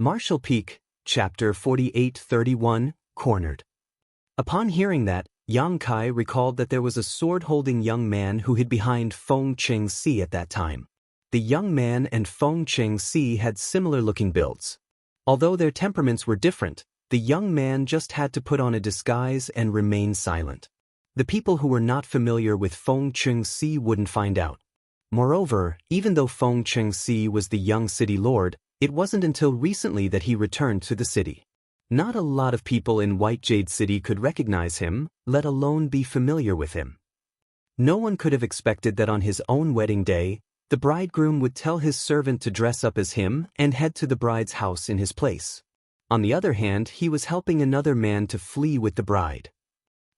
Martial Peak, Chapter 48-31, Cornered. Upon hearing that, Yang Kai recalled that there was a sword-holding young man who hid behind Feng Chengxi at that time. The young man and Feng Chengxi had similar-looking builds. Although their temperaments were different, the young man just had to put on a disguise and remain silent. The people who were not familiar with Feng Chengxi wouldn't find out. Moreover, even though Feng Chengxi was the young city lord, it wasn't until recently that he returned to the city. Not a lot of people in White Jade City could recognize him, let alone be familiar with him. No one could have expected that on his own wedding day, the bridegroom would tell his servant to dress up as him and head to the bride's house in his place. On the other hand, he was helping another man to flee with the bride.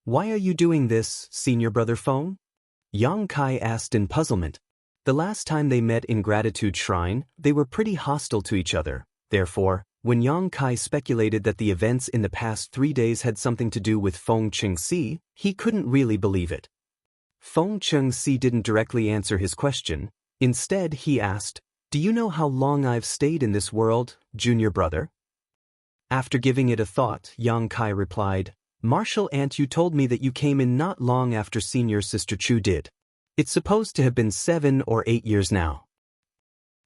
"Why are you doing this, senior brother Feng?" Yang Kai asked in puzzlement. The last time they met in Gratitude Shrine, they were pretty hostile to each other. Therefore, when Yang Kai speculated that the events in the past 3 days had something to do with Feng Chengxi, he couldn't really believe it. Feng Chengxi didn't directly answer his question. Instead, he asked, "Do you know how long I've stayed in this world, junior brother?" After giving it a thought, Yang Kai replied, "Martial Aunt, you told me that you came in not long after senior sister Chu did. It's supposed to have been 7 or 8 years now."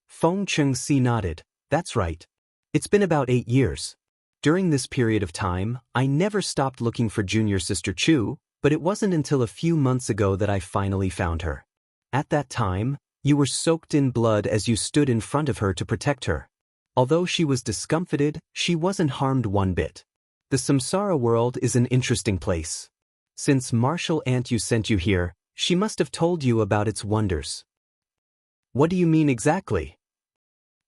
Feng Chengxi nodded. "That's right. It's been about 8 years. During this period of time, I never stopped looking for junior sister Chu, but it wasn't until a few months ago that I finally found her. At that time, you were soaked in blood as you stood in front of her to protect her. Although she was discomfited, she wasn't harmed one bit. The Samsara world is an interesting place. Since Martial Aunt you sent you here, she must have told you about its wonders." "What do you mean exactly?"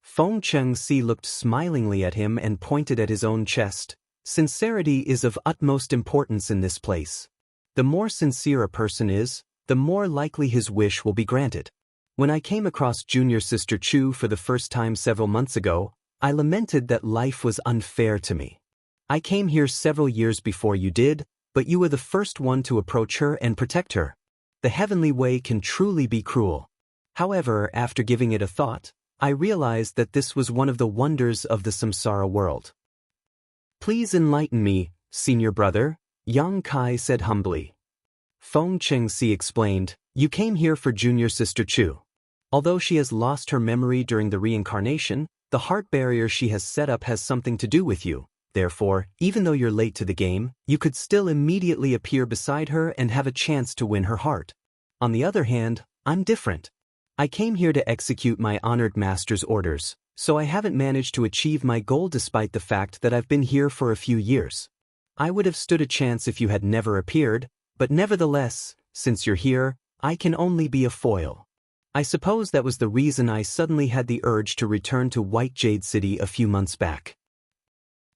Feng Chengxi looked smilingly at him and pointed at his own chest. "Sincerity is of utmost importance in this place. The more sincere a person is, the more likely his wish will be granted. When I came across junior sister Chu for the first time several months ago, I lamented that life was unfair to me. I came here several years before you did, but you were the first one to approach her and protect her. The heavenly way can truly be cruel. However, after giving it a thought, I realized that this was one of the wonders of the Samsara world." "Please enlighten me, senior brother," Yang Kai said humbly. Feng Chengxi explained, "You came here for junior sister Chu. Although she has lost her memory during the reincarnation, the heart barrier she has set up has something to do with you. Therefore, even though you're late to the game, you could still immediately appear beside her and have a chance to win her heart. On the other hand, I'm different. I came here to execute my honored master's orders, so I haven't managed to achieve my goal despite the fact that I've been here for a few years. I would have stood a chance if you had never appeared, but nevertheless, since you're here, I can only be a foil. I suppose that was the reason I suddenly had the urge to return to White Jade City a few months back."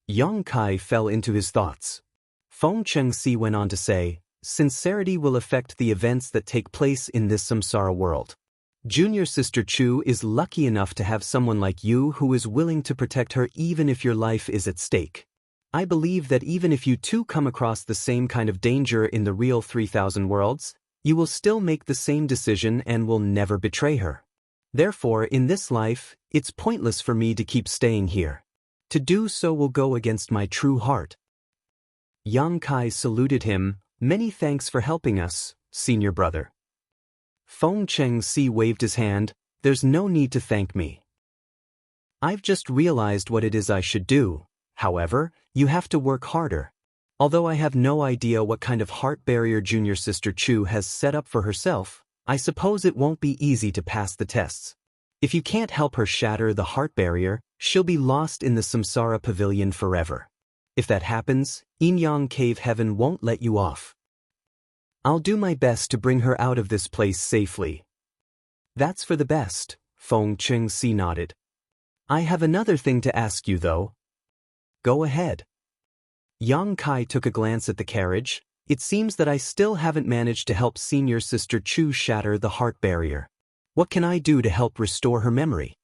Yang Kai fell into his thoughts. Feng Chengxi went on to say, "Sincerity will affect the events that take place in this samsara world. Junior sister Chu is lucky enough to have someone like you who is willing to protect her even if your life is at stake. I believe that even if you two come across the same kind of danger in the real 3000 worlds, you will still make the same decision and will never betray her. Therefore, in this life, it's pointless for me to keep staying here. To do so will go against my true heart." Yang Kai saluted him. "Many thanks for helping us, senior brother." Feng Chengxi waved his hand. "There's no need to thank me. I've just realized what it is I should do. However, you have to work harder. Although I have no idea what kind of heart barrier junior sister Chu has set up for herself, I suppose it won't be easy to pass the tests. If you can't help her shatter the heart barrier, she'll be lost in the Samsara Pavilion forever. If that happens, Yin-Yang Cave Heaven won't let you off. I'll do my best to bring her out of this place safely." "That's for the best," Feng Chengxi nodded. "I have another thing to ask you though." "Go ahead." Yang Kai took a glance at the carriage. "It seems that I still haven't managed to help senior sister Chu shatter the heart barrier. What can I do to help restore her memory?"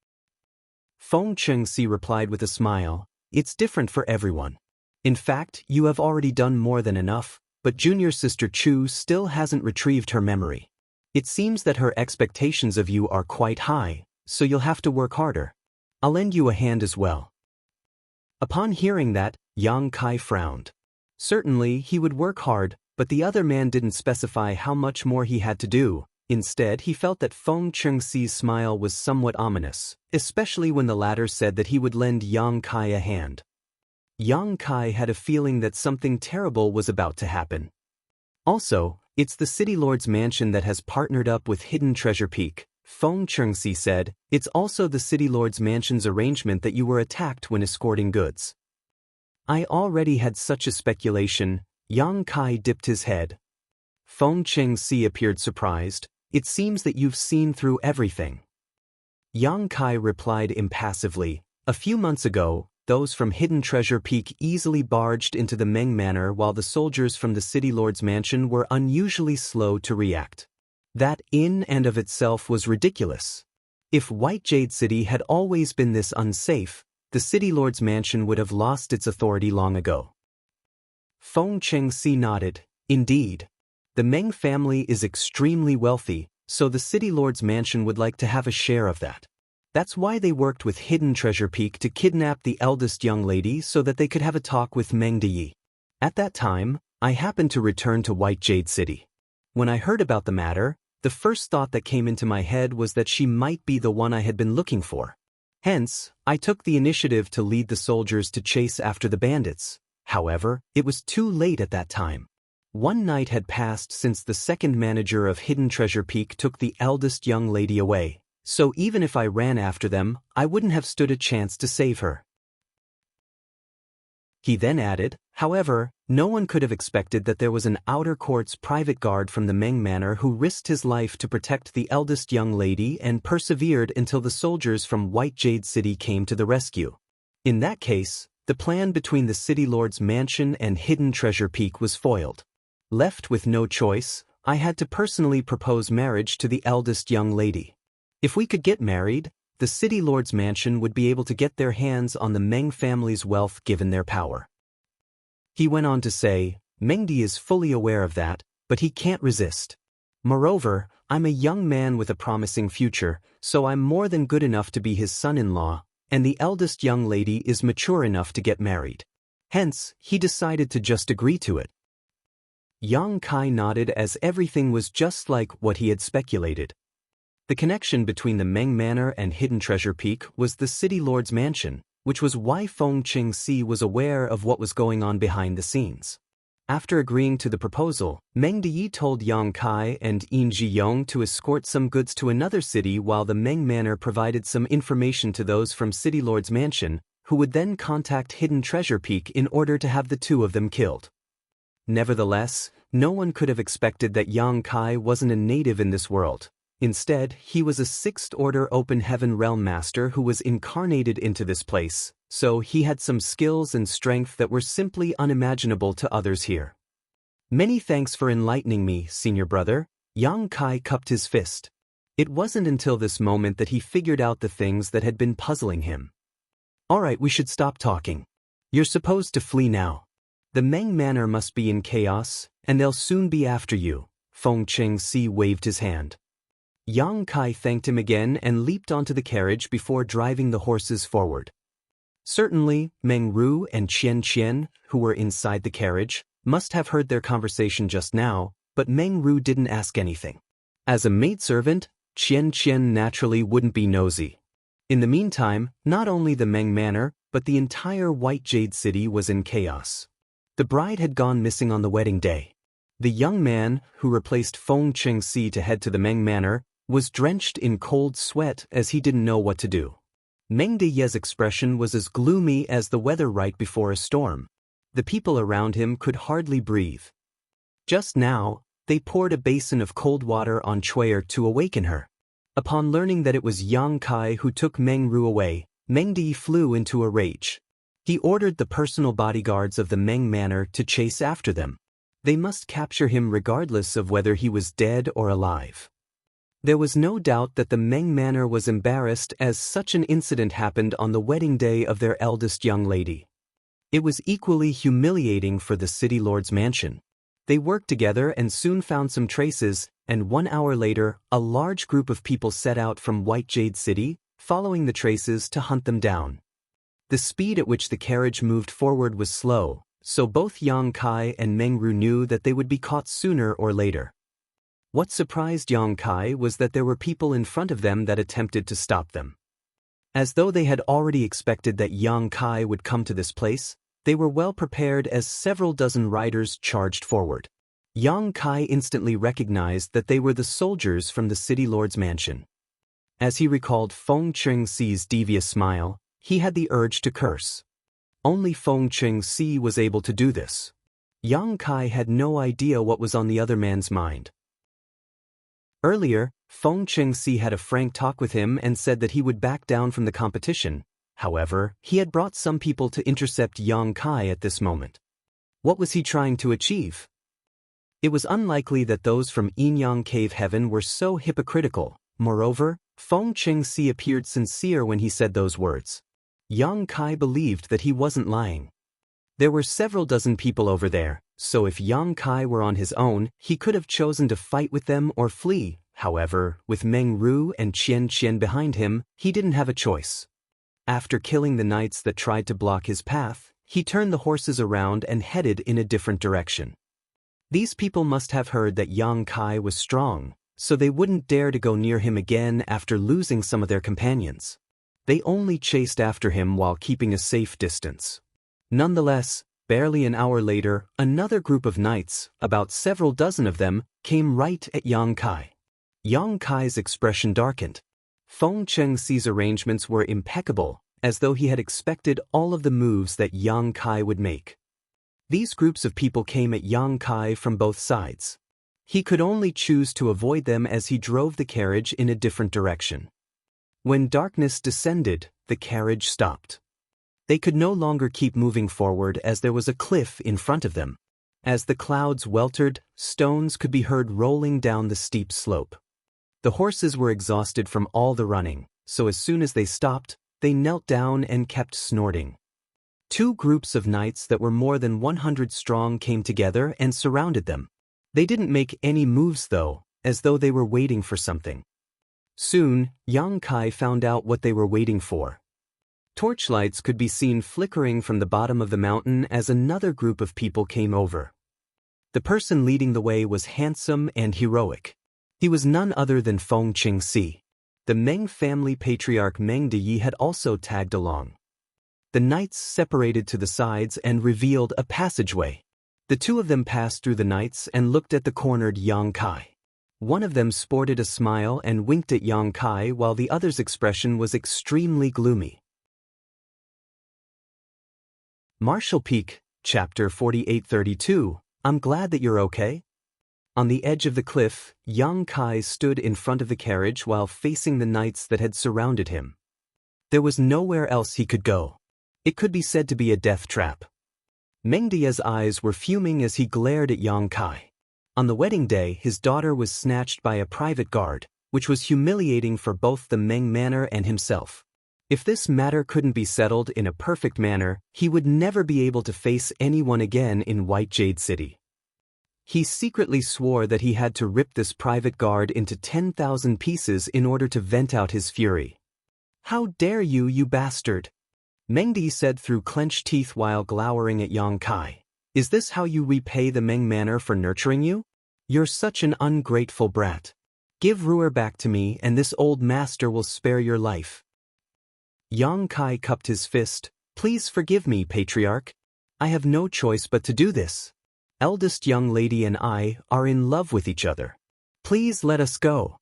Feng Chengxi replied with a smile, "It's different for everyone. In fact, you have already done more than enough, but junior sister Chu still hasn't retrieved her memory. It seems that her expectations of you are quite high, so you'll have to work harder. I'll lend you a hand as well." Upon hearing that, Yang Kai frowned. Certainly, he would work hard, but the other man didn't specify how much more he had to do. Instead, he felt that Feng Chengxi's smile was somewhat ominous, especially when the latter said that he would lend Yang Kai a hand. Yang Kai had a feeling that something terrible was about to happen. Also, it's the City Lord's mansion that has partnered up with Hidden Treasure Peak, Feng Chengxi said. It's also the City Lord's mansion's arrangement that you were attacked when escorting goods. I already had such a speculation. Yang Kai dipped his head. Feng Chengxi appeared surprised. It seems that you've seen through everything. Yang Kai replied impassively. A few months ago, those from Hidden Treasure Peak easily barged into the Meng Manor while the soldiers from the City Lord's mansion were unusually slow to react. That in and of itself was ridiculous. If White Jade City had always been this unsafe, the City Lord's mansion would have lost its authority long ago. Feng Chengxi nodded. Indeed. The Meng family is extremely wealthy, so the City Lord's mansion would like to have a share of that. That's why they worked with Hidden Treasure Peak to kidnap the eldest young lady so that they could have a talk with Meng Deyi. At that time, I happened to return to White Jade City. When I heard about the matter, the first thought that came into my head was that she might be the one I had been looking for. Hence, I took the initiative to lead the soldiers to chase after the bandits. However, it was too late at that time. One night had passed since the second manager of Hidden Treasure Peak took the eldest young lady away, so even if I ran after them, I wouldn't have stood a chance to save her. He then added, however, no one could have expected that there was an outer court's private guard from the Meng Manor who risked his life to protect the eldest young lady and persevered until the soldiers from White Jade City came to the rescue. In that case, the plan between the City Lord's mansion and Hidden Treasure Peak was foiled. Left with no choice, I had to personally propose marriage to the eldest young lady. If we could get married, the City Lord's mansion would be able to get their hands on the Meng family's wealth given their power. He went on to say, Mengdi is fully aware of that, but he can't resist. Moreover, I'm a young man with a promising future, so I'm more than good enough to be his son-in-law, and the eldest young lady is mature enough to get married. Hence, he decided to just agree to it. Yang Kai nodded as everything was just like what he had speculated. The connection between the Meng Manor and Hidden Treasure Peak was the City Lord's mansion, which was why Feng Chengxi was aware of what was going on behind the scenes. After agreeing to the proposal, Meng Deyi told Yang Kai and Yin Zhiyong to escort some goods to another city while the Meng Manor provided some information to those from City Lord's mansion, who would then contact Hidden Treasure Peak in order to have the two of them killed. Nevertheless, no one could have expected that Yang Kai wasn't a native in this world. Instead, he was a sixth-order open heaven realm master who was incarnated into this place, so he had some skills and strength that were simply unimaginable to others here. Many thanks for enlightening me, senior brother. Yang Kai cupped his fist. It wasn't until this moment that he figured out the things that had been puzzling him. Alright, we should stop talking. You're supposed to flee now. The Meng Manor must be in chaos, and they'll soon be after you. Feng Chengxi waved his hand. Yang Kai thanked him again and leaped onto the carriage before driving the horses forward. Certainly, Meng Ru and Xianxia, who were inside the carriage, must have heard their conversation just now, but Meng Ru didn't ask anything. As a maidservant, Xianxia naturally wouldn't be nosy. In the meantime, not only the Meng Manor, but the entire White Jade City was in chaos. The bride had gone missing on the wedding day. The young man, who replaced Feng Chengxi to head to the Meng Manor, was drenched in cold sweat as he didn't know what to do. Meng Deyi's expression was as gloomy as the weather right before a storm. The people around him could hardly breathe. Just now, they poured a basin of cold water on Chuer to awaken her. Upon learning that it was Yang Kai who took Meng Ru away, Meng Deyi flew into a rage. He ordered the personal bodyguards of the Meng Manor to chase after them. They must capture him regardless of whether he was dead or alive. There was no doubt that the Meng Manor was embarrassed as such an incident happened on the wedding day of their eldest young lady. It was equally humiliating for the City Lord's mansion. They worked together and soon found some traces, and 1 hour later, a large group of people set out from White Jade City, following the traces to hunt them down. The speed at which the carriage moved forward was slow, so both Yang Kai and Meng Ru knew that they would be caught sooner or later. What surprised Yang Kai was that there were people in front of them that attempted to stop them. As though they had already expected that Yang Kai would come to this place, they were well prepared as several dozen riders charged forward. Yang Kai instantly recognized that they were the soldiers from the city lord's mansion. As he recalled Feng Chengxi's devious smile, he had the urge to curse. Only Feng Chengxi was able to do this. Yang Kai had no idea what was on the other man's mind. Earlier, Feng Chengxi had a frank talk with him and said that he would back down from the competition. However, he had brought some people to intercept Yang Kai at this moment. What was he trying to achieve? It was unlikely that those from Yinyang Cave Heaven were so hypocritical. Moreover, Feng Chengxi appeared sincere when he said those words. Yang Kai believed that he wasn't lying. There were several dozen people over there, so if Yang Kai were on his own, he could have chosen to fight with them or flee. However, with Meng Ru and Qian behind him, he didn't have a choice. After killing the knights that tried to block his path, he turned the horses around and headed in a different direction. These people must have heard that Yang Kai was strong, so they wouldn't dare to go near him again after losing some of their companions. They only chased after him while keeping a safe distance. Nonetheless, barely an hour later, another group of knights, about several dozen of them, came right at Yang Kai. Yang Kai's expression darkened. Feng Chengxi's arrangements were impeccable, as though he had expected all of the moves that Yang Kai would make. These groups of people came at Yang Kai from both sides. He could only choose to avoid them as he drove the carriage in a different direction. When darkness descended, the carriage stopped. They could no longer keep moving forward as there was a cliff in front of them. As the clouds weltered, stones could be heard rolling down the steep slope. The horses were exhausted from all the running, so as soon as they stopped, they knelt down and kept snorting. Two groups of knights that were more than 100 strong came together and surrounded them. They didn't make any moves though, as though they were waiting for something. Soon, Yang Kai found out what they were waiting for. Torchlights could be seen flickering from the bottom of the mountain as another group of people came over. The person leading the way was handsome and heroic. He was none other than Feng Chengxi. The Meng family patriarch Meng Deyi had also tagged along. The knights separated to the sides and revealed a passageway. The two of them passed through the knights and looked at the cornered Yang Kai. One of them sported a smile and winked at Yang Kai while the other's expression was extremely gloomy. Martial Peak, Chapter 4832, I'm glad that you're okay. On the edge of the cliff, Yang Kai stood in front of the carriage while facing the knights that had surrounded him. There was nowhere else he could go. It could be said to be a death trap. Meng Dia's eyes were fuming as he glared at Yang Kai. On the wedding day, his daughter was snatched by a private guard, which was humiliating for both the Meng manor and himself. If this matter couldn't be settled in a perfect manner, he would never be able to face anyone again in White Jade City. He secretly swore that he had to rip this private guard into 10,000 pieces in order to vent out his fury. How dare you, you bastard! Meng Di said through clenched teeth while glowering at Yang Kai. Is this how you repay the Meng manor for nurturing you? You're such an ungrateful brat. Give Ruer back to me and this old master will spare your life. Yang Kai cupped his fist. Please forgive me, patriarch. I have no choice but to do this. Eldest young lady and I are in love with each other. Please let us go.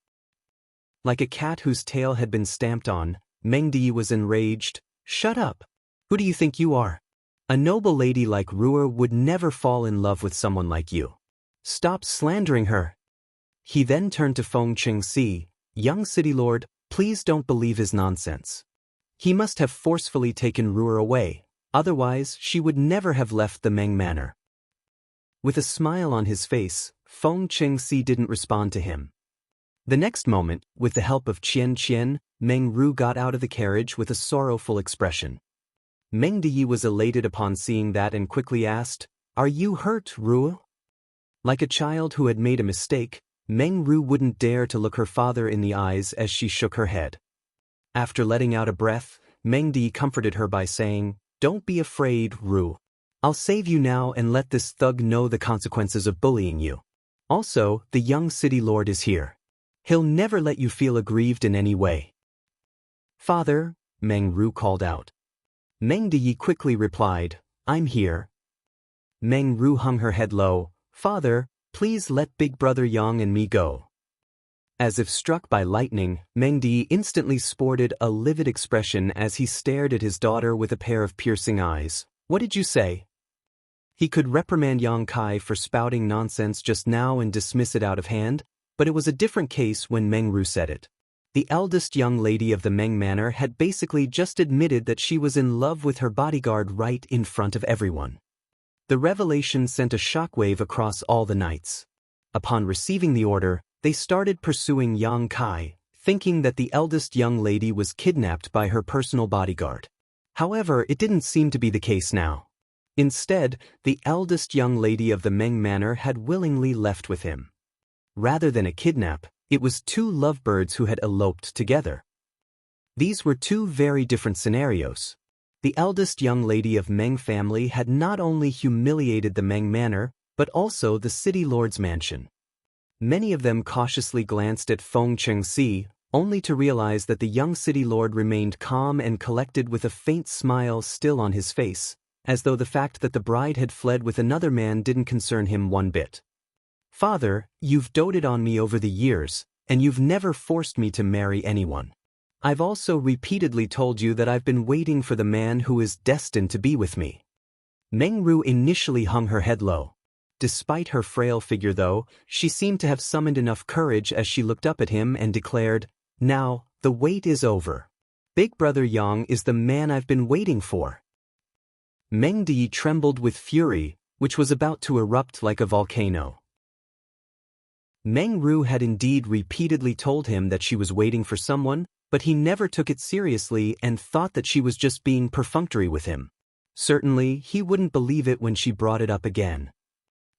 Like a cat whose tail had been stamped on, Meng Di was enraged. Shut up. Who do you think you are? A noble lady like Ruer would never fall in love with someone like you. Stop slandering her. He then turned to Feng Chengxi. Young city lord, please don't believe his nonsense. He must have forcefully taken Ruer away, otherwise she would never have left the Meng manor. With a smile on his face, Feng Chengxi didn't respond to him. The next moment, with the help of Qian, Meng Ru got out of the carriage with a sorrowful expression. Meng Deyi was elated upon seeing that and quickly asked, Are you hurt, Ru? Like a child who had made a mistake, Meng Ru wouldn't dare to look her father in the eyes as she shook her head. After letting out a breath, Meng Di comforted her by saying, "Don't be afraid, Ru. I'll save you now and let this thug know the consequences of bullying you. Also, the young city lord is here. He'll never let you feel aggrieved in any way." "Father," Meng Ru called out. Meng Di quickly replied, "I'm here." Meng Ru hung her head low. "Father, please let Big Brother Yang and me go." As if struck by lightning, Meng Di instantly sported a livid expression as he stared at his daughter with a pair of piercing eyes. "What did you say?" He could reprimand Yang Kai for spouting nonsense just now and dismiss it out of hand, but it was a different case when Meng Ru said it. The eldest young lady of the Meng Manor had basically just admitted that she was in love with her bodyguard right in front of everyone. The revelation sent a shockwave across all the knights. Upon receiving the order, they started pursuing Yang Kai, thinking that the eldest young lady was kidnapped by her personal bodyguard. However, it didn't seem to be the case now. Instead, the eldest young lady of the Meng Manor had willingly left with him. Rather than a kidnap, it was two lovebirds who had eloped together. These were two very different scenarios. The eldest young lady of Meng family had not only humiliated the Meng Manor, but also the city lord's mansion. Many of them cautiously glanced at Feng Xianxia, only to realize that the young city lord remained calm and collected with a faint smile still on his face, as though the fact that the bride had fled with another man didn't concern him one bit. "Father, you've doted on me over the years, and you've never forced me to marry anyone. I've also repeatedly told you that I've been waiting for the man who is destined to be with me." Meng Ru initially hung her head low. Despite her frail figure though, she seemed to have summoned enough courage as she looked up at him and declared, "Now, the wait is over. Big Brother Yang is the man I've been waiting for." Meng Di trembled with fury, which was about to erupt like a volcano. Meng Ru had indeed repeatedly told him that she was waiting for someone, but he never took it seriously and thought that she was just being perfunctory with him. Certainly, he wouldn't believe it when she brought it up again.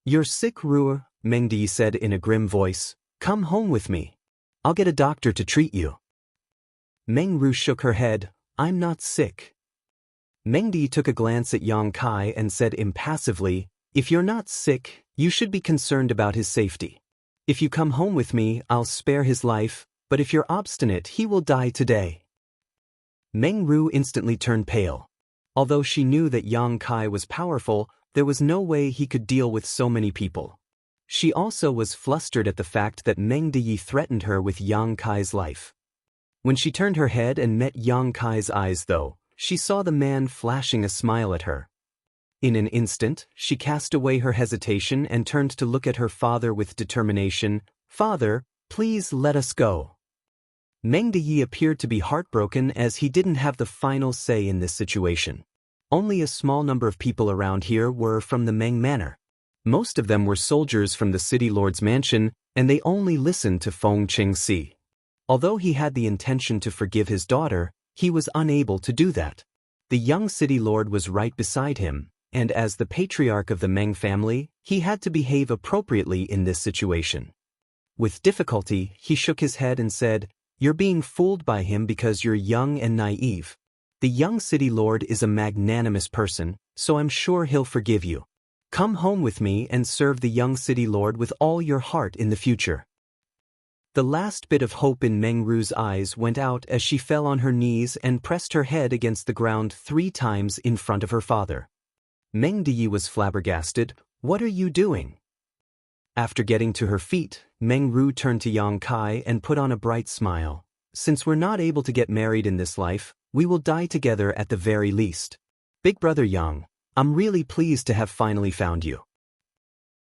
"You're sick, Ru," Meng Di said in a grim voice. "Come home with me. I'll get a doctor to treat you." Meng Ru shook her head. "I'm not sick." Meng Di took a glance at Yang Kai and said impassively, "If you're not sick, you should be concerned about his safety. If you come home with me, I'll spare his life, but if you're obstinate, he will die today." Meng Ru instantly turned pale. Although she knew that Yang Kai was powerful, there was no way he could deal with so many people. She also was flustered at the fact that Meng Di threatened her with Yang Kai's life. When she turned her head and met Yang Kai's eyes though, she saw the man flashing a smile at her. In an instant, she cast away her hesitation and turned to look at her father with determination. "Father, please let us go." Meng Di appeared to be heartbroken as he didn't have the final say in this situation. Only a small number of people around here were from the Meng Manor. Most of them were soldiers from the city lord's mansion, and they only listened to Feng Xianxia. Although he had the intention to forgive his daughter, he was unable to do that. The young city lord was right beside him, and as the patriarch of the Meng family, he had to behave appropriately in this situation. With difficulty, he shook his head and said, "You're being fooled by him because you're young and naive. The young city lord is a magnanimous person, so I'm sure he'll forgive you. Come home with me and serve the young city lord with all your heart in the future." The last bit of hope in Meng Ru's eyes went out as she fell on her knees and pressed her head against the ground 3 times in front of her father. Meng Di was flabbergasted. "What are you doing?" After getting to her feet, Meng Ru turned to Yang Kai and put on a bright smile. "Since we're not able to get married in this life, we will die together at the very least. Big Brother Yang, I'm really pleased to have finally found you."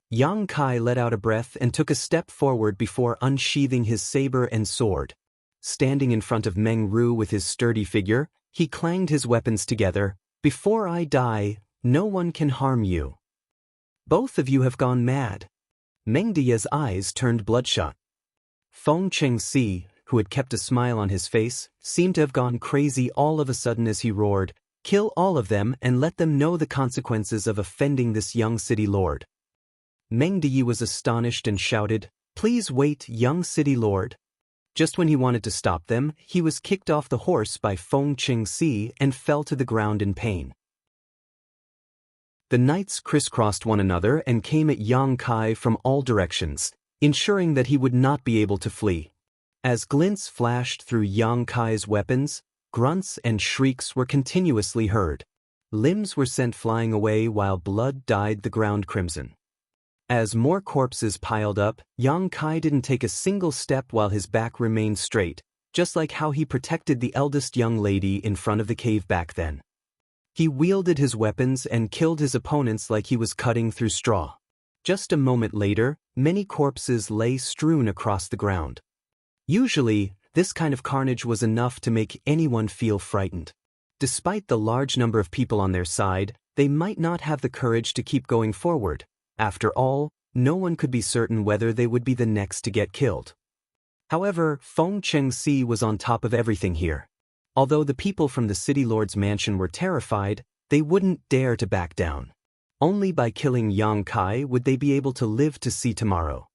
Yang Kai let out a breath and took a step forward before unsheathing his saber and sword. Standing in front of Meng Ru with his sturdy figure, he clanged his weapons together. "Before I die, no one can harm you. Both of you have gone mad." Meng Di's eyes turned bloodshot. Feng Xianxia, who had kept a smile on his face, seemed to have gone crazy all of a sudden as he roared, "Kill all of them and let them know the consequences of offending this young city lord." Meng Di was astonished and shouted, "Please wait, young city lord." Just when he wanted to stop them, he was kicked off the horse by Feng Qingxi and fell to the ground in pain. The knights crisscrossed one another and came at Yang Kai from all directions, ensuring that he would not be able to flee. As glints flashed through Yang Kai's weapons, grunts and shrieks were continuously heard. Limbs were sent flying away while blood dyed the ground crimson. As more corpses piled up, Yang Kai didn't take a single step while his back remained straight, just like how he protected the eldest young lady in front of the cave back then. He wielded his weapons and killed his opponents like he was cutting through straw. Just a moment later, many corpses lay strewn across the ground. Usually, this kind of carnage was enough to make anyone feel frightened. Despite the large number of people on their side, they might not have the courage to keep going forward. After all, no one could be certain whether they would be the next to get killed. However, Feng Qingxi was on top of everything here. Although the people from the city lord's mansion were terrified, they wouldn't dare to back down. Only by killing Yang Kai would they be able to live to see tomorrow.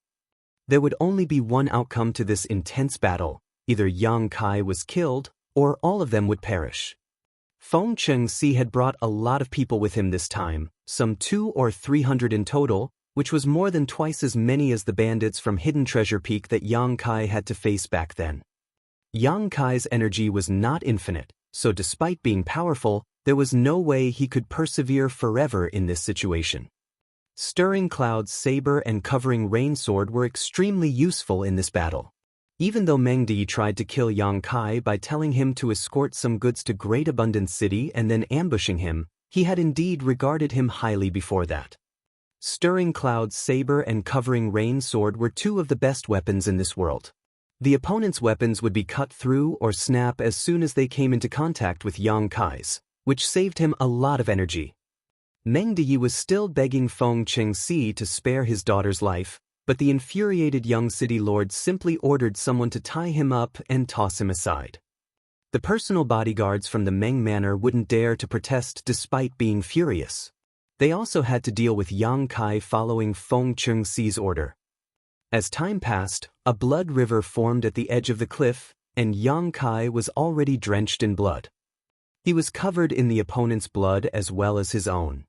There would only be one outcome to this intense battle: either Yang Kai was killed, or all of them would perish. Feng Qingxi had brought a lot of people with him this time, some 200 or 300 in total, which was more than twice as many as the bandits from Hidden Treasure Peak that Yang Kai had to face back then. Yang Kai's energy was not infinite, so despite being powerful, there was no way he could persevere forever in this situation. Stirring Cloud's saber and Covering Rain sword were extremely useful in this battle. Even though Meng Di tried to kill Yang Kai by telling him to escort some goods to Great Abundance City and then ambushing him, he had indeed regarded him highly before that. Stirring Cloud's saber and Covering Rain sword were two of the best weapons in this world. The opponent's weapons would be cut through or snap as soon as they came into contact with Yang Kai's, which saved him a lot of energy. Meng Di was still begging Feng Qingxi to spare his daughter's life, but the infuriated young city lord simply ordered someone to tie him up and toss him aside. The personal bodyguards from the Meng Manor wouldn't dare to protest despite being furious. They also had to deal with Yang Kai following Feng Qingxi's order. As time passed, a blood river formed at the edge of the cliff, and Yang Kai was already drenched in blood. He was covered in the opponent's blood as well as his own.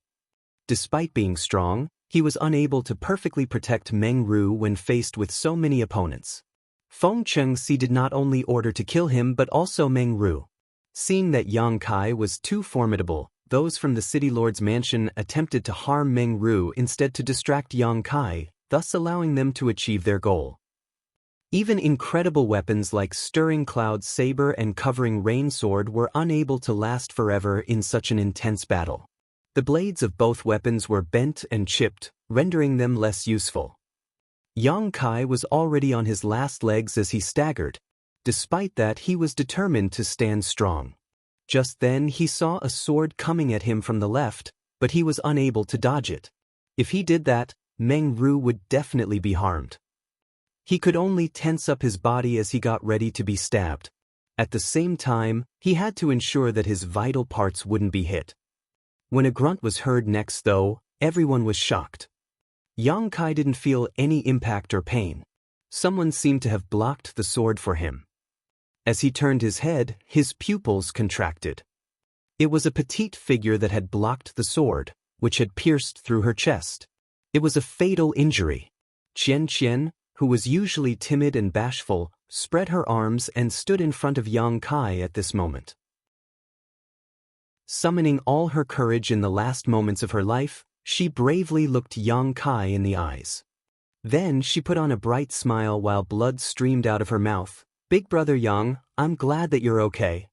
Despite being strong, he was unable to perfectly protect Meng Ru when faced with so many opponents. Feng Qingxi did not only order to kill him but also Meng Ru. Seeing that Yang Kai was too formidable, those from the city lord's mansion attempted to harm Meng Ru instead to distract Yang Kai, thus allowing them to achieve their goal. Even incredible weapons like Stirring Cloud's saber and Covering Rain sword were unable to last forever in such an intense battle. The blades of both weapons were bent and chipped, rendering them less useful. Yang Kai was already on his last legs as he staggered. Despite that, he was determined to stand strong. Just then he saw a sword coming at him from the left, but he was unable to dodge it. If he did that, Meng Ru would definitely be harmed. He could only tense up his body as he got ready to be stabbed. At the same time, he had to ensure that his vital parts wouldn't be hit. When a grunt was heard next though, everyone was shocked. Yang Kai didn't feel any impact or pain. Someone seemed to have blocked the sword for him. As he turned his head, his pupils contracted. It was a petite figure that had blocked the sword, which had pierced through her chest. It was a fatal injury. Xianxia, who was usually timid and bashful, spread her arms and stood in front of Yang Kai at this moment. Summoning all her courage in the last moments of her life, she bravely looked Yang Kai in the eyes. Then she put on a bright smile while blood streamed out of her mouth. "Big brother Yang, I'm glad that you're okay."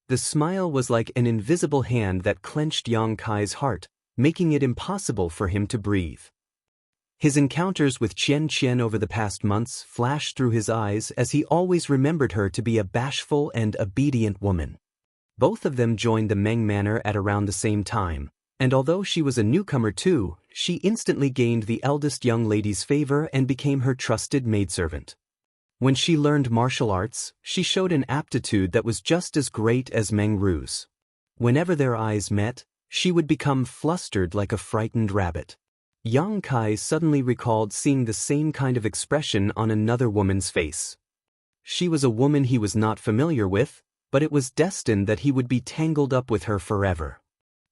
The smile was like an invisible hand that clenched Yang Kai's heart, making it impossible for him to breathe. His encounters with Xianxia over the past months flashed through his eyes as he always remembered her to be a bashful and obedient woman. Both of them joined the Meng Manor at around the same time, and although she was a newcomer too, she instantly gained the eldest young lady's favor and became her trusted maidservant. When she learned martial arts, she showed an aptitude that was just as great as Meng Ru's. Whenever their eyes met, she would become flustered like a frightened rabbit. Yang Kai suddenly recalled seeing the same kind of expression on another woman's face. She was a woman he was not familiar with, but it was destined that he would be tangled up with her forever.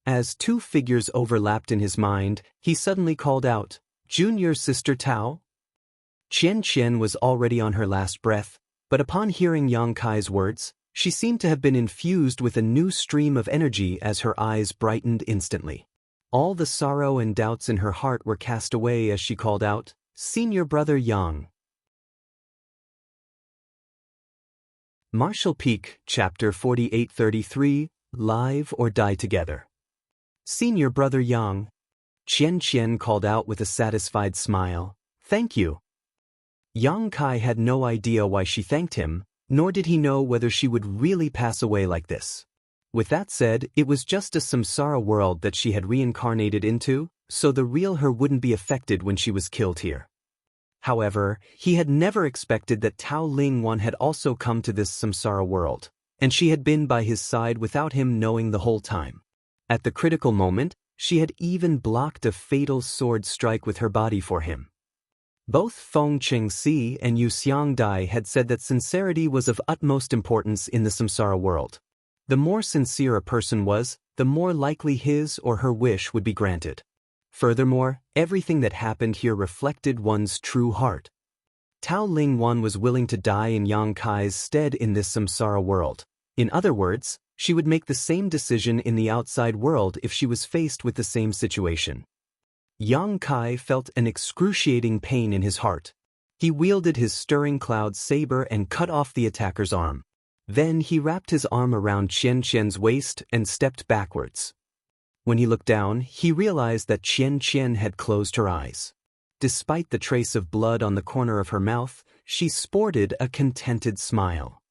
As two figures overlapped in his mind, he suddenly called out, "Junior Sister Tao?" Xianxia was already on her last breath, but upon hearing Yang Kai's words, she seemed to have been infused with a new stream of energy as her eyes brightened instantly. All the sorrow and doubts in her heart were cast away as she called out, "Senior Brother Yang." Martial Peak, Chapter 4833, Live or Die Together. "Senior Brother Yang." Xianxia called out with a satisfied smile, "Thank you." Yang Kai had no idea why she thanked him, nor did he know whether she would really pass away like this. With that said, it was just a samsara world that she had reincarnated into, so the real her wouldn't be affected when she was killed here. However, he had never expected that Tao Ling Wan had also come to this samsara world, and she had been by his side without him knowing the whole time. At the critical moment, she had even blocked a fatal sword strike with her body for him. Both Feng Qingxi and Yu Xiangdai had said that sincerity was of utmost importance in the samsara world. The more sincere a person was, the more likely his or her wish would be granted. Furthermore, everything that happened here reflected one's true heart. Tao Ling Wan was willing to die in Yang Kai's stead in this samsara world. In other words, she would make the same decision in the outside world if she was faced with the same situation. Yang Kai felt an excruciating pain in his heart. He wielded his stirring cloud saber and cut off the attacker's arm. Then he wrapped his arm around Xianxia's waist and stepped backwards. When he looked down, he realized that Xianxia had closed her eyes. Despite the trace of blood on the corner of her mouth, she sported a contented smile.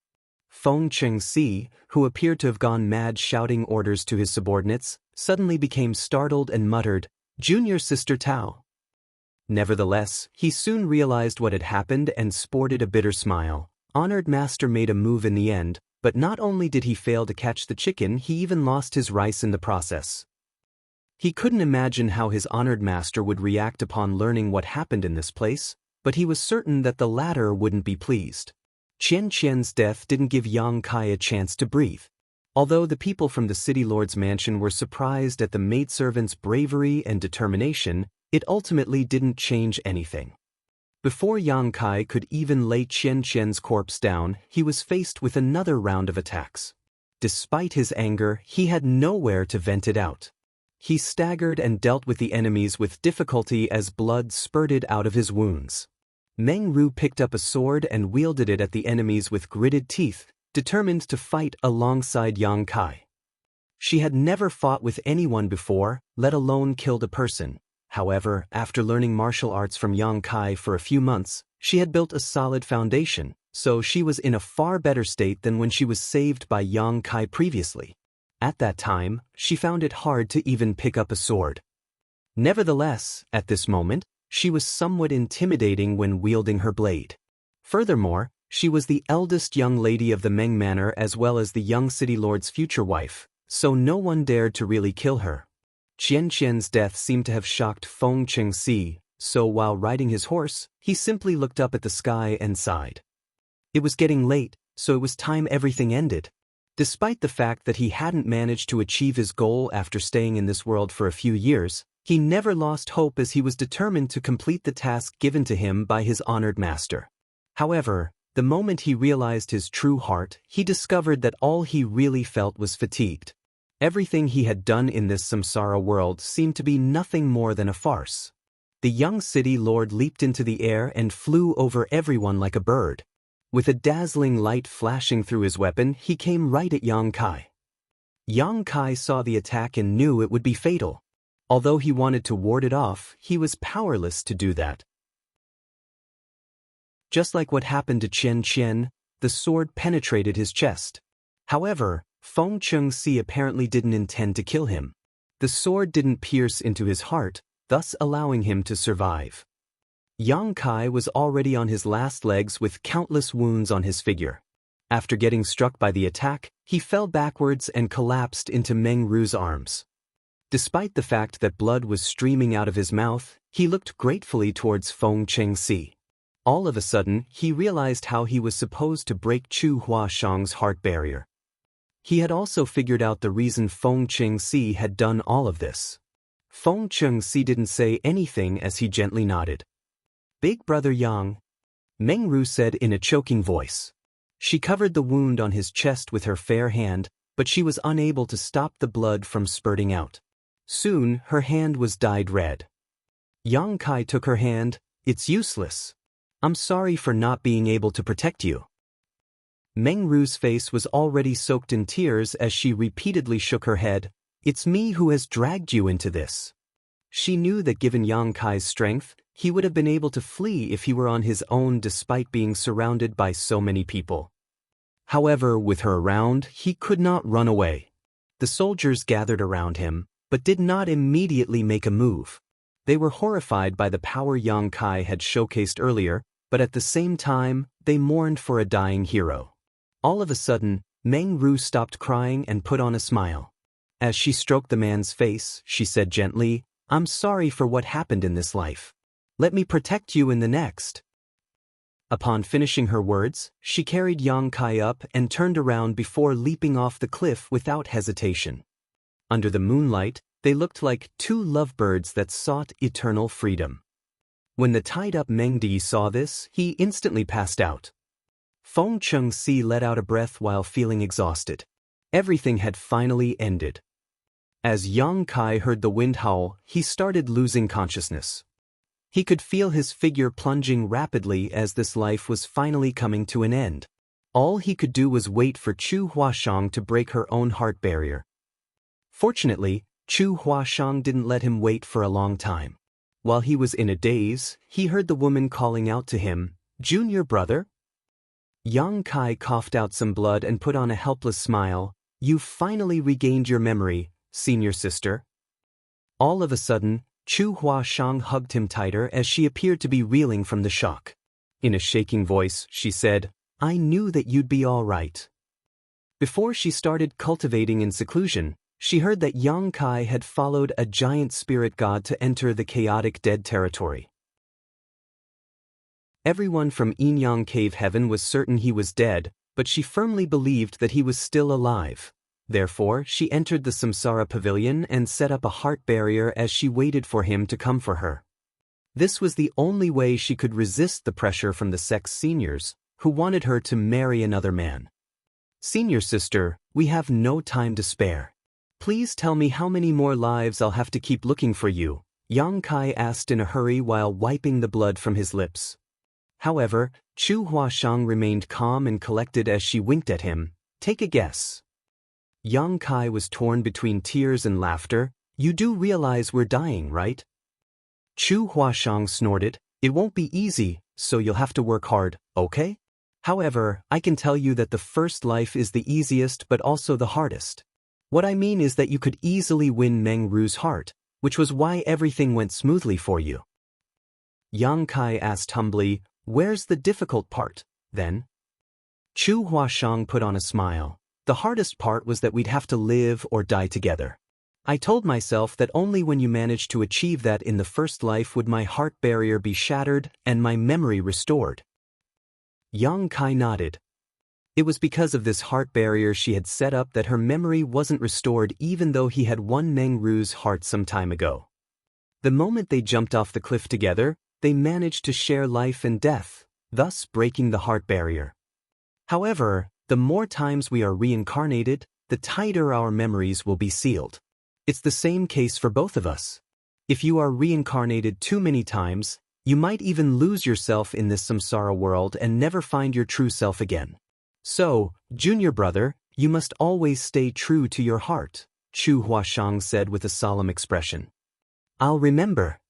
Feng Qingxi, who appeared to have gone mad shouting orders to his subordinates, suddenly became startled and muttered, "Junior Sister Tao." Nevertheless, he soon realized what had happened and sported a bitter smile. Honored Master made a move in the end, but not only did he fail to catch the chicken, he even lost his rice in the process. He couldn't imagine how his honored master would react upon learning what happened in this place, but he was certain that the latter wouldn't be pleased. Xianxia's death didn't give Yang Kai a chance to breathe. Although the people from the city lord's mansion were surprised at the maidservant's bravery and determination, it ultimately didn't change anything. Before Yang Kai could even lay Xianxia's corpse down, he was faced with another round of attacks. Despite his anger, he had nowhere to vent it out. He staggered and dealt with the enemies with difficulty as blood spurted out of his wounds. Meng Ru picked up a sword and wielded it at the enemies with gritted teeth, determined to fight alongside Yang Kai. She had never fought with anyone before, let alone killed a person. However, after learning martial arts from Yang Kai for a few months, she had built a solid foundation, so she was in a far better state than when she was saved by Yang Kai previously. At that time, she found it hard to even pick up a sword. Nevertheless, at this moment, she was somewhat intimidating when wielding her blade. Furthermore, she was the eldest young lady of the Meng Manor as well as the young city lord's future wife, so no one dared to really kill her. Xianxia's death seemed to have shocked Feng Qingxi, so while riding his horse, he simply looked up at the sky and sighed. It was getting late, so it was time everything ended. Despite the fact that he hadn't managed to achieve his goal after staying in this world for a few years, he never lost hope as he was determined to complete the task given to him by his honored master. However, the moment he realized his true heart, he discovered that all he really felt was fatigued. Everything he had done in this samsara world seemed to be nothing more than a farce. The young city lord leaped into the air and flew over everyone like a bird. With a dazzling light flashing through his weapon, he came right at Yang Kai. Yang Kai saw the attack and knew it would be fatal. Although he wanted to ward it off, he was powerless to do that. Just like what happened to Xianxia, the sword penetrated his chest. However, Feng Qingxi apparently didn't intend to kill him. The sword didn't pierce into his heart, thus allowing him to survive. Yang Kai was already on his last legs with countless wounds on his figure. After getting struck by the attack, he fell backwards and collapsed into Meng Ru's arms. Despite the fact that blood was streaming out of his mouth, he looked gratefully towards Feng Qingxi. All of a sudden, he realized how he was supposed to break Chu Huashang's heart barrier. He had also figured out the reason Feng Qingxi had done all of this. Feng Qingxi didn't say anything as he gently nodded. "Big brother Yang," Meng Ru said in a choking voice. She covered the wound on his chest with her fair hand, but she was unable to stop the blood from spurting out. Soon, her hand was dyed red. Yang Kai took her hand. "It's useless. I'm sorry for not being able to protect you." Meng Ru's face was already soaked in tears as she repeatedly shook her head. "It's me who has dragged you into this." She knew that given Yang Kai's strength, he would have been able to flee if he were on his own despite being surrounded by so many people. However, with her around, he could not run away. The soldiers gathered around him, but did not immediately make a move. They were horrified by the power Yang Kai had showcased earlier, but at the same time, they mourned for a dying hero. All of a sudden, Meng Ru stopped crying and put on a smile. As she stroked the man's face, she said gently, "I'm sorry for what happened in this life. Let me protect you in the next." Upon finishing her words, she carried Yang Kai up and turned around before leaping off the cliff without hesitation. Under the moonlight, they looked like two lovebirds that sought eternal freedom. When the tied-up Meng Di saw this, he instantly passed out. Feng Qingxi let out a breath while feeling exhausted. Everything had finally ended. As Yang Kai heard the wind howl, he started losing consciousness. He could feel his figure plunging rapidly as this life was finally coming to an end. All he could do was wait for Chu Huashang to break her own heart barrier. Fortunately, Chu Huashang didn't let him wait for a long time. While he was in a daze, he heard the woman calling out to him, "Junior brother?" Yang Kai coughed out some blood and put on a helpless smile. "You've finally regained your memory, senior sister." All of a sudden, Chu Huashang hugged him tighter as she appeared to be reeling from the shock. In a shaking voice, she said, "I knew that you'd be all right." Before she started cultivating in seclusion, she heard that Yang Kai had followed a giant spirit god to enter the chaotic dead territory. Everyone from Yin-Yang Cave Heaven was certain he was dead, but she firmly believed that he was still alive. Therefore, she entered the Samsara Pavilion and set up a heart barrier as she waited for him to come for her. This was the only way she could resist the pressure from the sect's seniors, who wanted her to marry another man. "Senior sister, we have no time to spare. Please tell me how many more lives I'll have to keep looking for you," Yang Kai asked in a hurry while wiping the blood from his lips. However, Chu Huashang remained calm and collected as she winked at him. "Take a guess." Yang Kai was torn between tears and laughter. "You do realize we're dying, right?" Chu Huashang snorted. "It won't be easy, so you'll have to work hard, okay? However, I can tell you that the first life is the easiest but also the hardest. What I mean is that you could easily win Meng Ru's heart, which was why everything went smoothly for you." Yang Kai asked humbly, "Where's the difficult part, then?" Chu Huashang put on a smile. "The hardest part was that we'd have to live or die together. I told myself that only when you managed to achieve that in the first life would my heart barrier be shattered and my memory restored." Yang Kai nodded. It was because of this heart barrier she had set up that her memory wasn't restored even though he had won Meng Ru's heart some time ago. The moment they jumped off the cliff together, they managed to share life and death, thus breaking the heart barrier. However, the more times we are reincarnated, the tighter our memories will be sealed. It's the same case for both of us. If you are reincarnated too many times, you might even lose yourself in this samsara world and never find your true self again. So, junior brother, you must always stay true to your heart, Chu Huashang said with a solemn expression. "I'll remember."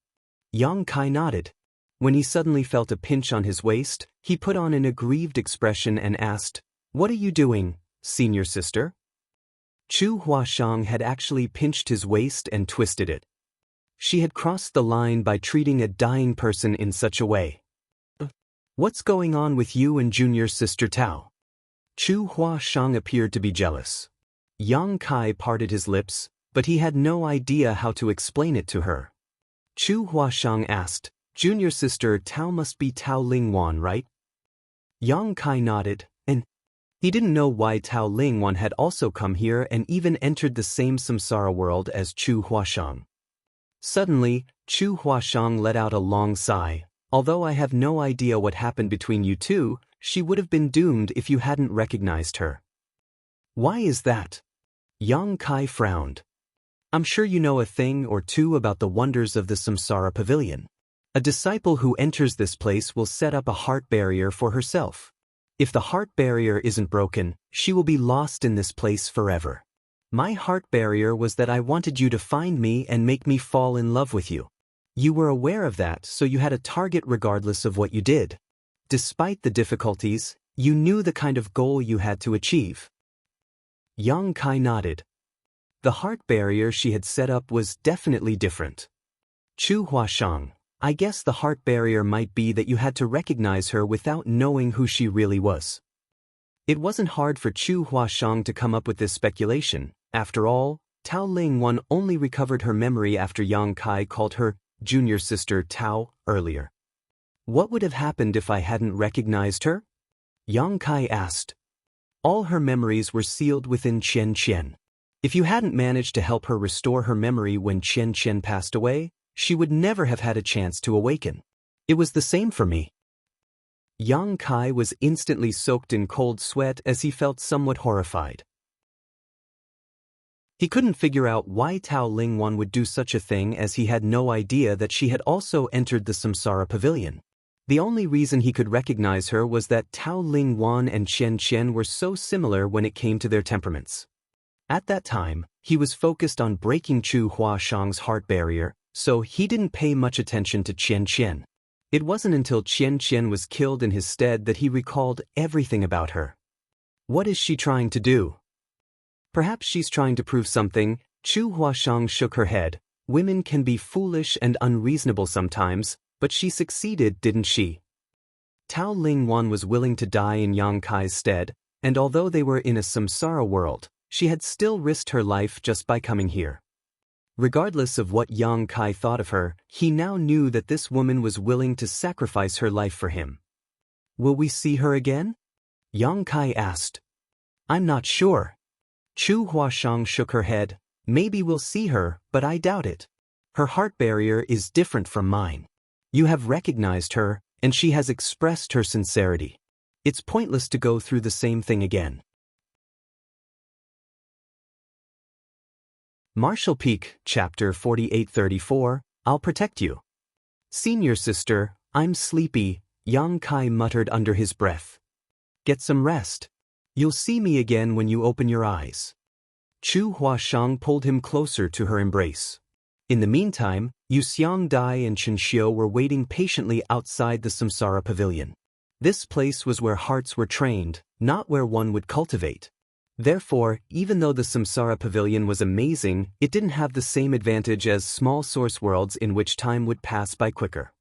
Yang Kai nodded. When he suddenly felt a pinch on his waist, he put on an aggrieved expression and asked, "What are you doing, senior sister?" Chu Huashang had actually pinched his waist and twisted it. She had crossed the line by treating a dying person in such a way. "What's going on with you and junior sister Tao?" Chu Huashang appeared to be jealous. Yang Kai parted his lips, but he had no idea how to explain it to her. Chu Huashang asked, Junior sister Tao must be Tao Lingwan, right? Yang Kai nodded, and he didn't know why Tao Lingwan had also come here and even entered the same samsara world as Chu Huashang. Suddenly, Chu Huashang let out a long sigh. Although I have no idea what happened between you two, she would have been doomed if you hadn't recognized her. Why is that? Yang Kai frowned. I'm sure you know a thing or two about the wonders of the Samsara Pavilion. A disciple who enters this place will set up a heart barrier for herself. If the heart barrier isn't broken, she will be lost in this place forever. My heart barrier was that I wanted you to find me and make me fall in love with you. You were aware of that, so you had a target regardless of what you did. Despite the difficulties, you knew the kind of goal you had to achieve. Yang Kai nodded. The heart barrier she had set up was definitely different. Chu Huashang, I guess the heart barrier might be that you had to recognize her without knowing who she really was. It wasn't hard for Chu Huashang to come up with this speculation. After all, Tao Lingwan only recovered her memory after Yang Kai called her junior sister Tao earlier. What would have happened if I hadn't recognized her? Yang Kai asked. All her memories were sealed within Xianxia. If you hadn't managed to help her restore her memory when Xianxia passed away, she would never have had a chance to awaken. It was the same for me. Yang Kai was instantly soaked in cold sweat as he felt somewhat horrified. He couldn't figure out why Tao Lingwan would do such a thing, as he had no idea that she had also entered the Samsara Pavilion. The only reason he could recognize her was that Tao Lingwan and Xianxia were so similar when it came to their temperaments. At that time, he was focused on breaking Chu Huashang's heart barrier, so he didn't pay much attention to Xianxia. It wasn't until Xianxia was killed in his stead that he recalled everything about her. What is she trying to do? Perhaps she's trying to prove something. Chu Huashang shook her head. Women can be foolish and unreasonable sometimes, but she succeeded, didn't she? Tao Lingwan was willing to die in Yang Kai's stead, and although they were in a samsara world, she had still risked her life just by coming here. Regardless of what Yang Kai thought of her, he now knew that this woman was willing to sacrifice her life for him. Will we see her again? Yang Kai asked. I'm not sure. Chu Huashang shook her head. Maybe we'll see her, but I doubt it. Her heart barrier is different from mine. You have recognized her, and she has expressed her sincerity. It's pointless to go through the same thing again. Martial Peak, Chapter 4834, I'll protect you. Senior sister, I'm sleepy, Yang Kai muttered under his breath. Get some rest. You'll see me again when you open your eyes. Chu Huashang pulled him closer to her embrace. In the meantime, Xianxia and Xianxia were waiting patiently outside the Samsara Pavilion. This place was where hearts were trained, not where one would cultivate. Therefore, even though the Samsara Pavilion was amazing, it didn't have the same advantage as small source worlds in which time would pass by quicker.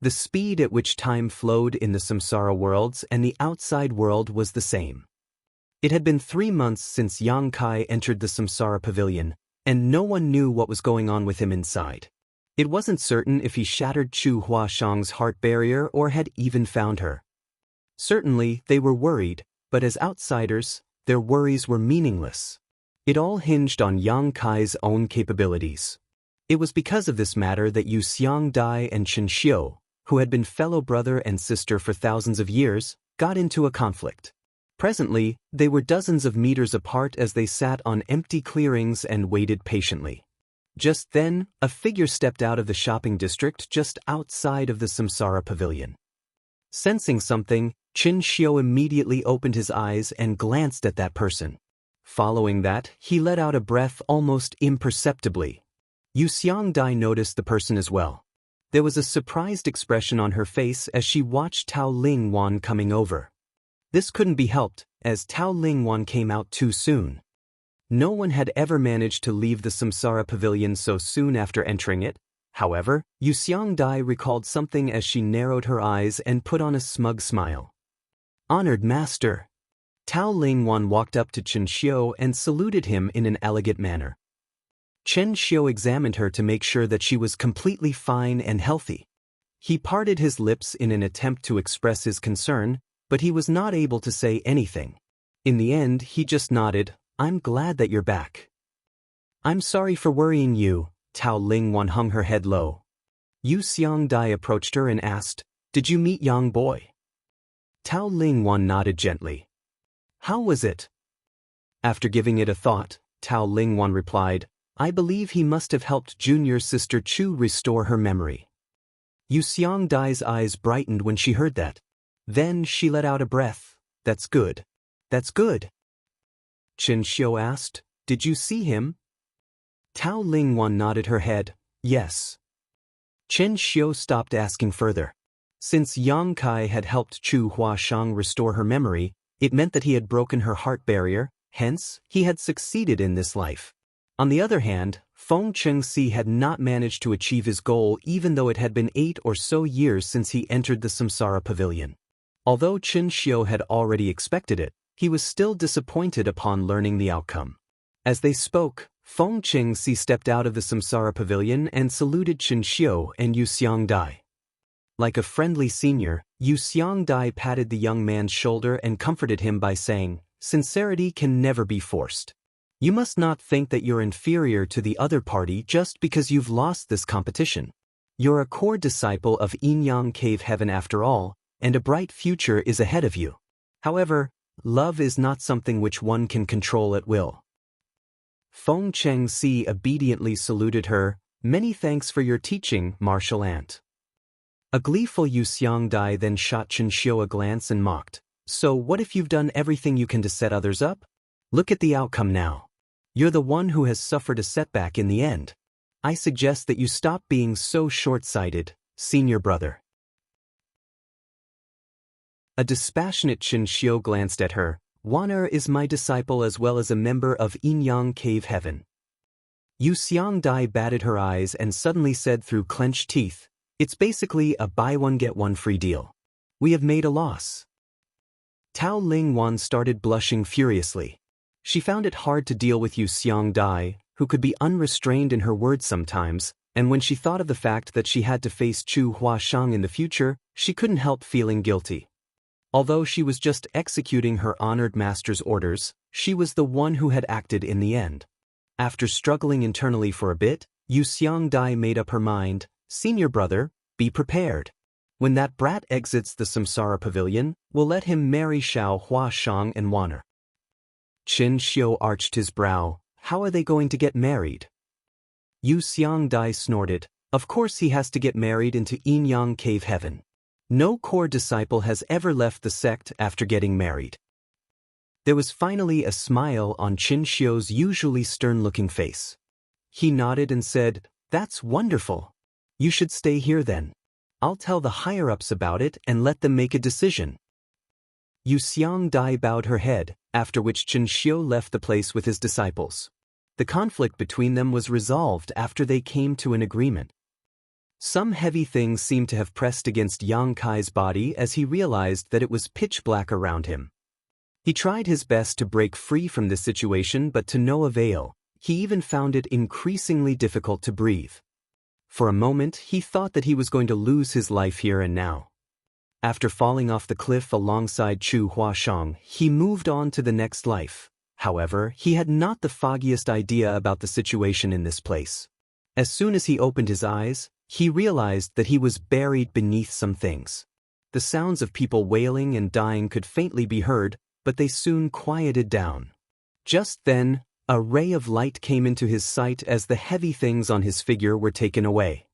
The speed at which time flowed in the Samsara worlds and the outside world was the same. It had been 3 months since Yang Kai entered the Samsara Pavilion, and no one knew what was going on with him inside. It wasn't certain if he shattered Chu Huashang's heart barrier or had even found her. Certainly, they were worried, but as outsiders, their worries were meaningless. It all hinged on Yang Kai's own capabilities. It was because of this matter that Xianxia and Xianxia, who had been fellow brother and sister for thousands of years, got into a conflict. Presently, they were dozens of meters apart as they sat on empty clearings and waited patiently. Just then, a figure stepped out of the shopping district just outside of the Samsara Pavilion. Sensing something, Xianxia immediately opened his eyes and glanced at that person. Following that, he let out a breath almost imperceptibly. Xianxia noticed the person as well. There was a surprised expression on her face as she watched Tao Lingwan coming over. This couldn't be helped, as Tao Lingwan came out too soon. No one had ever managed to leave the Samsara Pavilion so soon after entering it. However, Xianxia recalled something as she narrowed her eyes and put on a smug smile. Honored Master. Tao Lingwan walked up to Xianxia and saluted him in an elegant manner. Xianxia examined her to make sure that she was completely fine and healthy. He parted his lips in an attempt to express his concern, but he was not able to say anything. In the end, he just nodded. I'm glad that you're back. I'm sorry for worrying you. Tao Lingwan hung her head low. Yu Xiangdai approached her and asked, Did you meet Yang Boy? Tao Lingwan nodded gently. How was it? After giving it a thought, Tao Lingwan replied, I believe he must have helped junior sister Chu restore her memory. Yu Xiangdai's eyes brightened when she heard that. Then she let out a breath. That's good. That's good. Chen Xiu asked, Did you see him? Tao Lingwan nodded her head, yes. Chen Xiu stopped asking further. Since Yang Kai had helped Chu Huashang restore her memory, it meant that he had broken her heart barrier, hence, he had succeeded in this life. On the other hand, Feng Chengxi had not managed to achieve his goal even though it had been 8 or so years since he entered the Samsara Pavilion. Although Chen Xiu had already expected it, he was still disappointed upon learning the outcome. As they spoke, Feng Chengxi stepped out of the Samsara Pavilion and saluted Chen Xiu and Yu Xiangdai. Like a friendly senior, Yu Xiangdai patted the young man's shoulder and comforted him by saying, Sincerity can never be forced. You must not think that you're inferior to the other party just because you've lost this competition. You're a core disciple of Yin-Yang Cave Heaven after all, and a bright future is ahead of you. However, love is not something which one can control at will. Feng Chengxi obediently saluted her. Many thanks for your teaching, martial aunt. A gleeful Yu Xiangdai then shot Chen Xiu a glance and mocked. So what if you've done everything you can to set others up? Look at the outcome now. You're the one who has suffered a setback in the end. I suggest that you stop being so short-sighted, senior brother. A dispassionate Chen Xiu glanced at her. Waner is my disciple as well as a member of Yin-Yang Cave Heaven. Yu Xiangdai batted her eyes and suddenly said through clenched teeth, It's basically a buy one get one free deal. We have made a loss. Tao Lingwan started blushing furiously. She found it hard to deal with Yu Xiangdai, who could be unrestrained in her words sometimes, and when she thought of the fact that she had to face Chu Huashang in the future, she couldn't help feeling guilty. Although she was just executing her honored master's orders, she was the one who had acted in the end. After struggling internally for a bit, Yu Xiangdai made up her mind, Senior brother, be prepared. When that brat exits the Samsara Pavilion, we'll let him marry Xiao Huashang and Waner. Chen Xiu arched his brow. How are they going to get married? Yu Xiangdai snorted. Of course he has to get married into Yin-Yang Cave Heaven. No core disciple has ever left the sect after getting married. There was finally a smile on Chen Xiu's usually stern-looking face. He nodded and said, That's wonderful. You should stay here then. I'll tell the higher-ups about it and let them make a decision. Yu Xiangdai bowed her head, after which Chen Xiu left the place with his disciples. The conflict between them was resolved after they came to an agreement. Some heavy things seemed to have pressed against Yang Kai's body as he realized that it was pitch black around him. He tried his best to break free from this situation but to no avail. He even found it increasingly difficult to breathe. For a moment he thought that he was going to lose his life here and now. After falling off the cliff alongside Chu Huashang, he moved on to the next life. However, he had not the foggiest idea about the situation in this place. As soon as he opened his eyes, he realized that he was buried beneath some things. The sounds of people wailing and dying could faintly be heard, but they soon quieted down. Just then, a ray of light came into his sight as the heavy things on his figure were taken away.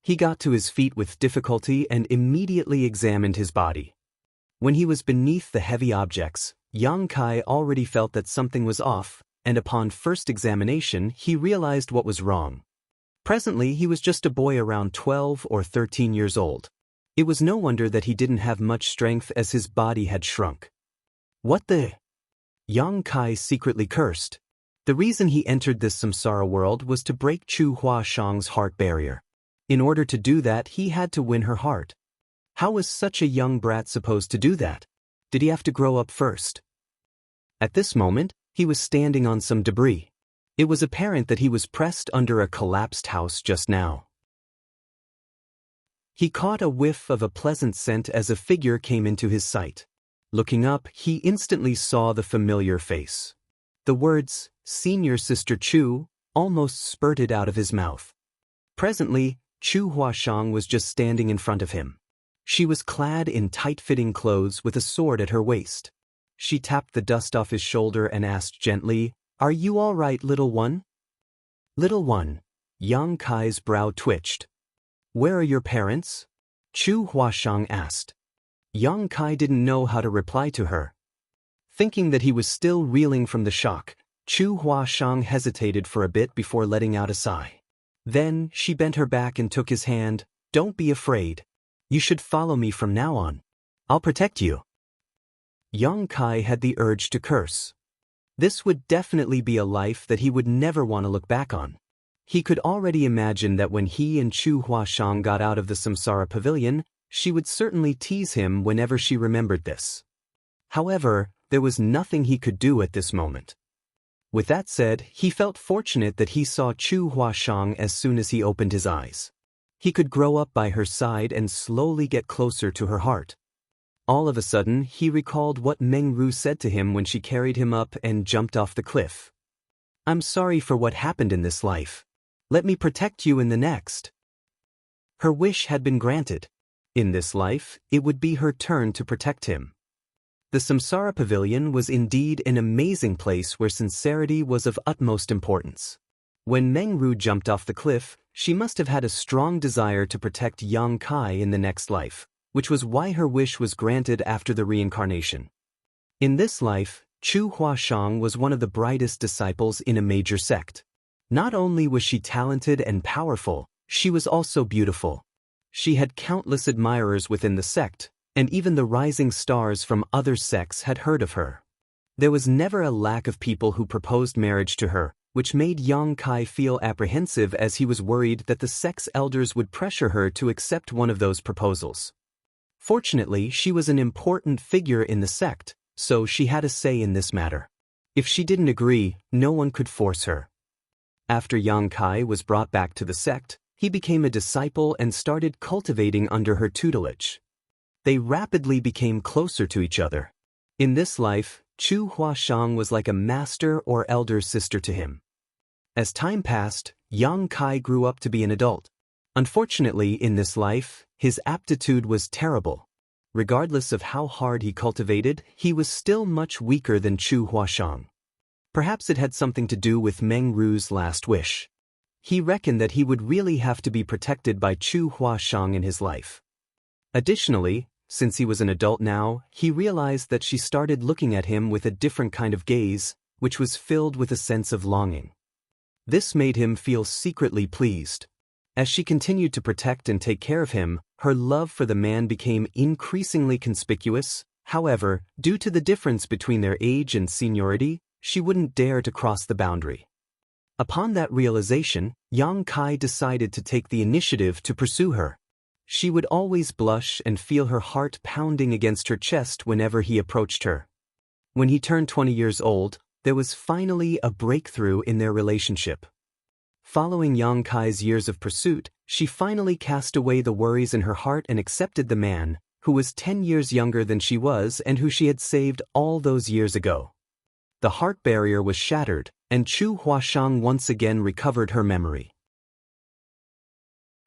He got to his feet with difficulty and immediately examined his body. When he was beneath the heavy objects, Yang Kai already felt that something was off, and upon first examination he realized what was wrong. Presently he was just a boy around 12 or 13 years old. It was no wonder that he didn't have much strength as his body had shrunk. What the? Yang Kai secretly cursed. The reason he entered this samsara world was to break Chu Huashang's heart barrier. In order to do that, he had to win her heart. How was such a young brat supposed to do that? Did he have to grow up first? At this moment, he was standing on some debris. It was apparent that he was pressed under a collapsed house just now. He caught a whiff of a pleasant scent as a figure came into his sight. Looking up, he instantly saw the familiar face. The words, "Senior Sister Chu," almost spurted out of his mouth. Presently, Chu Huashang was just standing in front of him. She was clad in tight-fitting clothes with a sword at her waist. She tapped the dust off his shoulder and asked gently, "Are you all right, little one?" "Little one." Yang Kai's brow twitched. "Where are your parents?" Chu Huashang asked. Yang Kai didn't know how to reply to her. Thinking that he was still reeling from the shock, Chu Huashang hesitated for a bit before letting out a sigh. Then, she bent her back and took his hand. "Don't be afraid. You should follow me from now on. I'll protect you." Yang Kai had the urge to curse. This would definitely be a life that he would never want to look back on. He could already imagine that when he and Chu Huashang got out of the Samsara Pavilion, she would certainly tease him whenever she remembered this. However, there was nothing he could do at this moment. With that said, he felt fortunate that he saw Chu Huashang as soon as he opened his eyes. He could grow up by her side and slowly get closer to her heart. All of a sudden, he recalled what Meng Ru said to him when she carried him up and jumped off the cliff. "I'm sorry for what happened in this life. Let me protect you in the next." Her wish had been granted. In this life, it would be her turn to protect him. The Samsara Pavilion was indeed an amazing place where sincerity was of utmost importance. When Meng Ru jumped off the cliff, she must have had a strong desire to protect Yang Kai in the next life, which was why her wish was granted after the reincarnation. In this life, Chu Huashang was one of the brightest disciples in a major sect. Not only was she talented and powerful, she was also beautiful. She had countless admirers within the sect, and even the rising stars from other sects had heard of her. There was never a lack of people who proposed marriage to her, which made Yang Kai feel apprehensive as he was worried that the sect's elders would pressure her to accept one of those proposals. Fortunately, she was an important figure in the sect, so she had a say in this matter. If she didn't agree, no one could force her. After Yang Kai was brought back to the sect, he became a disciple and started cultivating under her tutelage. They rapidly became closer to each other. In this life, Chu Huashang was like a master or elder sister to him. As time passed, Yang Kai grew up to be an adult. Unfortunately, in this life, his aptitude was terrible. Regardless of how hard he cultivated, he was still much weaker than Chu Huashang. Perhaps it had something to do with Meng Ru's last wish. He reckoned that he would really have to be protected by Chu Huashang in his life. Additionally, since he was an adult now, he realized that she started looking at him with a different kind of gaze, which was filled with a sense of longing. This made him feel secretly pleased. As she continued to protect and take care of him, her love for the man became increasingly conspicuous. However, due to the difference between their age and seniority, she wouldn't dare to cross the boundary. Upon that realization, Yang Kai decided to take the initiative to pursue her. She would always blush and feel her heart pounding against her chest whenever he approached her. When he turned 20 years old, there was finally a breakthrough in their relationship. Following Yang Kai's years of pursuit, she finally cast away the worries in her heart and accepted the man, who was 10 years younger than she was and who she had saved all those years ago. The heart barrier was shattered, and Chu Huashang once again recovered her memory.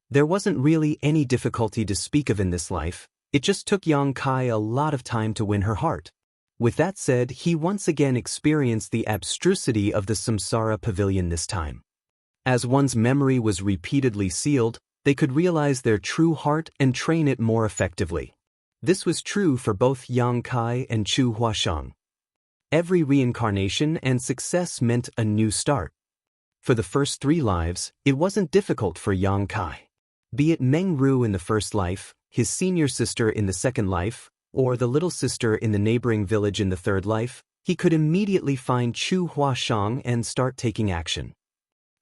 There wasn't really any difficulty to speak of in this life, it just took Yang Kai a lot of time to win her heart. With that said, he once again experienced the abstrusity of the Samsara Pavilion this time. As one's memory was repeatedly sealed, they could realize their true heart and train it more effectively. This was true for both Yang Kai and Chu Huashang. Every reincarnation and success meant a new start. For the first 3 lives, it wasn't difficult for Yang Kai. Be it Meng Ru in the first life, his senior sister in the second life, or the little sister in the neighboring village in the third life, he could immediately find Chu Huashang and start taking action.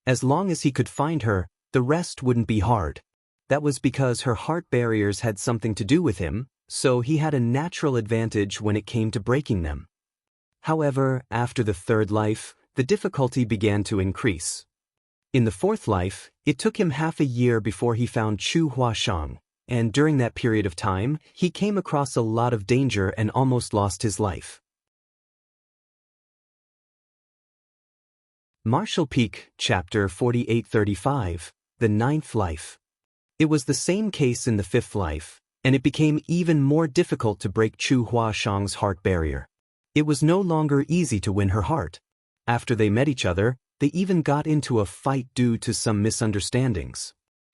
As long as he could find her, the rest wouldn't be hard. That was because her heart barriers had something to do with him, so he had a natural advantage when it came to breaking them. However, after the third life, the difficulty began to increase. In the fourth life, it took him half a year before he found Chu Huashang, and during that period of time, he came across a lot of danger and almost lost his life. Martial Peak, Chapter 4835, The Ninth Life. It was the same case in the fifth life, and it became even more difficult to break Chu Huashang's heart barrier. It was no longer easy to win her heart. After they met each other, they even got into a fight due to some misunderstandings.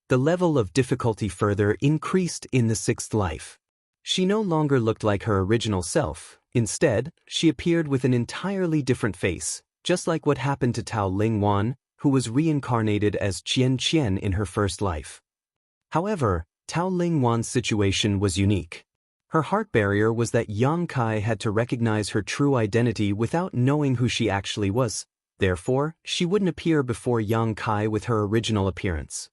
The level of difficulty further increased in the sixth life. She no longer looked like her original self. Instead, she appeared with an entirely different face, just like what happened to Tao Lingwan, who was reincarnated as Xianxia in her first life. However, Tao Lingwan's situation was unique. Her heart barrier was that Yang Kai had to recognize her true identity without knowing who she actually was. Therefore, she wouldn't appear before Yang Kai with her original appearance.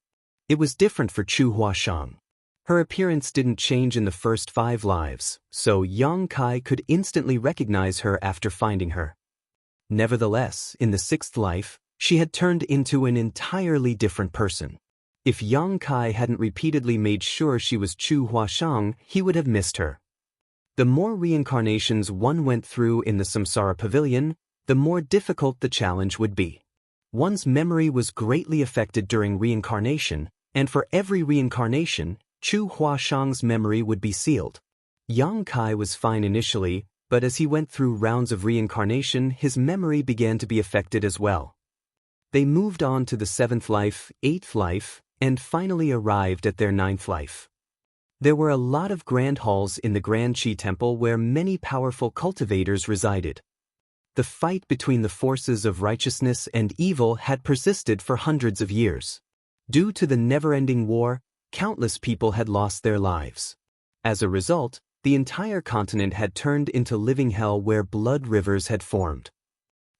It was different for Chu Huashang. Her appearance didn't change in the first 5 lives, so Yang Kai could instantly recognize her after finding her. Nevertheless, in the sixth life, she had turned into an entirely different person. If Yang Kai hadn't repeatedly made sure she was Chu Huashang, he would have missed her. The more reincarnations one went through in the Samsara Pavilion, the more difficult the challenge would be. One's memory was greatly affected during reincarnation, and for every reincarnation, Chu Huashang's memory would be sealed. Yang Kai was fine initially, but as he went through rounds of reincarnation, his memory began to be affected as well. They moved on to the 7th life, 8th life, and finally arrived at their 9th life. There were a lot of grand halls in the Grand Qi Temple where many powerful cultivators resided. The fight between the forces of righteousness and evil had persisted for hundreds of years. Due to the never-ending war, countless people had lost their lives. As a result, the entire continent had turned into living hell where blood rivers had formed.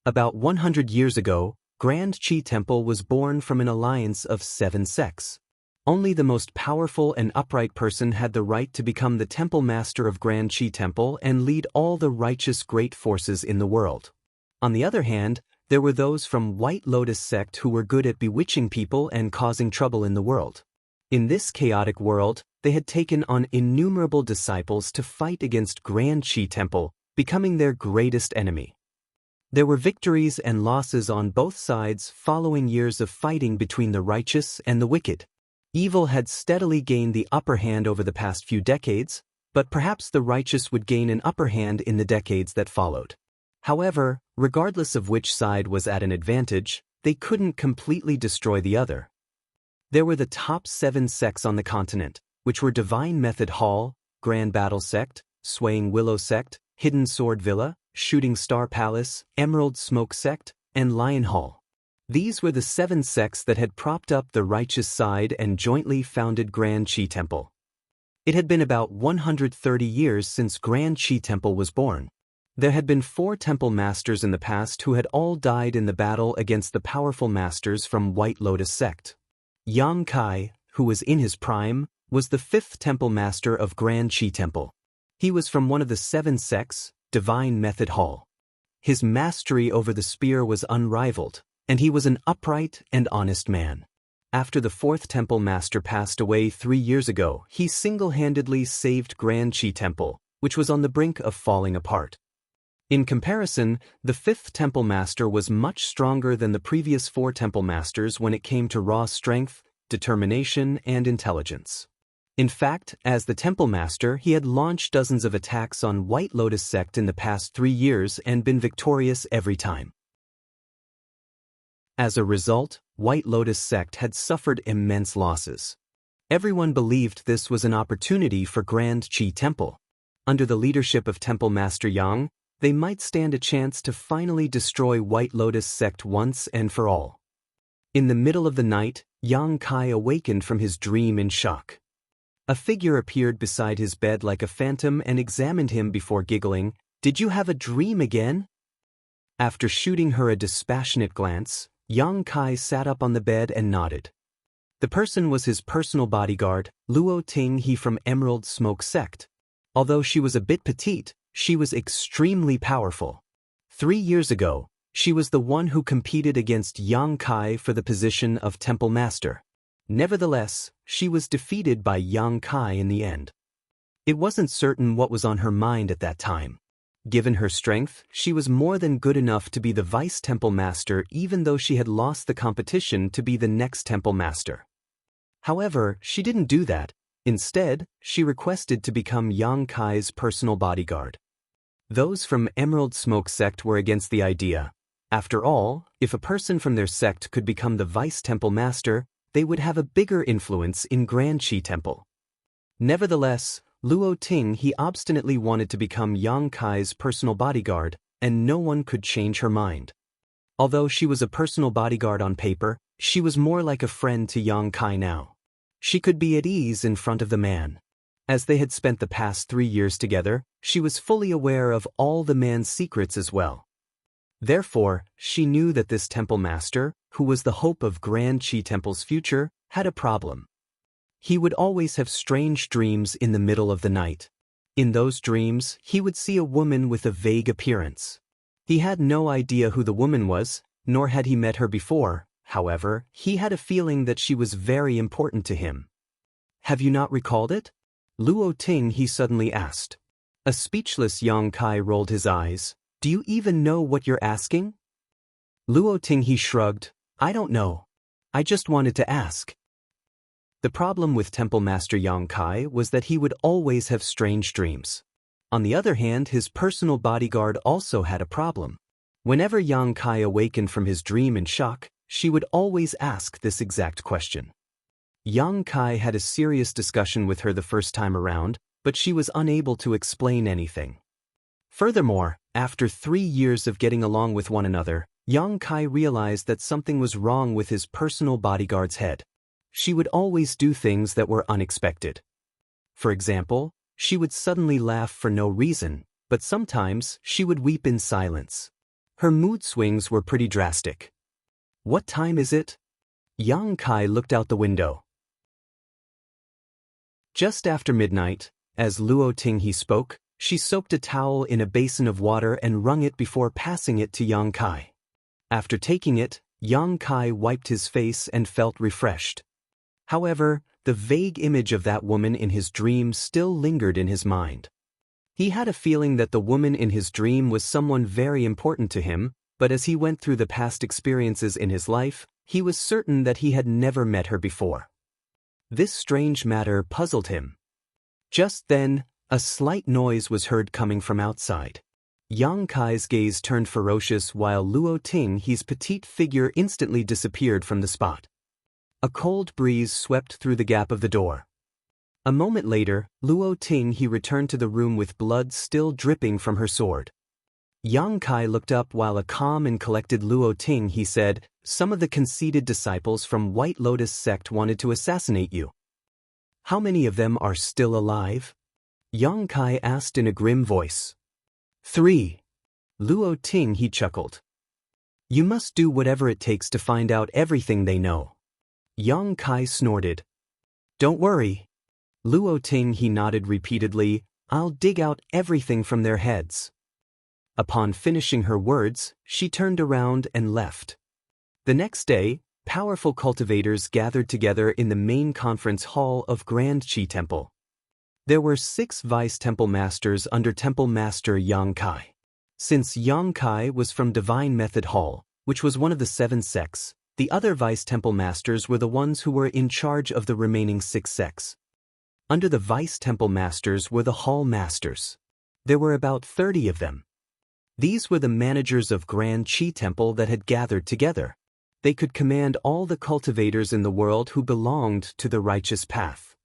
About 100 years ago, Grand Qi Temple was born from an alliance of 7 sects. Only the most powerful and upright person had the right to become the temple master of Grand Qi Temple and lead all the righteous great forces in the world. On the other hand, there were those from White Lotus sect who were good at bewitching people and causing trouble in the world. In this chaotic world, they had taken on innumerable disciples to fight against Grand Qi Temple, becoming their greatest enemy. There were victories and losses on both sides following years of fighting between the righteous and the wicked. Evil had steadily gained the upper hand over the past few decades, but perhaps the righteous would gain an upper hand in the decades that followed. However, regardless of which side was at an advantage, they couldn't completely destroy the other. There were the top 7 sects on the continent, which were Divine Method Hall, Grand Battle Sect, Swaying Willow Sect, Hidden Sword Villa, Shooting Star Palace, Emerald Smoke Sect, and Lion Hall. These were the 7 sects that had propped up the righteous side and jointly founded Grand Qi Temple. It had been about 130 years since Grand Qi Temple was born. There had been 4 temple masters in the past who had all died in the battle against the powerful masters from White Lotus sect. Yang Kai, who was in his prime, was the 5th temple master of Grand Qi Temple. He was from one of the 7 sects, Divine Method Hall. His mastery over the spear was unrivaled, and he was an upright and honest man. After the 4th temple master passed away 3 years ago, he single-handedly saved Grand Qi Temple, which was on the brink of falling apart. In comparison, the 5th temple master was much stronger than the previous 4 temple masters when it came to raw strength, determination, and intelligence. In fact, as the temple master, he had launched dozens of attacks on White Lotus sect in the past 3 years and been victorious every time. As a result, White Lotus sect had suffered immense losses. Everyone believed this was an opportunity for Grand Qi Temple. Under the leadership of Temple Master Yang, they might stand a chance to finally destroy White Lotus sect once and for all. In the middle of the night, Yang Kai awakened from his dream in shock. A figure appeared beside his bed like a phantom and examined him before giggling, "Did you have a dream again?" After shooting her a dispassionate glance, Yang Kai sat up on the bed and nodded. The person was his personal bodyguard, Luo Ting He from Emerald Smoke sect. Although she was a bit petite, she was extremely powerful. 3 years ago, she was the one who competed against Yang Kai for the position of temple master. Nevertheless, she was defeated by Yang Kai in the end. It wasn't certain what was on her mind at that time. Given her strength, she was more than good enough to be the vice temple master even though she had lost the competition to be the next temple master. However, she didn't do that. Instead, she requested to become Yang Kai's personal bodyguard. Those from Emerald Smoke sect were against the idea. After all, if a person from their sect could become the vice temple master, they would have a bigger influence in Grand Qi Temple. Nevertheless, Luo Ting he obstinately wanted to become Yang Kai's personal bodyguard, and no one could change her mind. Although she was a personal bodyguard on paper, she was more like a friend to Yang Kai now. She could be at ease in front of the man. As they had spent the past 3 years together, she was fully aware of all the man's secrets as well. Therefore, she knew that this temple master, who was the hope of Grand Qi Temple's future, had a problem. He would always have strange dreams in the middle of the night. In those dreams, he would see a woman with a vague appearance. He had no idea who the woman was, nor had he met her before. However, he had a feeling that she was very important to him. "Have you not recalled it?" Luo Ting he suddenly asked. A speechless Yang Kai rolled his eyes. "Do you even know what you're asking?" Luo Ting he shrugged. "I don't know. I just wanted to ask." The problem with Temple Master Yang Kai was that he would always have strange dreams. On the other hand, his personal bodyguard also had a problem. Whenever Yang Kai awakened from his dream in shock, she would always ask this exact question. Yang Kai had a serious discussion with her the first time around, but she was unable to explain anything. Furthermore, after 3 years of getting along with one another, Yang Kai realized that something was wrong with his personal bodyguard's head. She would always do things that were unexpected. For example, she would suddenly laugh for no reason, but sometimes she would weep in silence. Her mood swings were pretty drastic. "What time is it?" Yang Kai looked out the window. Just after midnight, as Luo Ting he spoke, she soaked a towel in a basin of water and wrung it before passing it to Yang Kai. After taking it, Yang Kai wiped his face and felt refreshed. However, the vague image of that woman in his dream still lingered in his mind. He had a feeling that the woman in his dream was someone very important to him, but as he went through the past experiences in his life, he was certain that he had never met her before. This strange matter puzzled him. Just then, a slight noise was heard coming from outside. Yang Kai's gaze turned ferocious while Luo Ting he's petite figure instantly disappeared from the spot. A cold breeze swept through the gap of the door. A moment later, Luo Ting he returned to the room with blood still dripping from her sword. Yang Kai looked up while a calm and collected Luo Ting he said, "Some of the conceited disciples from White Lotus sect wanted to assassinate you. How many of them are still alive?" Yang Kai asked in a grim voice. 3. Luo Ting he chuckled. "You must do whatever it takes to find out everything they know." Yang Kai snorted. "Don't worry." Luo Ting he nodded repeatedly. "I'll dig out everything from their heads." Upon finishing her words, she turned around and left. The next day, powerful cultivators gathered together in the main conference hall of Grand Qi Temple. There were 6 vice temple masters under Temple Master Yang Kai. Since Yang Kai was from Divine Method Hall, which was one of the 7 sects, the other vice temple masters were the ones who were in charge of the remaining 6 sects. Under the vice temple masters were the hall masters. There were about 30 of them. These were the managers of Grand Qi Temple that had gathered together. They could command all the cultivators in the world who belonged to the righteous path.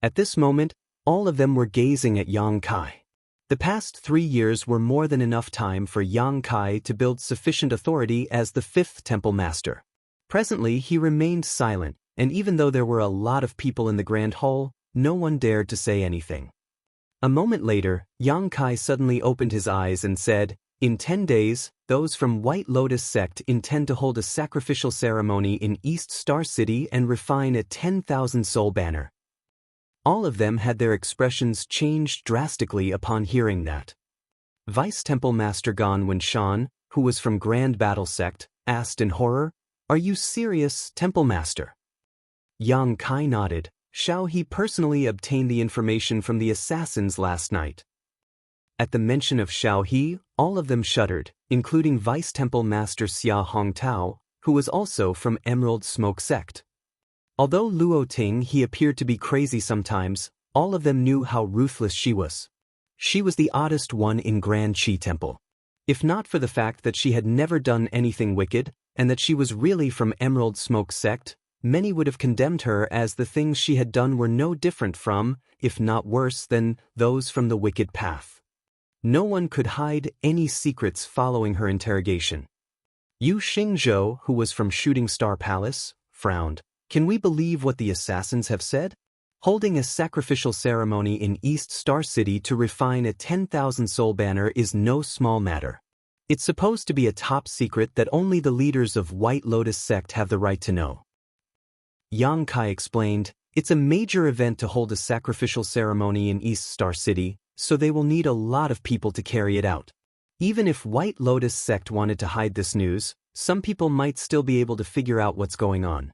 At this moment, all of them were gazing at Yang Kai. The past 3 years were more than enough time for Yang Kai to build sufficient authority as the 5th temple master. Presently, he remained silent, and even though there were a lot of people in the grand hall, no one dared to say anything. A moment later, Yang Kai suddenly opened his eyes and said, "In 10 days, those from White Lotus sect intend to hold a sacrificial ceremony in East Star City and refine a 10,000 soul banner." All of them had their expressions changed drastically upon hearing that. Vice Temple Master Gan Wenshan, who was from Grand Battle sect, asked in horror, "Are you serious, Temple Master?" Yang Kai nodded. Xiao He personally obtained the information from the assassins last night. At the mention of Xiao He, all of them shuddered, including Vice Temple Master Xia Hongtao, who was also from Emerald Smoke Sect. Although Luo Ting he appeared to be crazy sometimes, all of them knew how ruthless she was. She was the oddest one in Grand Qi Temple. If not for the fact that she had never done anything wicked, and that she was really from Emerald Smoke Sect, many would have condemned her as the things she had done were no different from, if not worse than, those from the wicked path. No one could hide any secrets following her interrogation. Yu Xingzhou, who was from Shooting Star Palace, frowned. Can we believe what the assassins have said? Holding a sacrificial ceremony in East Star City to refine a 10,000 soul banner is no small matter. It's supposed to be a top secret that only the leaders of White Lotus sect have the right to know. Yang Kai explained, it's a major event to hold a sacrificial ceremony in East Star City, so they will need a lot of people to carry it out. Even if White Lotus sect wanted to hide this news, some people might still be able to figure out what's going on.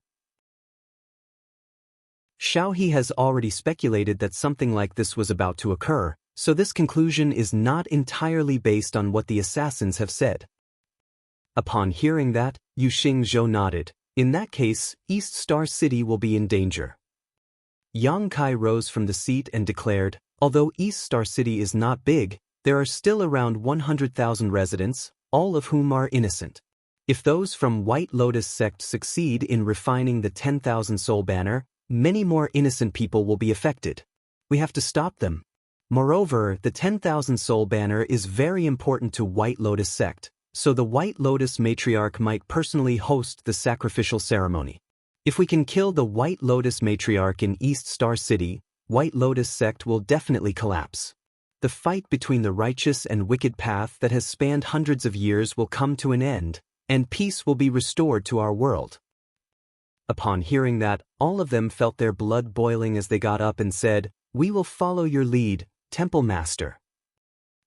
Xiao He has already speculated that something like this was about to occur, so this conclusion is not entirely based on what the assassins have said. Upon hearing that, Yu Xingzhou nodded. In that case, East Star City will be in danger. Yang Kai rose from the seat and declared, although East Star City is not big, there are still around 100,000 residents, all of whom are innocent. If those from White Lotus sect succeed in refining the 10,000 soul banner, many more innocent people will be affected. We have to stop them. Moreover, the 10,000 soul banner is very important to White Lotus sect, so the White Lotus matriarch might personally host the sacrificial ceremony. If we can kill the White Lotus matriarch in East Star City, White Lotus sect will definitely collapse. The fight between the righteous and wicked path that has spanned hundreds of years will come to an end, and peace will be restored to our world. Upon hearing that, all of them felt their blood boiling as they got up and said, "We will follow your lead, Temple Master."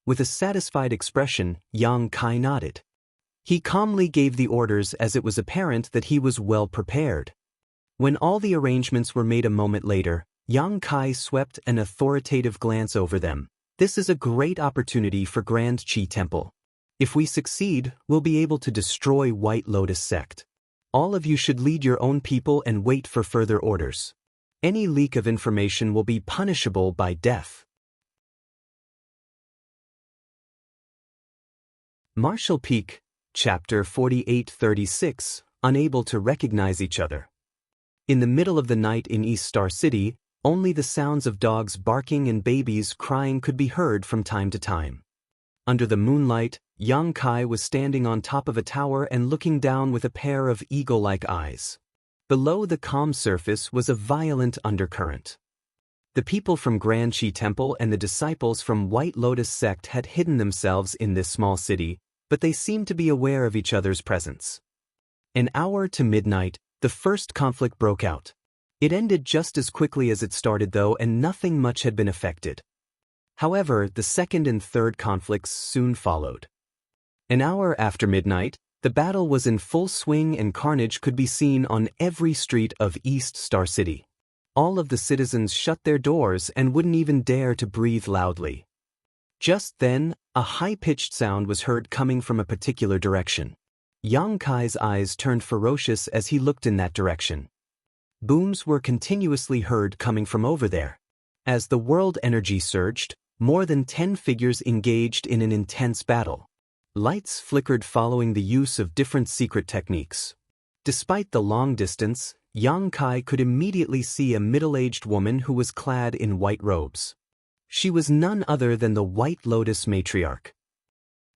With a satisfied expression, Yang Kai nodded. He calmly gave the orders as it was apparent that he was well prepared. When all the arrangements were made a moment later, Yang Kai swept an authoritative glance over them. This is a great opportunity for Grand Qi Temple. If we succeed, we'll be able to destroy White Lotus sect. All of you should lead your own people and wait for further orders. Any leak of information will be punishable by death. Martial Peak, Chapter 4836, Unable to Recognize Each Other. In the middle of the night in East Star City, only the sounds of dogs barking and babies crying could be heard from time to time. Under the moonlight, Yang Kai was standing on top of a tower and looking down with a pair of eagle-like eyes. Below the calm surface was a violent undercurrent. The people from Grand Qi Temple and the disciples from White Lotus sect had hidden themselves in this small city, but they seemed to be aware of each other's presence. An hour to midnight, the first conflict broke out. It ended just as quickly as it started though, and nothing much had been affected. However, the second and third conflicts soon followed. An hour after midnight, the battle was in full swing and carnage could be seen on every street of East Star City. All of the citizens shut their doors and wouldn't even dare to breathe loudly. Just then, a high-pitched sound was heard coming from a particular direction. Yang Kai's eyes turned ferocious as he looked in that direction. Booms were continuously heard coming from over there. As the world energy surged, more than 10 figures engaged in an intense battle. Lights flickered following the use of different secret techniques. Despite the long distance, Yang Kai could immediately see a middle-aged woman who was clad in white robes. She was none other than the White Lotus matriarch.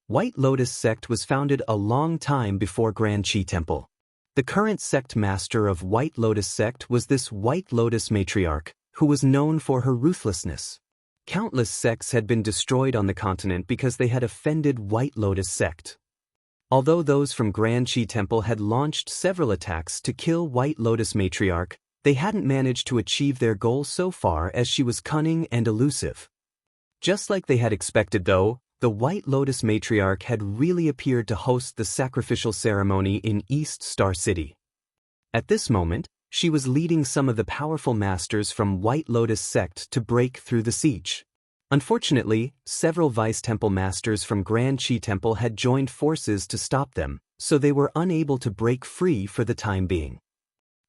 White Lotus sect was founded a long time before Grand Qi Temple. The current sect master of White Lotus sect was this White Lotus matriarch, who was known for her ruthlessness. Countless sects had been destroyed on the continent because they had offended White Lotus sect. Although those from Grand Qi Temple had launched several attacks to kill White Lotus matriarch, they hadn't managed to achieve their goal so far as she was cunning and elusive. Just like they had expected though, the White Lotus matriarch had really appeared to host the sacrificial ceremony in East Star City. At this moment, She was leading some of the powerful masters from White Lotus sect to break through the siege. Unfortunately, several Vice Temple masters from Grand Qi Temple had joined forces to stop them, so they were unable to break free for the time being.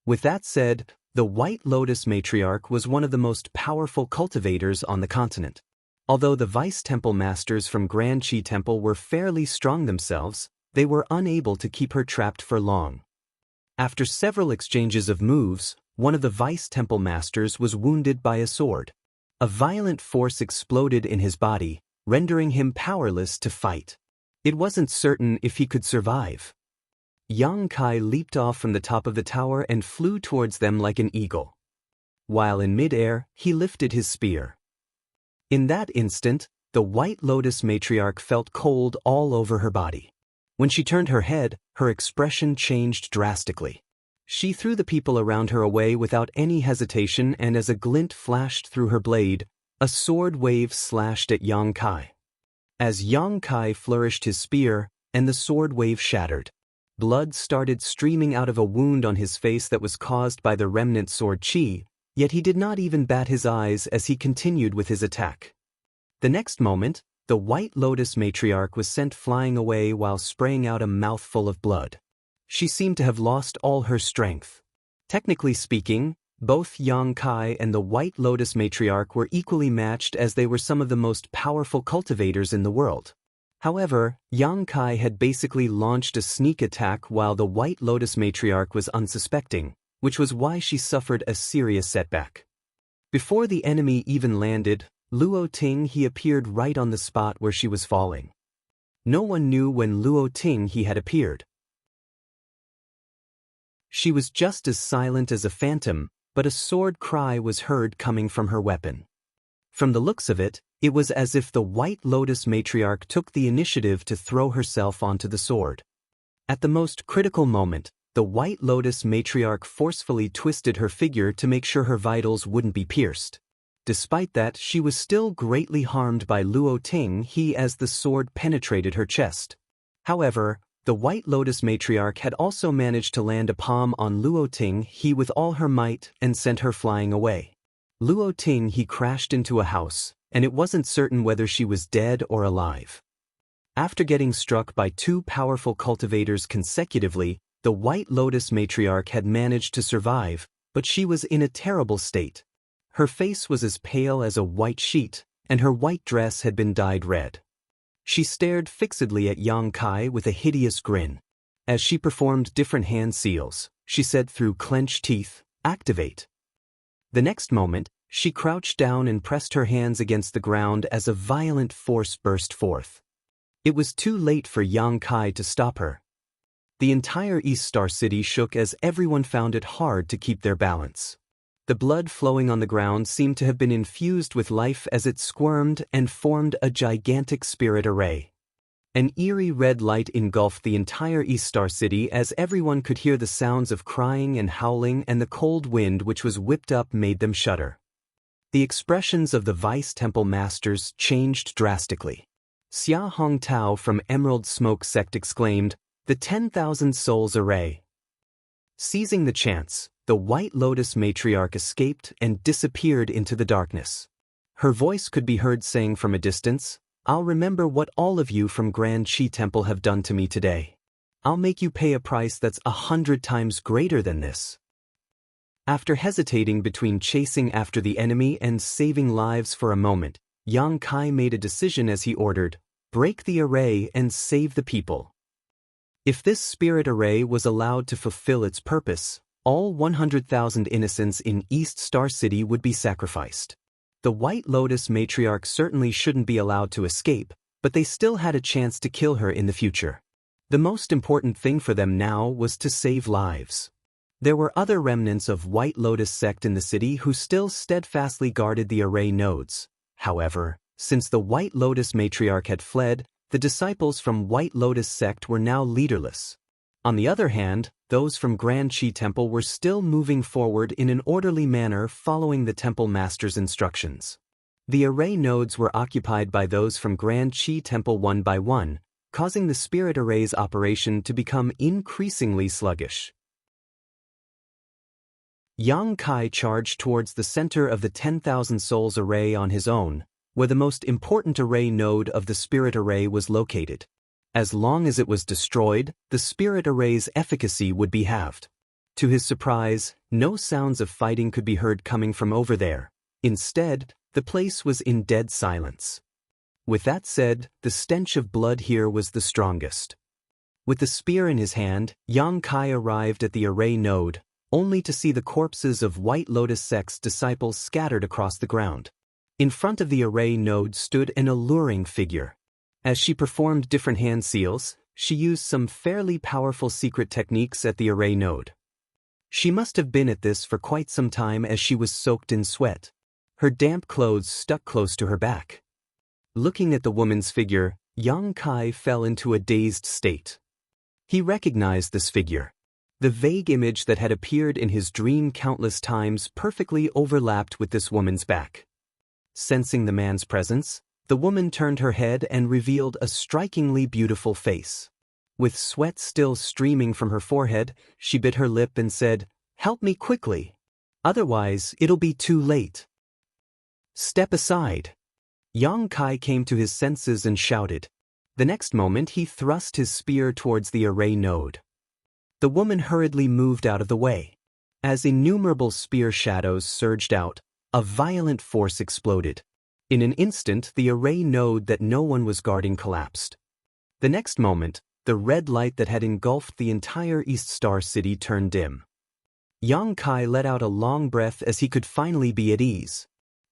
With that said, the White Lotus matriarch was one of the most powerful cultivators on the continent. Although the Vice Temple masters from Grand Qi Temple were fairly strong themselves, they were unable to keep her trapped for long. After several exchanges of moves, one of the Vice Temple masters was wounded by a sword. A violent force exploded in his body, rendering him powerless to fight. It wasn't certain if he could survive. Yang Kai leaped off from the top of the tower and flew towards them like an eagle. While in midair, he lifted his spear. In that instant, the White Lotus matriarch felt cold all over her body. When she turned her head, her expression changed drastically. She threw the people around her away without any hesitation, and as a glint flashed through her blade, a sword wave slashed at Yang Kai. As Yang Kai flourished his spear, and the sword wave shattered. Blood started streaming out of a wound on his face that was caused by the remnant sword chi, yet he did not even bat his eyes as he continued with his attack. The next moment, the White Lotus matriarch was sent flying away while spraying out a mouthful of blood. She seemed to have lost all her strength. Technically speaking, both Yang Kai and the White Lotus matriarch were equally matched, as they were some of the most powerful cultivators in the world. However, Yang Kai had basically launched a sneak attack while the White Lotus matriarch was unsuspecting, which was why she suffered a serious setback. Before the enemy even landed, Luo Ting he appeared right on the spot where she was falling. No one knew when Luo Ting he had appeared. She was just as silent as a phantom, but a sword cry was heard coming from her weapon. From the looks of it, it was as if the White Lotus matriarch took the initiative to throw herself onto the sword. At the most critical moment, the White Lotus matriarch forcefully twisted her figure to make sure her vitals wouldn't be pierced. Despite that, she was still greatly harmed by Luo Ting he as the sword penetrated her chest. However, the White Lotus matriarch had also managed to land a palm on Luo Ting he with all her might and sent her flying away. Luo Ting he crashed into a house, and it wasn't certain whether she was dead or alive. After getting struck by two powerful cultivators consecutively, the White Lotus matriarch had managed to survive, but she was in a terrible state. Her face was as pale as a white sheet, and her white dress had been dyed red. She stared fixedly at Yang Kai with a hideous grin. As she performed different hand seals, she said through clenched teeth, "Activate." The next moment, she crouched down and pressed her hands against the ground as a violent force burst forth. It was too late for Yang Kai to stop her. The entire East Star City shook as everyone found it hard to keep their balance. The blood flowing on the ground seemed to have been infused with life as it squirmed and formed a gigantic spirit array. An eerie red light engulfed the entire East Star City as everyone could hear the sounds of crying and howling, and the cold wind which was whipped up made them shudder. The expressions of the Vice Temple Masters changed drastically. Xia Hongtao from Emerald Smoke Sect exclaimed, "The 10,000 Souls Array." Seizing the chance, the White Lotus matriarch escaped and disappeared into the darkness. Her voice could be heard saying from a distance, "I'll remember what all of you from Grand Qi Temple have done to me today. I'll make you pay a price that's 100 times greater than this." After hesitating between chasing after the enemy and saving lives for a moment, Yang Kai made a decision as he ordered, "Break the array and save the people." If this spirit array was allowed to fulfill its purpose, all 100,000 innocents in East Star City would be sacrificed. The White Lotus matriarch certainly shouldn't be allowed to escape, but they still had a chance to kill her in the future. The most important thing for them now was to save lives. There were other remnants of White Lotus sect in the city who still steadfastly guarded the array nodes. However, since the White Lotus matriarch had fled, the disciples from White Lotus sect were now leaderless. On the other hand, those from Grand Qi Temple were still moving forward in an orderly manner following the Temple Master's instructions. The array nodes were occupied by those from Grand Qi Temple one by one, causing the spirit array's operation to become increasingly sluggish. Yang Kai charged towards the center of the 10,000 souls array on his own, where the most important array node of the spirit array was located. As long as it was destroyed, the spirit array's efficacy would be halved. To his surprise, no sounds of fighting could be heard coming from over there. Instead, the place was in dead silence. With that said, the stench of blood here was the strongest. With the spear in his hand, Yang Kai arrived at the array node, only to see the corpses of White Lotus sect's disciples scattered across the ground. In front of the array node stood an alluring figure. As she performed different hand seals, she used some fairly powerful secret techniques at the array node. She must have been at this for quite some time as she was soaked in sweat. Her damp clothes stuck close to her back. Looking at the woman's figure, Yang Kai fell into a dazed state. He recognized this figure. The vague image that had appeared in his dream countless times perfectly overlapped with this woman's back. Sensing the man's presence, the woman turned her head and revealed a strikingly beautiful face. With sweat still streaming from her forehead, she bit her lip and said, "Help me quickly. Otherwise, it'll be too late." "Step aside." Yang Kai came to his senses and shouted. The next moment he thrust his spear towards the array node. The woman hurriedly moved out of the way. As innumerable spear shadows surged out, a violent force exploded. In an instant, the array node that no one was guarding collapsed. The next moment, the red light that had engulfed the entire East Star City turned dim. Yang Kai let out a long breath as he could finally be at ease.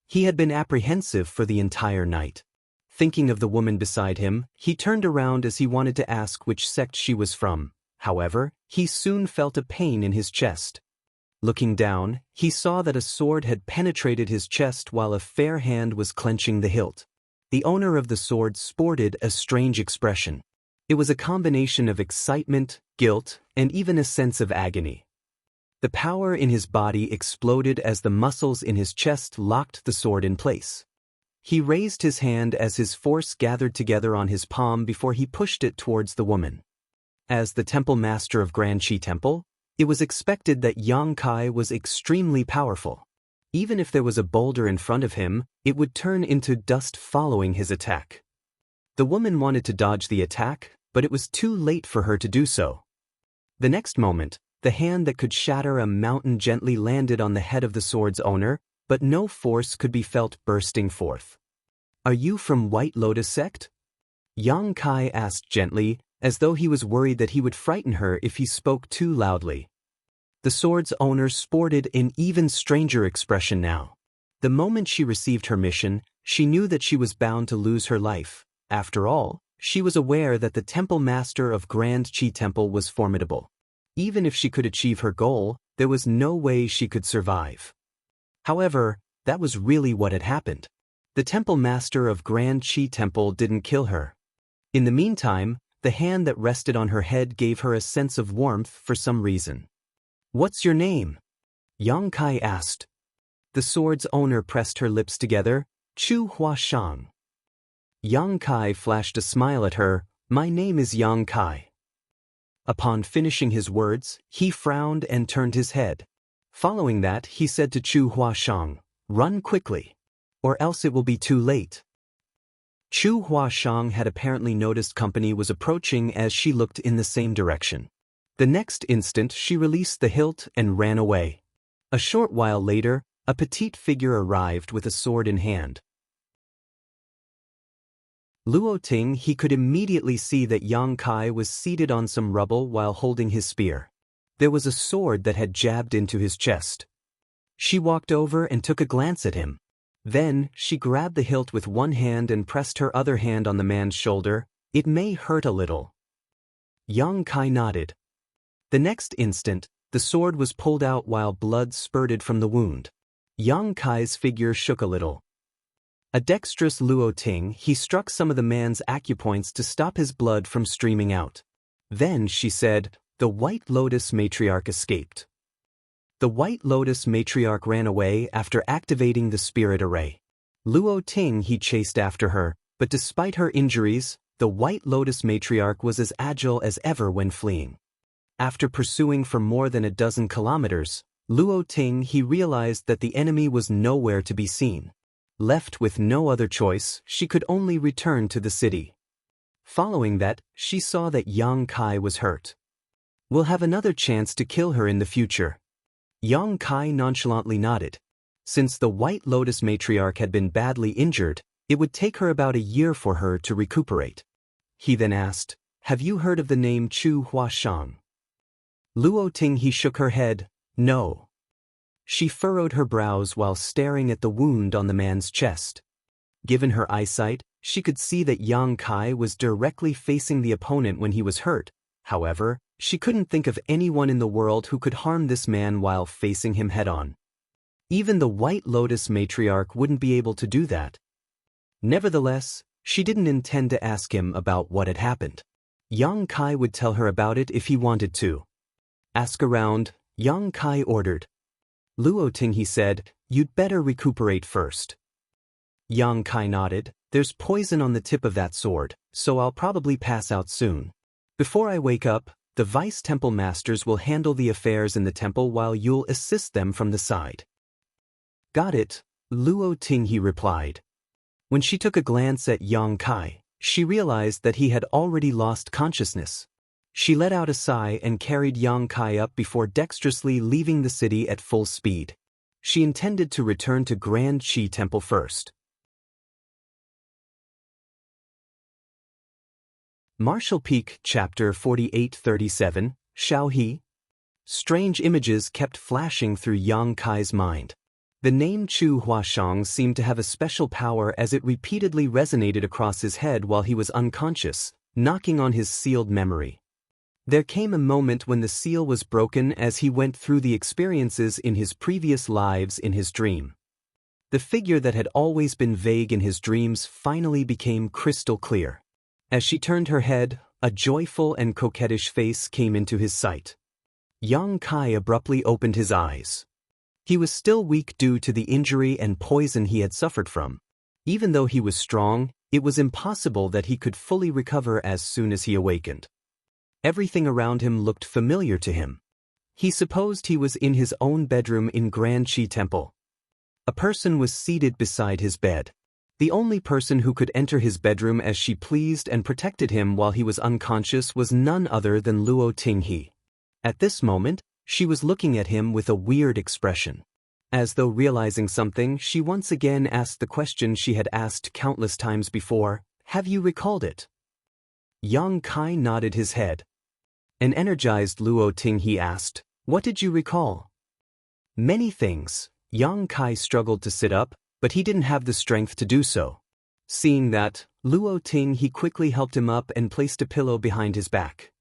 He had been apprehensive for the entire night. Thinking of the woman beside him, he turned around as he wanted to ask which sect she was from. However, he soon felt a pain in his chest. Looking down, he saw that a sword had penetrated his chest while a fair hand was clenching the hilt. The owner of the sword sported a strange expression. It was a combination of excitement, guilt, and even a sense of agony. The power in his body exploded as the muscles in his chest locked the sword in place. He raised his hand as his force gathered together on his palm before he pushed it towards the woman. As the temple master of Grand Qi Temple, it was expected that Yang Kai was extremely powerful. Even if there was a boulder in front of him, it would turn into dust following his attack. The woman wanted to dodge the attack, but it was too late for her to do so. The next moment, the hand that could shatter a mountain gently landed on the head of the sword's owner, but no force could be felt bursting forth. "Are you from White Lotus sect?" Yang Kai asked gently, as though he was worried that he would frighten her if he spoke too loudly. The sword's owner sported an even stranger expression now. The moment she received her mission, she knew that she was bound to lose her life. After all, she was aware that the temple master of Grand Qi Temple was formidable. Even if she could achieve her goal, there was no way she could survive. However, that was really what had happened. The temple master of Grand Qi Temple didn't kill her. In the meantime, the hand that rested on her head gave her a sense of warmth for some reason. "What's your name?" Yang Kai asked. The sword's owner pressed her lips together, "Chu Hua Shang." Yang Kai flashed a smile at her, "My name is Yang Kai." Upon finishing his words, he frowned and turned his head. Following that, he said to Chu Hua Shang, "Run quickly, or else it will be too late." Chu Hua Shang had apparently noticed company was approaching as she looked in the same direction. The next instant she released the hilt and ran away. A short while later, a petite figure arrived with a sword in hand. Luo Ting, he could immediately see that Yang Kai was seated on some rubble while holding his spear. There was a sword that had jabbed into his chest. She walked over and took a glance at him. Then, she grabbed the hilt with one hand and pressed her other hand on the man's shoulder. "It may hurt a little." Yang Kai nodded. The next instant, the sword was pulled out while blood spurted from the wound. Yang Kai's figure shook a little. A dexterous Luo Ting, he struck some of the man's acupoints to stop his blood from streaming out. Then, she said, "The White Lotus matriarch escaped." The White Lotus matriarch ran away after activating the spirit array. Luo Ting, he chased after her, but despite her injuries, the White Lotus matriarch was as agile as ever when fleeing. After pursuing for more than a dozen kilometers, Luo Ting he realized that the enemy was nowhere to be seen. Left with no other choice, she could only return to the city. Following that, she saw that Yang Kai was hurt. We'll have another chance to kill her in the future. Yang Kai nonchalantly nodded. Since the White Lotus matriarch had been badly injured, it would take her about a year for her to recuperate. He then asked, "Have you heard of the name Chu Huashang?" Luo Ting he shook her head, "No." She furrowed her brows while staring at the wound on the man's chest. Given her eyesight, she could see that Yang Kai was directly facing the opponent when he was hurt. However, she couldn't think of anyone in the world who could harm this man while facing him head-on. Even the White Lotus matriarch wouldn't be able to do that. Nevertheless, she didn't intend to ask him about what had happened. Yang Kai would tell her about it if he wanted to. "Ask around," Yang Kai ordered. "Luo Ting," he said, "you'd better recuperate first." Yang Kai nodded. "There's poison on the tip of that sword, so I'll probably pass out soon. Before I wake up, the vice temple masters will handle the affairs in the temple while you'll assist them from the side." "Got it," Luo Ting he replied. When she took a glance at Yang Kai, she realized that he had already lost consciousness. She let out a sigh and carried Yang Kai up before dexterously leaving the city at full speed. She intended to return to Grand Qi Temple first. Martial Peak Chapter 48-37, Xiaohe. Strange images kept flashing through Yang Kai's mind. The name Chu Huashang seemed to have a special power as it repeatedly resonated across his head while he was unconscious, knocking on his sealed memory. There came a moment when the seal was broken as he went through the experiences in his previous lives in his dream. The figure that had always been vague in his dreams finally became crystal clear. As she turned her head, a joyful and coquettish face came into his sight. Yang Kai abruptly opened his eyes. He was still weak due to the injury and poison he had suffered from. Even though he was strong, it was impossible that he could fully recover as soon as he awakened. Everything around him looked familiar to him. He supposed he was in his own bedroom in Grand Qi Temple. A person was seated beside his bed. The only person who could enter his bedroom as she pleased and protected him while he was unconscious was none other than Luo Ting. At this moment, she was looking at him with a weird expression. As though realizing something, she once again asked the question she had asked countless times before, "Have you recalled it?" Yang Kai nodded his head. An energized Luo Ting he asked, "What did you recall?" "Many things." Yang Kai struggled to sit up, but he didn't have the strength to do so. Seeing that, Luo Ting he quickly helped him up and placed a pillow behind his back.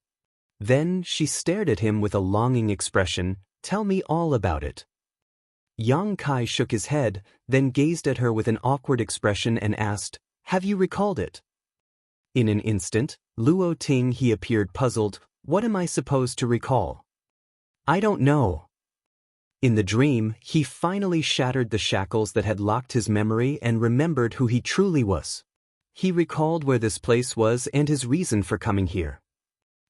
Then she stared at him with a longing expression, "Tell me all about it." Yang Kai shook his head, then gazed at her with an awkward expression and asked, "Have you recalled it?" In an instant, Luo Ting he appeared puzzled. "What am I supposed to recall?" "I don't know." In the dream, he finally shattered the shackles that had locked his memory and remembered who he truly was. He recalled where this place was and his reason for coming here.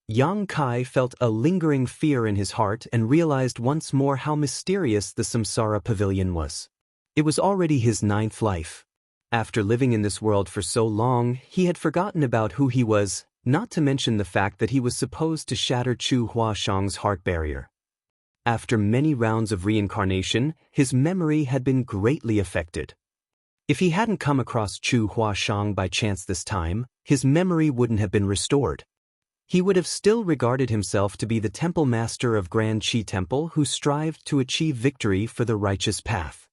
Yang Kai felt a lingering fear in his heart and realized once more how mysterious the Samsara Pavilion was. It was already his 9th life. After living in this world for so long, he had forgotten about who he was, not to mention the fact that he was supposed to shatter Chu Huashang's heart barrier. After many rounds of reincarnation, his memory had been greatly affected. If he hadn't come across Chu Huashang by chance this time, his memory wouldn't have been restored. He would have still regarded himself to be the temple master of Grand Qi Temple who strived to achieve victory for the righteous path.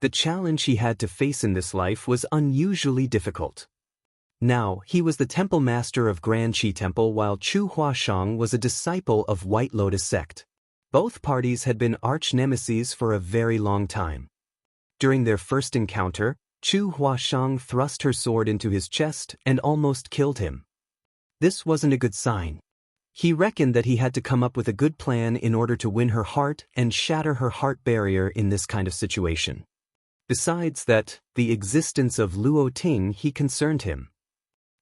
The challenge he had to face in this life was unusually difficult. Now, he was the temple master of Grand Qi Temple while Chu Huashang was a disciple of White Lotus sect. Both parties had been arch-nemeses for a very long time. During their first encounter, Chu Huashang thrust her sword into his chest and almost killed him. This wasn't a good sign. He reckoned that he had to come up with a good plan in order to win her heart and shatter her heart barrier in this kind of situation. Besides that, the existence of Luo Ting he concerned him.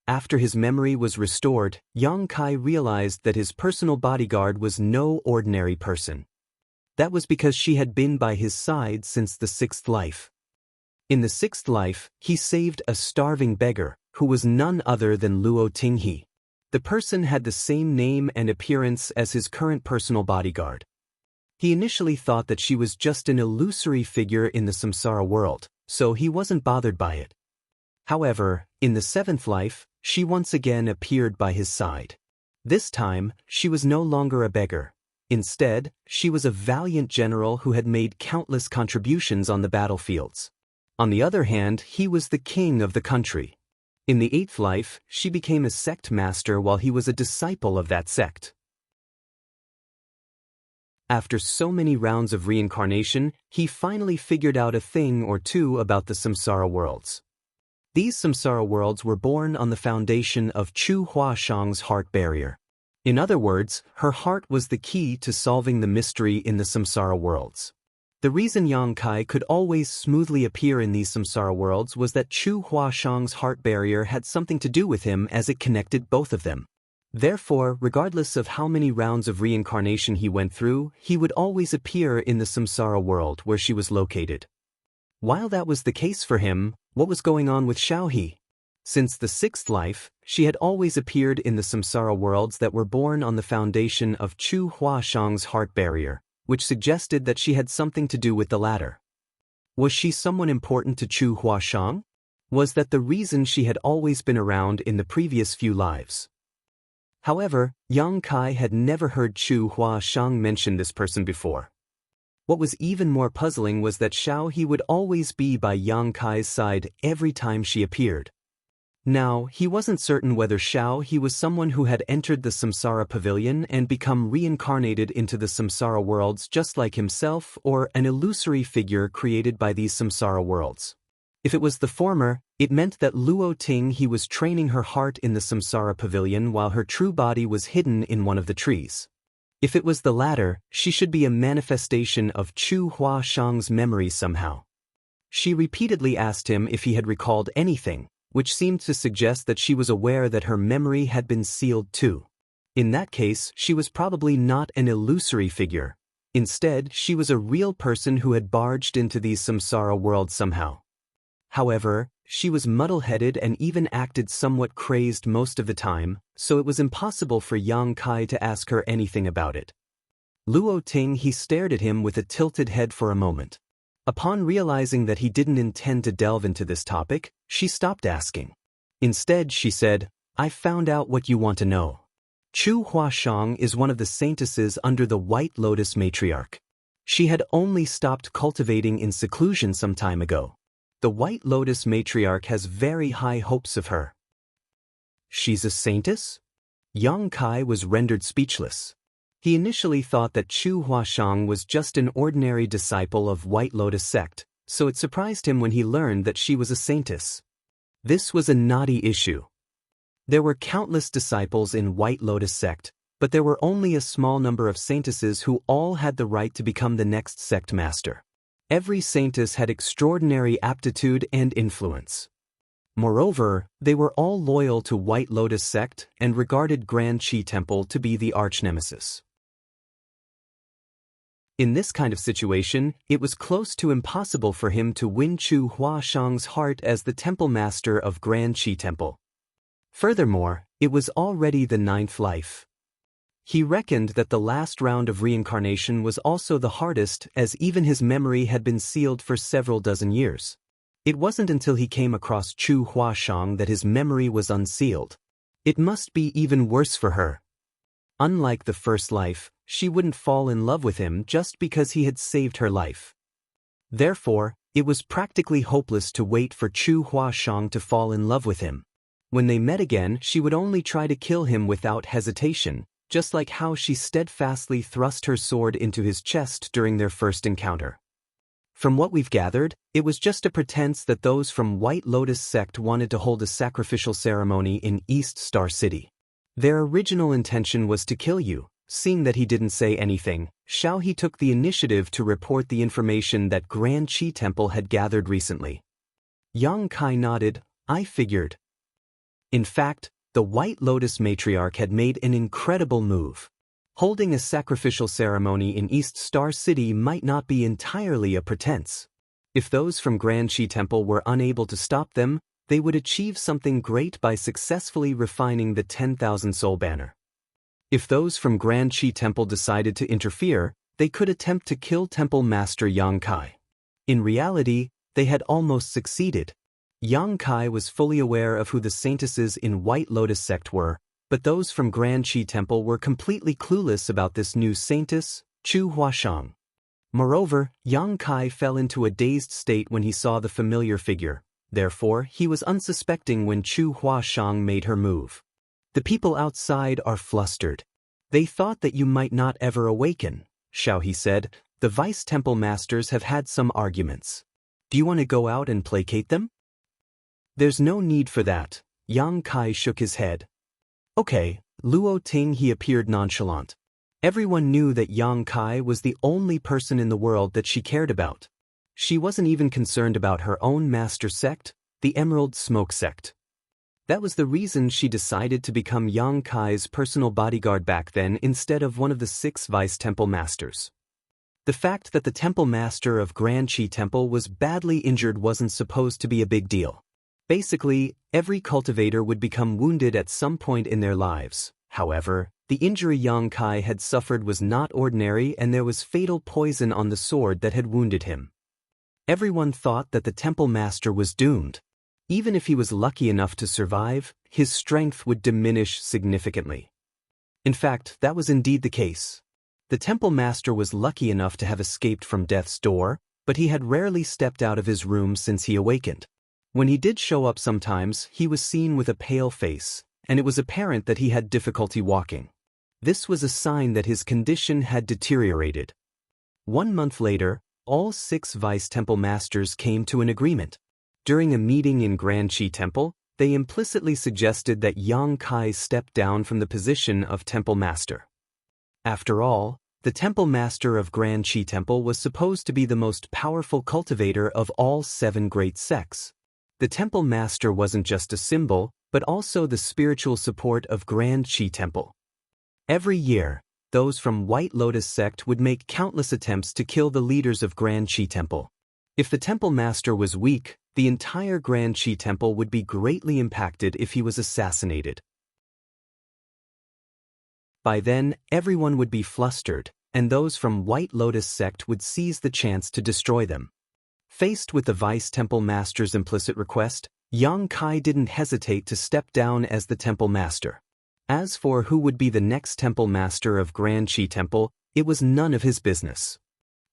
After his memory was restored, Yang Kai realized that his personal bodyguard was no ordinary person. That was because she had been by his side since the sixth life. In the sixth life, he saved a starving beggar, who was none other than Luo Tinghe. The person had the same name and appearance as his current personal bodyguard. He initially thought that she was just an illusory figure in the samsara world, so he wasn't bothered by it. However, in the seventh life, she once again appeared by his side. This time, she was no longer a beggar. Instead, she was a valiant general who had made countless contributions on the battlefields. On the other hand, he was the king of the country. In the eighth life, she became a sect master while he was a disciple of that sect. After so many rounds of reincarnation, he finally figured out a thing or two about the samsara worlds. These samsara worlds were born on the foundation of Chu Huashang's heart barrier. In other words, her heart was the key to solving the mystery in the samsara worlds. The reason Yang Kai could always smoothly appear in these samsara worlds was that Chu Huashang's heart barrier had something to do with him as it connected both of them. Therefore, regardless of how many rounds of reincarnation he went through, he would always appear in the samsara world where she was located. While that was the case for him, what was going on with Xiaohe? Since the sixth life, she had always appeared in the samsara worlds that were born on the foundation of Chu Huashang's heart barrier, which suggested that she had something to do with the latter. Was she someone important to Chu Huashang? Was that the reason she had always been around in the previous few lives? However, Yang Kai had never heard Chu Huashang mention this person before. What was even more puzzling was that Xiaohe would always be by Yang Kai's side every time she appeared. Now, he wasn't certain whether Xiaohe was someone who had entered the samsara pavilion and become reincarnated into the samsara worlds just like himself, or an illusory figure created by these samsara worlds. If it was the former, it meant that Luo Tinghe was training her heart in the samsara pavilion while her true body was hidden in one of the trees. If it was the latter, she should be a manifestation of Chu Huashang's memory somehow. She repeatedly asked him if he had recalled anything, which seemed to suggest that she was aware that her memory had been sealed too. In that case, she was probably not an illusory figure. Instead, she was a real person who had barged into these samsara worlds somehow. However, she was muddle-headed and even acted somewhat crazed most of the time, so it was impossible for Yang Kai to ask her anything about it. Luo Tinghe stared at him with a tilted head for a moment. Upon realizing that he didn't intend to delve into this topic, she stopped asking. Instead, she said, "I found out what you want to know. Chu Huashang is one of the saintesses under the White Lotus matriarch. She had only stopped cultivating in seclusion some time ago. The White Lotus matriarch has very high hopes of her." She's a saintess? Yang Kai was rendered speechless. He initially thought that Chu Huashang was just an ordinary disciple of White Lotus sect, so it surprised him when he learned that she was a saintess. This was a knotty issue. There were countless disciples in White Lotus sect, but there were only a small number of saintesses who all had the right to become the next sect master. Every saintess had extraordinary aptitude and influence. Moreover, they were all loyal to White Lotus sect and regarded Grand Qi Temple to be the arch-nemesis. In this kind of situation, it was close to impossible for him to win Chu Huashang's heart as the temple master of Grand Qi Temple. Furthermore, it was already the ninth life. He reckoned that the last round of reincarnation was also the hardest, as even his memory had been sealed for several dozen years. It wasn't until he came across Chu Huashang that his memory was unsealed. It must be even worse for her. Unlike the first life, she wouldn't fall in love with him just because he had saved her life. Therefore, it was practically hopeless to wait for Chu Huashang to fall in love with him. When they met again, she would only try to kill him without hesitation, just like how she steadfastly thrust her sword into his chest during their first encounter. From what we've gathered, it was just a pretense that those from White Lotus sect wanted to hold a sacrificial ceremony in East Star City. Their original intention was to kill you. Seeing that he didn't say anything, Xiaohe took the initiative to report the information that Grand Qi Temple had gathered recently. Yang Kai nodded. "I figured." In fact, the White Lotus matriarch had made an incredible move. Holding a sacrificial ceremony in East Star City might not be entirely a pretense. If those from Grand Qi Temple were unable to stop them, they would achieve something great by successfully refining the 10,000 soul banner. If those from Grand Qi Temple decided to interfere, they could attempt to kill Temple Master Yang Kai. In reality, they had almost succeeded. Yang Kai was fully aware of who the saintesses in White Lotus sect were, but those from Grand Qi Temple were completely clueless about this new saintess, Chu Huashang. Moreover, Yang Kai fell into a dazed state when he saw the familiar figure. Therefore, he was unsuspecting when Chu Huashang made her move. The people outside are flustered. They thought that you might not ever awaken, Xiaohe said. The vice temple masters have had some arguments. Do you want to go out and placate them? There's no need for that. Yang Kai shook his head. Okay, Luo Ting. He appeared nonchalant. Everyone knew that Yang Kai was the only person in the world that she cared about. She wasn't even concerned about her own master sect, the Emerald Smoke sect. That was the reason she decided to become Yang Kai's personal bodyguard back then instead of one of the 6 vice temple masters. The fact that the temple master of Grand Qi Temple was badly injured wasn't supposed to be a big deal. Basically, every cultivator would become wounded at some point in their lives. However, the injury Yang Kai had suffered was not ordinary, and there was fatal poison on the sword that had wounded him. Everyone thought that the temple master was doomed. Even if he was lucky enough to survive, his strength would diminish significantly. In fact, that was indeed the case. The temple master was lucky enough to have escaped from death's door, but he had rarely stepped out of his room since he awakened. When he did show up sometimes, he was seen with a pale face, and it was apparent that he had difficulty walking. This was a sign that his condition had deteriorated. 1 month later, all 6 vice temple masters came to an agreement. During a meeting in Grand Qi Temple, they implicitly suggested that Yang Kai step down from the position of temple master. After all, the temple master of Grand Qi Temple was supposed to be the most powerful cultivator of all 7 great sects. The temple master wasn't just a symbol, but also the spiritual support of Grand Qi Temple. Every year, those from White Lotus sect would make countless attempts to kill the leaders of Grand Qi Temple. If the temple master was weak, the entire Grand Qi Temple would be greatly impacted if he was assassinated. By then, everyone would be flustered, and those from White Lotus sect would seize the chance to destroy them. Faced with the vice temple master's implicit request, Yang Kai didn't hesitate to step down as the temple master. As for who would be the next temple master of Grand Qi Temple, it was none of his business.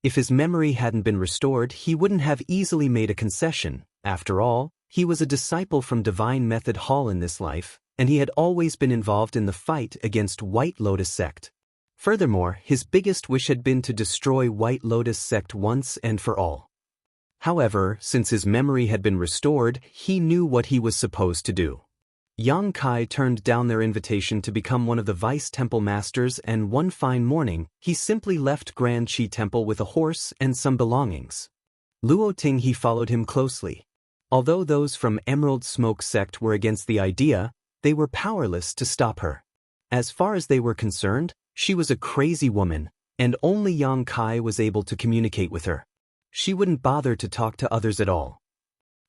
If his memory hadn't been restored, he wouldn't have easily made a concession. After all, he was a disciple from Divine Method Hall in this life, and he had always been involved in the fight against White Lotus sect. Furthermore, his biggest wish had been to destroy White Lotus sect once and for all. However, since his memory had been restored, he knew what he was supposed to do. Yang Kai turned down their invitation to become one of the vice temple masters, and one fine morning, he simply left Grand Qi Temple with a horse and some belongings. Luo Ting. He followed him closely. Although those from Emerald Smoke sect were against the idea, they were powerless to stop her. As far as they were concerned, she was a crazy woman, and only Yang Kai was able to communicate with her. She wouldn't bother to talk to others at all.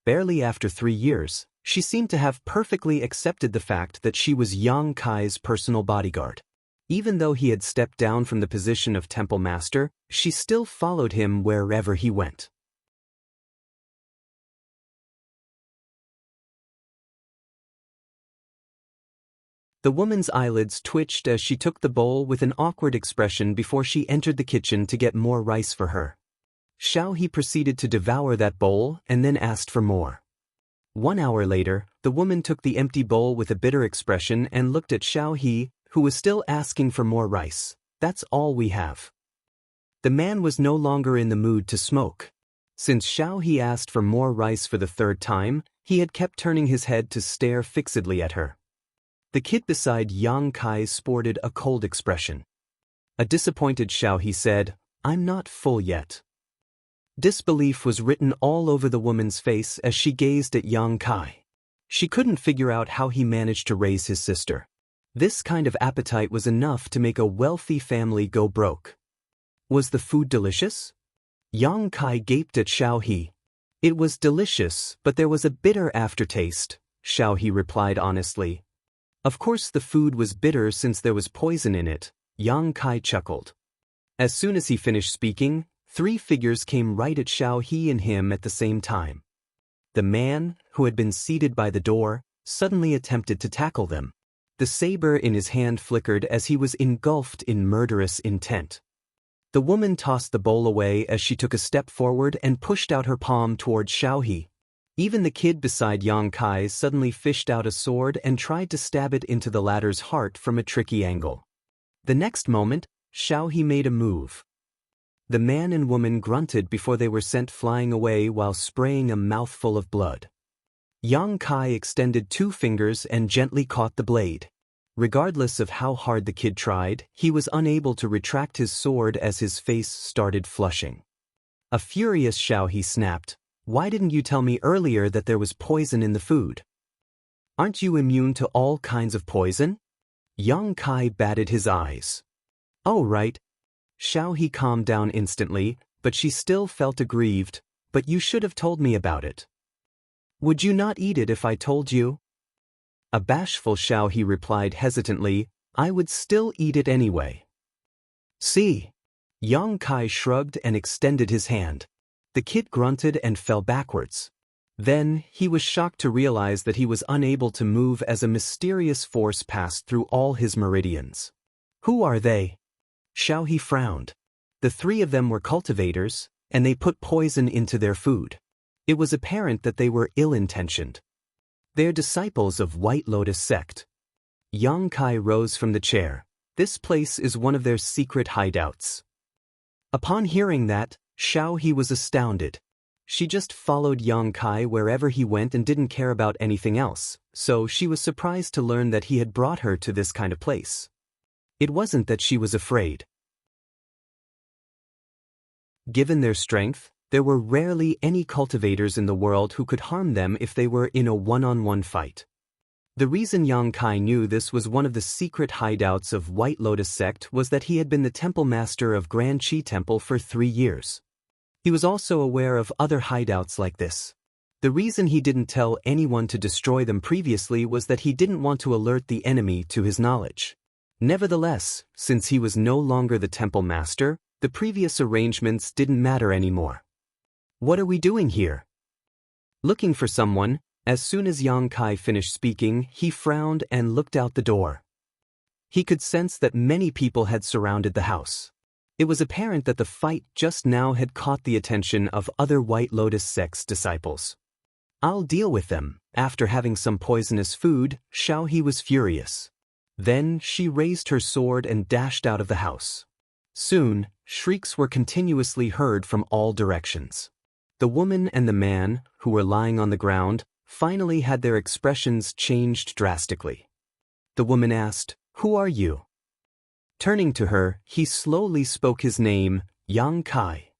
Barely after 3 years, she seemed to have perfectly accepted the fact that she was Yang Kai's personal bodyguard. Even though he had stepped down from the position of temple master, she still followed him wherever he went. The woman's eyelids twitched as she took the bowl with an awkward expression before she entered the kitchen to get more rice for her. Xiaohe proceeded to devour that bowl and then asked for more. 1 hour later, the woman took the empty bowl with a bitter expression and looked at Xiaohe, who was still asking for more rice. That's all we have. The man was no longer in the mood to smoke. Since Xiaohe asked for more rice for the 3rd time, he had kept turning his head to stare fixedly at her. The kid beside Yang Kai sported a cold expression. A disappointed Xiaohe said, "I'm not full yet." Disbelief was written all over the woman's face as she gazed at Yang Kai. She couldn't figure out how he managed to raise his sister. This kind of appetite was enough to make a wealthy family go broke. Was the food delicious? Yang Kai gaped at Xiao He. It was delicious, but there was a bitter aftertaste, Xiao He replied honestly. Of course the food was bitter since there was poison in it, Yang Kai chuckled. As soon as he finished speaking, 3 figures came right at Xiao He and him at the same time. The man, who had been seated by the door, suddenly attempted to tackle them. The saber in his hand flickered as he was engulfed in murderous intent. The woman tossed the bowl away as she took a step forward and pushed out her palm toward Xiao He. Even the kid beside Yang Kai suddenly fished out a sword and tried to stab it into the latter's heart from a tricky angle. The next moment, Xiao He made a move. The man and woman grunted before they were sent flying away while spraying a mouthful of blood. Yang Kai extended 2 fingers and gently caught the blade. Regardless of how hard the kid tried, he was unable to retract his sword as his face started flushing. A furious Xiao He snapped, "Why didn't you tell me earlier that there was poison in the food? Aren't you immune to all kinds of poison?" Yang Kai batted his eyes. "Oh right." Xiao He calmed down instantly, but she still felt aggrieved. "But you should have told me about it." "Would you not eat it if I told you?" A bashful Xiao He replied hesitantly, "I would still eat it anyway." "See?" Yang Kai shrugged and extended his hand. The kid grunted and fell backwards. Then, he was shocked to realize that he was unable to move as a mysterious force passed through all his meridians. "Who are they?" Xiao He frowned. The 3 of them were cultivators, and they put poison into their food. It was apparent that they were ill-intentioned. "They're disciples of White Lotus sect." Yang Kai rose from the chair. "This place is one of their secret hideouts." Upon hearing that, Xiao He was astounded. She just followed Yang Kai wherever he went and didn't care about anything else, so she was surprised to learn that he had brought her to this kind of place. It wasn't that she was afraid. Given their strength, there were rarely any cultivators in the world who could harm them if they were in a one-on-one fight. The reason Yang Kai knew this was one of the secret hideouts of White Lotus sect was that he had been the temple master of Grand Qi Temple for 3 years. He was also aware of other hideouts like this. The reason he didn't tell anyone to destroy them previously was that he didn't want to alert the enemy to his knowledge. Nevertheless, since he was no longer the temple master, the previous arrangements didn't matter anymore. "What are we doing here?" Looking for someone. As soon as Yang Kai finished speaking, he frowned and looked out the door. He could sense that many people had surrounded the house. It was apparent that the fight just now had caught the attention of other White Lotus sect's disciples. "I'll deal with them." After having some poisonous food, Xiao He was furious. Then she raised her sword and dashed out of the house. Soon, shrieks were continuously heard from all directions. The woman and the man, who were lying on the ground, finally had their expressions changed drastically. The woman asked, "Who are you?" Turning to her, he slowly spoke his name, Yang Kai.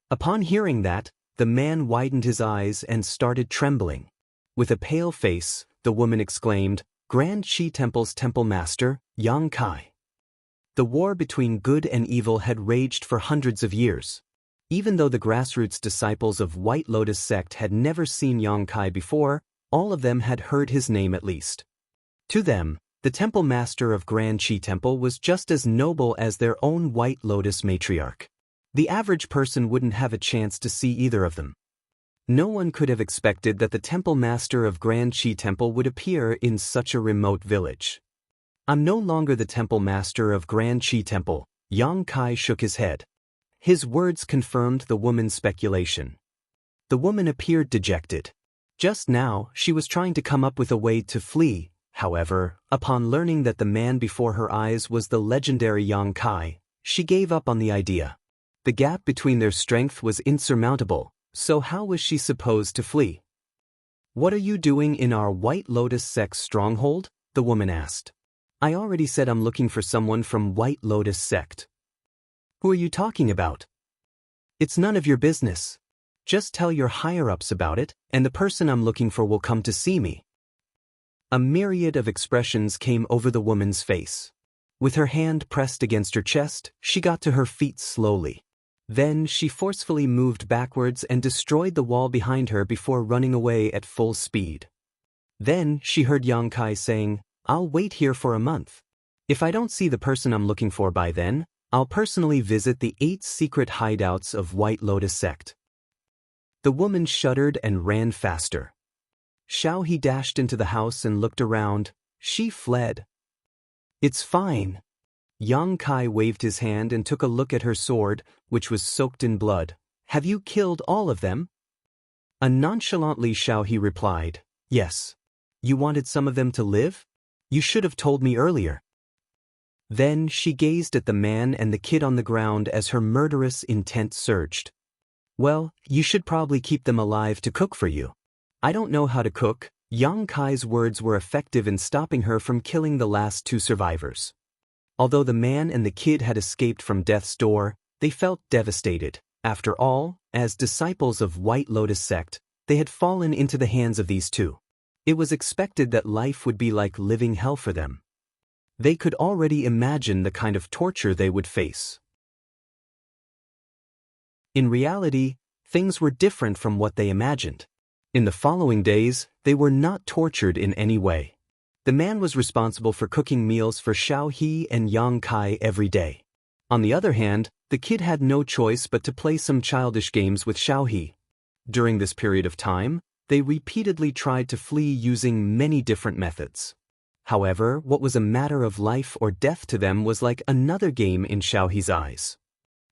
Upon hearing that, the man widened his eyes and started trembling. With a pale face, the woman exclaimed, "Grand Qi Temple's temple master, Yang Kai." The war between good and evil had raged for hundreds of years. Even though the grassroots disciples of White Lotus sect had never seen Yang Kai before, all of them had heard his name at least. To them, the temple master of Grand Qi Temple was just as noble as their own White Lotus matriarch. The average person wouldn't have a chance to see either of them. No one could have expected that the temple master of Grand Qi Temple would appear in such a remote village. "I'm no longer the temple master of Grand Qi Temple," Yang Kai shook his head. His words confirmed the woman's speculation. The woman appeared dejected. Just now, she was trying to come up with a way to flee. However, upon learning that the man before her eyes was the legendary Yang Kai, she gave up on the idea. The gap between their strength was insurmountable, so how was she supposed to flee? "What are you doing in our White Lotus sect stronghold?" the woman asked. "I already said I'm looking for someone from White Lotus sect." "Who are you talking about?" "It's none of your business. Just tell your higher-ups about it, and the person I'm looking for will come to see me." A myriad of expressions came over the woman's face. With her hand pressed against her chest, she got to her feet slowly. Then she forcefully moved backwards and destroyed the wall behind her before running away at full speed. Then she heard Xianxia saying, "I'll wait here for a month. If I don't see the person I'm looking for by then, I'll personally visit the 8 secret hideouts of White Lotus sect." The woman shuddered and ran faster. Xiaohe dashed into the house and looked around. She fled. "It's fine." Xianxia waved his hand and took a look at her sword, which was soaked in blood. "Have you killed all of them?" Nonchalantly Xiaohe replied, "Yes. You wanted some of them to live? You should have told me earlier." Then she gazed at the man and the kid on the ground as her murderous intent surged. "Well, you should probably keep them alive to cook for you." "I don't know how to cook." Xianxia's words were effective in stopping her from killing the last 2 survivors. Although the man and the kid had escaped from death's door, they felt devastated. After all, as disciples of White Lotus sect, they had fallen into the hands of these 2. It was expected that life would be like living hell for them. They could already imagine the kind of torture they would face. In reality, things were different from what they imagined. In the following days, they were not tortured in any way. The man was responsible for cooking meals for Xiaohe and Xianxia every day. On the other hand, the kid had no choice but to play some childish games with Xiaohe. During this period of time, they repeatedly tried to flee using many different methods. However, what was a matter of life or death to them was like another game in Xiaohe's eyes.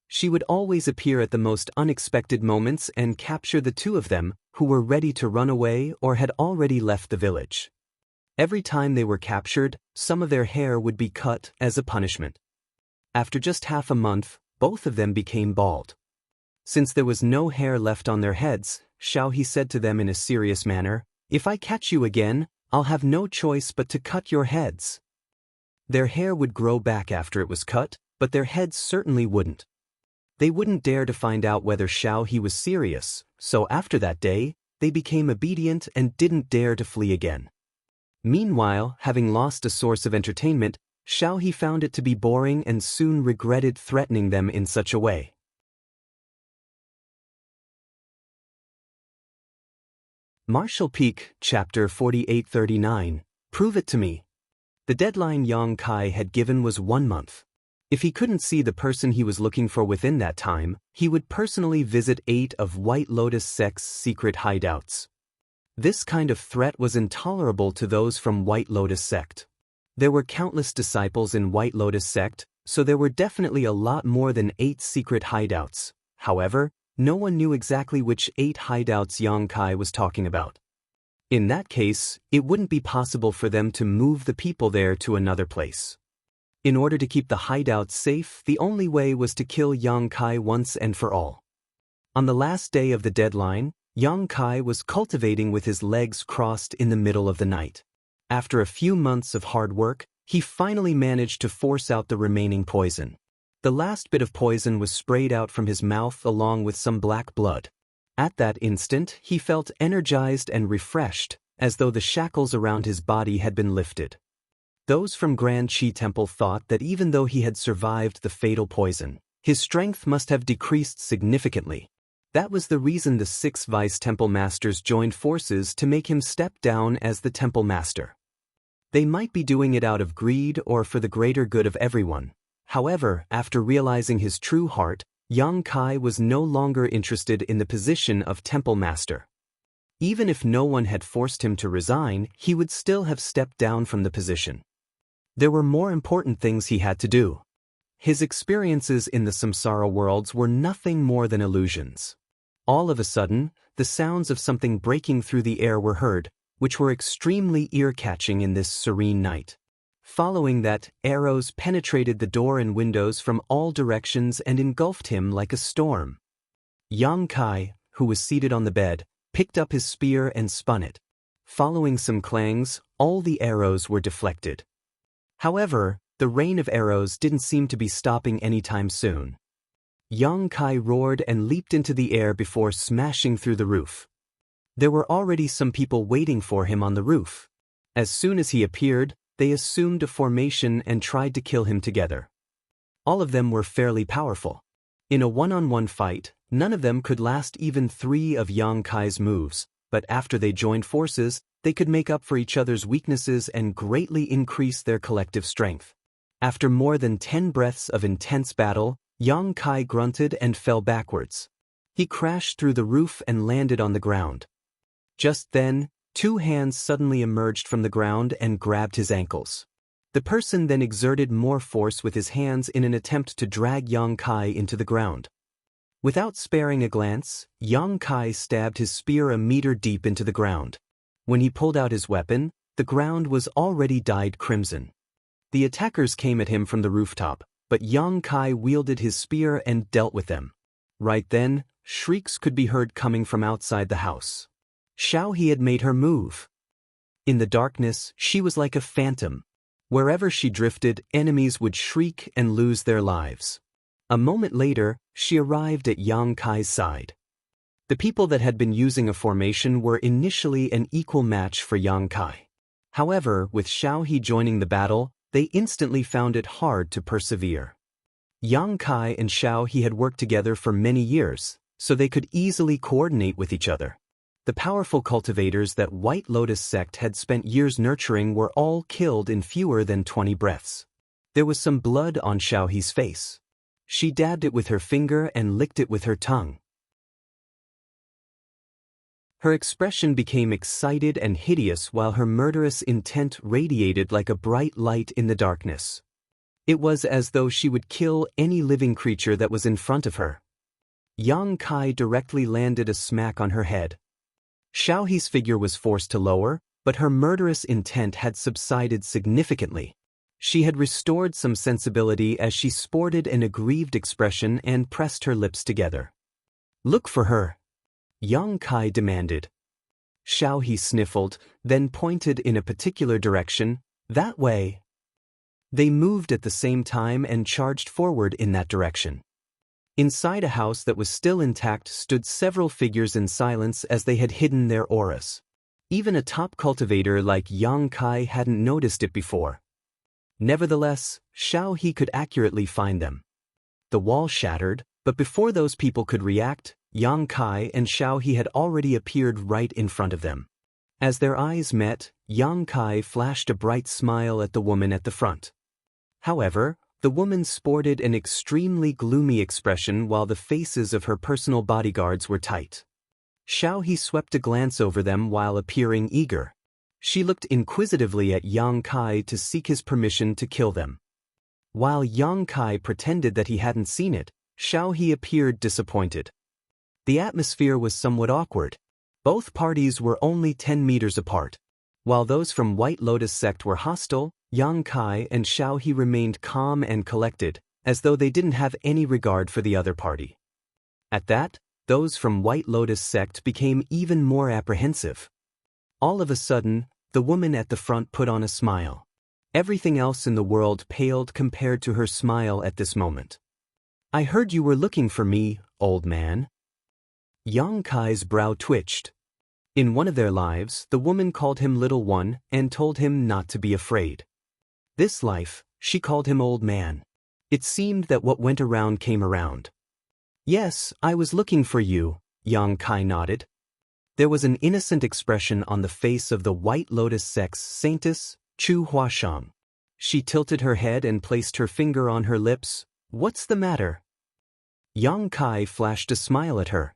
She would always appear at the most unexpected moments and capture the 2 of them who were ready to run away or had already left the village. Every time they were captured, some of their hair would be cut as a punishment. After just half a month, both of them became bald. Since there was no hair left on their heads, Xiaohe said to them in a serious manner, "If I catch you again, I'll have no choice but to cut your heads." Their hair would grow back after it was cut, but their heads certainly wouldn't. They wouldn't dare to find out whether Xiaohe was serious, so after that day, they became obedient and didn't dare to flee again. Meanwhile, having lost a source of entertainment, Xiaohe found it to be boring and soon regretted threatening them in such a way. Martial Peak, Chapter 4839, Prove It to Me. The deadline Xianxia had given was 1 month. If he couldn't see the person he was looking for within that time, he would personally visit 8 of White Lotus sect's secret hideouts. This kind of threat was intolerable to those from White Lotus sect. There were countless disciples in White Lotus sect, so there were definitely a lot more than 8 secret hideouts. However, no one knew exactly which 8 hideouts Xianxia was talking about. In that case, it wouldn't be possible for them to move the people there to another place. In order to keep the hideouts safe, the only way was to kill Xianxia once and for all. On the last day of the deadline, Xianxia was cultivating with his legs crossed in the middle of the night. After a few months of hard work, he finally managed to force out the remaining poison. The last bit of poison was sprayed out from his mouth along with some black blood. At that instant, he felt energized and refreshed, as though the shackles around his body had been lifted. Those from Grand Qi Temple thought that even though he had survived the fatal poison, his strength must have decreased significantly. That was the reason the 6 vice temple masters joined forces to make him step down as the temple master. They might be doing it out of greed or for the greater good of everyone. However, after realizing his true heart, Xianxia was no longer interested in the position of temple master. Even if no one had forced him to resign, he would still have stepped down from the position. There were more important things he had to do. His experiences in the samsara worlds were nothing more than illusions. All of a sudden, the sounds of something breaking through the air were heard, which were extremely ear-catching in this serene night. Following that, arrows penetrated the door and windows from all directions and engulfed him like a storm. Xianxia, who was seated on the bed, picked up his spear and spun it. Following some clangs, all the arrows were deflected. However, the rain of arrows didn't seem to be stopping anytime soon. Xianxia roared and leaped into the air before smashing through the roof. There were already some people waiting for him on the roof. As soon as he appeared, they assumed a formation and tried to kill him together. All of them were fairly powerful. In a one-on-one fight, none of them could last even 3 of Yang Kai's moves, but after they joined forces, they could make up for each other's weaknesses and greatly increase their collective strength. After more than 10 breaths of intense battle, Yang Kai grunted and fell backwards. He crashed through the roof and landed on the ground. Just then, 2 hands suddenly emerged from the ground and grabbed his ankles. The person then exerted more force with his hands in an attempt to drag Yang Kai into the ground. Without sparing a glance, Yang Kai stabbed his spear a meter deep into the ground. When he pulled out his weapon, the ground was already dyed crimson. The attackers came at him from the rooftop, but Yang Kai wielded his spear and dealt with them. Right then, shrieks could be heard coming from outside the house. Xiaohi had made her move. In the darkness, she was like a phantom. Wherever she drifted, enemies would shriek and lose their lives. A moment later, she arrived at Yang Kai's side. The people that had been using a formation were initially an equal match for Yang Kai. However, with Xiaohi joining the battle, they instantly found it hard to persevere. Yang Kai and Xiaohi had worked together for many years, so they could easily coordinate with each other. The powerful cultivators that White Lotus sect had spent years nurturing were all killed in fewer than 20 breaths. There was some blood on Xiaohi's face. She dabbed it with her finger and licked it with her tongue. Her expression became excited and hideous while her murderous intent radiated like a bright light in the darkness. It was as though she would kill any living creature that was in front of her. Yang Kai directly landed a smack on her head. Xiaohi's figure was forced to lower, but her murderous intent had subsided significantly. She had restored some sensibility as she sported an aggrieved expression and pressed her lips together. "Look for her," Yang Kai demanded. Xiaohi sniffled, then pointed in a particular direction, "That way." They moved at the same time and charged forward in that direction. Inside a house that was still intact stood several figures in silence as they had hidden their auras. Even a top cultivator like Yang Kai hadn't noticed it before. Nevertheless, Xiaohi could accurately find them. The wall shattered, but before those people could react, Yang Kai and Xiaohi had already appeared right in front of them. As their eyes met, Yang Kai flashed a bright smile at the woman at the front. However, the woman sported an extremely gloomy expression while the faces of her personal bodyguards were tight. Xiaohi swept a glance over them while appearing eager. She looked inquisitively at Yang Kai to seek his permission to kill them. While Yang Kai pretended that he hadn't seen it, Xiaohi appeared disappointed. The atmosphere was somewhat awkward. Both parties were only 10 meters apart. While those from White Lotus sect were hostile, Yang Kai and Xiaohi remained calm and collected, as though they didn't have any regard for the other party. At that, those from White Lotus sect became even more apprehensive. All of a sudden, the woman at the front put on a smile. Everything else in the world paled compared to her smile at this moment. "I heard you were looking for me, old man." Yang Kai's brow twitched. In one of their lives, the woman called him Little One and told him not to be afraid. This life, she called him Old Man. It seemed that what went around came around. "Yes, I was looking for you," Yang Kai nodded. There was an innocent expression on the face of the White Lotus sect's saintess, Chu Huashang. She tilted her head and placed her finger on her lips. "What's the matter?" Yang Kai flashed a smile at her.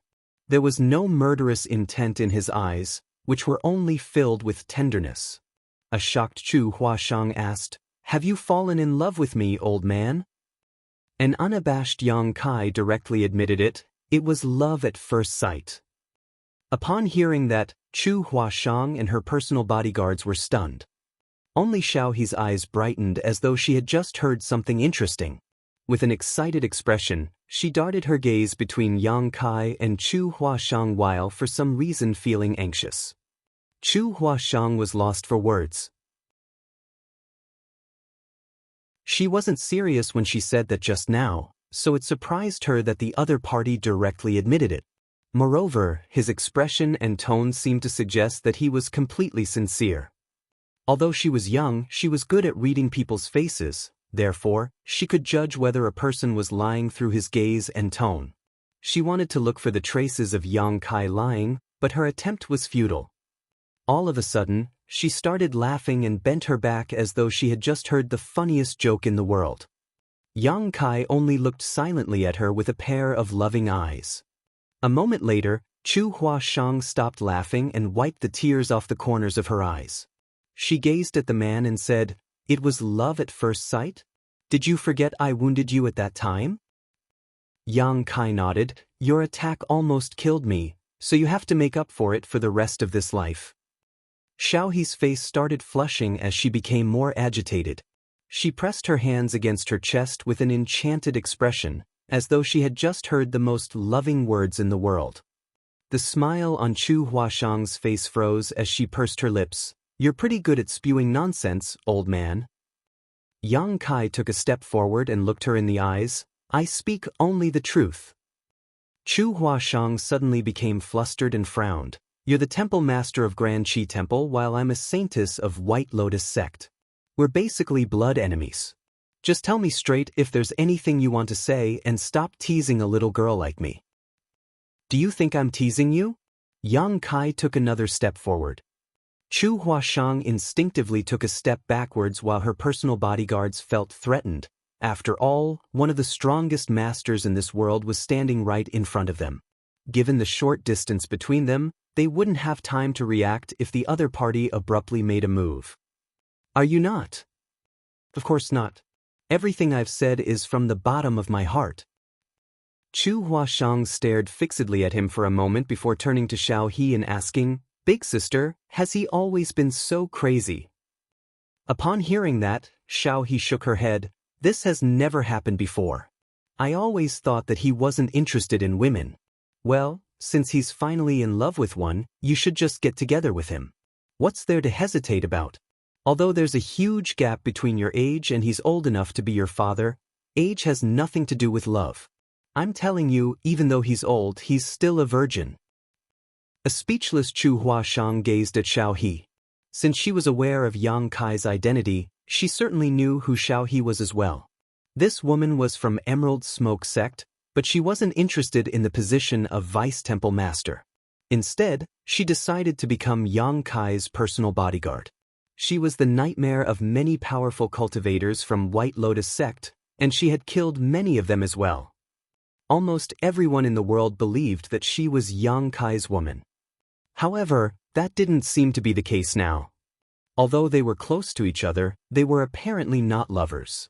There was no murderous intent in his eyes, which were only filled with tenderness. A shocked Chu Huashang asked, "Have you fallen in love with me, old man?" An unabashed Yang Kai directly admitted it. It was love at first sight. Upon hearing that, Chu Huashang and her personal bodyguards were stunned. Only Xiaohi's eyes brightened as though she had just heard something interesting. With an excited expression, she darted her gaze between Yang Kai and Chu Huashang while for some reason feeling anxious. Chu Huashang was lost for words. She wasn't serious when she said that just now, so it surprised her that the other party directly admitted it. Moreover, his expression and tone seemed to suggest that he was completely sincere. Although she was young, she was good at reading people's faces, therefore, she could judge whether a person was lying through his gaze and tone. She wanted to look for the traces of Yang Kai lying, but her attempt was futile. All of a sudden, she started laughing and bent her back as though she had just heard the funniest joke in the world. Yang Kai only looked silently at her with a pair of loving eyes. A moment later, Chu Huashang stopped laughing and wiped the tears off the corners of her eyes. She gazed at the man and said, "It was love at first sight? Did you forget I wounded you at that time?" Yang Kai nodded. "Your attack almost killed me, so you have to make up for it for the rest of this life." Xiaohe's face started flushing as she became more agitated. She pressed her hands against her chest with an enchanted expression, as though she had just heard the most loving words in the world. The smile on Chu Huashang's face froze as she pursed her lips. "You're pretty good at spewing nonsense, old man." Yang Kai took a step forward and looked her in the eyes. "I speak only the truth." Chu Huashang suddenly became flustered and frowned. "You're the temple master of Grand Qi Temple while I'm a saintess of White Lotus sect. We're basically blood enemies. Just tell me straight if there's anything you want to say and stop teasing a little girl like me." "Do you think I'm teasing you?" Yang Kai took another step forward. Chu Huashang instinctively took a step backwards while her personal bodyguards felt threatened. After all, one of the strongest masters in this world was standing right in front of them. Given the short distance between them, they wouldn't have time to react if the other party abruptly made a move. "Are you not?" "Of course not. Everything I've said is from the bottom of my heart." Chu Huashang stared fixedly at him for a moment before turning to Xiaohe and asking, "Big sister, has he always been so crazy?" Upon hearing that, Xiaohe shook her head. "This has never happened before. I always thought that he wasn't interested in women." "Well, since he's finally in love with one, you should just get together with him. What's there to hesitate about? Although there's a huge gap between your age and he's old enough to be your father, age has nothing to do with love. I'm telling you, even though he's old, he's still a virgin." A speechless Chu Huashang gazed at Xiaohe. Since she was aware of Yang Kai's identity, she certainly knew who Xiaohe was as well. This woman was from Emerald Smoke sect, but she wasn't interested in the position of Vice Temple Master. Instead, she decided to become Yang Kai's personal bodyguard. She was the nightmare of many powerful cultivators from White Lotus sect, and she had killed many of them as well. Almost everyone in the world believed that she was Yang Kai's woman. However, that didn't seem to be the case now. Although they were close to each other, they were apparently not lovers.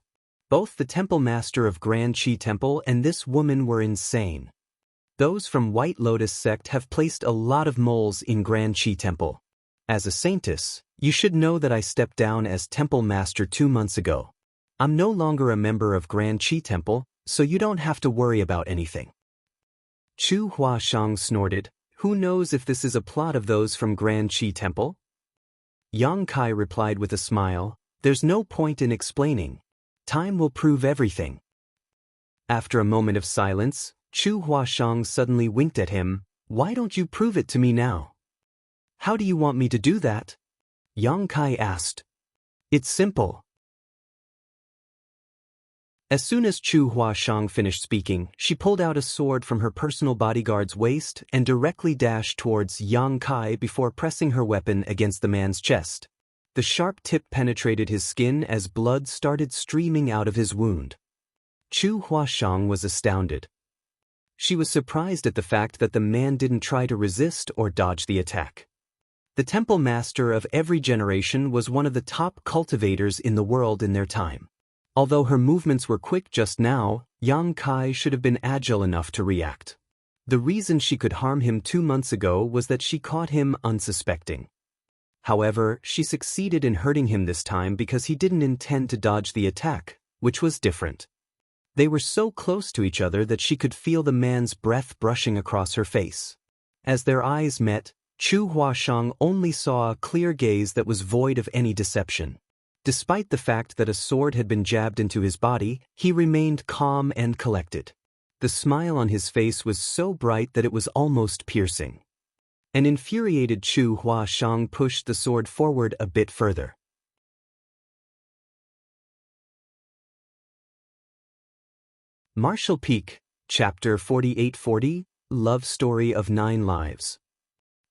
Both the temple master of Grand Qi Temple and this woman were insane. Those from White Lotus sect have placed a lot of moles in Grand Qi Temple. As a saintess, you should know that I stepped down as temple master 2 months ago. I'm no longer a member of Grand Qi Temple, so you don't have to worry about anything." Chu Huashang snorted. "Who knows if this is a plot of those from Grand Qi Temple?" Yang Kai replied with a smile, "There's no point in explaining. Time will prove everything." After a moment of silence, Chu Huashang suddenly winked at him. "Why don't you prove it to me now?" "How do you want me to do that?" Yang Kai asked. "It's simple." As soon as Chu Huashang finished speaking, she pulled out a sword from her personal bodyguard's waist and directly dashed towards Yang Kai before pressing her weapon against the man's chest. The sharp tip penetrated his skin as blood started streaming out of his wound. Chu Huashang was astounded. She was surprised at the fact that the man didn't try to resist or dodge the attack. The temple master of every generation was one of the top cultivators in the world in their time. Although her movements were quick just now, Yang Kai should have been agile enough to react. The reason she could harm him 2 months ago was that she caught him unsuspecting. However, she succeeded in hurting him this time because he didn't intend to dodge the attack, which was different. They were so close to each other that she could feel the man's breath brushing across her face. As their eyes met, Chu Huashang only saw a clear gaze that was void of any deception. Despite the fact that a sword had been jabbed into his body, he remained calm and collected. The smile on his face was so bright that it was almost piercing. An infuriated Chu Huashang pushed the sword forward a bit further. Martial Peak, Chapter 4840, Love Story of 9 Lives.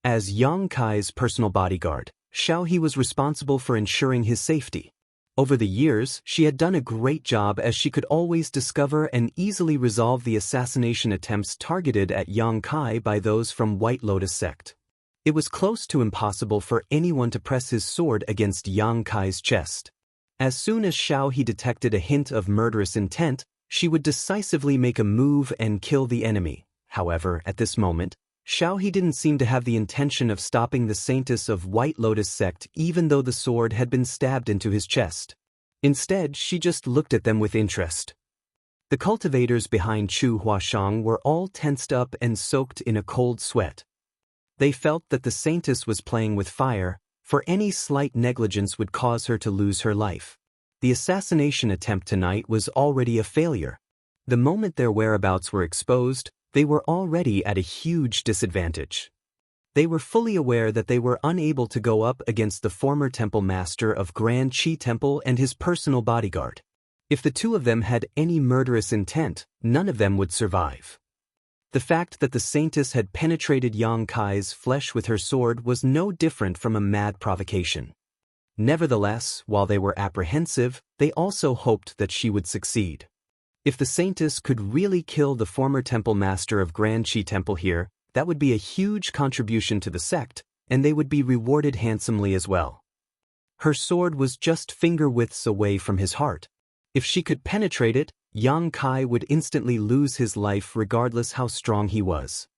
As Yang Kai's personal bodyguard, Xiaohe was responsible for ensuring his safety. Over the years, she had done a great job as she could always discover and easily resolve the assassination attempts targeted at Yang Kai by those from White Lotus sect. It was close to impossible for anyone to press his sword against Yang Kai's chest. As soon as Xiaohe detected a hint of murderous intent, she would decisively make a move and kill the enemy. However, at this moment, Xiaohe didn't seem to have the intention of stopping the saintess of White Lotus sect even though the sword had been stabbed into his chest. Instead, she just looked at them with interest. The cultivators behind Chu Huashang were all tensed up and soaked in a cold sweat. They felt that the saintess was playing with fire, for any slight negligence would cause her to lose her life. The assassination attempt tonight was already a failure. The moment their whereabouts were exposed, they were already at a huge disadvantage. They were fully aware that they were unable to go up against the former temple master of Grand Qi Temple and his personal bodyguard. If the two of them had any murderous intent, none of them would survive. The fact that the saintess had penetrated Yang Kai's flesh with her sword was no different from a mad provocation. Nevertheless, while they were apprehensive, they also hoped that she would succeed. If the saintess could really kill the former temple master of Grand Qi Temple here, that would be a huge contribution to the sect, and they would be rewarded handsomely as well. Her sword was just finger widths away from his heart. If she could penetrate it, Yang Kai would instantly lose his life regardless how strong he was.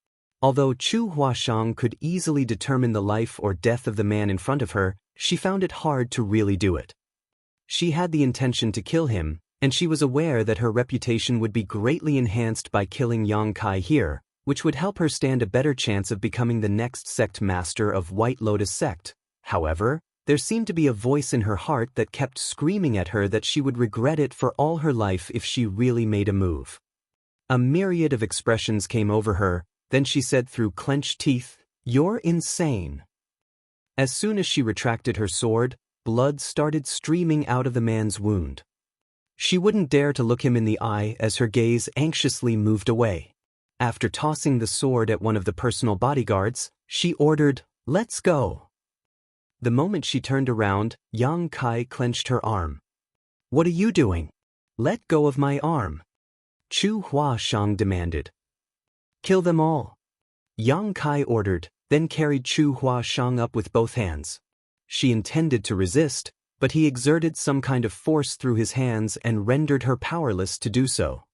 Although Chu Huashang could easily determine the life or death of the man in front of her, she found it hard to really do it. She had the intention to kill him, and she was aware that her reputation would be greatly enhanced by killing Yang Kai here, which would help her stand a better chance of becoming the next sect master of White Lotus sect. However, there seemed to be a voice in her heart that kept screaming at her that she would regret it for all her life if she really made a move. A myriad of expressions came over her, then she said through clenched teeth, "You're insane." As soon as she retracted her sword, blood started streaming out of the man's wound. She wouldn't dare to look him in the eye as her gaze anxiously moved away. After tossing the sword at one of the personal bodyguards, she ordered, "Let's go." The moment she turned around, Yang Kai clenched her arm. "What are you doing? Let go of my arm," Chu Huashang demanded. "Kill them all," Yang Kai ordered, then carried Chu Huashang up with both hands. She intended to resist, but he exerted some kind of force through his hands and rendered her powerless to do so.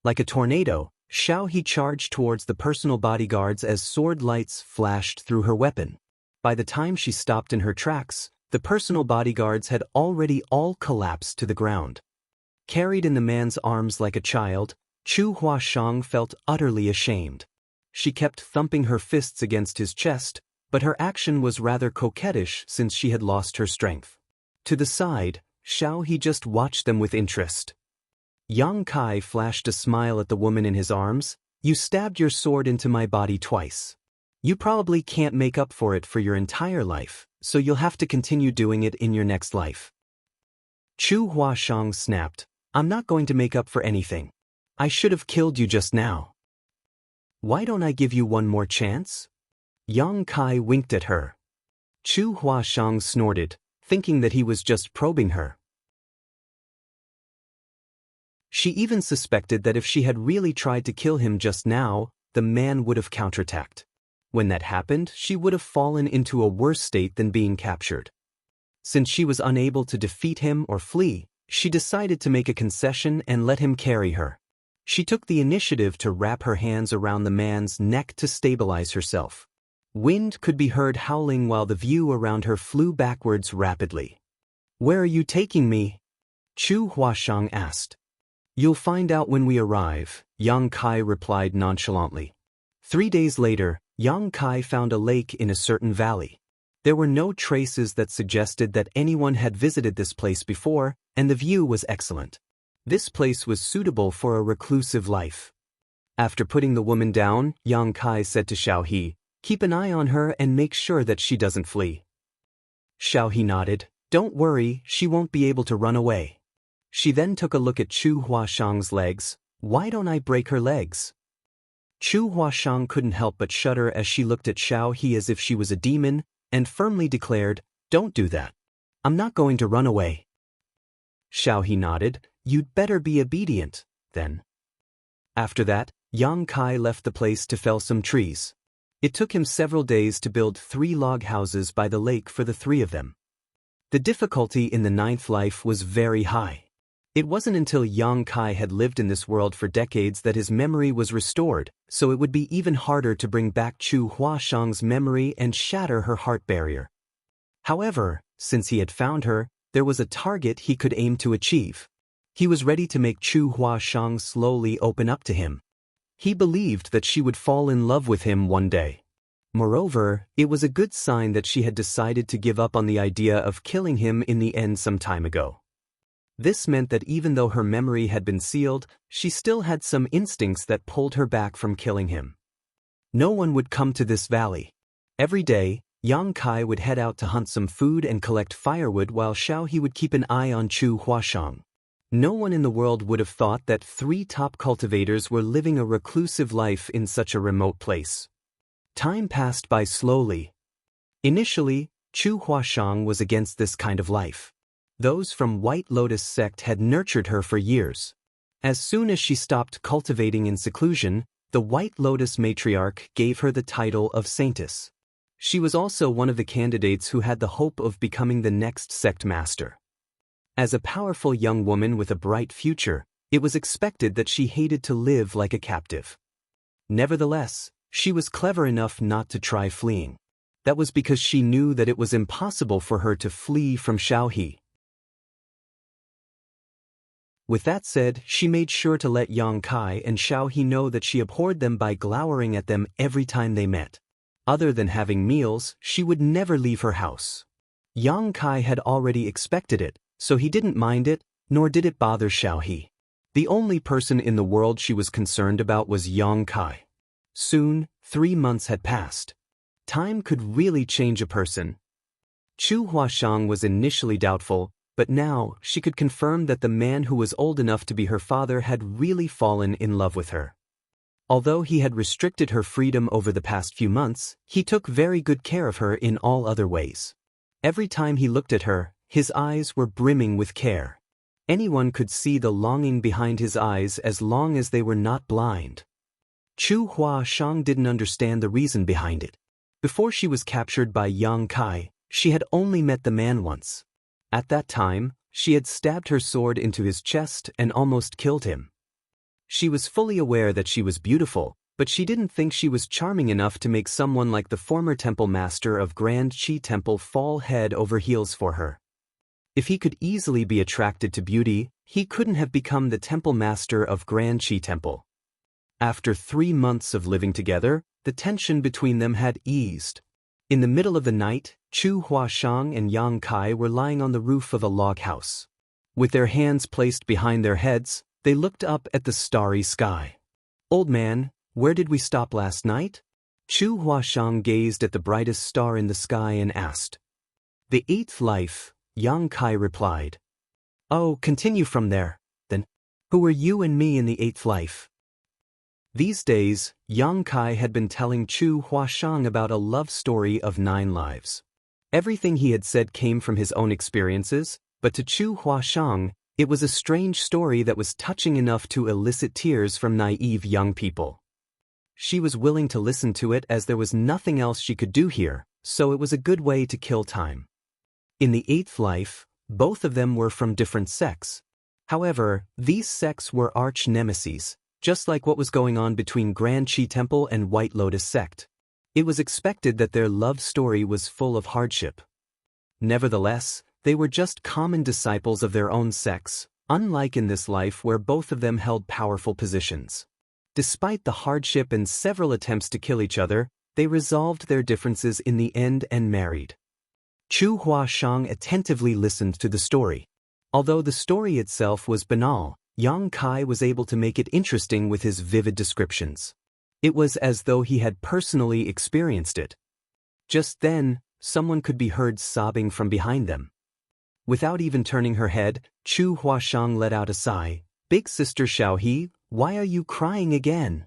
Like a tornado, Xiaohe charged towards the personal bodyguards as sword lights flashed through her weapon. By the time she stopped in her tracks, the personal bodyguards had already all collapsed to the ground. Carried in the man's arms like a child, Chu Huashang felt utterly ashamed. She kept thumping her fists against his chest, but her action was rather coquettish since she had lost her strength. To the side, Xiaohe just watched them with interest. Yang Kai flashed a smile at the woman in his arms. "You stabbed your sword into my body twice. You probably can't make up for it for your entire life, so you'll have to continue doing it in your next life." Chu Huashang snapped, "I'm not going to make up for anything. I should have killed you just now. Why don't I give you one more chance?" Yang Kai winked at her. Chu Huashang snorted, thinking that he was just probing her. She even suspected that if she had really tried to kill him just now, the man would have counterattacked. When that happened, she would have fallen into a worse state than being captured. Since she was unable to defeat him or flee, she decided to make a concession and let him carry her. She took the initiative to wrap her hands around the man's neck to stabilize herself. Wind could be heard howling while the view around her flew backwards rapidly. "Where are you taking me?" Chu Huashang asked. "You'll find out when we arrive," Yang Kai replied nonchalantly. 3 days later, Yang Kai found a lake in a certain valley. There were no traces that suggested that anyone had visited this place before, and the view was excellent. This place was suitable for a reclusive life. After putting the woman down, Yang Kai said to Xiaohe, "Keep an eye on her and make sure that she doesn't flee." Xiaohe nodded. "Don't worry, she won't be able to run away." She then took a look at Chu Huashang's legs, Why don't I break her legs? Chu Huashang couldn't help but shudder as she looked at Xiao He as if she was a demon, and firmly declared, "Don't do that. I'm not going to run away." Xiao He nodded. "You'd better be obedient, then." After that, Yang Kai left the place to fell some trees. It took him several days to build 3 log houses by the lake for the 3 of them. The difficulty in the 9th life was very high. It wasn't until Yang Kai had lived in this world for decades that his memory was restored, so it would be even harder to bring back Chu Huashang's memory and shatter her heart barrier. However, since he had found her, there was a target he could aim to achieve. He was ready to make Chu Huashang slowly open up to him. He believed that she would fall in love with him one day. Moreover, it was a good sign that she had decided to give up on the idea of killing him in the end some time ago. This meant that even though her memory had been sealed, she still had some instincts that pulled her back from killing him. No one would come to this valley. Every day, Yang Kai would head out to hunt some food and collect firewood while Xiao He would keep an eye on Chu Huashang. No one in the world would have thought that 3 top cultivators were living a reclusive life in such a remote place. Time passed by slowly. Initially, Chu Huashang was against this kind of life. Those from White Lotus sect had nurtured her for years. As soon as she stopped cultivating in seclusion, the White Lotus matriarch gave her the title of saintess. She was also one of the candidates who had the hope of becoming the next sect master. As a powerful young woman with a bright future, it was expected that she hated to live like a captive. Nevertheless, she was clever enough not to try fleeing. That was because she knew that it was impossible for her to flee from Xiao He. With that said, she made sure to let Yang Kai and Xiao He know that she abhorred them by glowering at them every time they met. Other than having meals, she would never leave her house. Yang Kai had already expected it, so he didn't mind it, nor did it bother Xiao He. The only person in the world she was concerned about was Yang Kai. Soon, 3 months had passed. Time could really change a person. Chu Huashang was initially doubtful, but now she could confirm that the man who was old enough to be her father had really fallen in love with her. Although he had restricted her freedom over the past few months, he took very good care of her in all other ways. Every time he looked at her, his eyes were brimming with care. Anyone could see the longing behind his eyes as long as they were not blind. Chu Huashang didn't understand the reason behind it. Before she was captured by Yang Kai, she had only met the man once. At that time, she had stabbed her sword into his chest and almost killed him. She was fully aware that she was beautiful, but she didn't think she was charming enough to make someone like the former temple master of Grand Qi Temple fall head over heels for her. If he could easily be attracted to beauty, he couldn't have become the temple master of Grand Qi Temple. After 3 months of living together, the tension between them had eased. In the middle of the night, Chu Huashang and Yang Kai were lying on the roof of a log house. With their hands placed behind their heads, they looked up at the starry sky. "Old man, where did we stop last night?" Chu Huashang gazed at the brightest star in the sky and asked. "The 8th life," Yang Kai replied. "Oh, continue from there, then. Who are you and me in the 8th life?" These days, Yang Kai had been telling Chu Huashang about a love story of 9 lives. Everything he had said came from his own experiences, but to Chu Huashang, it was a strange story that was touching enough to elicit tears from naive young people. She was willing to listen to it as there was nothing else she could do here, so it was a good way to kill time. In the 8th life, both of them were from different sects. However, these sects were arch nemeses, just like what was going on between Grand Qi Temple and White Lotus sect. It was expected that their love story was full of hardship. Nevertheless, they were just common disciples of their own sects, unlike in this life where both of them held powerful positions. Despite the hardship and several attempts to kill each other, they resolved their differences in the end and married. Chu Huashang attentively listened to the story. Although the story itself was banal, Yang Kai was able to make it interesting with his vivid descriptions. It was as though he had personally experienced it. Just then, someone could be heard sobbing from behind them. Without even turning her head, Chu Huashang let out a sigh. "Big sister Xiao He, Why are you crying again?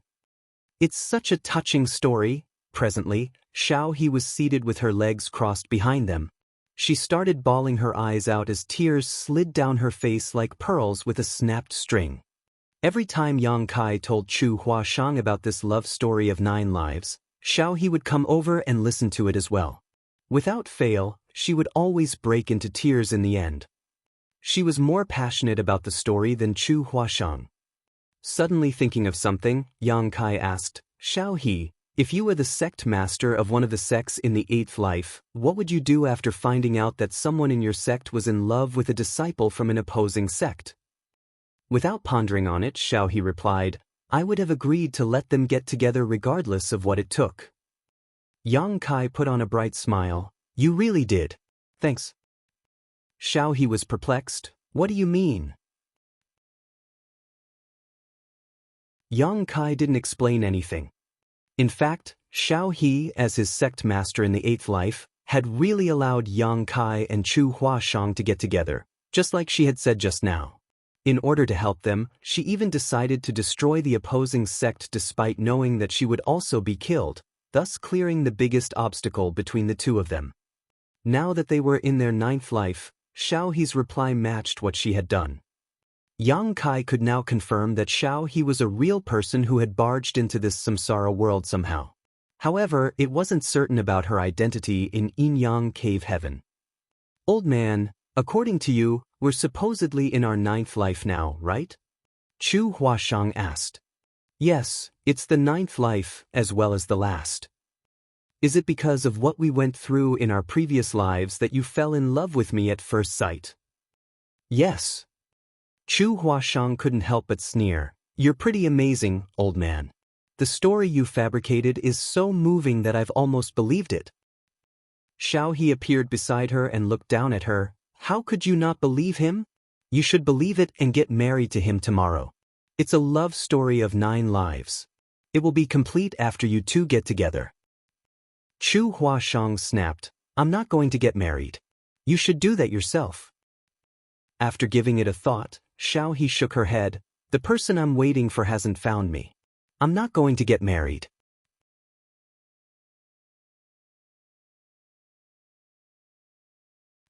It's such a touching story. Presently, Xiaohe was seated with her legs crossed behind them. She started bawling her eyes out as tears slid down her face like pearls with a snapped string. Every time Yang Kai told Chu Huashang about this love story of 9 lives, Xiaohe would come over and listen to it as well. Without fail, she would always break into tears in the end. She was more passionate about the story than Chu Huashang. Suddenly thinking of something, Yang Kai asked, Xiaohe, if you were the sect master of one of the sects in the 8th life, what would you do after finding out that someone in your sect was in love with a disciple from an opposing sect? Without pondering on it, Xiaohe replied, I would have agreed to let them get together regardless of what it took. Yang Kai put on a bright smile. You really did. Thanks. Xiaohe was perplexed. What do you mean? Yang Kai didn't explain anything. In fact, Xiaohe, as his sect master in the 8th life, had really allowed Yang Kai and Chu Huashang to get together, just like she had said just now. In order to help them, she even decided to destroy the opposing sect despite knowing that she would also be killed, thus clearing the biggest obstacle between the two of them. Now that they were in their 9th life, Xiaohe's reply matched what she had done. Yang Kai could now confirm that Xiaohe was a real person who had barged into this samsara world somehow. However, it wasn't certain about her identity in Yin-Yang Cave Heaven. Old man, according to you, we're supposedly in our 9th life now, right? Chu Huashang asked. Yes, it's the 9th life, as well as the last. Is it because of what we went through in our previous lives that you fell in love with me at first sight? Yes. Chu Huashang couldn't help but sneer. You're pretty amazing, old man. The story you fabricated is so moving that I've almost believed it. Xiaohe appeared beside her and looked down at her. How could you not believe him? You should believe it and get married to him tomorrow. It's a love story of 9 lives. It will be complete after you two get together. Chu Huashang snapped, I'm not going to get married. You should do that yourself. After giving it a thought, Xiaohe shook her head. The person I'm waiting for hasn't found me. I'm not going to get married.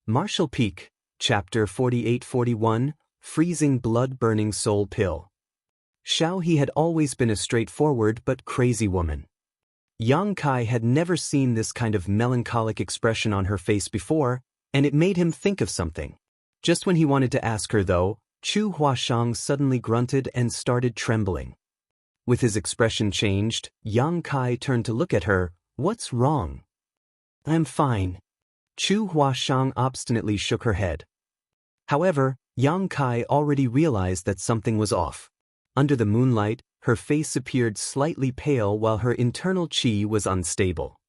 Martial Peak, Chapter 48-41, Freezing Blood-Burning Soul Pill. Xiaohe had always been a straightforward but crazy woman. Yang Kai had never seen this kind of melancholic expression on her face before, and it made him think of something. Just when he wanted to ask her though, Chu Huashang suddenly grunted and started trembling. With his expression changed, Yang Kai turned to look at her. What's wrong? I'm fine. Chu Huashang obstinately shook her head. However, Yang Kai already realized that something was off. Under the moonlight, her face appeared slightly pale while her internal qi was unstable.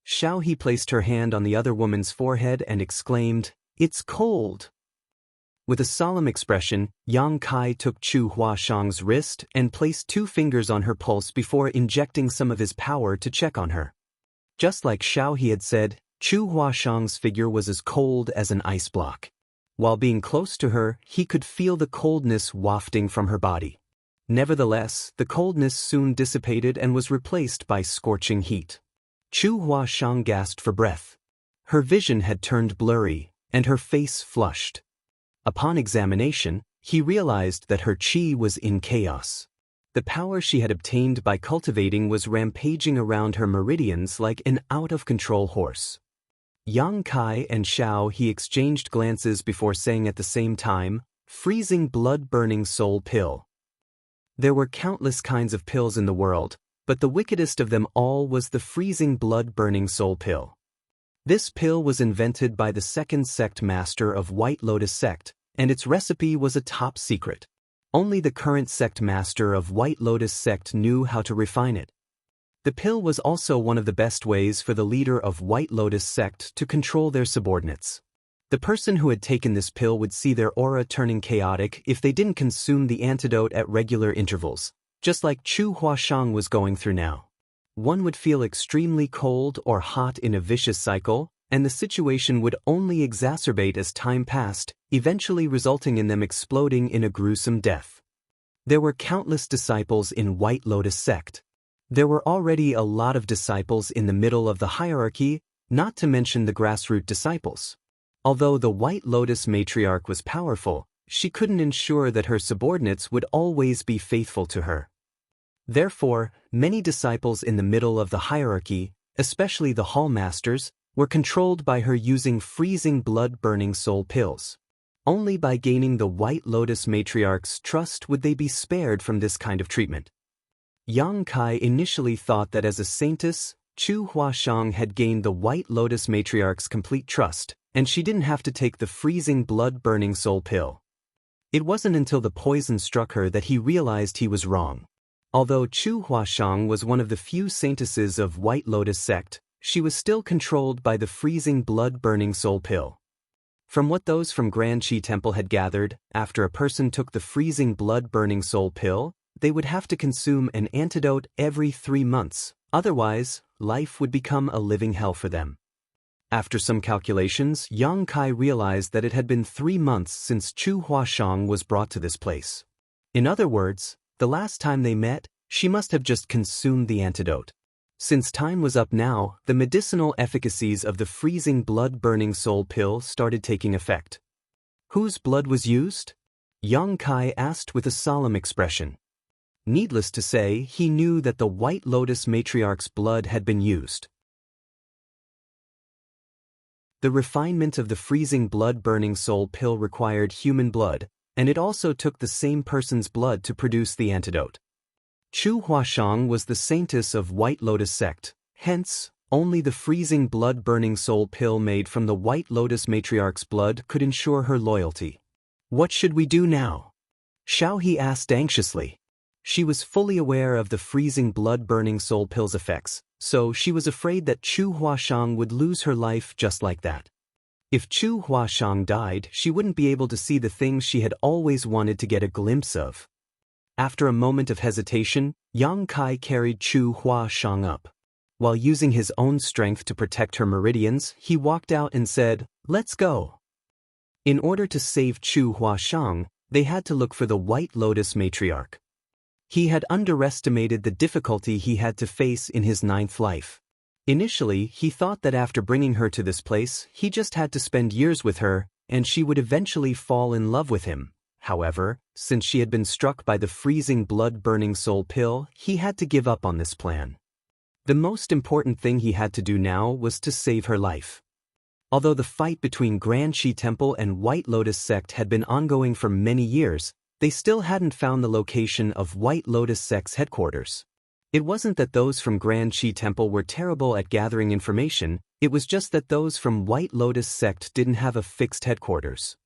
Xiaohe placed her hand on the other woman's forehead and exclaimed, It's cold. With a solemn expression, Yang Kai took Chu Huashang's wrist and placed 2 fingers on her pulse before injecting some of his power to check on her. Just like Xiaohe had said, Chu Huashang's figure was as cold as an ice block. While being close to her, he could feel the coldness wafting from her body. Nevertheless, the coldness soon dissipated and was replaced by scorching heat. Chu Huashang gasped for breath. Her vision had turned blurry, and her face flushed. Upon examination, he realized that her qi was in chaos. The power she had obtained by cultivating was rampaging around her meridians like an out-of-control horse. Yang Kai and Xiaohe exchanged glances before saying at the same time, Freezing blood-burning soul pill. There were countless kinds of pills in the world, but the wickedest of them all was the freezing blood-burning soul pill. This pill was invented by the 2nd sect master of White Lotus sect, and its recipe was a top secret. Only the current sect master of White Lotus sect knew how to refine it. The pill was also one of the best ways for the leader of White Lotus sect to control their subordinates. The person who had taken this pill would see their aura turning chaotic if they didn't consume the antidote at regular intervals, just like Chu Huashang was going through now. One would feel extremely cold or hot in a vicious cycle, and the situation would only exacerbate as time passed, eventually resulting in them exploding in a gruesome death. There were countless disciples in White Lotus sect. There were already a lot of disciples in the middle of the hierarchy, not to mention the grassroots disciples. Although the White Lotus matriarch was powerful, she couldn't ensure that her subordinates would always be faithful to her. Therefore, many disciples in the middle of the hierarchy, especially the hallmasters, were controlled by her using freezing blood-burning soul pills. Only by gaining the White Lotus matriarch's trust would they be spared from this kind of treatment. Yang Kai initially thought that as a saintess, Chu Huashang had gained the White Lotus matriarch's complete trust, and she didn't have to take the freezing blood-burning soul pill. It wasn't until the poison struck her that he realized he was wrong. Although Chu Huashang was one of the few saintesses of White Lotus sect, she was still controlled by the freezing blood-burning soul pill. From what those from Grand Qi Temple had gathered, after a person took the freezing blood-burning soul pill, they would have to consume an antidote every 3 months, otherwise, life would become a living hell for them. After some calculations, Yang Kai realized that it had been 3 months since Chu Huashang was brought to this place. In other words, the last time they met, she must have just consumed the antidote. Since time was up now, the medicinal efficacies of the freezing blood-burning soul pill started taking effect. Whose blood was used? Yang Kai asked with a solemn expression. Needless to say, he knew that the White Lotus matriarch's blood had been used. The refinement of the freezing blood-burning soul pill required human blood, and it also took the same person's blood to produce the antidote. Chu Huashang was the saintess of White Lotus sect, hence, only the freezing blood-burning soul pill made from the White Lotus matriarch's blood could ensure her loyalty. What should we do now? Xiaohe asked anxiously. She was fully aware of the freezing blood-burning soul pill's effects, so she was afraid that Chu Huashang would lose her life just like that. If Chu Huashang died, she wouldn't be able to see the things she had always wanted to get a glimpse of. After a moment of hesitation, Yang Kai carried Chu Huashang up. While using his own strength to protect her meridians, he walked out and said, "Let's go." In order to save Chu Huashang, they had to look for the White Lotus matriarch. He had underestimated the difficulty he had to face in his 9th life. Initially, he thought that after bringing her to this place, he just had to spend years with her, and she would eventually fall in love with him. However, since she had been struck by the freezing blood-burning soul pill, he had to give up on this plan. The most important thing he had to do now was to save her life. Although the fight between Grand Qi Temple and White Lotus sect had been ongoing for many years, they still hadn't found the location of White Lotus sect's headquarters. It wasn't that those from Grand Qi Temple were terrible at gathering information, it was just that those from White Lotus sect didn't have a fixed headquarters.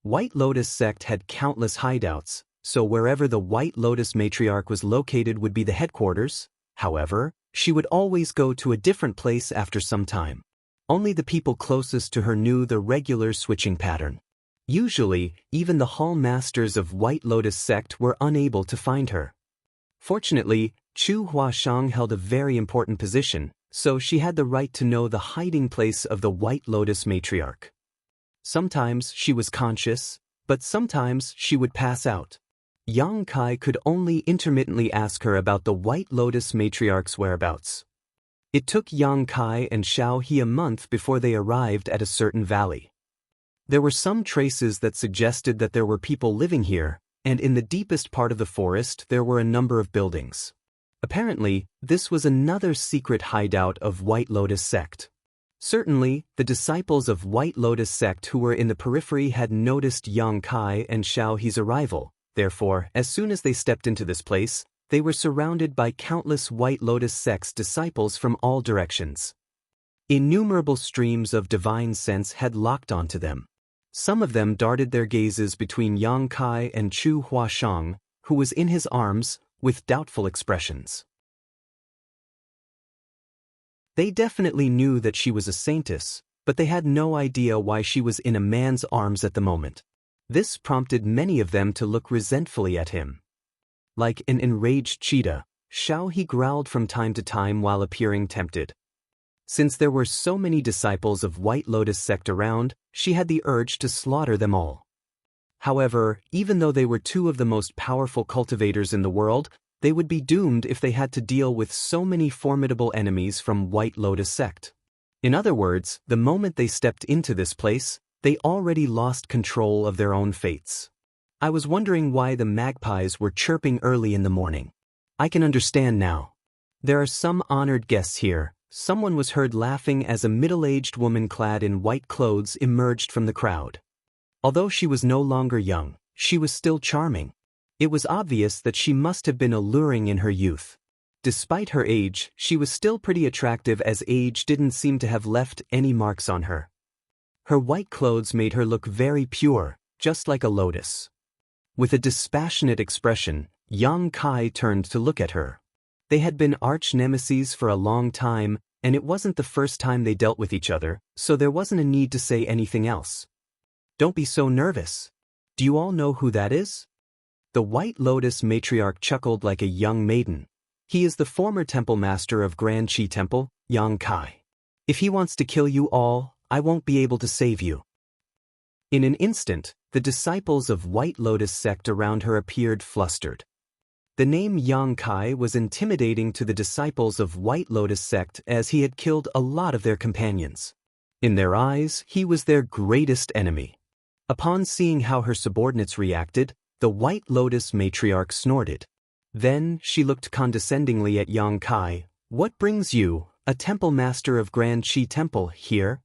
White Lotus sect had countless hideouts, so wherever the White Lotus matriarch was located would be the headquarters. However, she would always go to a different place after some time. Only the people closest to her knew the regular switching pattern. Usually, even the hall masters of White Lotus sect were unable to find her. Fortunately, Chu Huashang held a very important position, so she had the right to know the hiding place of the White Lotus matriarch. Sometimes she was conscious, but sometimes she would pass out. Yang Kai could only intermittently ask her about the White Lotus matriarch's whereabouts. It took Yang Kai and Xiaohe a month before they arrived at a certain valley. There were some traces that suggested that there were people living here, and in the deepest part of the forest there were a number of buildings. Apparently, this was another secret hideout of White Lotus sect. Certainly, the disciples of White Lotus sect who were in the periphery had noticed Yang Kai and Xiaohe's arrival. Therefore, as soon as they stepped into this place, they were surrounded by countless White Lotus sect's disciples from all directions. Innumerable streams of divine sense had locked onto them. Some of them darted their gazes between Yang Kai and Chu Huashang, who was in his arms, with doubtful expressions. They definitely knew that she was a saintess, but they had no idea why she was in a man's arms at the moment. This prompted many of them to look resentfully at him. Like an enraged cheetah, Xiaohe growled from time to time while appearing tempted. Since there were so many disciples of White Lotus sect around, she had the urge to slaughter them all. However, even though they were two of the most powerful cultivators in the world, they would be doomed if they had to deal with so many formidable enemies from White Lotus sect. In other words, the moment they stepped into this place, they already lost control of their own fates. I was wondering why the magpies were chirping early in the morning. I can understand now. There are some honored guests here. Someone was heard laughing as a middle-aged woman clad in white clothes emerged from the crowd. Although she was no longer young, she was still charming. It was obvious that she must have been alluring in her youth. Despite her age, she was still pretty attractive as age didn't seem to have left any marks on her. Her white clothes made her look very pure, just like a lotus. With a dispassionate expression, Yang Kai turned to look at her. They had been arch-nemeses for a long time, and it wasn't the first time they dealt with each other, so there wasn't a need to say anything else. Don't be so nervous. Do you all know who that is? The White Lotus matriarch chuckled like a young maiden. He is the former temple master of Grand Qi Temple, Yang Kai. If he wants to kill you all, I won't be able to save you. In an instant, the disciples of White Lotus sect around her appeared flustered. The name Yang Kai was intimidating to the disciples of White Lotus sect as he had killed a lot of their companions. In their eyes, he was their greatest enemy. Upon seeing how her subordinates reacted, the White Lotus matriarch snorted. Then she looked condescendingly at Yang Kai. What brings you, a temple master of Grand Qi Temple, here?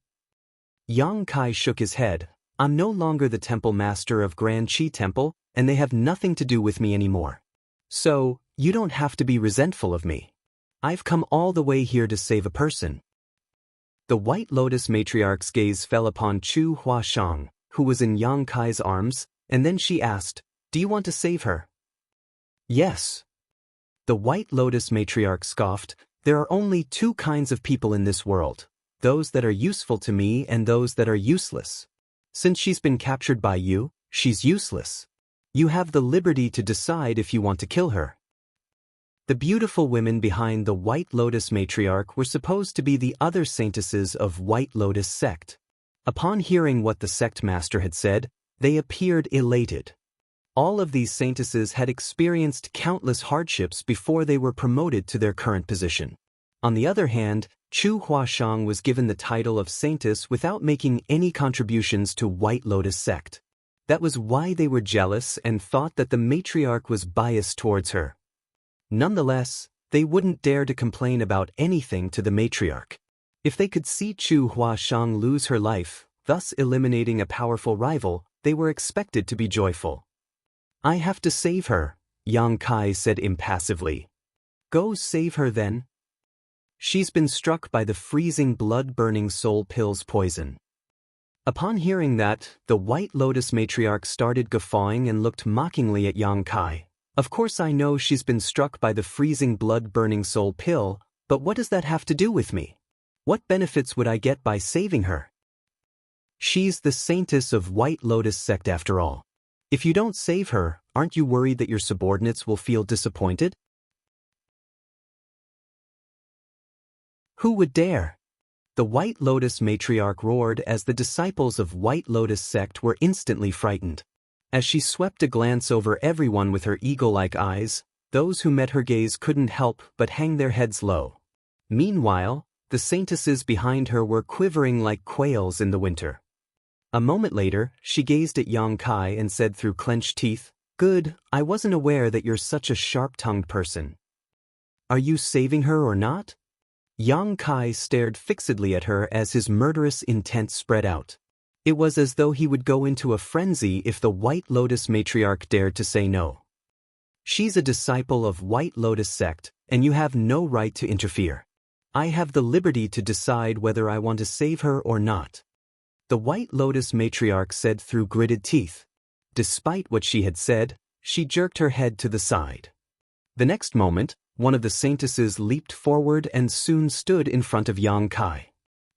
Yang Kai shook his head. I'm no longer the temple master of Grand Qi Temple, and they have nothing to do with me anymore. So, you don't have to be resentful of me. I've come all the way here to save a person. The White Lotus matriarch's gaze fell upon Chu Huashang, who was in Yang Kai's arms, and then she asked, Do you want to save her? Yes. The White Lotus matriarch scoffed, There are only two kinds of people in this world, those that are useful to me and those that are useless. Since she's been captured by you, she's useless. You have the liberty to decide if you want to kill her. The beautiful women behind the White Lotus matriarch were supposed to be the other saintesses of White Lotus sect. Upon hearing what the sect master had said, they appeared elated. All of these saintesses had experienced countless hardships before they were promoted to their current position. On the other hand, Chu Huashang was given the title of saintess without making any contributions to White Lotus sect. That was why they were jealous and thought that the matriarch was biased towards her. Nonetheless, they wouldn't dare to complain about anything to the matriarch. If they could see Chu Huashang lose her life, thus eliminating a powerful rival, they were expected to be joyful. I have to save her, Yang Kai said impassively. Go save her then. She's been struck by the freezing blood-burning soul pills poison. Upon hearing that, the White Lotus matriarch started guffawing and looked mockingly at Yang Kai. Of course I know she's been struck by the freezing blood-burning soul pill, but what does that have to do with me? What benefits would I get by saving her? She's the saintess of White Lotus sect after all. If you don't save her, aren't you worried that your subordinates will feel disappointed? Who would dare? The White Lotus matriarch roared as the disciples of White Lotus sect were instantly frightened. As she swept a glance over everyone with her eagle-like eyes, those who met her gaze couldn't help but hang their heads low. Meanwhile, the saintesses behind her were quivering like quails in the winter. A moment later, she gazed at Yang Kai and said through clenched teeth, Good, I wasn't aware that you're such a sharp-tongued person. Are you saving her or not? Yang Kai stared fixedly at her as his murderous intent spread out. It was as though he would go into a frenzy if the White Lotus matriarch dared to say no. She's a disciple of White Lotus sect, and you have no right to interfere. I have the liberty to decide whether I want to save her or not. The White Lotus matriarch said through gritted teeth. Despite what she had said, she jerked her head to the side. The next moment, one of the saintesses leaped forward and soon stood in front of Yang Kai.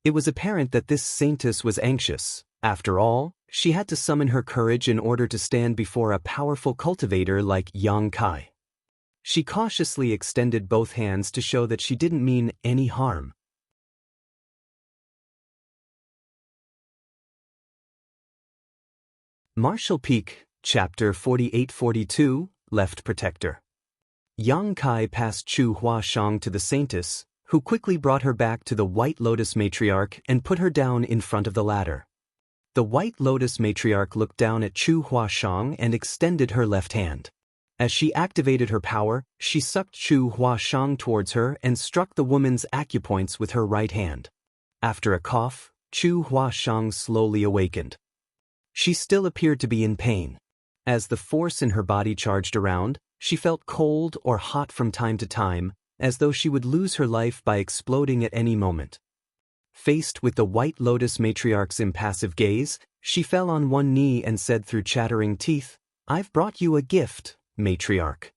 It was apparent that this saintess was anxious. After all, she had to summon her courage in order to stand before a powerful cultivator like Yang Kai. She cautiously extended both hands to show that she didn't mean any harm. Marshall Peak, Chapter 48-42, Left Protector. Yang Kai passed Chu Huashang to the saintess, who quickly brought her back to the White Lotus matriarch and put her down in front of the ladder. The White Lotus matriarch looked down at Chu Huashang and extended her left hand. As she activated her power, she sucked Chu Huashang towards her and struck the woman's acupoints with her right hand. After a cough, Chu Huashang slowly awakened. She still appeared to be in pain. As the force in her body charged around, she felt cold or hot from time to time, as though she would lose her life by exploding at any moment. Faced with the White Lotus matriarch's impassive gaze, she fell on one knee and said through chattering teeth, "I've brought you a gift, matriarch."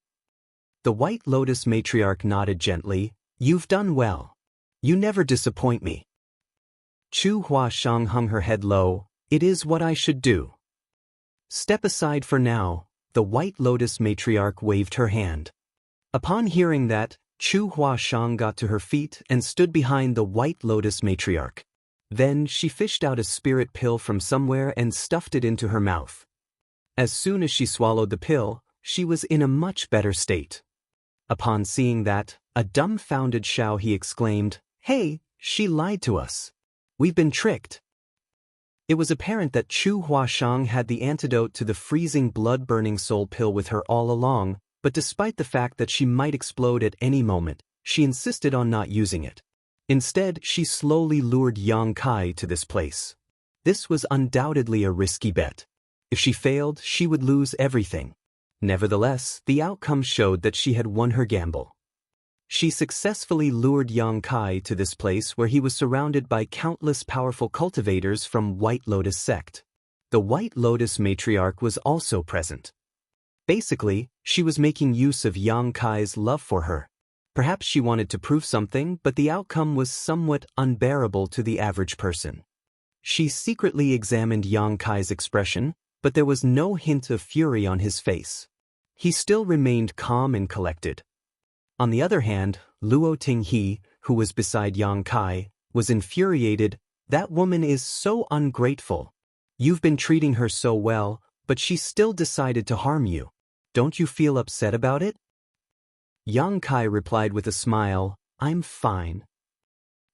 The White Lotus matriarch nodded gently, "You've done well. You never disappoint me." Chu Huashang hung her head low, "It is what I should do." "Step aside for now," the White Lotus matriarch waved her hand. Upon hearing that, Chu Huashang got to her feet and stood behind the White Lotus matriarch. Then she fished out a spirit pill from somewhere and stuffed it into her mouth. As soon as she swallowed the pill, she was in a much better state. Upon seeing that, a dumbfounded Xiaohe exclaimed, "Hey, she lied to us. We've been tricked." It was apparent that Chu Huashang had the antidote to the freezing blood-burning soul pill with her all along, but despite the fact that she might explode at any moment, she insisted on not using it. Instead, she slowly lured Yang Kai to this place. This was undoubtedly a risky bet. If she failed, she would lose everything. Nevertheless, the outcome showed that she had won her gamble. She successfully lured Yang Kai to this place where he was surrounded by countless powerful cultivators from White Lotus sect. The White Lotus matriarch was also present. Basically, she was making use of Yang Kai's love for her. Perhaps she wanted to prove something, but the outcome was somewhat unbearable to the average person. She secretly examined Yang Kai's expression, but there was no hint of fury on his face. He still remained calm and collected. On the other hand, Luo Tinghe, who was beside Yang Kai, was infuriated. "That woman is so ungrateful. You've been treating her so well, but she still decided to harm you. Don't you feel upset about it?" Yang Kai replied with a smile, "I'm fine."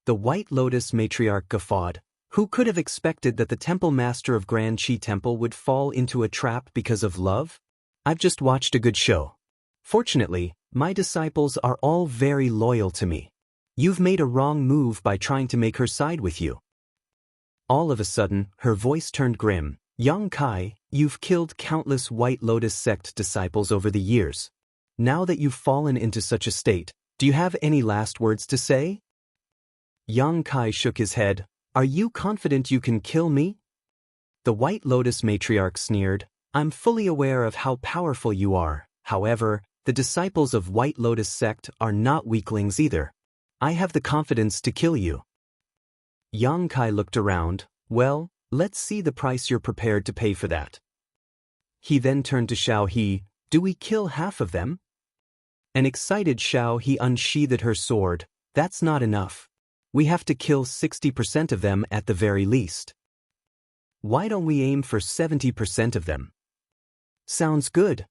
The White Lotus matriarch guffawed. Who could have expected that the temple master of Grand Qi Temple would fall into a trap because of love? I've just watched a good show. Fortunately, my disciples are all very loyal to me. You've made a wrong move by trying to make her side with you. All of a sudden, her voice turned grim. "Yang Kai, you've killed countless White Lotus sect disciples over the years. Now that you've fallen into such a state, do you have any last words to say?" Yang Kai shook his head. "Are you confident you can kill me?" The White Lotus matriarch sneered. "I'm fully aware of how powerful you are. However, the disciples of White Lotus sect are not weaklings either. I have the confidence to kill you." Yang Kai looked around. "Well, let's see the price you're prepared to pay for that." He then turned to Xiaohe. "Do we kill half of them?" An excited Xiaohe unsheathed her sword. "That's not enough. We have to kill 60% of them at the very least. Why don't we aim for 70% of them?" "Sounds good."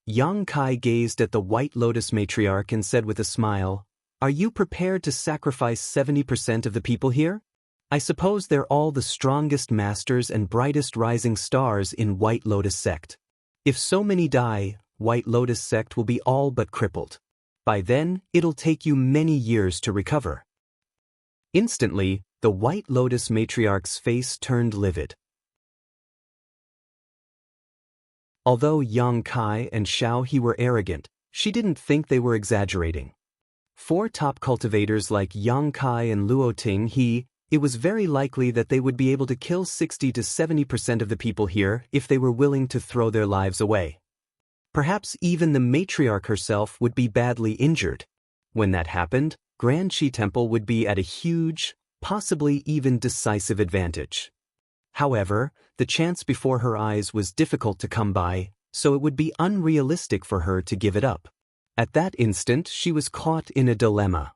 Yang Kai gazed at the White Lotus matriarch and said with a smile, "Are you prepared to sacrifice 70% of the people here? I suppose they're all the strongest masters and brightest rising stars in White Lotus sect. If so many die, White Lotus sect will be all but crippled. By then, it'll take you many years to recover." Instantly, the White Lotus matriarch's face turned livid. Although Yang Kai and Xiaohe were arrogant, she didn't think they were exaggerating. 4 top cultivators like Yang Kai and Luo Tinghe, it was very likely that they would be able to kill 60 to 70% of the people here if they were willing to throw their lives away. Perhaps even the matriarch herself would be badly injured. When that happened, Grand Qi Temple would be at a huge, possibly even decisive advantage. However, the chance before her eyes was difficult to come by, so it would be unrealistic for her to give it up. At that instant, she was caught in a dilemma.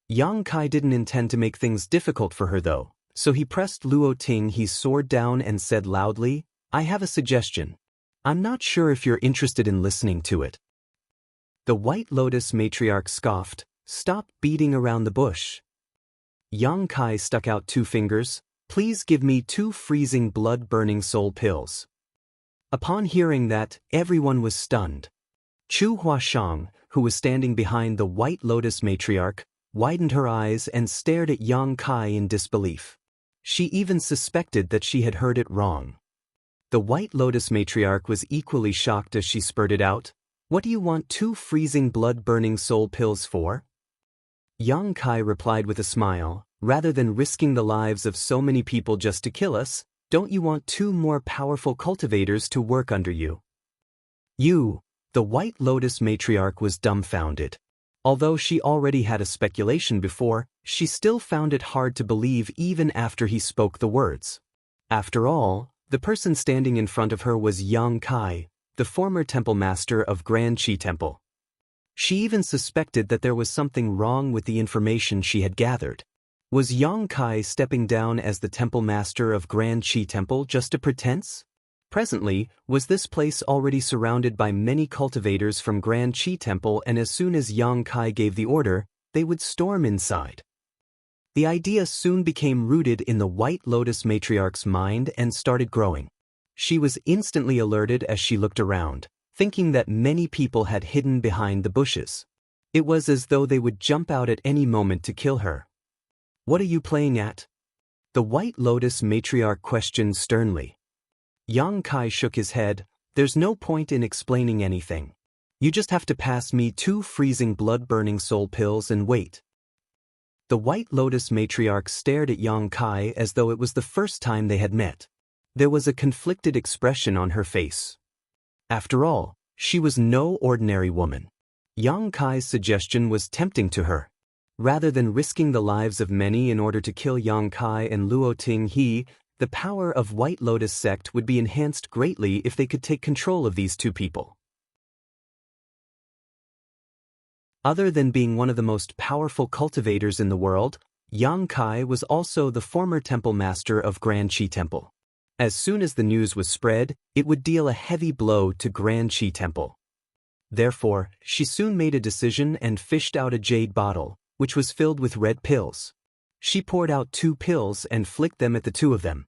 Yang Kai didn't intend to make things difficult for her though, so he pressed Luo Tinghe's sword down and said loudly, "I have a suggestion. I'm not sure if you're interested in listening to it. The White Lotus matriarch scoffed, "Stop beating around the bush." Yang Kai stuck out 2 fingers. "Please give me 2 freezing blood-burning soul pills." Upon hearing that, everyone was stunned. Chu Huashang, who was standing behind the White Lotus matriarch, widened her eyes and stared at Yang Kai in disbelief. She even suspected that she had heard it wrong. The White Lotus matriarch was equally shocked as she spurted out, "What do you want 2 freezing blood-burning soul pills for?" Yang Kai replied with a smile, "Rather than risking the lives of so many people just to kill us, don't you want 2 more powerful cultivators to work under you?" The White Lotus matriarch was dumbfounded. Although she already had a speculation before, she still found it hard to believe even after he spoke the words. After all, the person standing in front of her was Yang Kai, the former temple master of Grand Qi Temple. She even suspected that there was something wrong with the information she had gathered. Was Yang Kai stepping down as the temple master of Grand Qi Temple just a pretense? Presently, was this place already surrounded by many cultivators from Grand Qi Temple, and as soon as Yang Kai gave the order, they would storm inside? The idea soon became rooted in the White Lotus matriarch's mind and started growing. She was instantly alerted as she looked around, thinking that many people had hidden behind the bushes. It was as though they would jump out at any moment to kill her. "What are you playing at?" the White Lotus matriarch questioned sternly. Yang Kai shook his head. "There's no point in explaining anything. You just have to pass me 2 freezing blood-burning soul pills and wait." The White Lotus matriarch stared at Yang Kai as though it was the first time they had met. There was a conflicted expression on her face. After all, she was no ordinary woman. Yang Kai's suggestion was tempting to her. Rather than risking the lives of many in order to kill Yang Kai and Luo Ting, the power of White Lotus sect would be enhanced greatly if they could take control of these 2 people. Other than being one of the most powerful cultivators in the world, Yang Kai was also the former temple master of Grand Qi Temple. As soon as the news was spread, it would deal a heavy blow to Grand Qi Temple. Therefore, she soon made a decision and fished out a jade bottle, which was filled with red pills. She poured out 2 pills and flicked them at the 2 of them.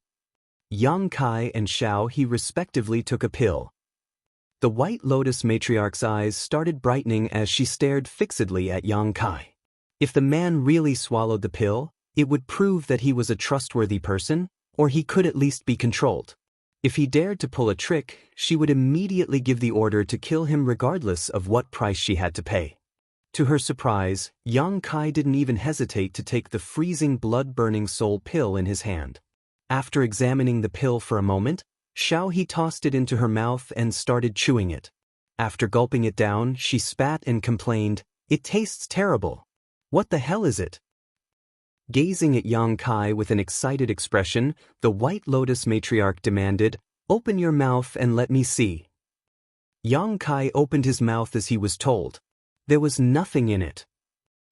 Yang Kai and Xiao He respectively took a pill. The White Lotus matriarch's eyes started brightening as she stared fixedly at Yang Kai. If the man really swallowed the pill, it would prove that he was a trustworthy person, or he could at least be controlled. If he dared to pull a trick, she would immediately give the order to kill him regardless of what price she had to pay. To her surprise, Yang Kai didn't even hesitate to take the freezing blood-burning soul pill in his hand. After examining the pill for a moment, Xiao He tossed it into her mouth and started chewing it. After gulping it down, she spat and complained, "It tastes terrible. What the hell is it?" Gazing at Yang Kai with an excited expression, the White Lotus matriarch demanded, "Open your mouth and let me see." Yang Kai opened his mouth as he was told. There was nothing in it.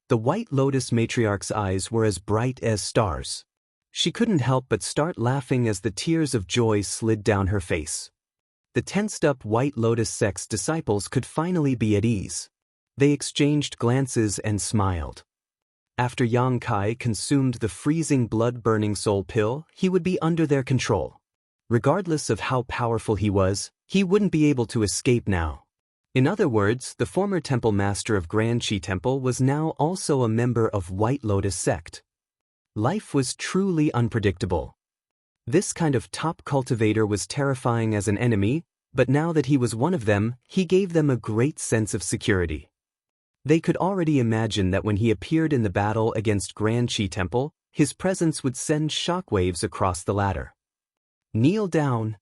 The White Lotus matriarch's eyes were as bright as stars. She couldn't help but start laughing as the tears of joy slid down her face. The tensed-up White Lotus sect's disciples could finally be at ease. They exchanged glances and smiled. After Yang Kai consumed the freezing blood-burning soul pill, he would be under their control. Regardless of how powerful he was, he wouldn't be able to escape now. In other words, the former temple master of Grand Qi Temple was now also a member of White Lotus sect. Life was truly unpredictable. This kind of top cultivator was terrifying as an enemy, but now that he was one of them, he gave them a great sense of security. They could already imagine that when he appeared in the battle against Grand Qi Temple, his presence would send shockwaves across the ladder. "Kneel down."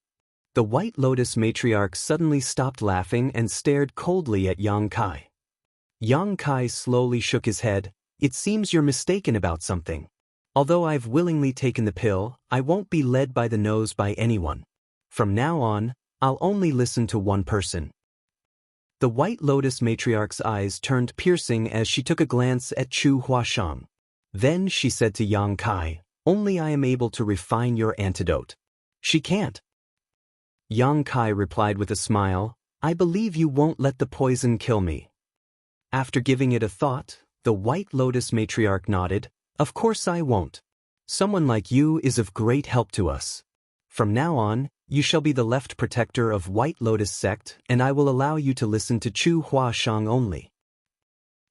The White Lotus matriarch suddenly stopped laughing and stared coldly at Yang Kai. Yang Kai slowly shook his head. "It seems you're mistaken about something. Although I've willingly taken the pill, I won't be led by the nose by anyone. From now on, I'll only listen to one person." The White Lotus matriarch's eyes turned piercing as she took a glance at Chu Huashang. Then she said to Yang Kai, "Only I am able to refine your antidote." "She can't." Yang Kai replied with a smile, "I believe you won't let the poison kill me." After giving it a thought, the White Lotus matriarch nodded, "Of course I won't. Someone like you is of great help to us. From now on, you shall be the left protector of White Lotus sect, and I will allow you to listen to Chu Huashang only."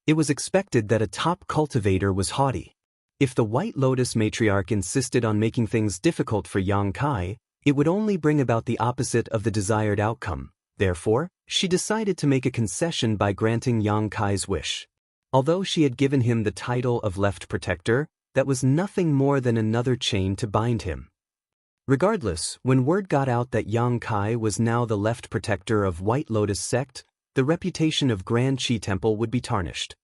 It was expected that a top cultivator was haughty. If the White Lotus matriarch insisted on making things difficult for Yang Kai, it would only bring about the opposite of the desired outcome. Therefore, she decided to make a concession by granting Yang Kai's wish. Although she had given him the title of left protector, that was nothing more than another chain to bind him. Regardless, when word got out that Yang Kai was now the left protector of White Lotus sect, the reputation of Grand Qi Temple would be tarnished.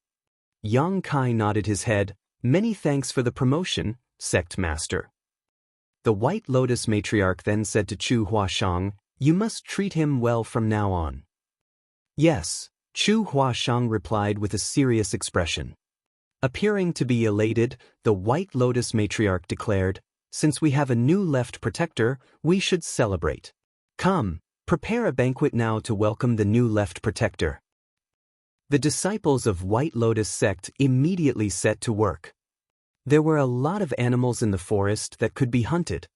Yang Kai nodded his head, "Many thanks for the promotion, sect master." The White Lotus matriarch then said to Chu Huashang, "You must treat him well from now on." "Yes," Chu Huashang replied with a serious expression. Appearing to be elated, the White Lotus matriarch declared, "Since we have a new left protector, we should celebrate. Come, prepare a banquet now to welcome the new left protector." The disciples of White Lotus sect immediately set to work. There were a lot of animals in the forest that could be hunted.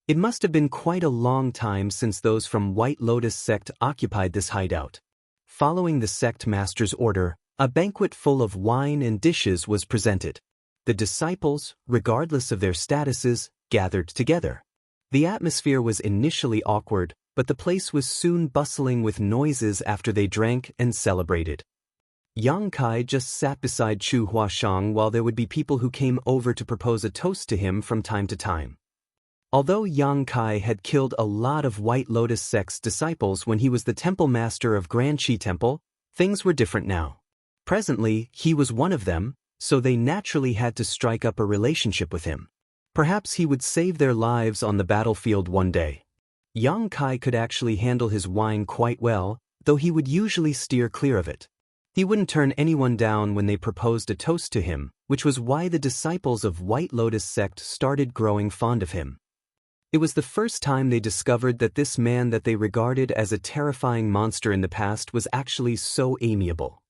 It must have been quite a long time since those from White Lotus sect occupied this hideout. Following the sect master's order, a banquet full of wine and dishes was presented. The disciples, regardless of their statuses, gathered together. The atmosphere was initially awkward, but the place was soon bustling with noises after they drank and celebrated. Yang Kai just sat beside Chu Huashang while there would be people who came over to propose a toast to him from time to time. Although Yang Kai had killed a lot of White Lotus sect's disciples when he was the temple master of Grand Qi Temple, things were different now. Presently, he was one of them, so they naturally had to strike up a relationship with him. Perhaps he would save their lives on the battlefield one day. Yang Kai could actually handle his wine quite well, though he would usually steer clear of it. He wouldn't turn anyone down when they proposed a toast to him, which was why the disciples of White Lotus sect started growing fond of him. It was the first time they discovered that this man that they regarded as a terrifying monster in the past was actually so amiable.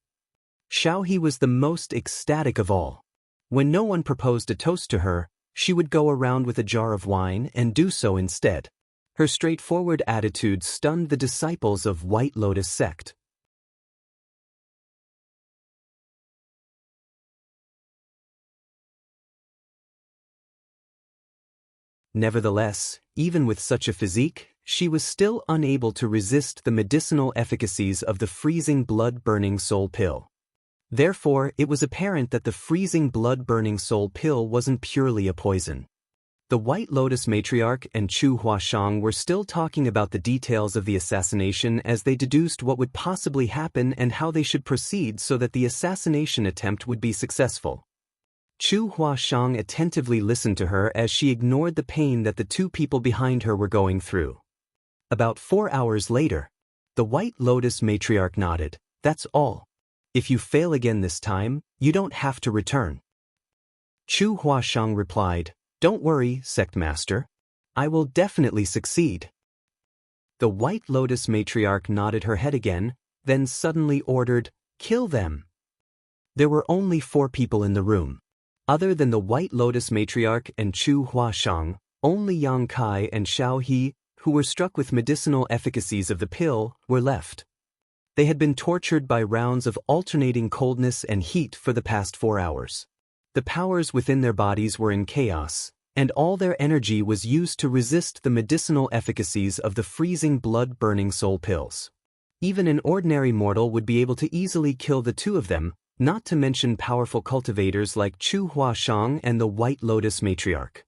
Xiaohe was the most ecstatic of all. When no one proposed a toast to her, she would go around with a jar of wine and do so instead. Her straightforward attitude stunned the disciples of White Lotus sect. Nevertheless, even with such a physique, she was still unable to resist the medicinal efficacies of the freezing blood-burning soul pill. Therefore, it was apparent that the freezing blood-burning soul pill wasn't purely a poison. The White Lotus matriarch and Chu Huashang were still talking about the details of the assassination as they deduced what would possibly happen and how they should proceed so that the assassination attempt would be successful. Chu Huashang attentively listened to her as she ignored the pain that the two people behind her were going through. About 4 hours later, the White Lotus matriarch nodded, "That's all. If you fail again this time, you don't have to return." Chu Huashang replied, "Don't worry, sect master. I will definitely succeed." The White Lotus matriarch nodded her head again, then suddenly ordered, "Kill them." There were only 4 people in the room. Other than the White Lotus matriarch and Chu Huashang, only Yang Kai and Xiaohe, who were struck with medicinal efficacies of the pill, were left. They had been tortured by rounds of alternating coldness and heat for the past 4 hours. The powers within their bodies were in chaos, and all their energy was used to resist the medicinal efficacies of the freezing blood-burning soul pills. Even an ordinary mortal would be able to easily kill the two of them, not to mention powerful cultivators like Chu Huashang and the White Lotus matriarch.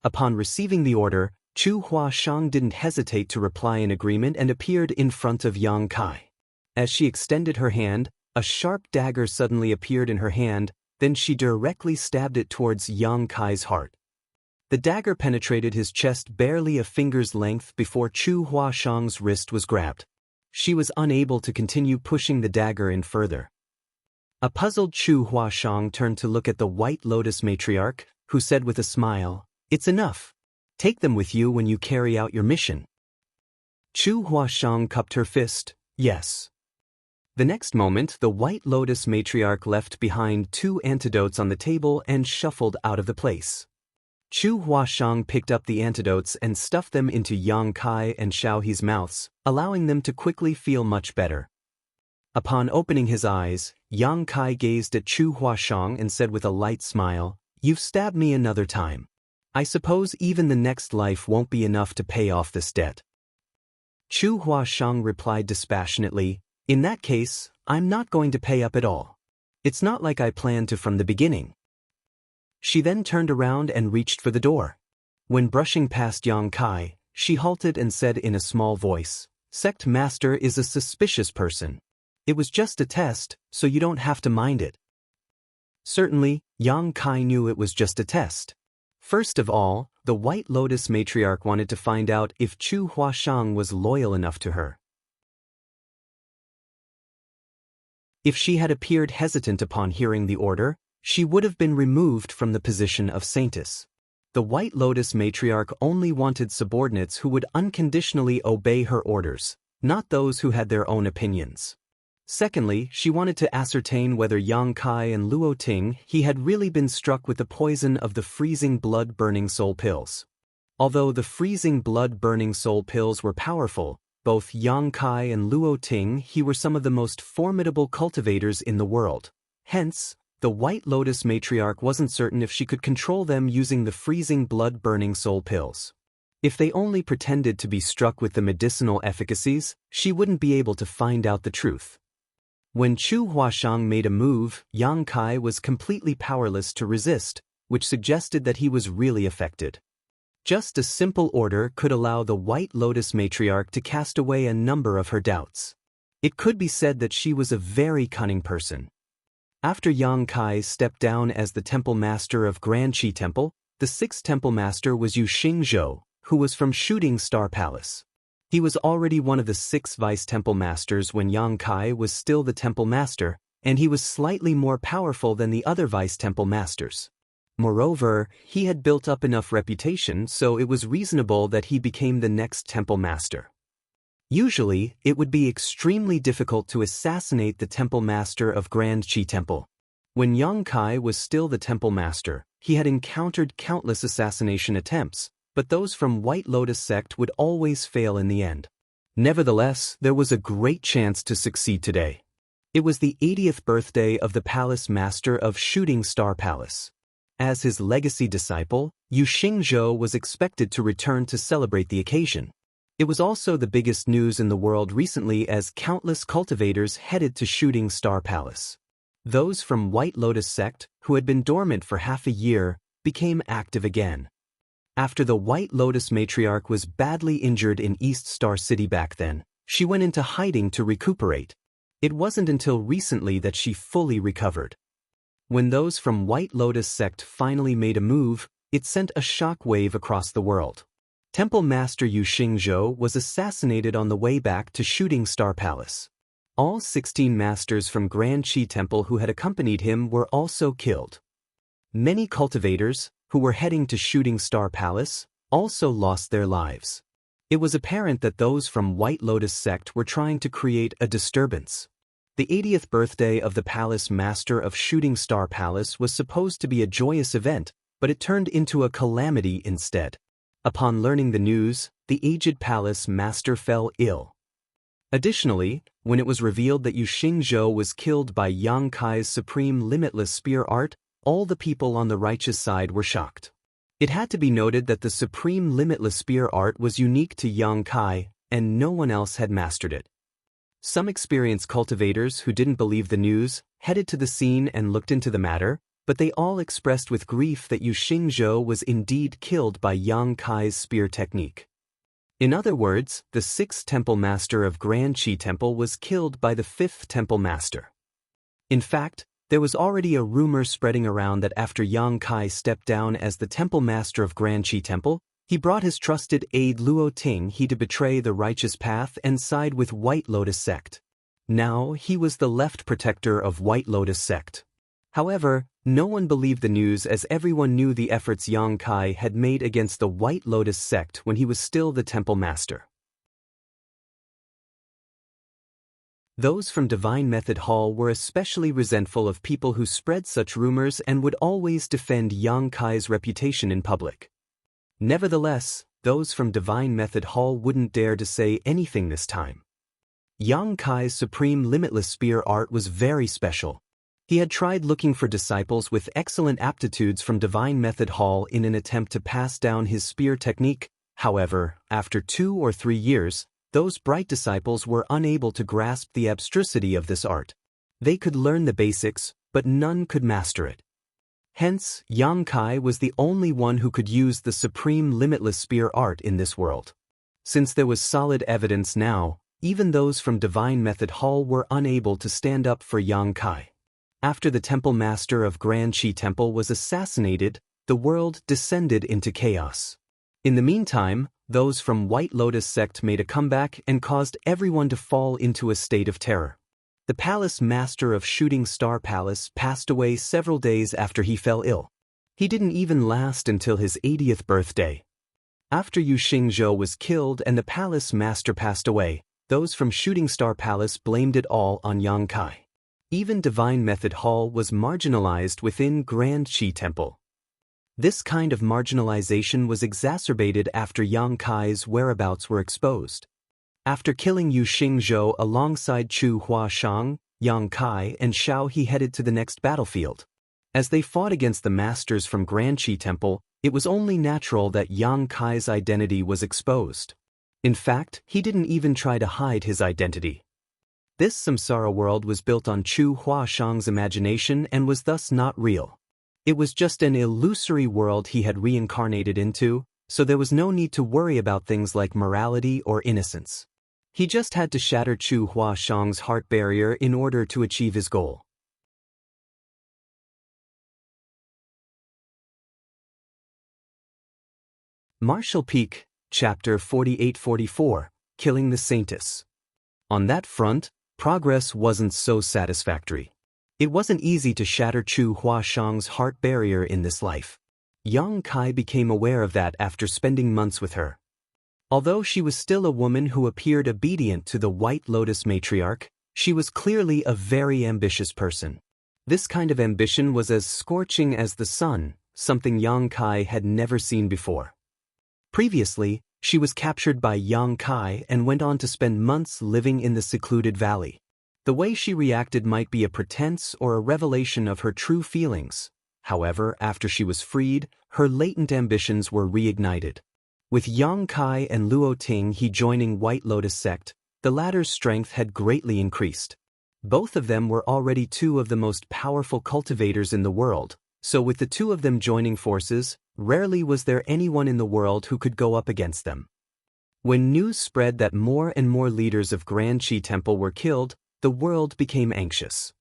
Upon receiving the order, Chu Huashang didn't hesitate to reply in agreement and appeared in front of Yang Kai. As she extended her hand, a sharp dagger suddenly appeared in her hand, then she directly stabbed it towards Yang Kai's heart. The dagger penetrated his chest barely a finger's length before Chu Huashang's wrist was grabbed. She was unable to continue pushing the dagger in further. A puzzled Chu Huashang turned to look at the White Lotus matriarch, who said with a smile, "It's enough. Take them with you when you carry out your mission. Chu Huashang cupped her fist. Yes. The next moment, the White Lotus matriarch left behind 2 antidotes on the table and shuffled out of the place. Chu Huashang picked up the antidotes and stuffed them into Yang Kai and Xiaohe's mouths, allowing them to quickly feel much better. Upon opening his eyes, Yang Kai gazed at Chu Huashang and said with a light smile, "You've stabbed me another time. I suppose even the next life won't be enough to pay off this debt." Chu Huashang replied dispassionately, "In that case, I'm not going to pay up at all. It's not like I planned to from the beginning." She then turned around and reached for the door. When brushing past Yang Kai, she halted and said in a small voice, "Sect Master is a suspicious person. It was just a test, so you don't have to mind it." Certainly, Yang Kai knew it was just a test. First of all, the White Lotus matriarch wanted to find out if Chu Huashang was loyal enough to her. If she had appeared hesitant upon hearing the order, she would have been removed from the position of saintess. The White Lotus matriarch only wanted subordinates who would unconditionally obey her orders, not those who had their own opinions. Secondly, she wanted to ascertain whether Yang Kai and Luo Ting he had really been struck with the poison of the freezing blood-burning soul pills. Although the freezing blood-burning soul pills were powerful, both Yang Kai and Luo Ting he were some of the most formidable cultivators in the world. Hence, the White Lotus matriarch wasn't certain if she could control them using the freezing blood-burning soul pills. If they only pretended to be struck with the medicinal efficacies, she wouldn't be able to find out the truth. When Chu Huashang made a move, Yang Kai was completely powerless to resist, which suggested that he was really affected. Just a simple order could allow the White Lotus matriarch to cast away a number of her doubts. It could be said that she was a very cunning person. After Yang Kai stepped down as the temple master of Grand Qi Temple, the 6th temple master was Xianxia, who was from Shooting Star Palace. He was already one of the 6 vice-temple masters when Yang Kai was still the temple master, and he was slightly more powerful than the other vice-temple masters. Moreover, he had built up enough reputation so it was reasonable that he became the next temple master. Usually, it would be extremely difficult to assassinate the temple master of Grand Qi Temple. When Yang Kai was still the temple master, he had encountered countless assassination attempts, but those from White Lotus sect would always fail in the end. Nevertheless, there was a great chance to succeed today. It was the 80th birthday of the palace master of Shooting Star Palace. As his legacy disciple, Xianxia was expected to return to celebrate the occasion. It was also the biggest news in the world recently as countless cultivators headed to Shooting Star Palace. Those from White Lotus sect, who had been dormant for half a year, became active again. After the White Lotus matriarch was badly injured in East Star City back then, she went into hiding to recuperate. It wasn't until recently that she fully recovered. When those from White Lotus sect finally made a move, it sent a shock wave across the world. Temple Master Xianxia was assassinated on the way back to Shooting Star Palace. All 16 masters from Grand Qi Temple who had accompanied him were also killed. Many cultivators, who were heading to Shooting Star Palace, also lost their lives. It was apparent that those from White Lotus sect were trying to create a disturbance. The 80th birthday of the palace master of Shooting Star Palace was supposed to be a joyous event, but it turned into a calamity instead. Upon learning the news, the aged palace master fell ill. Additionally, when it was revealed that Xianxia was killed by Yang Kai's supreme limitless spear art, all the people on the righteous side were shocked. It had to be noted that the supreme limitless spear art was unique to Yang Kai, and no one else had mastered it. Some experienced cultivators who didn't believe the news headed to the scene and looked into the matter, but they all expressed with grief that Xianxia was indeed killed by Yang Kai's spear technique. In other words, the 6th temple master of Grand Qi Temple was killed by the 5th temple master. In fact, there was already a rumor spreading around that after Yang Kai stepped down as the temple master of Grand Qi Temple, he brought his trusted aide Luo Ting to betray the righteous path and side with White Lotus sect. Now he was the left protector of White Lotus sect. However, No one believed the news as everyone knew the efforts Yang Kai had made against the White Lotus sect when he was still the temple master. Those from Divine Method Hall were especially resentful of people who spread such rumors and would always defend Yang Kai's reputation in public. Nevertheless, those from Divine Method Hall wouldn't dare to say anything this time. Yang Kai's supreme limitless spear art was very special. He had tried looking for disciples with excellent aptitudes from Divine Method Hall in an attempt to pass down his spear technique. However, after 2 or 3 years, those bright disciples were unable to grasp the abstrusity of this art. They could learn the basics, but none could master it. Hence, Yang Kai was the only one who could use the supreme limitless spear art in this world. Since there was solid evidence now, even those from Divine Method Hall were unable to stand up for Yang Kai. After the temple master of Grand Qi Temple was assassinated, the world descended into chaos. In the meantime, those from White Lotus sect made a comeback and caused everyone to fall into a state of terror. The palace master of Shooting Star Palace passed away several days after he fell ill. He didn't even last until his 80th birthday. After Yu Xingzhou was killed and the palace master passed away, those from Shooting Star Palace blamed it all on Yang Kai. Even Divine Method Hall was marginalized within Grand Qi Temple. This kind of marginalization was exacerbated after Yang Kai's whereabouts were exposed. After killing Yu Xingzhou alongside Chu Huashang, Yang Kai and Xiao He headed to the next battlefield. As they fought against the masters from Grand Qi Temple, it was only natural that Yang Kai's identity was exposed. In fact, he didn't even try to hide his identity. This samsara world was built on Chu Huashang's imagination and was thus not real. It was just an illusory world he had reincarnated into, so there was no need to worry about things like morality or innocence. He just had to shatter Chu Huashang's heart barrier in order to achieve his goal. Martial Peak, Chapter 48-44, Killing the Saintess. On that front, progress wasn't so satisfactory. It wasn't easy to shatter Chu Huashang's heart barrier in this life. Yang Kai became aware of that after spending months with her. Although she was still a woman who appeared obedient to the White Lotus matriarch, she was clearly a very ambitious person. This kind of ambition was as scorching as the sun, something Yang Kai had never seen before. Previously, she was captured by Yang Kai and went on to spend months living in the secluded valley. The way she reacted might be a pretense or a revelation of her true feelings. However, after she was freed, her latent ambitions were reignited. With Yang Kai and Luo Ting he joining White Lotus sect, the latter's strength had greatly increased. Both of them were already 2 of the most powerful cultivators in the world, so with the 2 of them joining forces, rarely was there anyone in the world who could go up against them. When news spread that more and more leaders of Grand Qi Temple were killed, the world became anxious.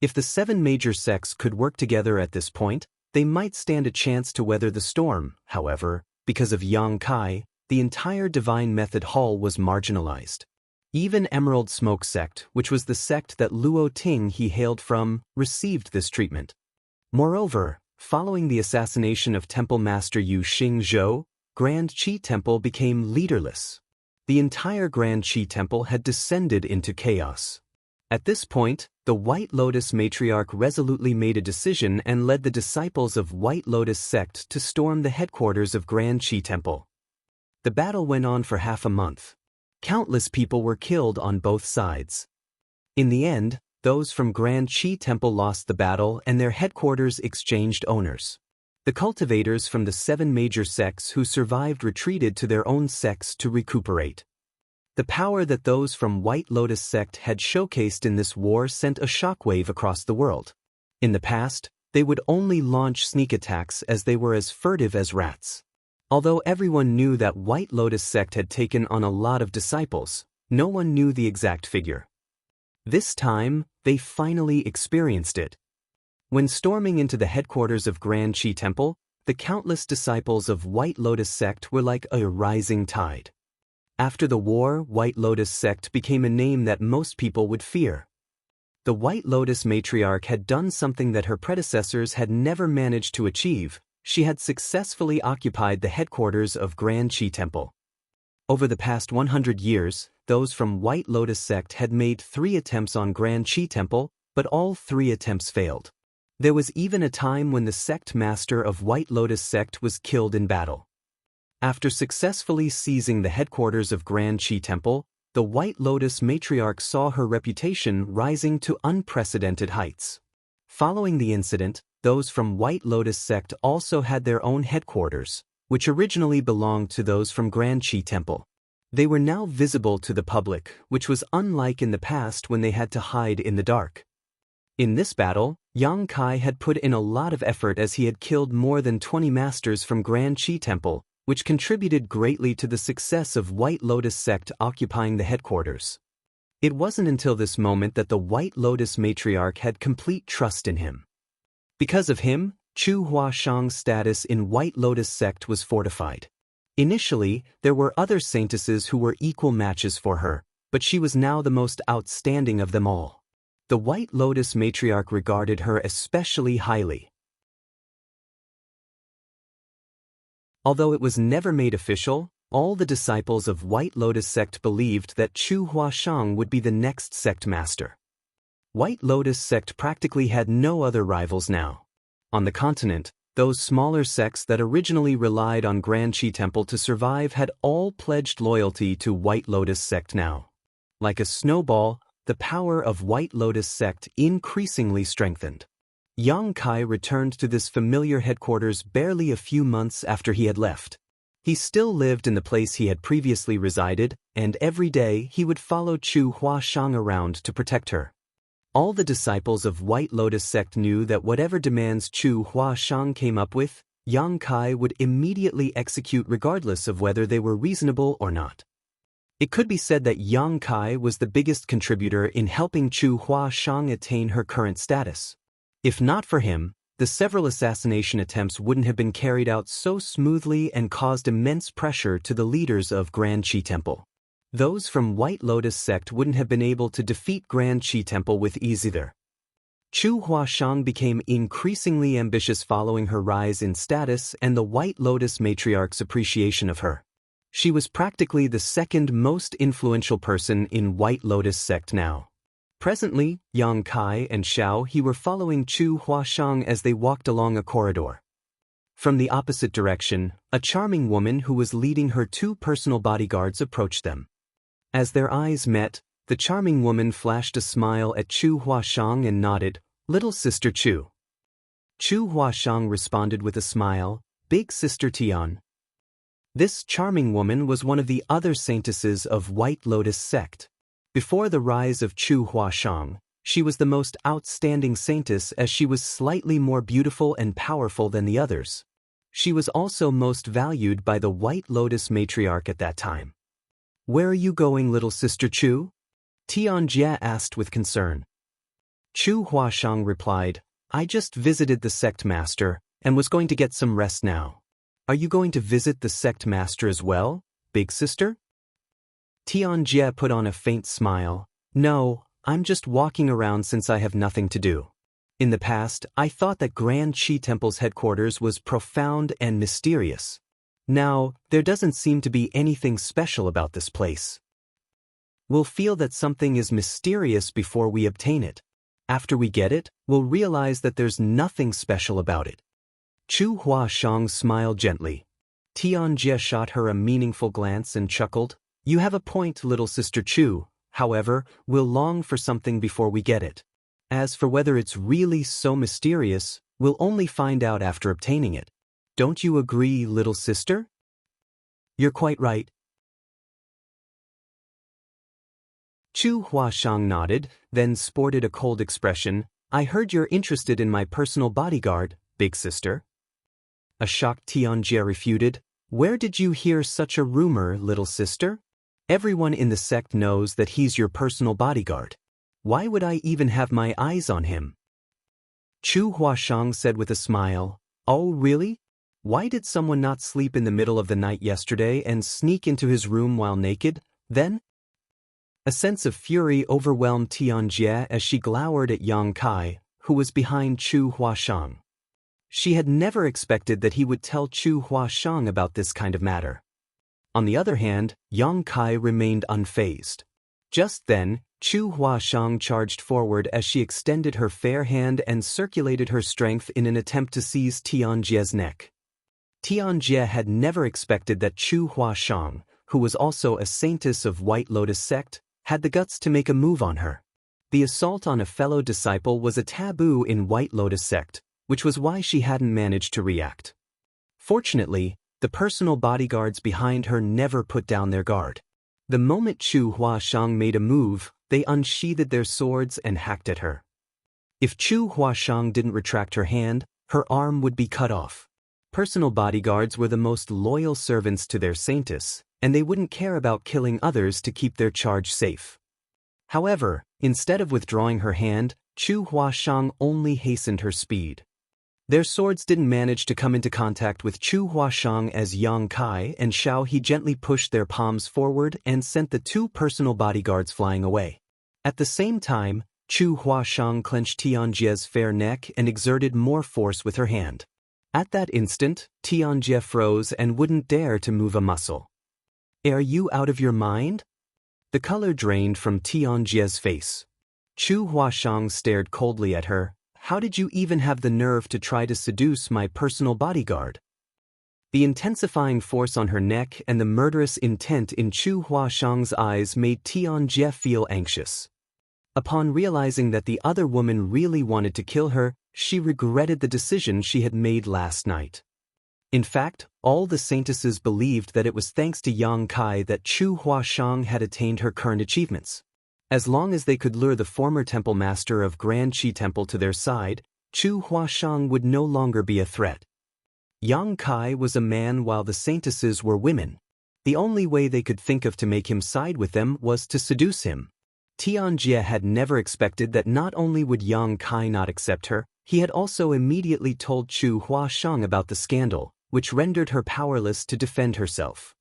If the 7 major sects could work together at this point, they might stand a chance to weather the storm. However, because of Yang Kai, the entire Divine Method Hall was marginalized. Even Emerald Smoke sect, which was the sect that Luo Ting he hailed from, received this treatment. Moreover, following the assassination of Temple Master Yu Xingzhou, Grand Qi Temple became leaderless. The entire Grand Qi Temple had descended into chaos. At this point, the White Lotus matriarch resolutely made a decision and led the disciples of White Lotus sect to storm the headquarters of Grand Qi Temple. The battle went on for half a month. Countless people were killed on both sides. In the end, those from Grand Qi Temple lost the battle and their headquarters exchanged owners. The cultivators from the 7 major sects who survived retreated to their own sects to recuperate. The power that those from White Lotus sect had showcased in this war sent a shockwave across the world. In the past, they would only launch sneak attacks as they were as furtive as rats. Although everyone knew that White Lotus sect had taken on a lot of disciples, no one knew the exact figure. This time, they finally experienced it. When storming into the headquarters of Grand Qi Temple, the countless disciples of White Lotus sect were like a rising tide. After the war, White Lotus sect became a name that most people would fear. The White Lotus matriarch had done something that her predecessors had never managed to achieve. She had successfully occupied the headquarters of Grand Qi Temple. Over the past 100 years, those from White Lotus sect had made 3 attempts on Grand Qi Temple, but all 3 attempts failed. There was even a time when the sect master of White Lotus sect was killed in battle. After successfully seizing the headquarters of Grand Qi Temple, the White Lotus matriarch saw her reputation rising to unprecedented heights. Following the incident, those from White Lotus sect also had their own headquarters, which originally belonged to those from Grand Qi Temple. They were now visible to the public, which was unlike in the past when they had to hide in the dark. In this battle, Yang Kai had put in a lot of effort as he had killed more than 20 masters from Grand Qi Temple, which contributed greatly to the success of White Lotus sect occupying the headquarters. It wasn't until this moment that the White Lotus matriarch had complete trust in him. Because of him, Chu Huashang's status in White Lotus sect was fortified. Initially, there were other saintesses who were equal matches for her, but she was now the most outstanding of them all. The White Lotus matriarch regarded her especially highly. Although it was never made official, all the disciples of White Lotus sect believed that Chu Huashang would be the next sect master. White Lotus sect practically had no other rivals now. On the continent, those smaller sects that originally relied on Grand Qi Temple to survive had all pledged loyalty to White Lotus sect now. Like a snowball, the power of White Lotus sect increasingly strengthened. Yang Kai returned to this familiar headquarters barely a few months after he had left. He still lived in the place he had previously resided, and every day he would follow Chu Huashang around to protect her. All the disciples of White Lotus sect knew that whatever demands Chu Huashang came up with, Yang Kai would immediately execute regardless of whether they were reasonable or not. It could be said that Yang Kai was the biggest contributor in helping Chu Huashang attain her current status. If not for him, the several assassination attempts wouldn't have been carried out so smoothly and caused immense pressure to the leaders of Grand Qi Temple. Those from White Lotus sect wouldn't have been able to defeat Grand Qi Temple with ease either. Chu Huashang became increasingly ambitious following her rise in status and the White Lotus matriarch's appreciation of her. She was practically the second most influential person in White Lotus sect now. Presently, Yang Kai and Xiao He were following Chu Huashang as they walked along a corridor. From the opposite direction, a charming woman who was leading her 2 personal bodyguards approached them. As their eyes met, the charming woman flashed a smile at Chu Huashang and nodded, "Little Sister Chu." Chu Huashang responded with a smile, "Big Sister Tian." This charming woman was one of the other saintesses of White Lotus sect. Before the rise of Chu Huashang, she was the most outstanding saintess as she was slightly more beautiful and powerful than the others. She was also most valued by the White Lotus matriarch at that time. "Where are you going, little Sister Chu?" Xianxia asked with concern. Chu Huashang replied, "I just visited the sect master and was going to get some rest now." "Are you going to visit the sect master as well, big sister?" Xianxia put on a faint smile. "No, I'm just walking around since I have nothing to do. In the past, I thought that Grand Qi Temple's headquarters was profound and mysterious. Now, there doesn't seem to be anything special about this place. We'll feel that something is mysterious before we obtain it. After we get it, we'll realize that there's nothing special about it." Chu Huashang smiled gently. Xianxia shot her a meaningful glance and chuckled, "You have a point, little Sister Chu. However, we'll long for something before we get it. As for whether it's really so mysterious, we'll only find out after obtaining it. Don't you agree, little sister?" "You're quite right." Chu Huashang nodded, then sported a cold expression. "I heard you're interested in my personal bodyguard, big sister." A shocked Xianxia refuted, "Where did you hear such a rumor, little sister? Everyone in the sect knows that he's your personal bodyguard. Why would I even have my eyes on him?" Chu Huashang said with a smile, "Oh, really? Why did someone not sleep in the middle of the night yesterday and sneak into his room while naked, then?" A sense of fury overwhelmed Xianxia as she glowered at Yang Kai, who was behind Chu Huashang. She had never expected that he would tell Chu Huashang about this kind of matter. On the other hand, Yang Kai remained unfazed. Just then, Chu Huashang charged forward as she extended her fair hand and circulated her strength in an attempt to seize Xianxia's neck. Xianxia had never expected that Chu Huashang, who was also a saintess of White Lotus sect, had the guts to make a move on her. The assault on a fellow disciple was a taboo in White Lotus sect, which was why she hadn't managed to react. Fortunately, the personal bodyguards behind her never put down their guard. The moment Chu Huashang made a move, they unsheathed their swords and hacked at her. If Chu Huashang didn't retract her hand, her arm would be cut off. Personal bodyguards were the most loyal servants to their saintess, and they wouldn't care about killing others to keep their charge safe. However, instead of withdrawing her hand, Chu Huashang only hastened her speed. Their swords didn't manage to come into contact with Chu Huashang as Yang Kai and Xiao He gently pushed their palms forward and sent the two personal bodyguards flying away. At the same time, Chu Huashang clenched Xianxia's fair neck and exerted more force with her hand. At that instant, Xianxia froze and wouldn't dare to move a muscle. "Are you out of your mind?" The color drained from Xianxia's face. Chu Huashang stared coldly at her. "How did you even have the nerve to try to seduce my personal bodyguard?" The intensifying force on her neck and the murderous intent in Chu Huashang's eyes made Xianxia feel anxious. Upon realizing that the other woman really wanted to kill her, she regretted the decision she had made last night. In fact, all the saintesses believed that it was thanks to Yang Kai that Chu Huashang had attained her current achievements. As long as they could lure the former temple master of Grand Qi Temple to their side, Chu Huashang would no longer be a threat. Yang Kai was a man while the saintesses were women. The only way they could think of to make him side with them was to seduce him. Xianxia had never expected that not only would Yang Kai not accept her, he had also immediately told Chu Huashang about the scandal, which rendered her powerless to defend herself.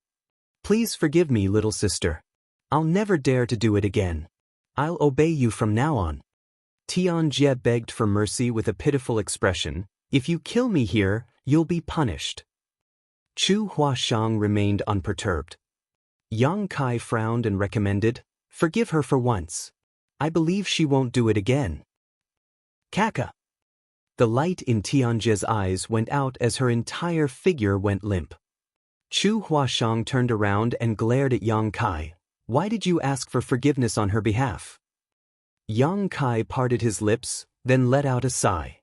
"Please forgive me, little sister. I'll never dare to do it again. I'll obey you from now on." Xianxia begged for mercy with a pitiful expression. "If you kill me here, you'll be punished." Chu Huashang remained unperturbed. Yang Kai frowned and recommended, "Forgive her for once. I believe she won't do it again." "Kaka." The light in Xianxia's eyes went out as her entire figure went limp. Chu Huashang turned around and glared at Yang Kai. "Why did you ask for forgiveness on her behalf?" Yang Kai parted his lips, then let out a sigh.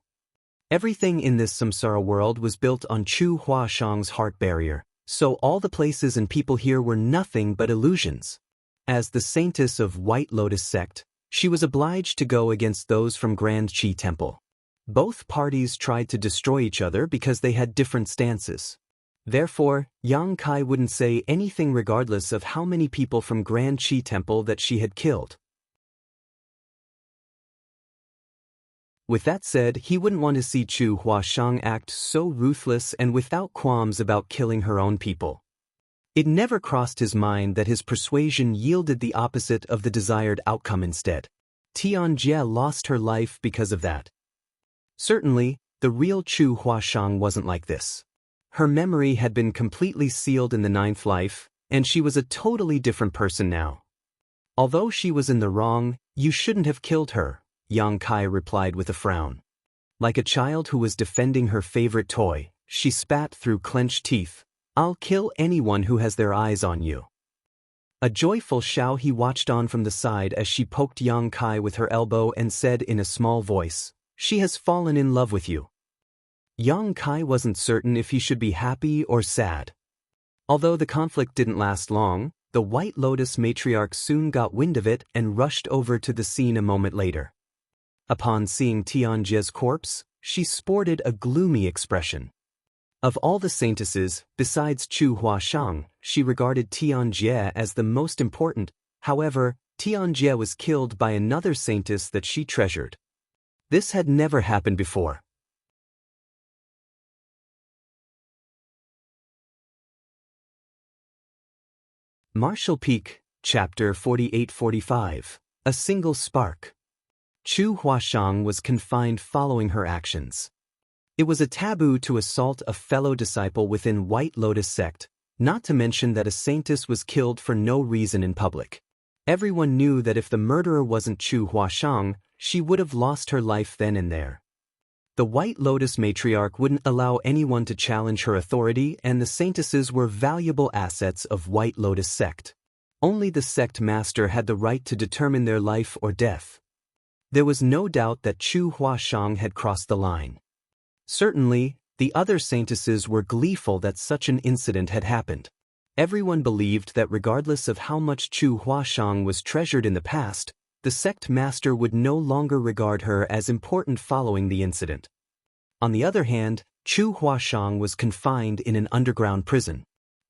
Everything in this samsara world was built on Chu Huashang's heart barrier, so all the places and people here were nothing but illusions. As the saintess of White Lotus sect, she was obliged to go against those from Grand Qi Temple. Both parties tried to destroy each other because they had different stances. Therefore, Yang Kai wouldn't say anything regardless of how many people from Grand Qi Temple that she had killed. With that said, he wouldn't want to see Chu Huashang act so ruthless and without qualms about killing her own people. It never crossed his mind that his persuasion yielded the opposite of the desired outcome instead. Xianxia lost her life because of that. Certainly, the real Chu Huashang wasn't like this. Her memory had been completely sealed in the ninth life, and she was a totally different person now. "Although she was in the wrong, you shouldn't have killed her," Yang Kai replied with a frown. Like a child who was defending her favorite toy, she spat through clenched teeth. "I'll kill anyone who has their eyes on you." A joyful Xiao He watched on from the side as she poked Yang Kai with her elbow and said in a small voice, "She has fallen in love with you." Yang Kai wasn't certain if he should be happy or sad. Although the conflict didn't last long, the White Lotus matriarch soon got wind of it and rushed over to the scene a moment later. Upon seeing Xianxia's corpse, she sported a gloomy expression. Of all the saintesses, besides Chu Huashang, she regarded Xianxia as the most important. However, Xianxia was killed by another saintess that she treasured. This had never happened before. Marshall Peak, Chapter 48-45. A Single Spark. Chu Huashang was confined following her actions. It was a taboo to assault a fellow disciple within White Lotus sect, not to mention that a saintess was killed for no reason in public. Everyone knew that if the murderer wasn't Chu Huashang, she would have lost her life then and there. The White Lotus matriarch wouldn't allow anyone to challenge her authority, and the saintesses were valuable assets of White Lotus sect. Only the sect master had the right to determine their life or death. There was no doubt that Chu Huashang had crossed the line. Certainly, the other saintesses were gleeful that such an incident had happened. Everyone believed that regardless of how much Chu Huashang was treasured in the past, the sect master would no longer regard her as important following the incident. On the other hand, Chu Huashang was confined in an underground prison.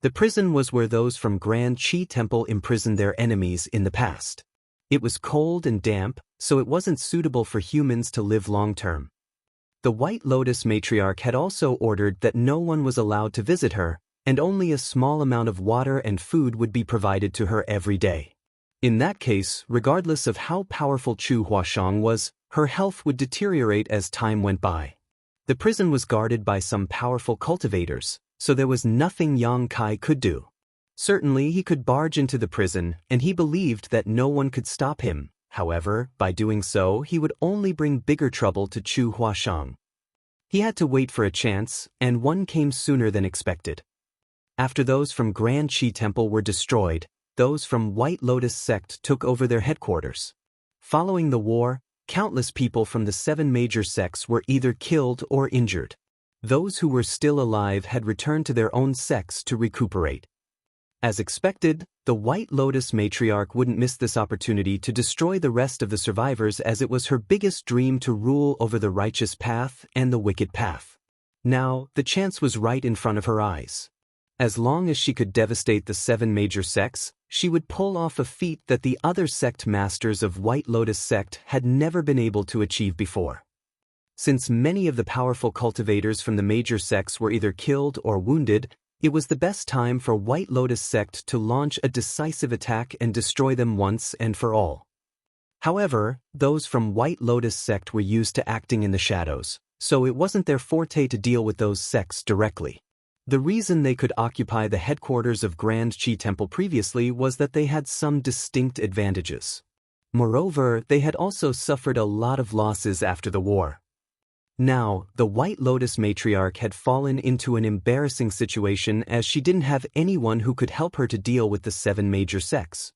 The prison was where those from Grand Qi Temple imprisoned their enemies in the past. It was cold and damp, so it wasn't suitable for humans to live long-term. The White Lotus matriarch had also ordered that no one was allowed to visit her, and only a small amount of water and food would be provided to her every day. In that case, regardless of how powerful Chu Huashang was, her health would deteriorate as time went by. The prison was guarded by some powerful cultivators, so there was nothing Yang Kai could do. Certainly he could barge into the prison, and he believed that no one could stop him. However, by doing so, he would only bring bigger trouble to Chu Huashang. He had to wait for a chance, and one came sooner than expected. After those from Grand Qi Temple were destroyed, those from White Lotus sect took over their headquarters. Following the war, countless people from the 7 major sects were either killed or injured. Those who were still alive had returned to their own sects to recuperate. As expected, the White Lotus matriarch wouldn't miss this opportunity to destroy the rest of the survivors, as it was her biggest dream to rule over the righteous path and the wicked path. Now, the chance was right in front of her eyes. As long as she could devastate the 7 major sects, she would pull off a feat that the other sect masters of White Lotus sect had never been able to achieve before. Since many of the powerful cultivators from the major sects were either killed or wounded, it was the best time for White Lotus sect to launch a decisive attack and destroy them once and for all. However, those from White Lotus sect were used to acting in the shadows, so it wasn't their forte to deal with those sects directly. The reason they could occupy the headquarters of Grand Qi Temple previously was that they had some distinct advantages. Moreover, they had also suffered a lot of losses after the war. Now, the White Lotus matriarch had fallen into an embarrassing situation, as she didn't have anyone who could help her to deal with the 7 major sects.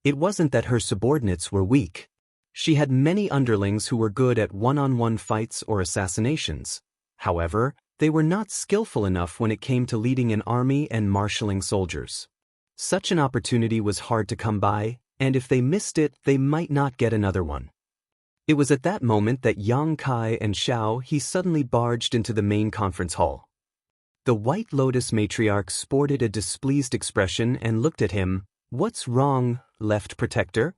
It wasn't that her subordinates were weak. She had many underlings who were good at one-on-one fights or assassinations. However, they were not skillful enough when it came to leading an army and marshalling soldiers. Such an opportunity was hard to come by, and if they missed it, they might not get another one. It was at that moment that Yang Kai and Xiao He suddenly barged into the main conference hall. The White Lotus matriarch sported a displeased expression and looked at him. "What's wrong, left protector?"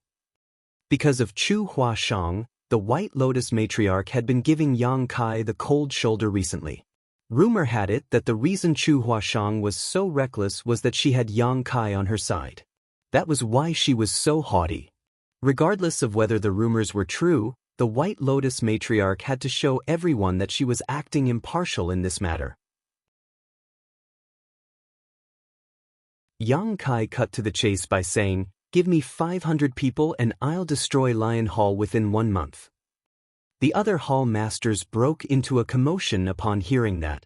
Because of Chu Huashang, the White Lotus matriarch had been giving Yang Kai the cold shoulder recently. Rumor had it that the reason Chu Huashang was so reckless was that she had Yang Kai on her side. That was why she was so haughty. Regardless of whether the rumors were true, the White Lotus matriarch had to show everyone that she was acting impartial in this matter. Yang Kai cut to the chase by saying, "Give me 500 people and I'll destroy Lion Hall within 1 month." The other hall masters broke into a commotion upon hearing that.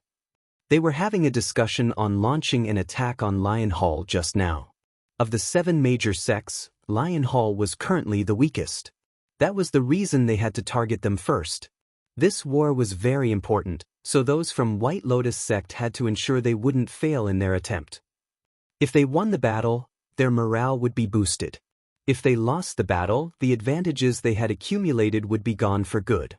They were having a discussion on launching an attack on Lion Hall just now. Of the 7 major sects, Lion Hall was currently the weakest. That was the reason they had to target them first. This war was very important, so those from White Lotus sect had to ensure they wouldn't fail in their attempt. If they won the battle, their morale would be boosted. If they lost the battle, the advantages they had accumulated would be gone for good.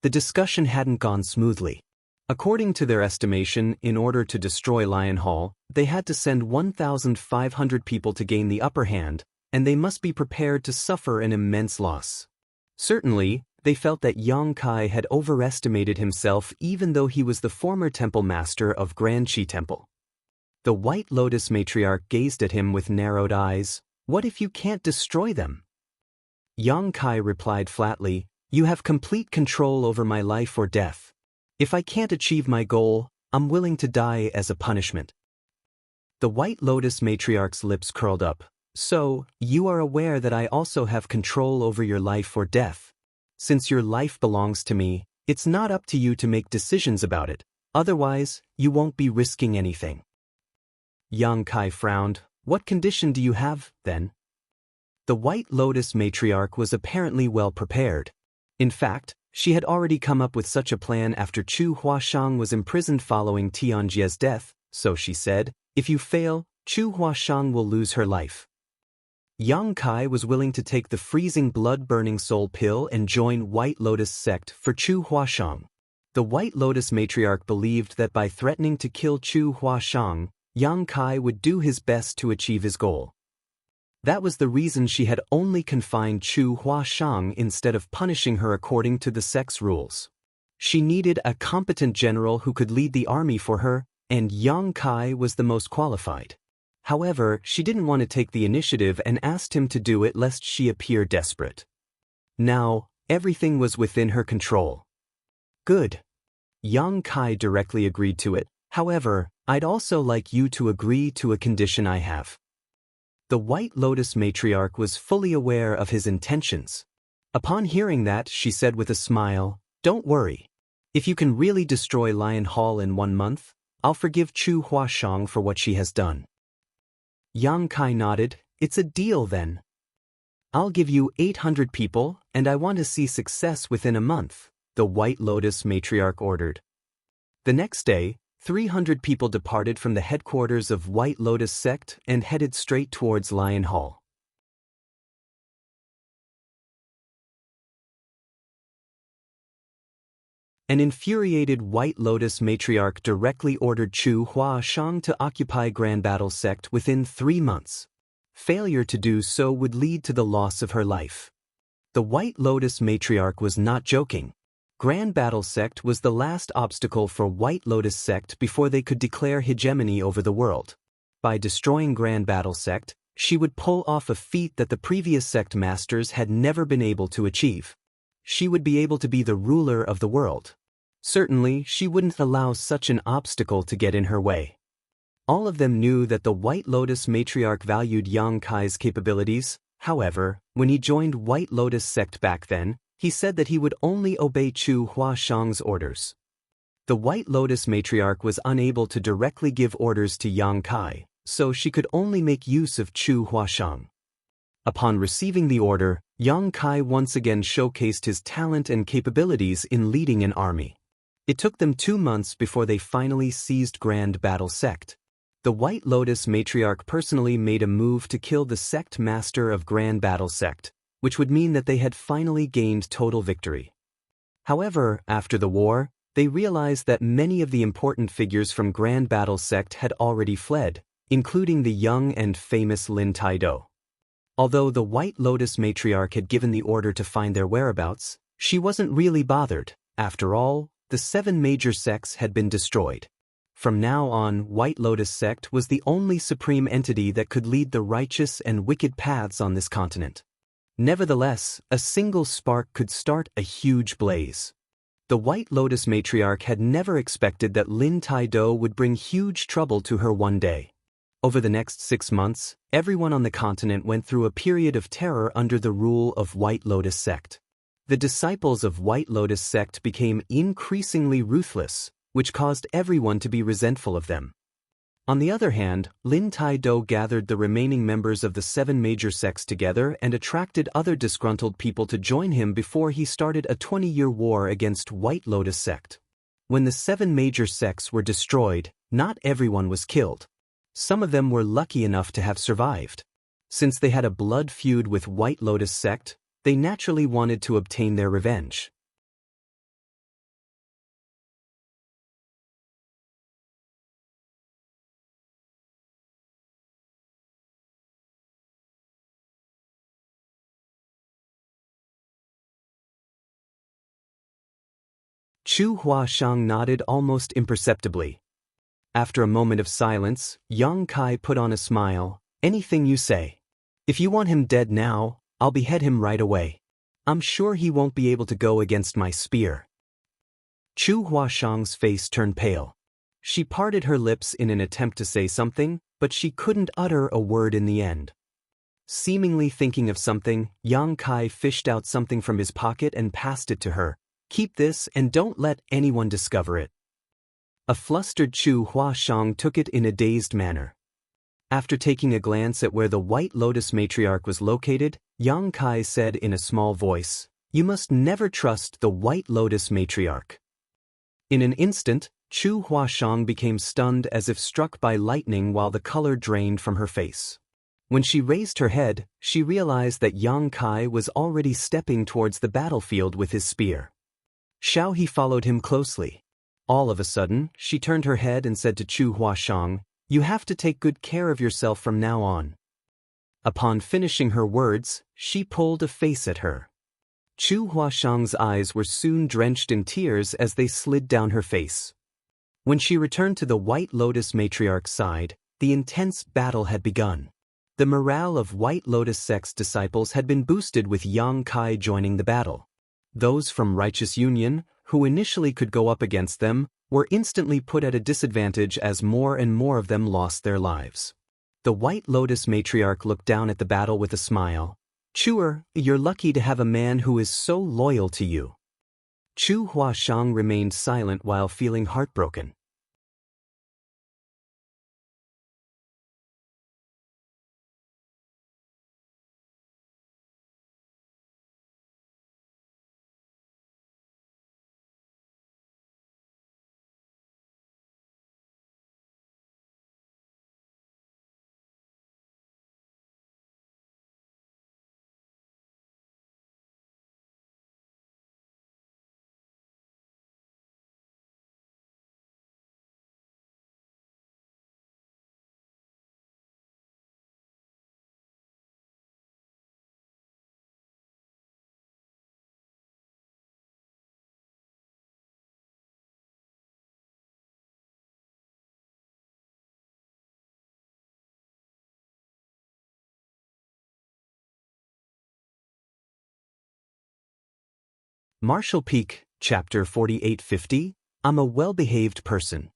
The discussion hadn't gone smoothly. According to their estimation, in order to destroy Lion Hall, they had to send 1,500 people to gain the upper hand, and they must be prepared to suffer an immense loss. Certainly, they felt that Yang Kai had overestimated himself, even though he was the former temple master of Grand Qi Temple. The White Lotus matriarch gazed at him with narrowed eyes. What if you can't destroy them? Yang Kai replied flatly, "You have complete control over my life or death. If I can't achieve my goal, I'm willing to die as a punishment." The White Lotus matriarch's lips curled up. "So, you are aware that I also have control over your life or death. Since your life belongs to me, it's not up to you to make decisions about it. Otherwise, you won't be risking anything." Yang Kai frowned. "What condition do you have, then?" The White Lotus matriarch was apparently well prepared. In fact, she had already come up with such a plan after Chu Huashang was imprisoned following Tianjie's death, so she said, "If you fail, Chu Huashang will lose her life." Yang Kai was willing to take the freezing blood-burning soul pill and join White Lotus sect for Chu Huashang. The White Lotus matriarch believed that by threatening to kill Chu Huashang, Yang Kai would do his best to achieve his goal. That was the reason she had only confined Chu Huashang instead of punishing her according to the sect's rules. She needed a competent general who could lead the army for her, and Yang Kai was the most qualified. However, she didn't want to take the initiative and asked him to do it lest she appear desperate. Now, everything was within her control. "Good." Yang Kai directly agreed to it. "However, I'd also like you to agree to a condition I have." The White Lotus matriarch was fully aware of his intentions. Upon hearing that, she said with a smile, "Don't worry. If you can really destroy Lion Hall in 1 month, I'll forgive Chu Huashang for what she has done." Yang Kai nodded. "It's a deal then. I'll give you 800 people, and I want to see success within a month," the White Lotus matriarch ordered. The next day, 300 people departed from the headquarters of White Lotus sect and headed straight towards Lion Hall. An infuriated White Lotus matriarch directly ordered Chu Huashang to occupy Grand Battle sect within 3 months. Failure to do so would lead to the loss of her life. The White Lotus matriarch was not joking. Grand Battle sect was the last obstacle for White Lotus sect before they could declare hegemony over the world. By destroying Grand Battle sect, she would pull off a feat that the previous sect masters had never been able to achieve. She would be able to be the ruler of the world. Certainly, she wouldn't allow such an obstacle to get in her way. All of them knew that the White Lotus matriarch valued Yang Kai's capabilities. However, when he joined White Lotus sect back then, he said that he would only obey Chu Huashang's orders. The White Lotus matriarch was unable to directly give orders to Yang Kai, so she could only make use of Chu Huashang. Upon receiving the order, Yang Kai once again showcased his talent and capabilities in leading an army. It took them 2 months before they finally seized Grand Battle sect. The White Lotus matriarch personally made a move to kill the sect master of Grand Battle sect, which would mean that they had finally gained total victory. However, after the war, they realized that many of the important figures from Grand Battle sect had already fled, including the young and famous Lin Taido. Although the White Lotus matriarch had given the order to find their whereabouts, she wasn't really bothered. After all, the 7 major sects had been destroyed. From now on, White Lotus sect was the only supreme entity that could lead the righteous and wicked paths on this continent. Nevertheless, a single spark could start a huge blaze. The White Lotus matriarch had never expected that Lin Taido would bring huge trouble to her one day. Over the next 6 months, everyone on the continent went through a period of terror under the rule of White Lotus sect. The disciples of White Lotus sect became increasingly ruthless, which caused everyone to be resentful of them. On the other hand, Lin Taido gathered the remaining members of the 7 major sects together and attracted other disgruntled people to join him before he started a 20-year war against White Lotus sect. When the 7 major sects were destroyed, not everyone was killed. Some of them were lucky enough to have survived. Since they had a blood feud with White Lotus sect, they naturally wanted to obtain their revenge. Chu Huashang nodded almost imperceptibly. After a moment of silence, Yang Kai put on a smile. "Anything you say." If you want him dead now, I'll behead him right away. I'm sure he won't be able to go against my spear. Chu Huashang's face turned pale. She parted her lips in an attempt to say something, but she couldn't utter a word in the end. Seemingly thinking of something, Yang Kai fished out something from his pocket and passed it to her. Keep this and don't let anyone discover it. A flustered Chu Huashang took it in a dazed manner. After taking a glance at where the White Lotus matriarch was located, Yang Kai said in a small voice, "You must never trust the White Lotus matriarch." In an instant, Chu Huashang became stunned as if struck by lightning while the color drained from her face. When she raised her head, she realized that Yang Kai was already stepping towards the battlefield with his spear. Xiao He followed him closely. All of a sudden, she turned her head and said to Chu Huashang, "You have to take good care of yourself from now on." Upon finishing her words, she pulled a face at her. Chu Huashang's eyes were soon drenched in tears as they slid down her face. When she returned to the White Lotus matriarch's side, the intense battle had begun. The morale of White Lotus sect's disciples had been boosted with Yang Kai joining the battle. Those from Righteous Union, who initially could go up against them, were instantly put at a disadvantage as more and more of them lost their lives. The White Lotus matriarch looked down at the battle with a smile. "Chuer, you're lucky to have a man who is so loyal to you." Chu Huashang remained silent while feeling heartbroken. Martial Peak, Chapter 4850, I'm a well-behaved person.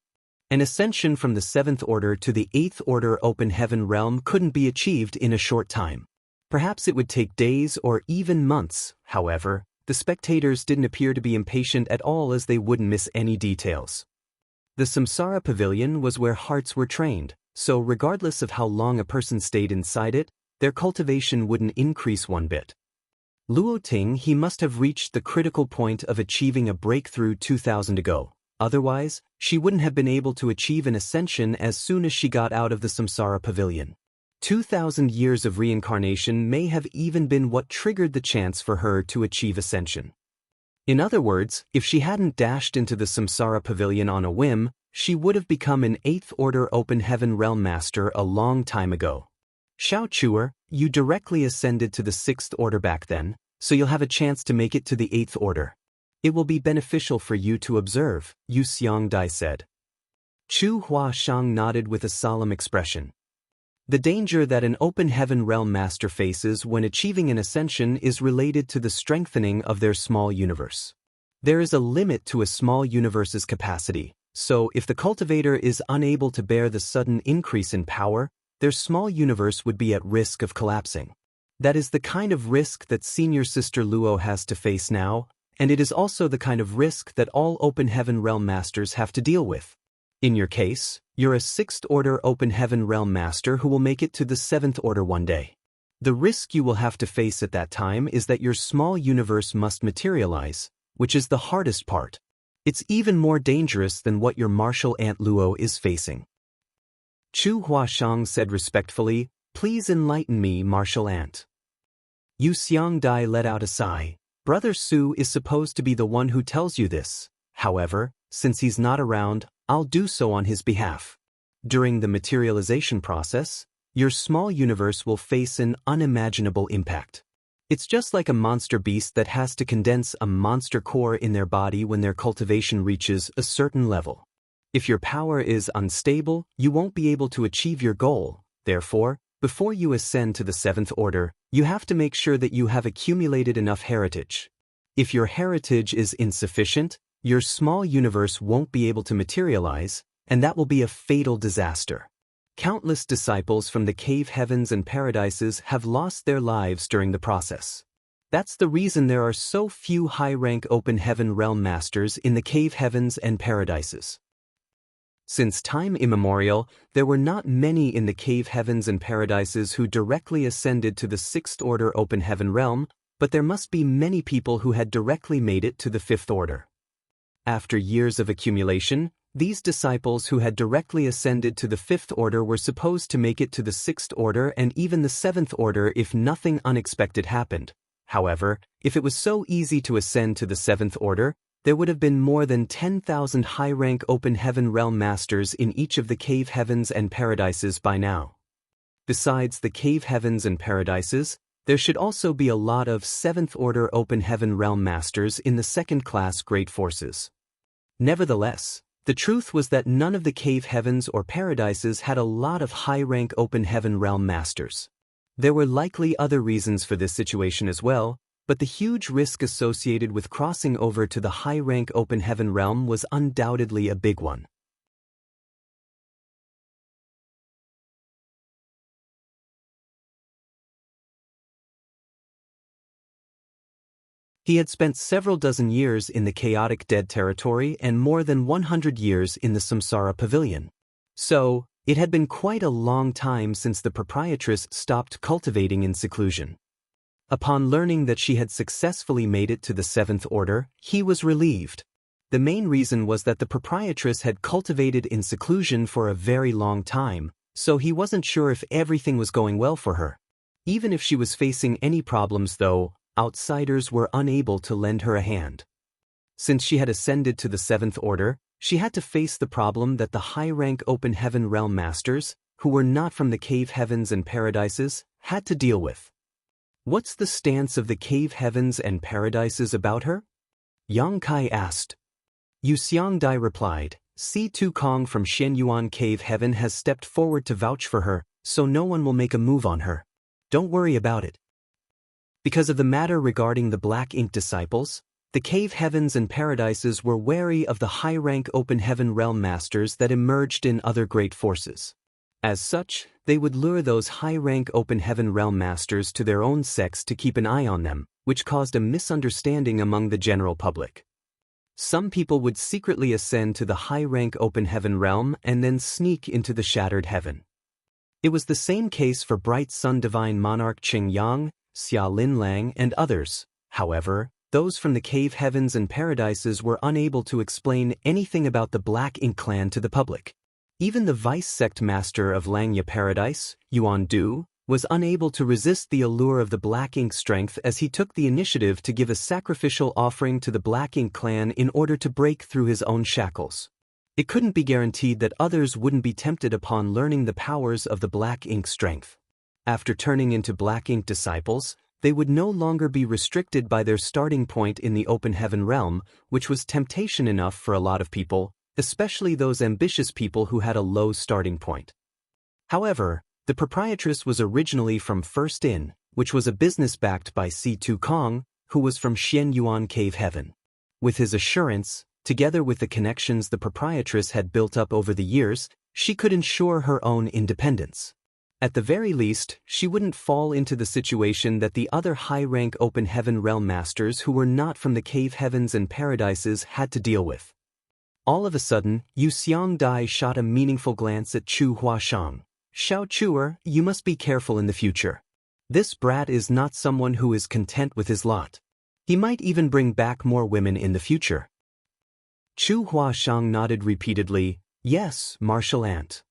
An ascension from the 7th Order to the 8th Order Open Heaven realm couldn't be achieved in a short time. Perhaps it would take days or even months. However, the spectators didn't appear to be impatient at all, as they wouldn't miss any details. The Samsara Pavilion was where hearts were trained, so regardless of how long a person stayed inside it, their cultivation wouldn't increase one bit. Luo Ting, he must have reached the critical point of achieving a breakthrough 2000 ago. Otherwise, she wouldn't have been able to achieve an ascension as soon as she got out of the Samsara Pavilion. 2,000 years of reincarnation may have even been what triggered the chance for her to achieve ascension. In other words, if she hadn't dashed into the Samsara Pavilion on a whim, she would have become an 8th Order Open Heaven Realm Master a long time ago. Xiao Chuer, you directly ascended to the 6th Order back then, so you'll have a chance to make it to the 8th Order. It will be beneficial for you to observe, Yu Xiangdai said. Chu Huashang nodded with a solemn expression. The danger that an Open Heaven Realm Master faces when achieving an ascension is related to the strengthening of their small universe. There is a limit to a small universe's capacity, so if the cultivator is unable to bear the sudden increase in power, their small universe would be at risk of collapsing. That is the kind of risk that Senior Sister Luo has to face now, and it is also the kind of risk that all Open Heaven Realm Masters have to deal with. In your case, you're a 6th Order Open Heaven Realm Master who will make it to the 7th Order one day. The risk you will have to face at that time is that your small universe must materialize, which is the hardest part. It's even more dangerous than what your martial aunt Luo is facing. Chu Huashang said respectfully, "Please enlighten me, martial aunt." Yu Xiangdai let out a sigh. Brother Su is supposed to be the one who tells you this. However, since he's not around, I'll do so on his behalf. During the materialization process, your small universe will face an unimaginable impact. It's just like a monster beast that has to condense a monster core in their body when their cultivation reaches a certain level. If your power is unstable, you won't be able to achieve your goal. Therefore, Before you ascend to the 7th order, you have to make sure that you have accumulated enough heritage. If your heritage is insufficient, your small universe won't be able to materialize, and that will be a fatal disaster. Countless disciples from the cave heavens and paradises have lost their lives during the process. That's the reason there are so few high-rank open heaven realm masters in the cave heavens and paradises. Since time immemorial, there were not many in the cave heavens and paradises who directly ascended to the 6th order open heaven realm, but there must be many people who had directly made it to the 5th order. After years of accumulation, these disciples who had directly ascended to the 5th order were supposed to make it to the 6th order and even the 7th order if nothing unexpected happened. However, if it was so easy to ascend to the 7th order, there would have been more than 10,000 high-rank open heaven realm masters in each of the cave heavens and paradises by now. Besides the cave heavens and paradises, there should also be a lot of 7th order open heaven realm masters in the 2nd-class great forces. Nevertheless, the truth was that none of the cave heavens or paradises had a lot of high-rank open heaven realm masters. There were likely other reasons for this situation as well, but the huge risk associated with crossing over to the high-rank open heaven realm was undoubtedly a big one. He had spent several dozen years in the chaotic dead territory and more than 100 years in the Samsara pavilion. So, it had been quite a long time since the proprietress stopped cultivating in seclusion. Upon learning that she had successfully made it to the 7th order, he was relieved. The main reason was that the proprietress had cultivated in seclusion for a very long time, so he wasn't sure if everything was going well for her. Even if she was facing any problems though, outsiders were unable to lend her a hand. Since she had ascended to the 7th order, she had to face the problem that the high-rank open heaven realm masters, who were not from the cave heavens and paradises, had to deal with. What's the stance of the cave heavens and paradises about her? Yang Kai asked. Yu Xiangdai replied, C2 Kong from Xianyuan Cave Heaven has stepped forward to vouch for her, so no one will make a move on her. Don't worry about it. Because of the matter regarding the black ink disciples, the cave heavens and paradises were wary of the high-rank open heaven realm masters that emerged in other great forces. As such, they would lure those high-rank open heaven realm masters to their own sects to keep an eye on them, which caused a misunderstanding among the general public. Some people would secretly ascend to the high-rank open heaven realm and then sneak into the shattered heaven. It was the same case for Bright Sun Divine Monarch Qing Yang, Xia Lin Lang, and others. However, those from the cave heavens and paradises were unable to explain anything about the Black Ink clan to the public. Even the vice sect master of Langya Paradise, Yuan Du, was unable to resist the allure of the Black Ink strength as he took the initiative to give a sacrificial offering to the Black Ink clan in order to break through his own shackles. It couldn't be guaranteed that others wouldn't be tempted upon learning the powers of the Black Ink strength. After turning into Black Ink disciples, they would no longer be restricted by their starting point in the open heaven realm, which was temptation enough for a lot of people, especially those ambitious people who had a low starting point. However, the proprietress was originally from First Inn, which was a business backed by C2 Kong, who was from Xianyuan Cave Heaven. With his assurance, together with the connections the proprietress had built up over the years, she could ensure her own independence. At the very least, she wouldn't fall into the situation that the other high-rank open heaven realm masters who were not from the cave heavens and paradises had to deal with. All of a sudden, Yu Xiangdai shot a meaningful glance at Chu Huashang. Xiao Chuer, you must be careful in the future. This brat is not someone who is content with his lot. He might even bring back more women in the future. Chu Huashang nodded repeatedly, yes, Martial Ant.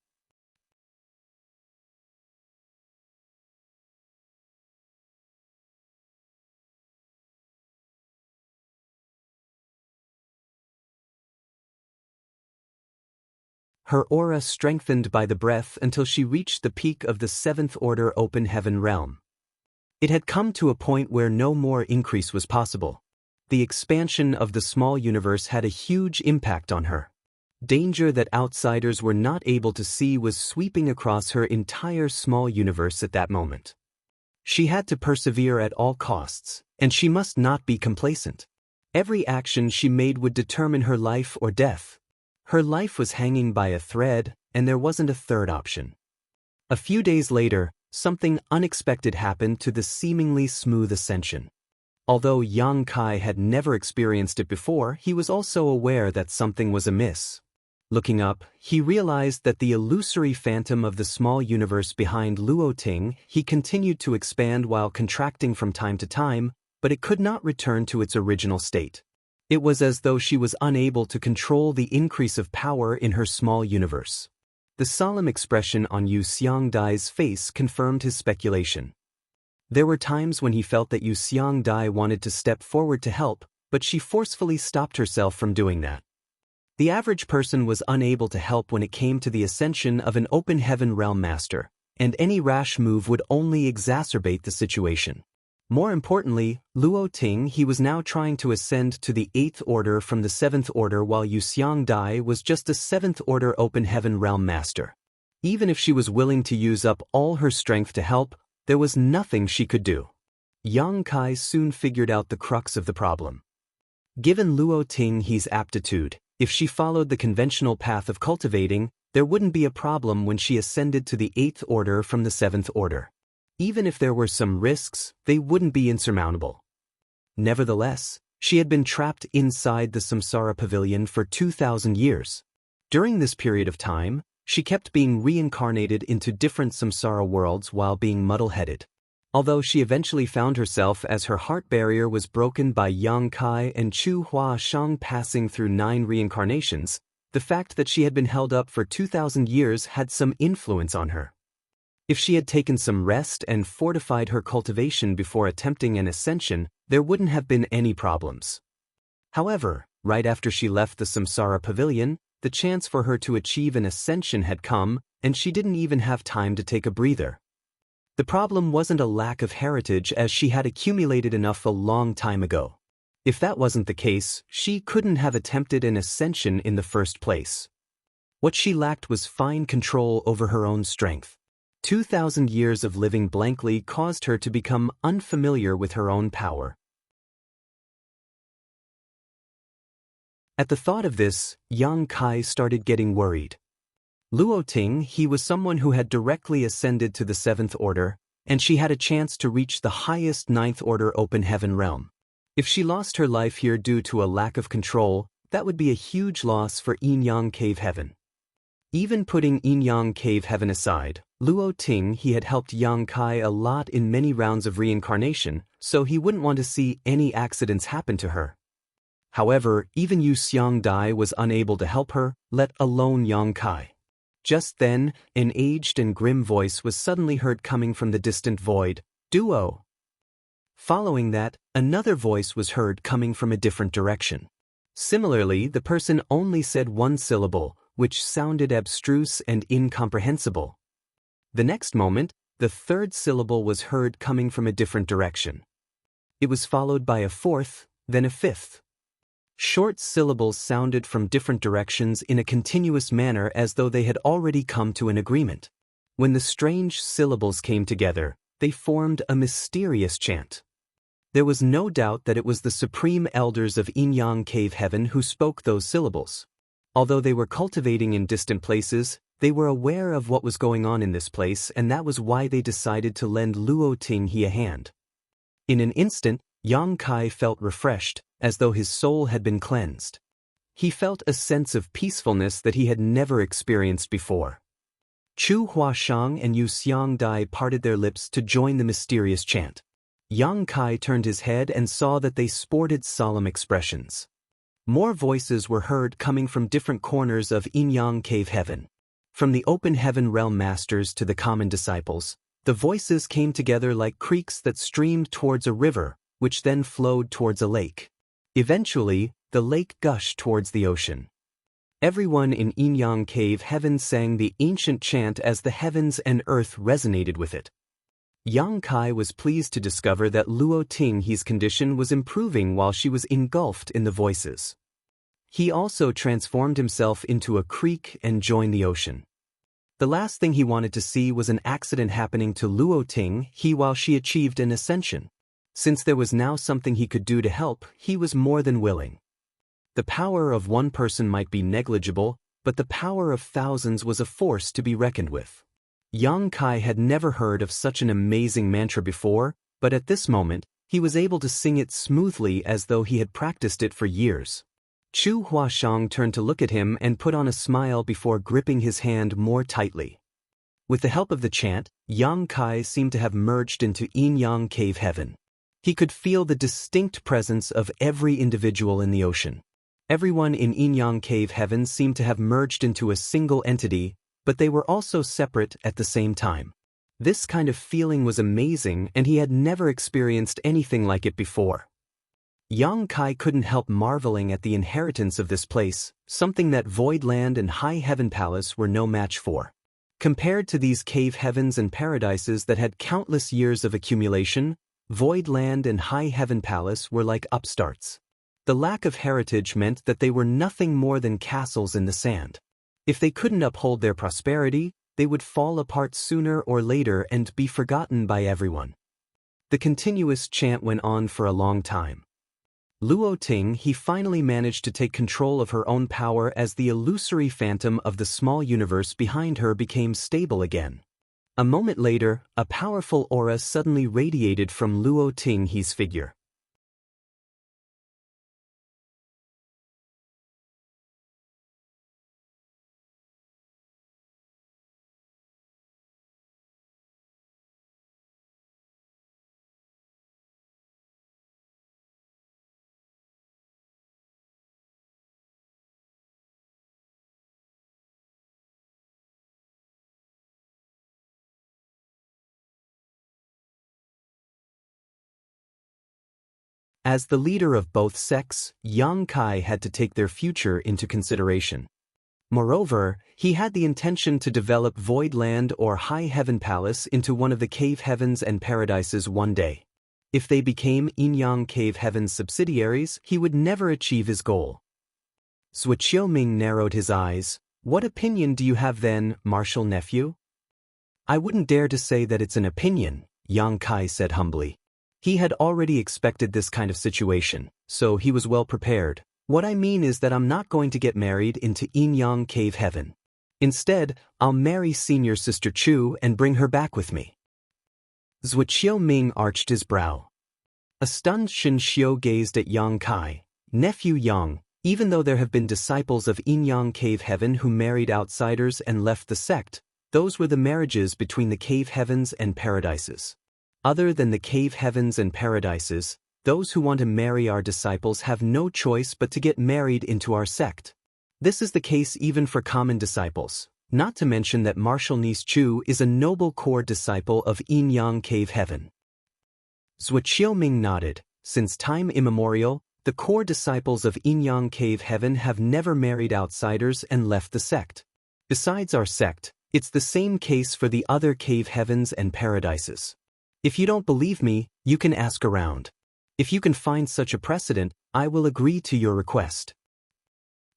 Her aura strengthened by the breath until she reached the peak of the 7th order open heaven realm. It had come to a point where no more increase was possible. The expansion of the small universe had a huge impact on her. Danger that outsiders were not able to see was sweeping across her entire small universe at that moment. She had to persevere at all costs, and she must not be complacent. Every action she made would determine her life or death. Her life was hanging by a thread, and there wasn't a third option. A few days later, something unexpected happened to the seemingly smooth ascension. Although Yang Kai had never experienced it before, he was also aware that something was amiss. Looking up, he realized that the illusory phantom of the small universe behind Luo Ting, he continued to expand while contracting from time to time, but it could not return to its original state. It was as though she was unable to control the increase of power in her small universe. The solemn expression on Yu Xiangdai's face confirmed his speculation. There were times when he felt that Yu Xiangdai wanted to step forward to help, but she forcefully stopped herself from doing that. The average person was unable to help when it came to the ascension of an open heaven realm master, and any rash move would only exacerbate the situation. More importantly, Luo Ting, he was now trying to ascend to the 8th order from the 7th order, while Yu Xiangdai was just a 7th order open heaven realm master. Even if she was willing to use up all her strength to help, there was nothing she could do. Yang Kai soon figured out the crux of the problem. Given Luo Ting his aptitude, if she followed the conventional path of cultivating, there wouldn't be a problem when she ascended to the 8th order from the 7th order. Even if there were some risks, they wouldn't be insurmountable. Nevertheless, she had been trapped inside the Samsara Pavilion for 2,000 years. During this period of time, she kept being reincarnated into different Samsara worlds while being muddle-headed. Although she eventually found herself as her heart barrier was broken by Yang Kai and Chu Hua Shang passing through 9 reincarnations, the fact that she had been held up for 2,000 years had some influence on her. If she had taken some rest and fortified her cultivation before attempting an ascension, there wouldn't have been any problems. However, right after she left the Samsara Pavilion, the chance for her to achieve an ascension had come, and she didn't even have time to take a breather. The problem wasn't a lack of heritage, as she had accumulated enough a long time ago. If that wasn't the case, she couldn't have attempted an ascension in the first place. What she lacked was fine control over her own strength. 2,000 years of living blankly caused her to become unfamiliar with her own power. At the thought of this, Yang Kai started getting worried. Luo Ting, he was someone who had directly ascended to the 7th order, and she had a chance to reach the highest 9th order open heaven realm. If she lost her life here due to a lack of control, that would be a huge loss for Yin Yang Cave Heaven. Even putting Yin Yang Cave Heaven aside, Luo Ting, he had helped Yang Kai a lot in many rounds of reincarnation, so he wouldn't want to see any accidents happen to her. However, even Yu Xiangdai was unable to help her, let alone Yang Kai. Just then, an aged and grim voice was suddenly heard coming from the distant void, "Duo." Following that, another voice was heard coming from a different direction. Similarly, the person only said one syllable, which sounded abstruse and incomprehensible. The next moment, the third syllable was heard coming from a different direction. It was followed by a fourth, then a fifth. Short syllables sounded from different directions in a continuous manner, as though they had already come to an agreement. When the strange syllables came together, they formed a mysterious chant. There was no doubt that it was the supreme elders of Yin Yang Cave Heaven who spoke those syllables. Although they were cultivating in distant places, they were aware of what was going on in this place, and that was why they decided to lend Luo Ting a hand. In an instant, Yang Kai felt refreshed, as though his soul had been cleansed. He felt a sense of peacefulness that he had never experienced before. Chu Huashang and Yu Xiangdai parted their lips to join the mysterious chant. Yang Kai turned his head and saw that they sported solemn expressions. More voices were heard coming from different corners of Yin Yang Cave Heaven. From the open heaven realm masters to the common disciples, the voices came together like creeks that streamed towards a river, which then flowed towards a lake. Eventually, the lake gushed towards the ocean. Everyone in Yin Yang Cave Heaven sang the ancient chant as the heavens and earth resonated with it. Yang Kai was pleased to discover that Luo Ting his condition was improving while she was engulfed in the voices. he also transformed himself into a creek and joined the ocean. The last thing he wanted to see was an accident happening to Luo Ting while she achieved an ascension. Since there was now something he could do to help, he was more than willing. The power of one person might be negligible, but the power of thousands was a force to be reckoned with. Yang Kai had never heard of such an amazing mantra before, but at this moment, he was able to sing it smoothly as though he had practiced it for years. Chu Huashang turned to look at him and put on a smile before gripping his hand more tightly. With the help of the chant, Yang Kai seemed to have merged into Yin-Yang Cave Heaven. He could feel the distinct presence of every individual in the ocean. Everyone in Yin-Yang Cave Heaven seemed to have merged into a single entity, but they were also separate at the same time. This kind of feeling was amazing, and he had never experienced anything like it before. Yang Kai couldn't help marveling at the inheritance of this place, something that Void Land and High Heaven Palace were no match for. Compared to these cave heavens and paradises that had countless years of accumulation, Void Land and High Heaven Palace were like upstarts. The lack of heritage meant that they were nothing more than castles in the sand. If they couldn't uphold their prosperity, they would fall apart sooner or later and be forgotten by everyone. The continuous chant went on for a long time. Luo Ting he finally managed to take control of her own power as the illusory phantom of the small universe behind her became stable again. A moment later, a powerful aura suddenly radiated from Luo Ting he's figure. As the leader of both sects, Yang Kai had to take their future into consideration. Moreover, he had the intention to develop Void Land or High Heaven Palace into one of the cave heavens and paradises one day. If they became Yin-Yang Cave Heaven's subsidiaries, he would never achieve his goal. Zhuo Qiuming narrowed his eyes. What opinion do you have then, martial nephew? I wouldn't dare to say that it's an opinion, Yang Kai said humbly. He had already expected this kind of situation, so he was well prepared. What I mean is that I'm not going to get married into Yin-Yang Cave Heaven. Instead, I'll marry senior sister Chu and bring her back with me. Zhuo Qiuming arched his brow. A stunned Xianxia gazed at Yang Kai. Nephew Yang, even though there have been disciples of Yin-Yang Cave Heaven who married outsiders and left the sect, those were the marriages between the cave heavens and paradises. Other than the cave heavens and paradises, those who want to marry our disciples have no choice but to get married into our sect. This is the case even for common disciples, not to mention that martial niece Chu is a noble core disciple of Yin-Yang Cave Heaven. Zhuo Qiuming nodded. Since time immemorial, the core disciples of Yin-Yang Cave Heaven have never married outsiders and left the sect. Besides our sect, it's the same case for the other cave heavens and paradises. If you don't believe me, you can ask around. If you can find such a precedent, I will agree to your request.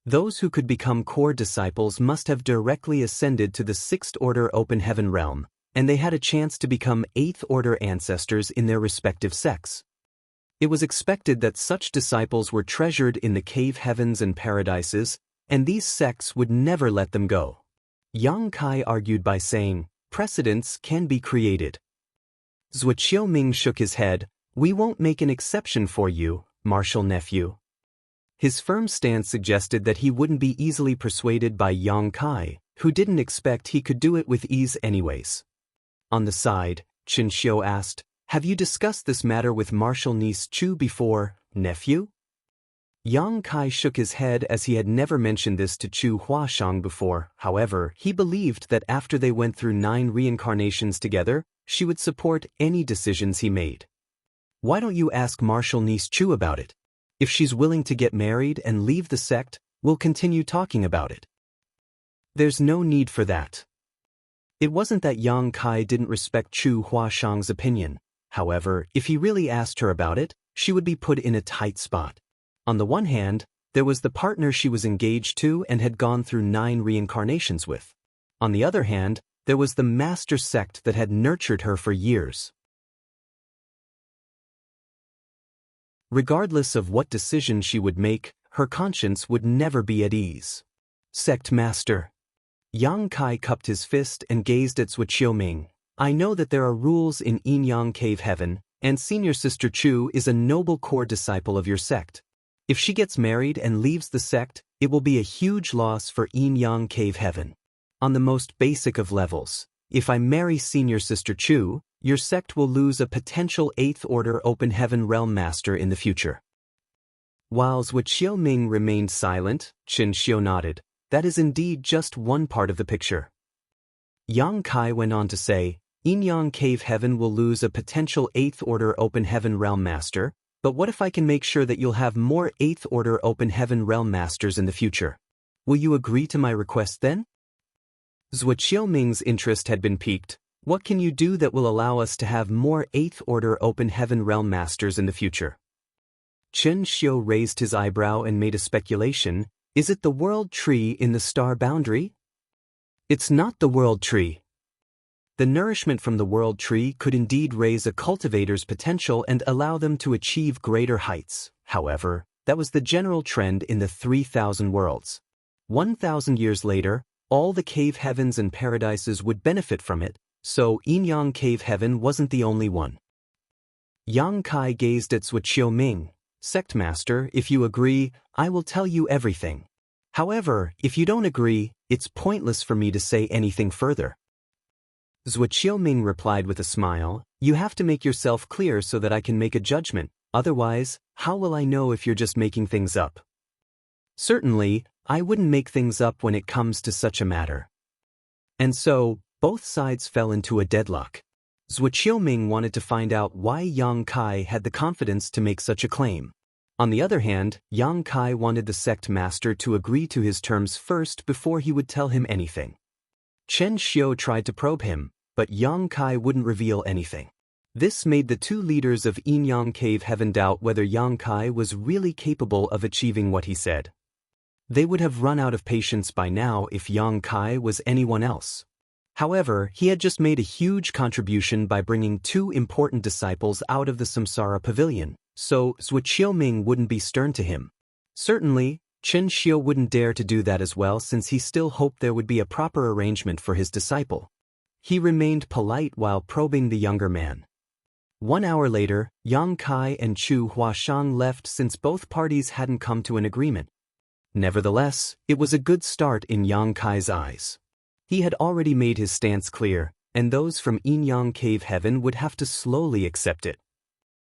Those who could become core disciples must have directly ascended to the 6th Order Open Heaven realm, and they had a chance to become 8th Order ancestors in their respective sects. It was expected that such disciples were treasured in the cave heavens and paradises, and these sects would never let them go. Yang Kai argued by saying, precedents can be created. Zhuo Qiuming shook his head. We won't make an exception for you, martial nephew. His firm stance suggested that he wouldn't be easily persuaded by Yang Kai, who didn't expect he could do it with ease anyways. On the side, Xianxia asked, have you discussed this matter with martial niece Chu before, nephew? Yang Kai shook his head as he had never mentioned this to Chu Huashang before. However, he believed that after they went through 9 reincarnations together, she would support any decisions he made. Why don't you ask martial niece Chu about it? If she's willing to get married and leave the sect, we'll continue talking about it. There's no need for that. It wasn't that Yang Kai didn't respect Chu Huashang's opinion. However, if he really asked her about it, she would be put in a tight spot. On the one hand, There was the partner she was engaged to and had gone through 9 reincarnations with. On the other hand, there was the master sect that had nurtured her for years. Regardless of what decision she would make, her conscience would never be at ease. Sect Master. Yang Kai cupped his fist and gazed at Wuxia. I know that there are rules in Yin-Yang Cave Heaven, and Senior Sister Chu is a noble core disciple of your sect. If she gets married and leaves the sect, it will be a huge loss for Yin-Yang Cave Heaven. On the most basic of levels, if I marry Senior Sister Chu, your sect will lose a potential 8th Order Open Heaven Realm Master in the future. While Wuxia remained silent, Xianxia nodded. That is indeed just one part of the picture. Yang Kai went on to say, Yin-Yang Cave Heaven will lose a potential 8th Order Open Heaven Realm Master, but what if I can make sure that you'll have more 8th Order Open Heaven Realm Masters in the future? Will you agree to my request then? Wuxia's interest had been piqued. What can you do that will allow us to have more 8th Order Open Heaven Realm Masters in the future? Xianxia raised his eyebrow and made a speculation. Is it the World Tree in the Star Boundary? It's not the World Tree. The nourishment from the World Tree could indeed raise a cultivator's potential and allow them to achieve greater heights. However, that was the general trend in the 3,000 worlds. 1,000 years later, all the cave heavens and paradises would benefit from it, so Yin-Yang Cave Heaven wasn't the only one. Yang Kai gazed at Wuxia. Sect Master, if you agree, I will tell you everything. However, if you don't agree, it's pointless for me to say anything further. Wuxia replied with a smile, you have to make yourself clear so that I can make a judgment, otherwise, how will I know if you're just making things up? Certainly, I wouldn't make things up when it comes to such a matter. And so, both sides fell into a deadlock. Wuxia wanted to find out why Yang Kai had the confidence to make such a claim. On the other hand, Yang Kai wanted the sect master to agree to his terms first before he would tell him anything. Xianxia tried to probe him, but Yang Kai wouldn't reveal anything. This made the two leaders of Yin-Yang Cave Heaven doubt whether Yang Kai was really capable of achieving what he said. They would have run out of patience by now if Yang Kai was anyone else. However, he had just made a huge contribution by bringing 2 important disciples out of the Samsara Pavilion, so Wuxia wouldn't be stern to him. Certainly, Xianxia wouldn't dare to do that as well since he still hoped there would be a proper arrangement for his disciple. He remained polite while probing the younger man. 1 hour later, Yang Kai and Chu Huashang left since both parties hadn't come to an agreement. Nevertheless, it was a good start in Yang Kai's eyes. He had already made his stance clear, and those from Yin-Yang Cave Heaven would have to slowly accept it.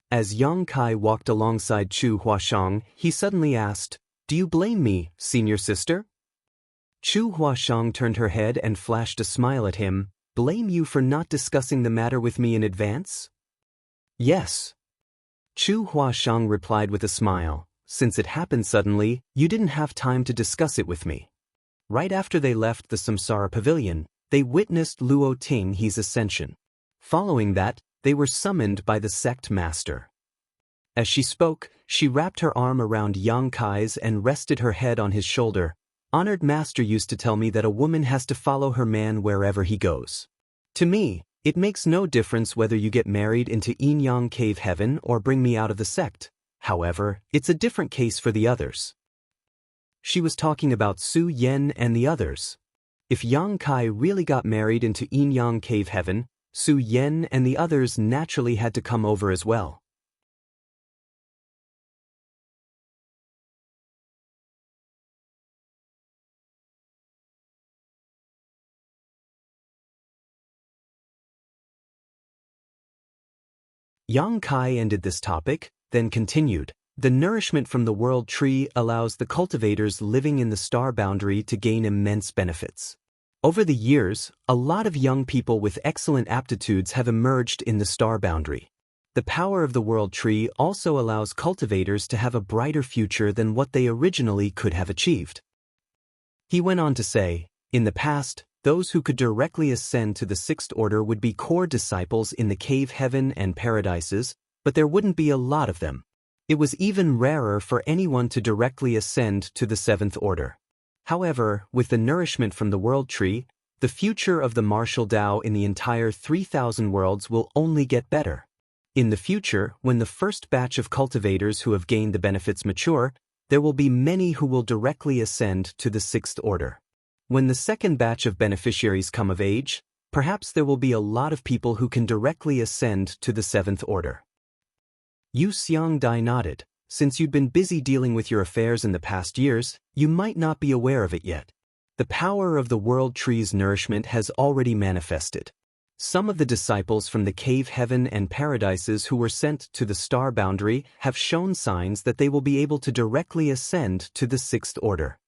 As Yang Kai walked alongside Chu Huashang, he suddenly asked, Do you blame me, senior sister? Chu Huashang turned her head and flashed a smile at him. Blame you for not discussing the matter with me in advance? Yes. Chu Huashang replied with a smile. Since it happened suddenly, you didn't have time to discuss it with me. Right after they left the Samsara Pavilion, they witnessed Luo Tinghe's ascension. Following that, they were summoned by the sect master. As she spoke, she wrapped her arm around Yang Kai's and rested her head on his shoulder. Honored master used to tell me that a woman has to follow her man wherever he goes. To me, it makes no difference whether you get married into Yin-Yang Cave Heaven or bring me out of the sect. However, it's a different case for the others. She was talking about Su Yen and the others. If Yang Kai really got married into Yin-Yang Cave Heaven, Su Yen and the others naturally had to come over as well. Yang Kai ended this topic, then continued. The nourishment from the World Tree allows the cultivators living in the star boundary to gain immense benefits. Over the years, a lot of young people with excellent aptitudes have emerged in the star boundary. The power of the World Tree also allows cultivators to have a brighter future than what they originally could have achieved. He went on to say, in the past, those who could directly ascend to the 6th order would be core disciples in the cave heaven and paradises, but there wouldn't be a lot of them. It was even rarer for anyone to directly ascend to the seventh order. However, with the nourishment from the World Tree, the future of the martial Tao in the entire 3,000 worlds will only get better. In the future, when the first batch of cultivators who have gained the benefits mature, there will be many who will directly ascend to the sixth order. When the second batch of beneficiaries come of age, perhaps there will be a lot of people who can directly ascend to the seventh order. Yu Xiangdai nodded. Since you'd been busy dealing with your affairs in the past years, you might not be aware of it yet. The power of the World Tree's nourishment has already manifested. Some of the disciples from the cave heaven and paradises who were sent to the star boundary have shown signs that they will be able to directly ascend to the sixth order.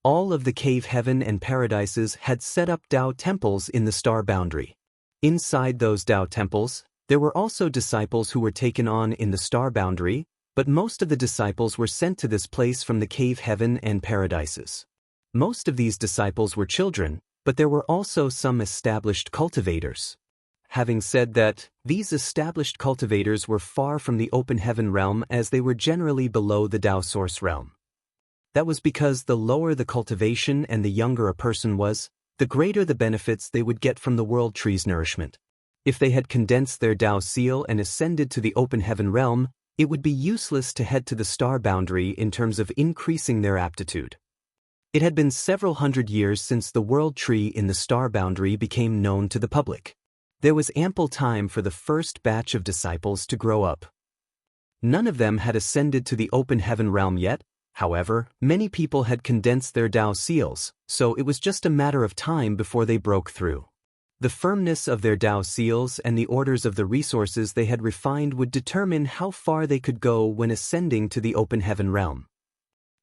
All of the cave heaven and paradises had set up Tao temples in the star boundary. Inside those Tao temples, there were also disciples who were taken on in the star boundary, but most of the disciples were sent to this place from the cave heaven and paradises. Most of these disciples were children, but there were also some established cultivators. Having said that, these established cultivators were far from the open heaven realm as they were generally below the Tao source realm. That was because the lower the cultivation and the younger a person was, the greater the benefits they would get from the World Tree's nourishment. If they had condensed their Tao seal and ascended to the open heaven realm, it would be useless to head to the star boundary in terms of increasing their aptitude. It had been several hundred years since the World Tree in the star boundary became known to the public. There was ample time for the first batch of disciples to grow up. None of them had ascended to the open heaven realm yet. However, many people had condensed their Tao seals, so it was just a matter of time before they broke through. The firmness of their Tao seals and the orders of the resources they had refined would determine how far they could go when ascending to the open heaven realm.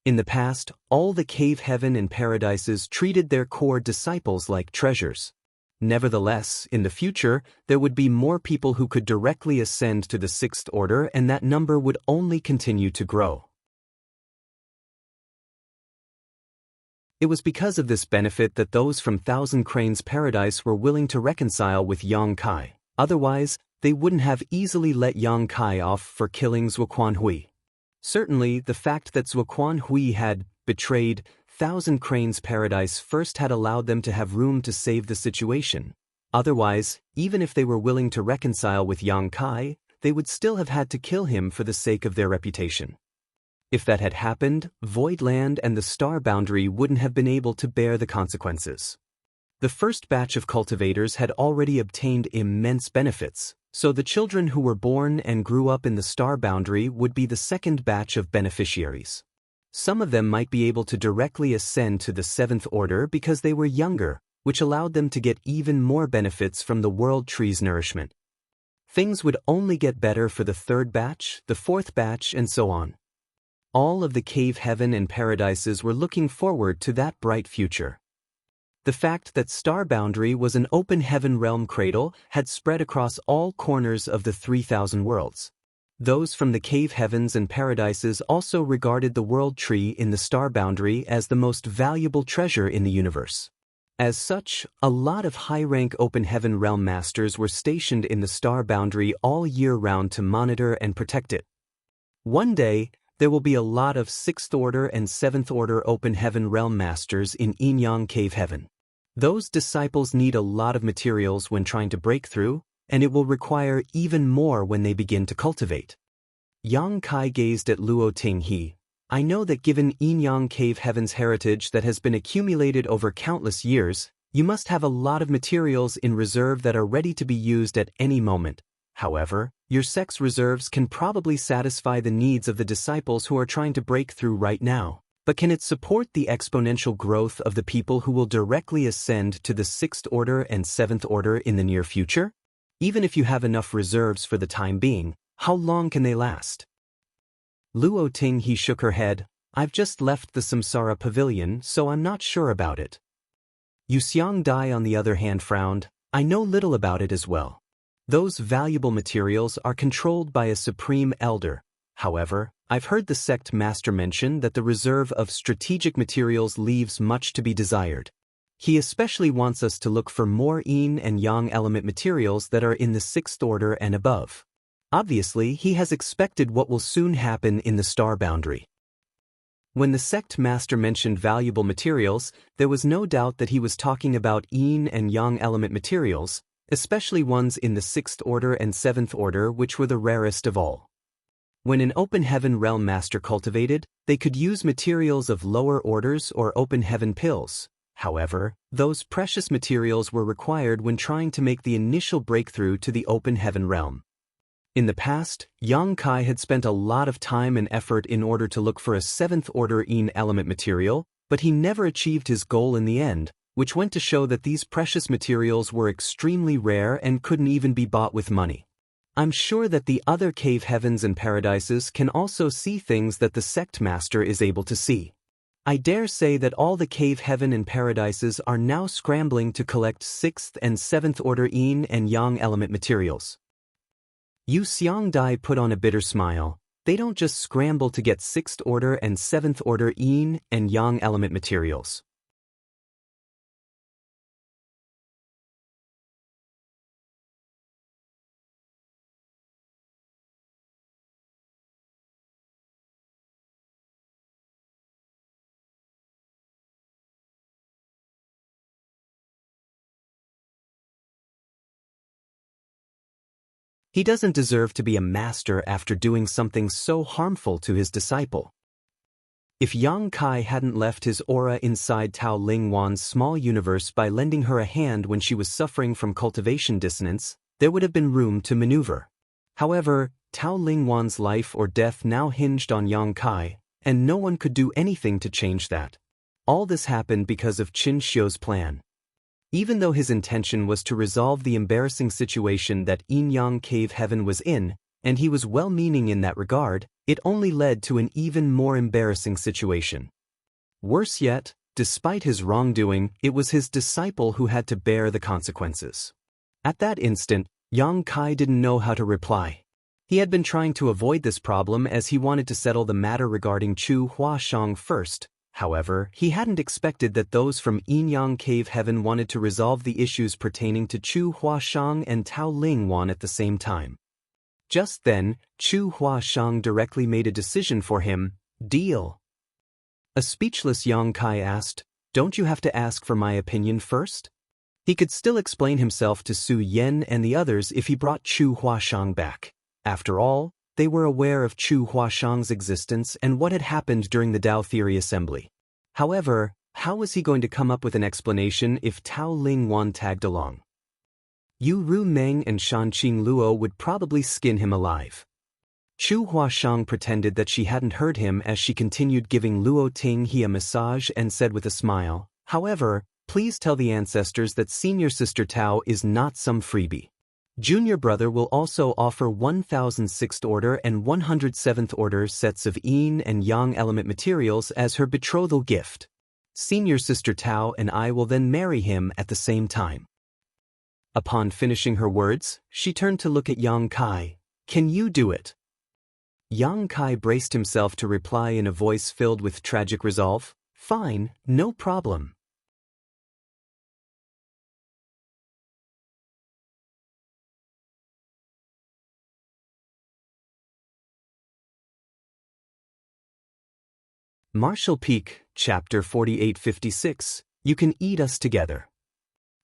In the past, all the cave heaven and paradises treated their core disciples like treasures. Nevertheless, in the future, there would be more people who could directly ascend to the sixth order, and that number would only continue to grow. It was because of this benefit that those from Thousand Cranes Paradise were willing to reconcile with Yang Kai. Otherwise, they wouldn't have easily let Yang Kai off for killing Zuoquan Hui. Certainly, the fact that Zuoquan Hui had betrayed Thousand Cranes Paradise first had allowed them to have room to save the situation. Otherwise, even if they were willing to reconcile with Yang Kai, they would still have had to kill him for the sake of their reputation. If that had happened, Voidland and the star boundary wouldn't have been able to bear the consequences. The first batch of cultivators had already obtained immense benefits, so the children who were born and grew up in the star boundary would be the second batch of beneficiaries. Some of them might be able to directly ascend to the seventh order because they were younger, which allowed them to get even more benefits from the World Tree's nourishment. Things would only get better for the third batch, the fourth batch, and so on. All of the cave heaven and paradises were looking forward to that bright future. The fact that Star Boundary was an open heaven realm cradle had spread across all corners of the 3,000 worlds. Those from the cave heavens and paradises also regarded the World Tree in the Star Boundary as the most valuable treasure in the universe. As such, a lot of high-rank open heaven realm masters were stationed in the Star Boundary all year round to monitor and protect it. One day, there will be a lot of 6th Order and 7th Order Open Heaven Realm Masters in Yinyang Cave Heaven. Those disciples need a lot of materials when trying to break through, and it will require even more when they begin to cultivate. Yang Kai gazed at Luo Tinghe. I know that given Yinyang Cave Heaven's heritage that has been accumulated over countless years, you must have a lot of materials in reserve that are ready to be used at any moment. However, your sect's reserves can probably satisfy the needs of the disciples who are trying to break through right now. But can it support the exponential growth of the people who will directly ascend to the 6th Order and 7th Order in the near future? Even if you have enough reserves for the time being, how long can they last? Luo Tinghe shook her head. I've just left the Samsara Pavilion, so I'm not sure about it. Yu Xiangdai on the other hand frowned. I know little about it as well. Those valuable materials are controlled by a supreme elder. However, I've heard the sect master mention that the reserve of strategic materials leaves much to be desired. He especially wants us to look for more yin and yang element materials that are in the 6th Order and above. Obviously, he has expected what will soon happen in the star boundary. When the sect master mentioned valuable materials, there was no doubt that he was talking about yin and yang element materials, especially ones in the 6th order and 7th order, which were the rarest of all. When an open heaven realm master cultivated, they could use materials of lower orders or open heaven pills. However, those precious materials were required when trying to make the initial breakthrough to the open heaven realm. In the past, Yang Kai had spent a lot of time and effort in order to look for a 7th order yin element material, but he never achieved his goal in the end, which went to show that these precious materials were extremely rare and couldn't even be bought with money. I'm sure that the other cave heavens and paradises can also see things that the sect master is able to see. I dare say that all the cave heaven and paradises are now scrambling to collect 6th and 7th order yin and yang element materials. Yu Xiangdai put on a bitter smile. They don't just scramble to get 6th order and 7th order yin and yang element materials. He doesn't deserve to be a master after doing something so harmful to his disciple. If Yang Kai hadn't left his aura inside Tao Ling Wan's small universe by lending her a hand when she was suffering from cultivation dissonance, there would have been room to maneuver. However, Tao Ling Wan's life or death now hinged on Yang Kai, and no one could do anything to change that. All this happened because of Qin Xiu's plan. Even though his intention was to resolve the embarrassing situation that Yin-Yang Cave Heaven was in, and he was well-meaning in that regard, it only led to an even more embarrassing situation. Worse yet, despite his wrongdoing, it was his disciple who had to bear the consequences. At that instant, Yang Kai didn't know how to reply. He had been trying to avoid this problem as he wanted to settle the matter regarding Chu Huashang first. However, he hadn't expected that those from Yin-Yang Cave Heaven wanted to resolve the issues pertaining to Chu Huashang and Tao Ling Wan at the same time. Just then, Chu Huashang directly made a decision for him. Deal. A speechless Yang Kai asked, "Don't you have to ask for my opinion first?" He could still explain himself to Su Yen and the others if he brought Chu Huashang back. After all, they were aware of Chu Huashang's existence and what had happened during the Tao Theory Assembly. However, how was he going to come up with an explanation if Tao Ling Wan tagged along? Yu Ru Meng and Shanqing Luo would probably skin him alive. Chu Huashang pretended that she hadn't heard him as she continued giving Luo Tinghe a massage and said with a smile, "However, please tell the ancestors that senior sister Tao is not some freebie. Junior brother will also offer 1,000 6th order and 100 7th order sets of yin and yang element materials as her betrothal gift. Senior sister Tao and I will then marry him at the same time." Upon finishing her words, she turned to look at Yang Kai. "Can you do it?" Yang Kai braced himself to reply in a voice filled with tragic resolve, "Fine, no problem." Marshall Peak, Chapter 4856, You Can Eat Us Together.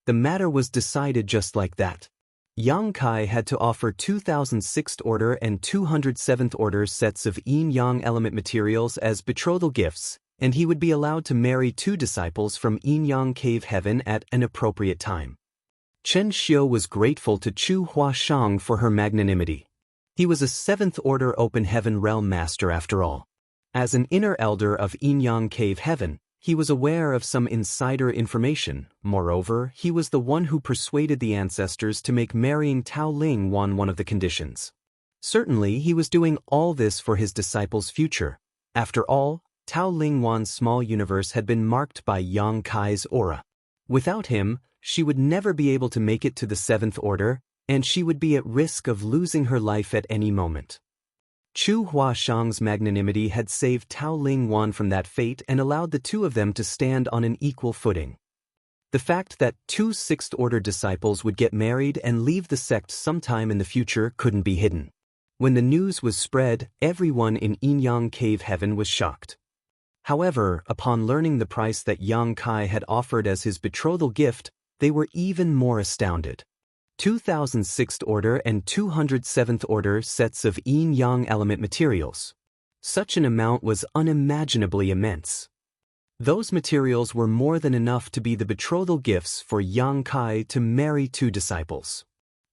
The matter was decided just like that. Yang Kai had to offer 2,000 6th order and 200 7th order sets of yin-yang element materials as betrothal gifts, and he would be allowed to marry 2 disciples from Yin-Yang Cave Heaven at an appropriate time. Chen Xiu was grateful to Chu Huashang for her magnanimity. He was a 7th order open heaven realm master after all. As an inner elder of Yin-Yang Cave Heaven, he was aware of some insider information. Moreover, he was the one who persuaded the ancestors to make marrying Tao Ling Wan one of the conditions. Certainly, he was doing all this for his disciple's future. After all, Tao Ling Wan's small universe had been marked by Yang Kai's aura. Without him, she would never be able to make it to the 7th order, and she would be at risk of losing her life at any moment. Chu Huashang's magnanimity had saved Tao Ling Wan from that fate and allowed the 2 of them to stand on an equal footing. The fact that 2 6th order disciples would get married and leave the sect sometime in the future couldn't be hidden. When the news was spread, everyone in Yinyang Cave Heaven was shocked. However, upon learning the price that Yang Kai had offered as his betrothal gift, they were even more astounded. 2006th Order and 207th Order sets of yin-yang element materials. Such an amount was unimaginably immense. Those materials were more than enough to be the betrothal gifts for Yang Kai to marry 2 disciples.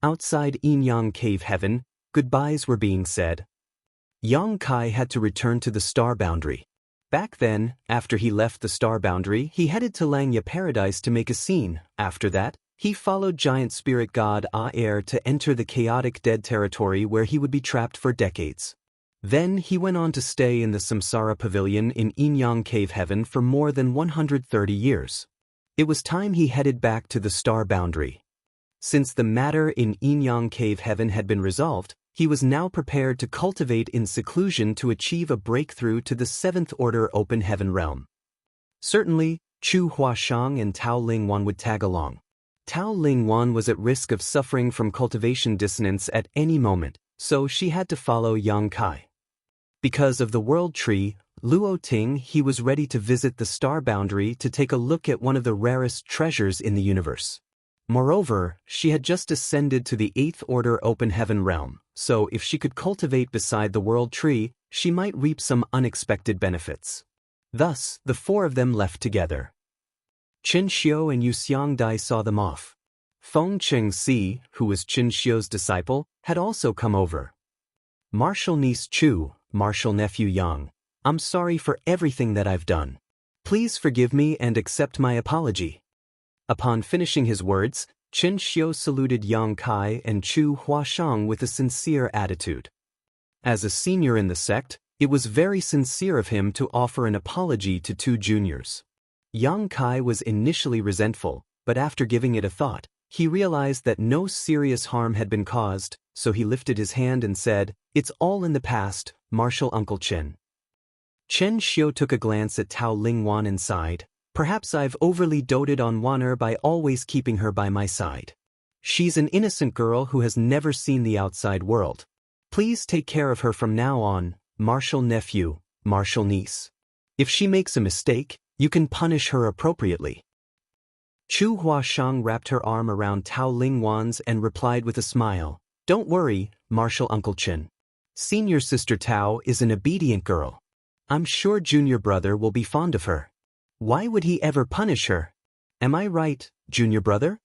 Outside Yinyang Cave Heaven, goodbyes were being said. Yang Kai had to return to the Star Boundary. Back then, after he left the Star Boundary, he headed to Langya Paradise to make a scene. After that, he followed giant spirit god Aer to enter the chaotic dead territory where he would be trapped for decades. Then he went on to stay in the Samsara Pavilion in Yinyang Cave Heaven for more than 130 years. It was time he headed back to the Star Boundary. Since the matter in Yinyang Cave Heaven had been resolved, he was now prepared to cultivate in seclusion to achieve a breakthrough to the 7th Order Open Heaven realm. Certainly, Chu Huashang and Tao Lingwan would tag along. Tao Lingwan was at risk of suffering from cultivation dissonance at any moment, so she had to follow Yang Kai. Because of the World Tree, Luo Ting, he was ready to visit the Star Boundary to take a look at one of the rarest treasures in the universe. Moreover, she had just ascended to the 8th Order Open Heaven realm, so if she could cultivate beside the World Tree, she might reap some unexpected benefits. Thus, the 4 of them left together. Qin Xiu and Yu Xiangdai saw them off. Feng Chengxi, who was Qin Xiu's disciple, had also come over. Martial niece Chu, martial nephew Yang, I'm sorry for everything that I've done. Please forgive me and accept my apology. Upon finishing his words, Qin Xiu saluted Yang Kai and Chu Huashang with a sincere attitude. As a senior in the sect, it was very sincere of him to offer an apology to 2 juniors. Yang Kai was initially resentful, but after giving it a thought, he realized that no serious harm had been caused, so he lifted his hand and said, "It's all in the past, martial Uncle Qin." Chen Xiu took a glance at Tao Lingwan and sighed, "Perhaps I've overly doted on Wan'er by always keeping her by my side. She's an innocent girl who has never seen the outside world. Please take care of her from now on, martial nephew, martial niece. If she makes a mistake, you can punish her appropriately." Chu Huashang wrapped her arm around Tao Lingwan's and replied with a smile, "Don't worry, martial Uncle Qin. Senior sister Tao is an obedient girl. I'm sure junior brother will be fond of her. Why would he ever punish her? Am I right, junior brother?"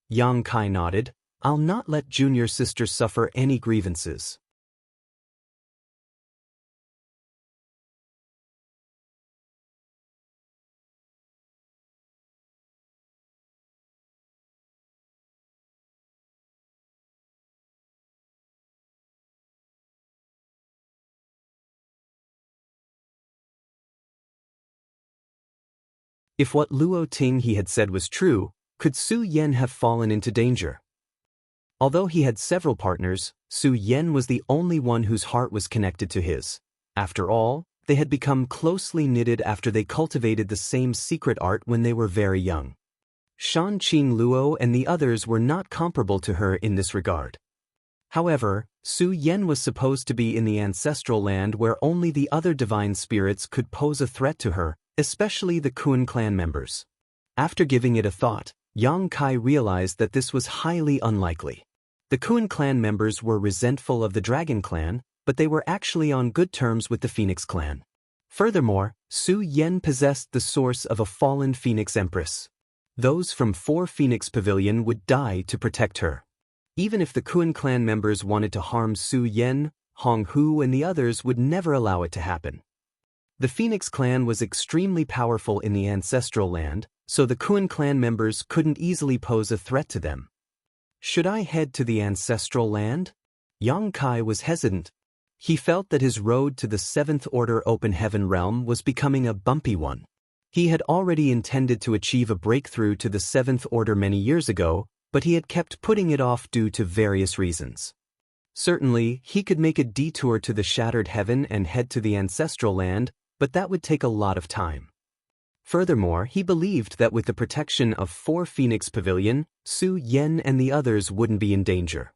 Yang Kai nodded. "I'll not let junior sister suffer any grievances." If what Luo Ting he had said was true, could Su Yen have fallen into danger? Although he had several partners, Su Yen was the only one whose heart was connected to his. After all, they had become closely knitted after they cultivated the same secret art when they were very young. Shan Qing Luo and the others were not comparable to her in this regard. However, Su Yen was supposed to be in the ancestral land where only the other divine spirits could pose a threat to her, especially the Kun clan members. After giving it a thought, Yang Kai realized that this was highly unlikely. The Kun clan members were resentful of the Dragon clan, but they were actually on good terms with the Phoenix clan. Furthermore, Su Yen possessed the source of a fallen Phoenix Empress. Those from 4 Phoenix Pavilion would die to protect her. Even if the Kun clan members wanted to harm Su Yen, Hong Hu and the others would never allow it to happen. The Phoenix clan was extremely powerful in the ancestral land, so the Kun clan members couldn't easily pose a threat to them. Should I head to the ancestral land? Yang Kai was hesitant. He felt that his road to the 7th Order Open Heaven realm was becoming a bumpy one. He had already intended to achieve a breakthrough to the 7th Order many years ago, but he had kept putting it off due to various reasons. Certainly, he could make a detour to the Shattered Heaven and head to the ancestral land, but that would take a lot of time. Furthermore, he believed that with the protection of 4 Phoenix Pavilion, Su Yen and the others wouldn't be in danger.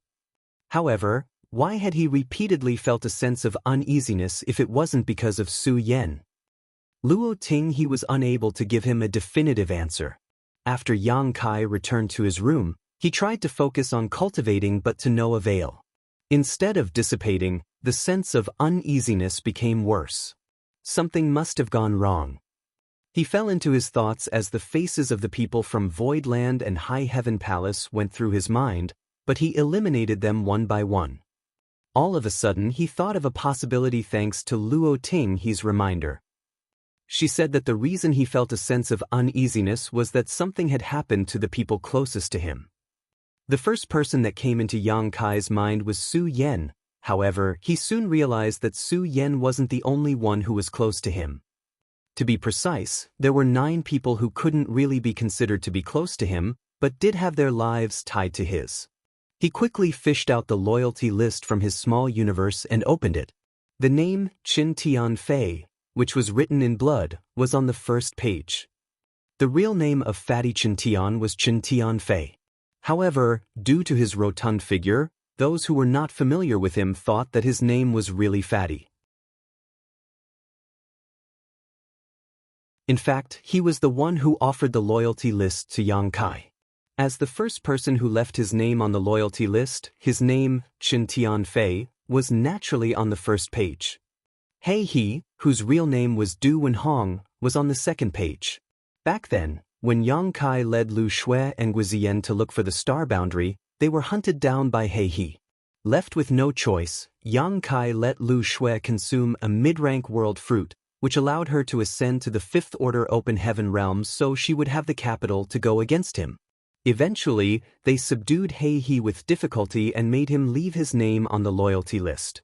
However, Why had he repeatedly felt a sense of uneasiness if it wasn't because of Su Yan? Luo Ting he was unable to give him a definitive answer. After Yang Kai returned to his room, he tried to focus on cultivating but to no avail. Instead of dissipating, the sense of uneasiness became worse. Something must have gone wrong. He fell into his thoughts as the faces of the people from Voidland and High Heaven Palace went through his mind, but he eliminated them one by one. All of a sudden he thought of a possibility thanks to Luo Ting he's reminder. She said that the reason he felt a sense of uneasiness was that something had happened to the people closest to him. The first person that came into Yang Kai's mind was Su Yan. However, he soon realized that Su Yan wasn't the only one who was close to him. To be precise, there were 9 people who couldn't really be considered to be close to him, but did have their lives tied to his. He quickly fished out the loyalty list from his small universe and opened it. The name Qin Tian Fei, which was written in blood, was on the first page. The real name of Fatty Qin Tian was Qin Tian Fei. However, due to his rotund figure, those who were not familiar with him thought that his name was really Fatty. In fact, he was the one who offered the loyalty list to Yang Kai. As the first person who left his name on the loyalty list, his name, Qin Tian Fei, was naturally on the first page. He, whose real name was Du Wenhong, was on the second page. Back then, when Yang Kai led Lu Shui and Guizian to look for the star boundary, they were hunted down by He. Left with no choice, Yang Kai let Lu Shui consume a mid-rank world fruit, which allowed her to ascend to the 5th Order Open Heaven realms so she would have the capital to go against him. Eventually, they subdued He with difficulty and made him leave his name on the loyalty list.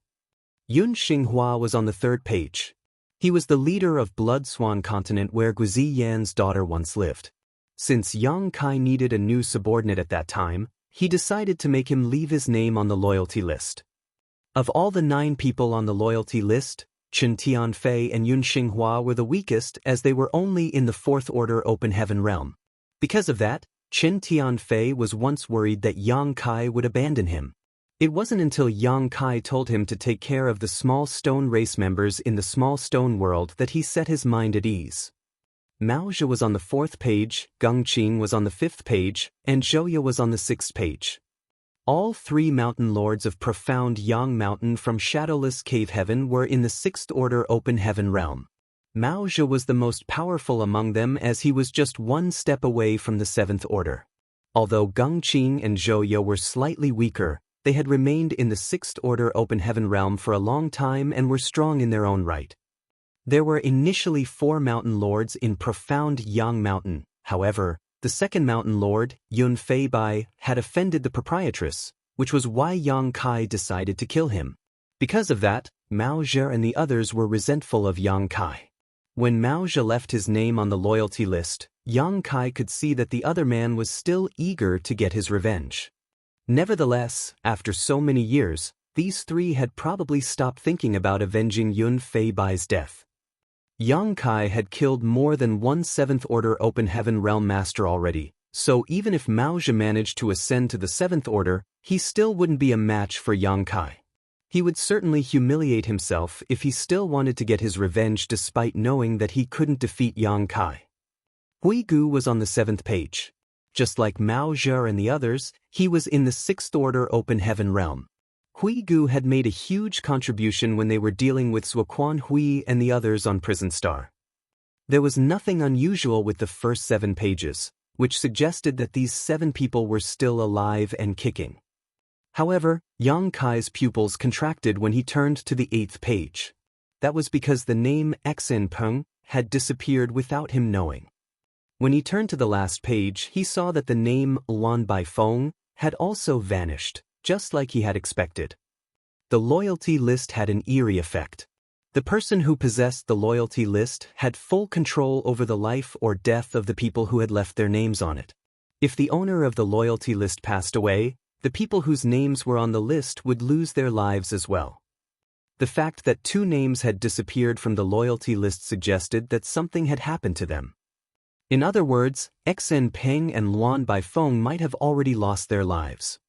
Yun Xinghua was on the 3rd page. He was the leader of Blood Swan Continent where Guizi Yan's daughter once lived. Since Yang Kai needed a new subordinate at that time, he decided to make him leave his name on the loyalty list. Of all the 9 people on the loyalty list, Qin Tian Fei and Yun Xinghua were the weakest as they were only in the 4th Order Open Heaven realm. Because of that, Qin Tian Fei was once worried that Yang Kai would abandon him. It wasn't until Yang Kai told him to take care of the small stone race members in the small stone world that he set his mind at ease. Mao Zhe was on the 4th page, Geng Qing was on the 5th page, and Zhouya was on the 6th page. All 3 mountain lords of profound Yang Mountain from Shadowless Cave Heaven were in the 6th Order Open Heaven realm. Mao Zhe was the most powerful among them as he was just 1 step away from the 7th Order. Although Geng Qing and Zhouya were slightly weaker, they had remained in the 6th Order Open Heaven realm for a long time and were strong in their own right. There were initially 4 mountain lords in profound Yang Mountain. However, the 2nd mountain lord, Yun Fei Bai, had offended the proprietress, which was why Yang Kai decided to kill him. Because of that, Mao Zhe and the others were resentful of Yang Kai. When Mao Zhe left his name on the loyalty list, Yang Kai could see that the other man was still eager to get his revenge. Nevertheless, after so many years, these 3 had probably stopped thinking about avenging Yun Fei Bai's death. Yang Kai had killed more than 1 7th Order Open Heaven Realm Master already, so even if Mao Zhe managed to ascend to the 7th Order, he still wouldn't be a match for Yang Kai. He would certainly humiliate himself if he still wanted to get his revenge despite knowing that he couldn't defeat Yang Kai. Hui Gu was on the 7th page. Just like Mao Zhe and the others, he was in the 6th Order Open Heaven realm. Hui Gu had made a huge contribution when they were dealing with Zuoquan Hui and the others on Prison Star. There was nothing unusual with the first 7 pages, which suggested that these 7 people were still alive and kicking. However, Yang Kai's pupils contracted when he turned to the 8th page. That was because the name Xen Peng had disappeared without him knowing. When he turned to the last page, he saw that the name Luan Baifeng had also vanished, just like he had expected. The loyalty list had an eerie effect. The person who possessed the loyalty list had full control over the life or death of the people who had left their names on it. If the owner of the loyalty list passed away, the people whose names were on the list would lose their lives as well. The fact that 2 names had disappeared from the loyalty list suggested that something had happened to them. In other words, Xen Peng and Luan Baifeng might have already lost their lives.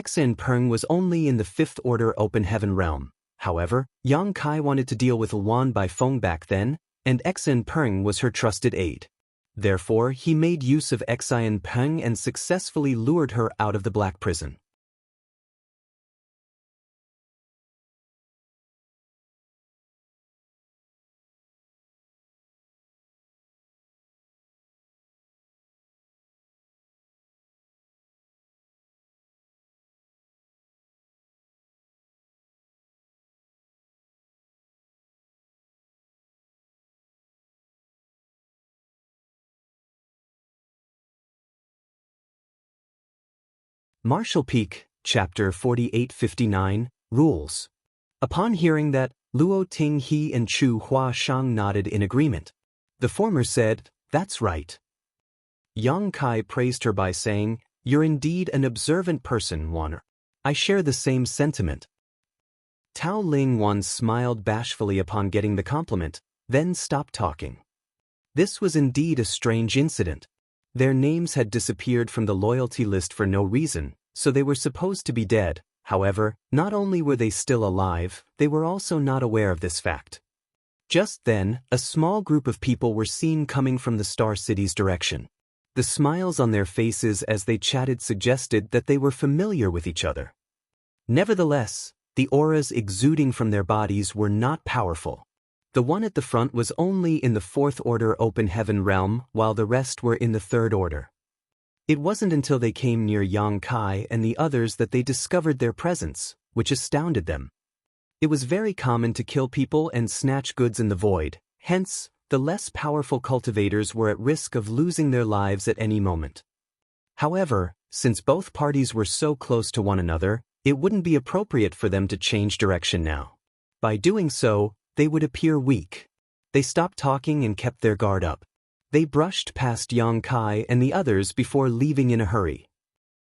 Xin Peng was only in the 5th Order Open Heaven realm. However, Yang Kai wanted to deal with Luan Bai Feng back then, and Xin Peng was her trusted aide. Therefore, he made use of Xin Peng and successfully lured her out of the black prison. Martial Peak, Chapter 4859, Rules. Upon hearing that, Luo Tinghe and Chu Huashang nodded in agreement. The former said, "That's right." Yang Kai praised her by saying, "You're indeed an observant person, Wanner. I share the same sentiment." Tao Ling Wan smiled bashfully upon getting the compliment, then stopped talking. This was indeed a strange incident. Their names had disappeared from the loyalty list for no reason, so they were supposed to be dead. However, not only were they still alive, they were also not aware of this fact. Just then, a small group of people were seen coming from the Star City's direction. The smiles on their faces as they chatted suggested that they were familiar with each other. Nevertheless, the auras exuding from their bodies were not powerful. The one at the front was only in the 4th Order Open Heaven realm, while the rest were in the 3rd Order. It wasn't until they came near Yang Kai and the others that they discovered their presence, which astounded them. It was very common to kill people and snatch goods in the void, hence, the less powerful cultivators were at risk of losing their lives at any moment. However, since both parties were so close to one another, it wouldn't be appropriate for them to change direction now. By doing so, they would appear weak. They stopped talking and kept their guard up. They brushed past Yang Kai and the others before leaving in a hurry.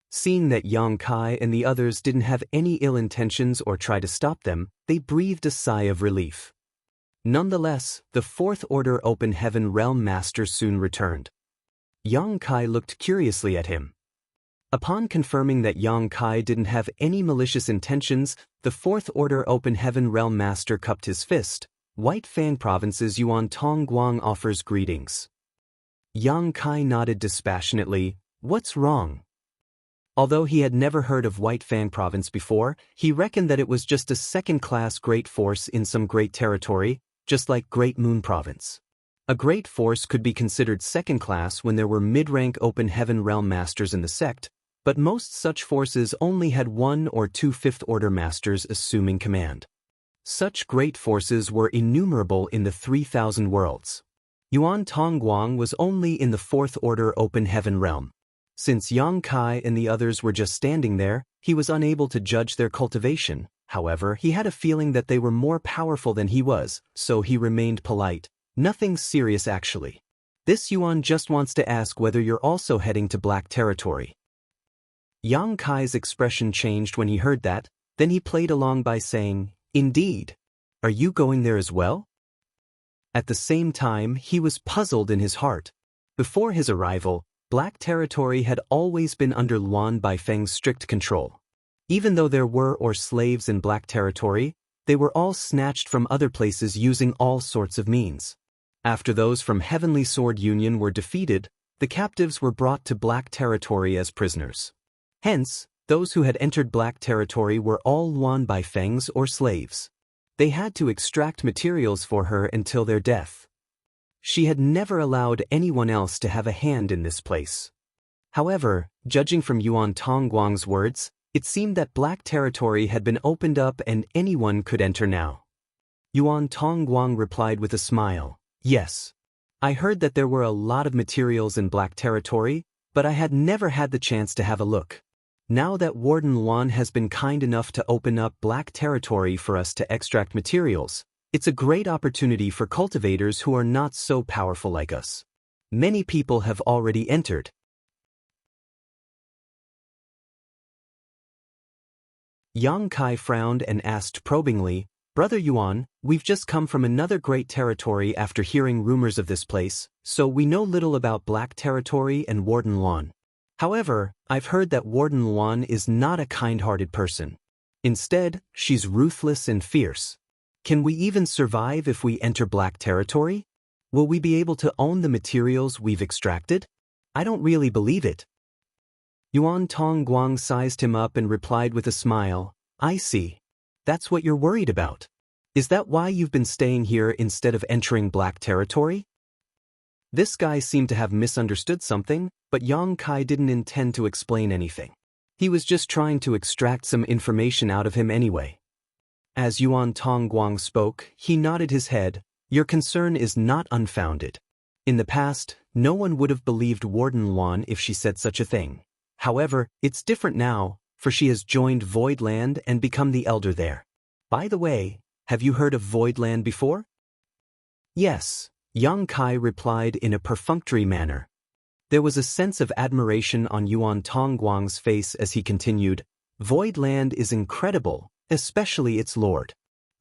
Seeing that Yang Kai and the others didn't have any ill intentions or try to stop them, they breathed a sigh of relief. Nonetheless, the 4th Order Open Heaven Realm Master soon returned. Yang Kai looked curiously at him. Upon confirming that Yang Kai didn't have any malicious intentions, the 4th Order Open Heaven Realm Master cupped his fist. White Fang Province's Yuan Tongguang offers greetings. Yang Kai nodded dispassionately. What's wrong? Although he had never heard of White Fang Province before, he reckoned that it was just a second-class great force in some great territory, just like Great Moon Province. A great force could be considered second-class when there were mid-rank Open Heaven Realm Masters in the sect, but most such forces only had 1 or 2 5th Order Masters assuming command. Such great forces were innumerable in the 3,000 worlds. Yuan Tongguang was only in the 4th Order Open Heaven realm. Since Yang Kai and the others were just standing there, he was unable to judge their cultivation. However, he had a feeling that they were more powerful than he was, so he remained polite. Nothing serious actually. This Yuan just wants to ask whether you're also heading to Black Territory. Yang Kai's expression changed when he heard that, then he played along by saying, "Indeed. Are you going there as well?" At the same time, he was puzzled in his heart. Before his arrival, Black Territory had always been under Luan Bai Feng's strict control. Even though there were slaves in Black Territory, they were all snatched from other places using all sorts of means. After those from Heavenly Sword Union were defeated, the captives were brought to Black Territory as prisoners. Hence, those who had entered Black Territory were all Luan Bai Feng's or slaves. They had to extract materials for her until their death. She had never allowed anyone else to have a hand in this place. However, judging from Yuan Tongguang's words, it seemed that Black Territory had been opened up and anyone could enter now. Yuan Tongguang replied with a smile, "Yes. I heard that there were a lot of materials in Black Territory, but I had never had the chance to have a look. Now that Warden Luan has been kind enough to open up Black Territory for us to extract materials, it's a great opportunity for cultivators who are not so powerful like us. Many people have already entered." Yang Kai frowned and asked probingly, "Brother Yuan, we've just come from another great territory after hearing rumors of this place, so we know little about Black Territory and Warden Luan. However, I've heard that Warden Luan is not a kind-hearted person. Instead, she's ruthless and fierce. Can we even survive if we enter black territory? Will we be able to own the materials we've extracted? I don't really believe it. Yuan Tongguang sized him up and replied with a smile, I see. That's what you're worried about. Is that why you've been staying here instead of entering black territory? This guy seemed to have misunderstood something, but Yang Kai didn't intend to explain anything. He was just trying to extract some information out of him anyway. As Yuan Tongguang spoke, he nodded his head. Your concern is not unfounded. In the past, no one would have believed Warden Luan if she said such a thing. However, it's different now, for she has joined Voidland and become the elder there. By the way, have you heard of Voidland before? Yes, Yang Kai replied in a perfunctory manner. There was a sense of admiration on Yuan Tongguang's face as he continued, Voidland is incredible, especially its lord.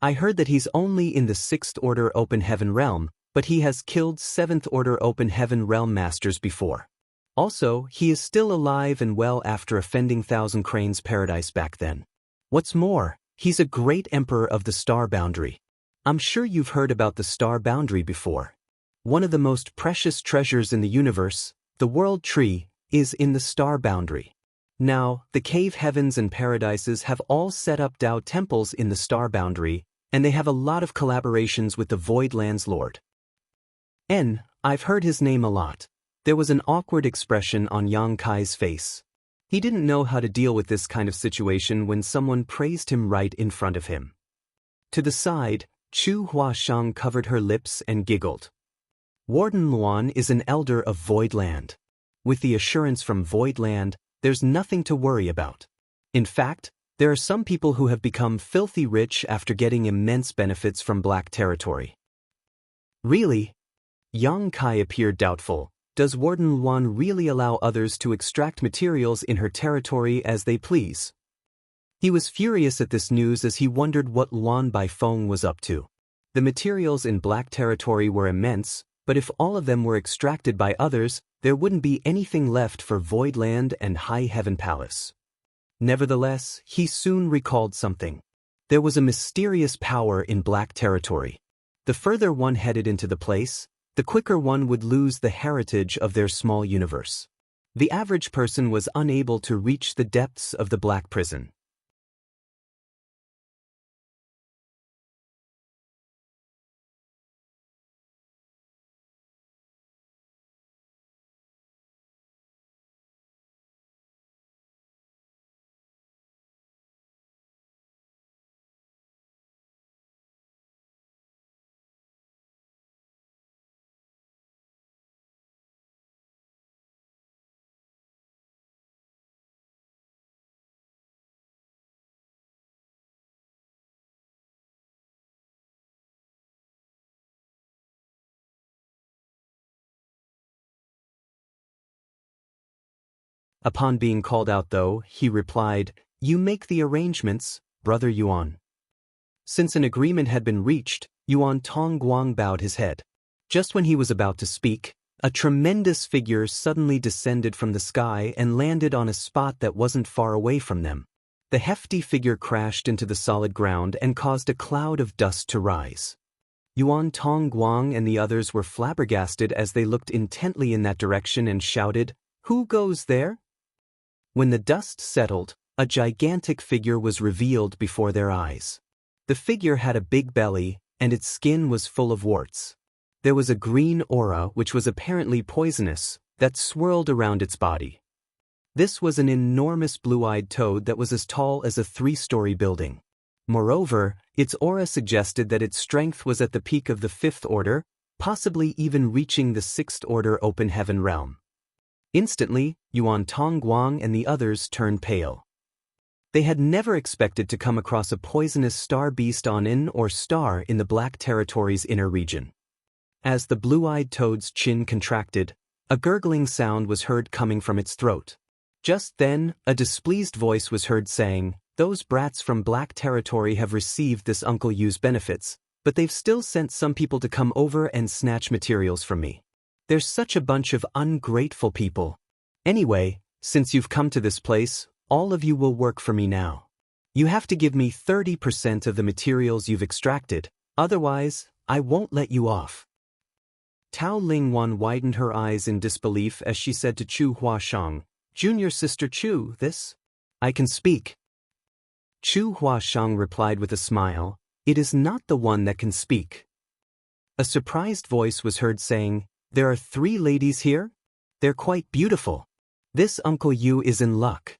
I heard that he's only in the 6th Order Open Heaven Realm, but he has killed 7th Order Open Heaven Realm Masters before. Also, he is still alive and well after offending Thousand Cranes Paradise back then. What's more, he's a great emperor of the Star Boundary. I'm sure you've heard about the Star Boundary before. One of the most precious treasures in the universe, the World Tree, is in the Star Boundary. Now, the Cave Heavens and Paradises have all set up Dao temples in the Star Boundary, and they have a lot of collaborations with the Voidland's Lord. I've heard his name a lot. There was an awkward expression on Yang Kai's face. He didn't know how to deal with this kind of situation when someone praised him right in front of him. To the side, Chu Huashang covered her lips and giggled. Warden Luan is an elder of Voidland. With the assurance from Voidland, there's nothing to worry about. In fact, there are some people who have become filthy rich after getting immense benefits from black territory. Really? Yang Kai appeared doubtful. Does Warden Luan really allow others to extract materials in her territory as they please? He was furious at this news as he wondered what Luan Baifeng was up to. The materials in black territory were immense, but if all of them were extracted by others, there wouldn't be anything left for Voidland and High Heaven Palace. Nevertheless, he soon recalled something. There was a mysterious power in black territory. The further one headed into the place, the quicker one would lose the heritage of their small universe. The average person was unable to reach the depths of the black prison. Upon being called out though, he replied, You make the arrangements, Brother Yuan. Since an agreement had been reached, Yuan Tongguang bowed his head. Just when he was about to speak, a tremendous figure suddenly descended from the sky and landed on a spot that wasn't far away from them. The hefty figure crashed into the solid ground and caused a cloud of dust to rise. Yuan Tongguang and the others were flabbergasted as they looked intently in that direction and shouted, Who goes there? When the dust settled, a gigantic figure was revealed before their eyes. The figure had a big belly, and its skin was full of warts. There was a green aura which was apparently poisonous, that swirled around its body. This was an enormous blue-eyed toad that was as tall as a 3-story building. Moreover, its aura suggested that its strength was at the peak of the 5th Order, possibly even reaching the 6th Order Open Heaven Realm. Instantly, Yuan Tongguang and the others turned pale. They had never expected to come across a poisonous star beast on in or star in the Black Territory's inner region. As the blue-eyed toad's chin contracted, a gurgling sound was heard coming from its throat. Just then, a displeased voice was heard saying, Those brats from Black Territory have received this Uncle Yu's benefits, but they've still sent some people to come over and snatch materials from me. There's such a bunch of ungrateful people. Anyway, Since you've come to this place, all of you will work for me now. You have to give me 30% of the materials you've extracted, otherwise, I won't let you off. Tao Lingwan widened her eyes in disbelief as she said to Chu Huashang, Junior Sister Chu, this? I can speak. Chu Huashang replied with a smile, It is not the one that can speak. A surprised voice was heard saying, There are 3 ladies here? They're quite beautiful. This Uncle Yu is in luck.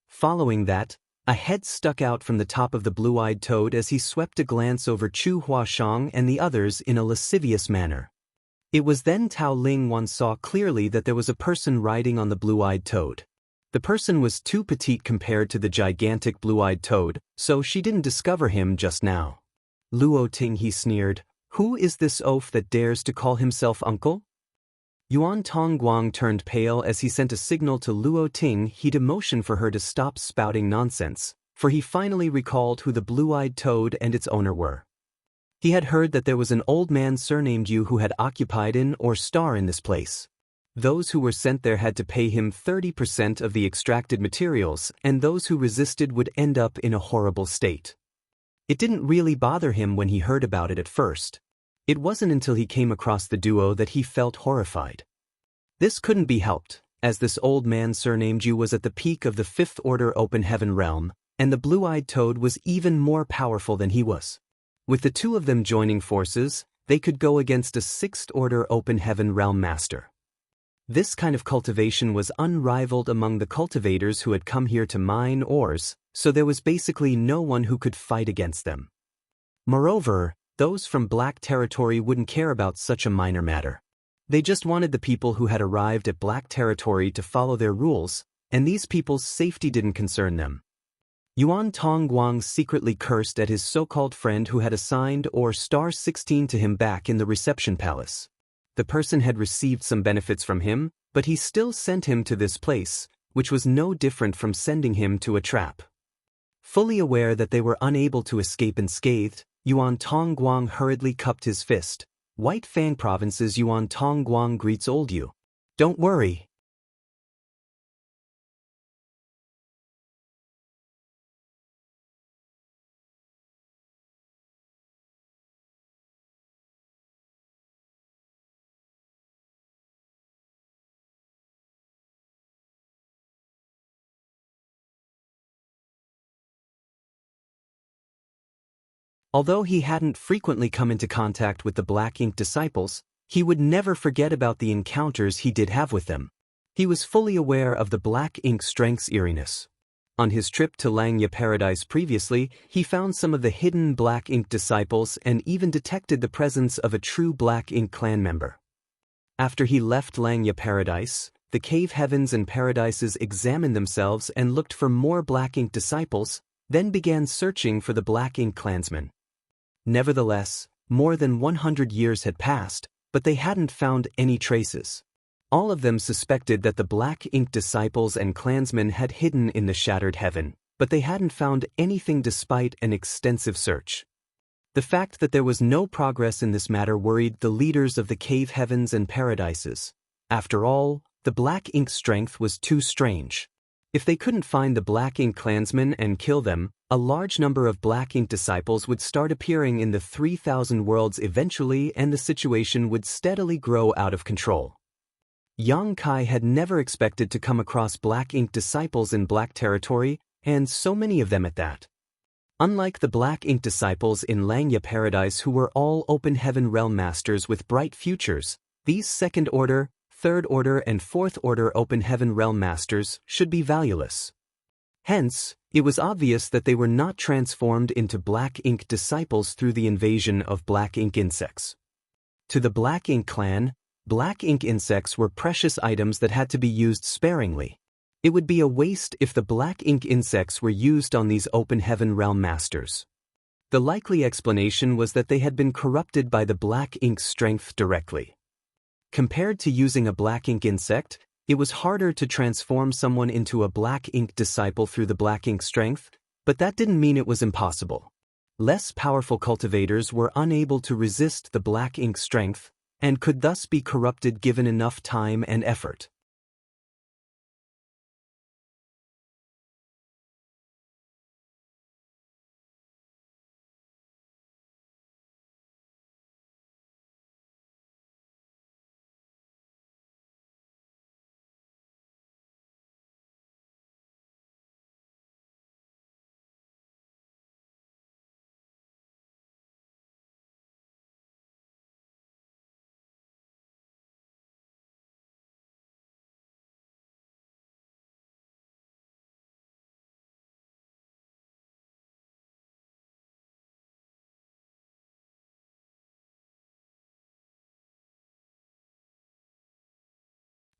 Following that, a head stuck out from the top of the blue-eyed toad as he swept a glance over Chu Huashang and the others in a lascivious manner. It was then Tao Lingwan saw clearly that there was a person riding on the blue-eyed toad. The person was too petite compared to the gigantic blue-eyed toad, so she didn't discover him just now. Luo Ting, he sneered, Who is this oaf that dares to call himself uncle? Yuan Tongguang turned pale as he sent a signal to Luo Ting he to motion for her to stop spouting nonsense, for he finally recalled who the blue-eyed toad and its owner were. He had heard that there was an old man surnamed Yu who had occupied in or star in this place. Those who were sent there had to pay him 30% of the extracted materials, and those who resisted would end up in a horrible state. It didn't really bother him when he heard about it at first. It wasn't until he came across the duo that he felt horrified. This couldn't be helped, as this old man surnamed Yu was at the peak of the 5th Order Open Heaven realm, and the blue-eyed toad was even more powerful than he was. With the 2 of them joining forces, they could go against a 6th Order Open Heaven realm master. This kind of cultivation was unrivaled among the cultivators who had come here to mine ores, so there was basically no one who could fight against them. Moreover, those from Black Territory wouldn't care about such a minor matter. They just wanted the people who had arrived at Black Territory to follow their rules, and these people's safety didn't concern them. Yuan Tongguang secretly cursed at his so-called friend who had assigned or star 16 to him back in the reception palace. The person had received some benefits from him, but he still sent him to this place, which was no different from sending him to a trap. Fully aware that they were unable to escape unscathed, Yuan Tongguang hurriedly cupped his fist. White Fang Province's Yuan Tongguang greets old Yu. Don't worry. Although he hadn't frequently come into contact with the Black Ink disciples, he would never forget about the encounters he did have with them. He was fully aware of the Black Ink strength's eeriness. On his trip to Xianxia Paradise previously, he found some of the hidden Black Ink disciples and even detected the presence of a true Black Ink clan member. After he left Xianxia Paradise, the cave heavens and paradises examined themselves and looked for more Black Ink disciples, then began searching for the Black Ink clansmen. Nevertheless, more than 100 years had passed, but they hadn't found any traces. All of them suspected that the Black Ink disciples and clansmen had hidden in the shattered heaven, but they hadn't found anything despite an extensive search. The fact that there was no progress in this matter worried the leaders of the cave heavens and paradises. After all, the Black Ink strength was too strange. If they couldn't find the Black Ink clansmen and kill them, a large number of Black Ink disciples would start appearing in the 3,000 worlds eventually, and the situation would steadily grow out of control. Yang Kai had never expected to come across Black Ink disciples in Black Territory, and so many of them at that. Unlike the Black Ink disciples in Xianxia Paradise who were all Open Heaven realm masters with bright futures, these 2nd Order, 3rd Order and 4th Order Open Heaven realm masters should be valueless. Hence, it was obvious that they were not transformed into Black Ink disciples through the invasion of Black Ink insects. To the Black Ink clan, Black Ink insects were precious items that had to be used sparingly. It would be a waste if the Black Ink insects were used on these Open Heaven realm masters. The likely explanation was that they had been corrupted by the Black Ink's strength directly. Compared to using a Black Ink insect, it was harder to transform someone into a Black Ink disciple through the Black Ink strength, but that didn't mean it was impossible. Less powerful cultivators were unable to resist the Black Ink strength, and could thus be corrupted given enough time and effort.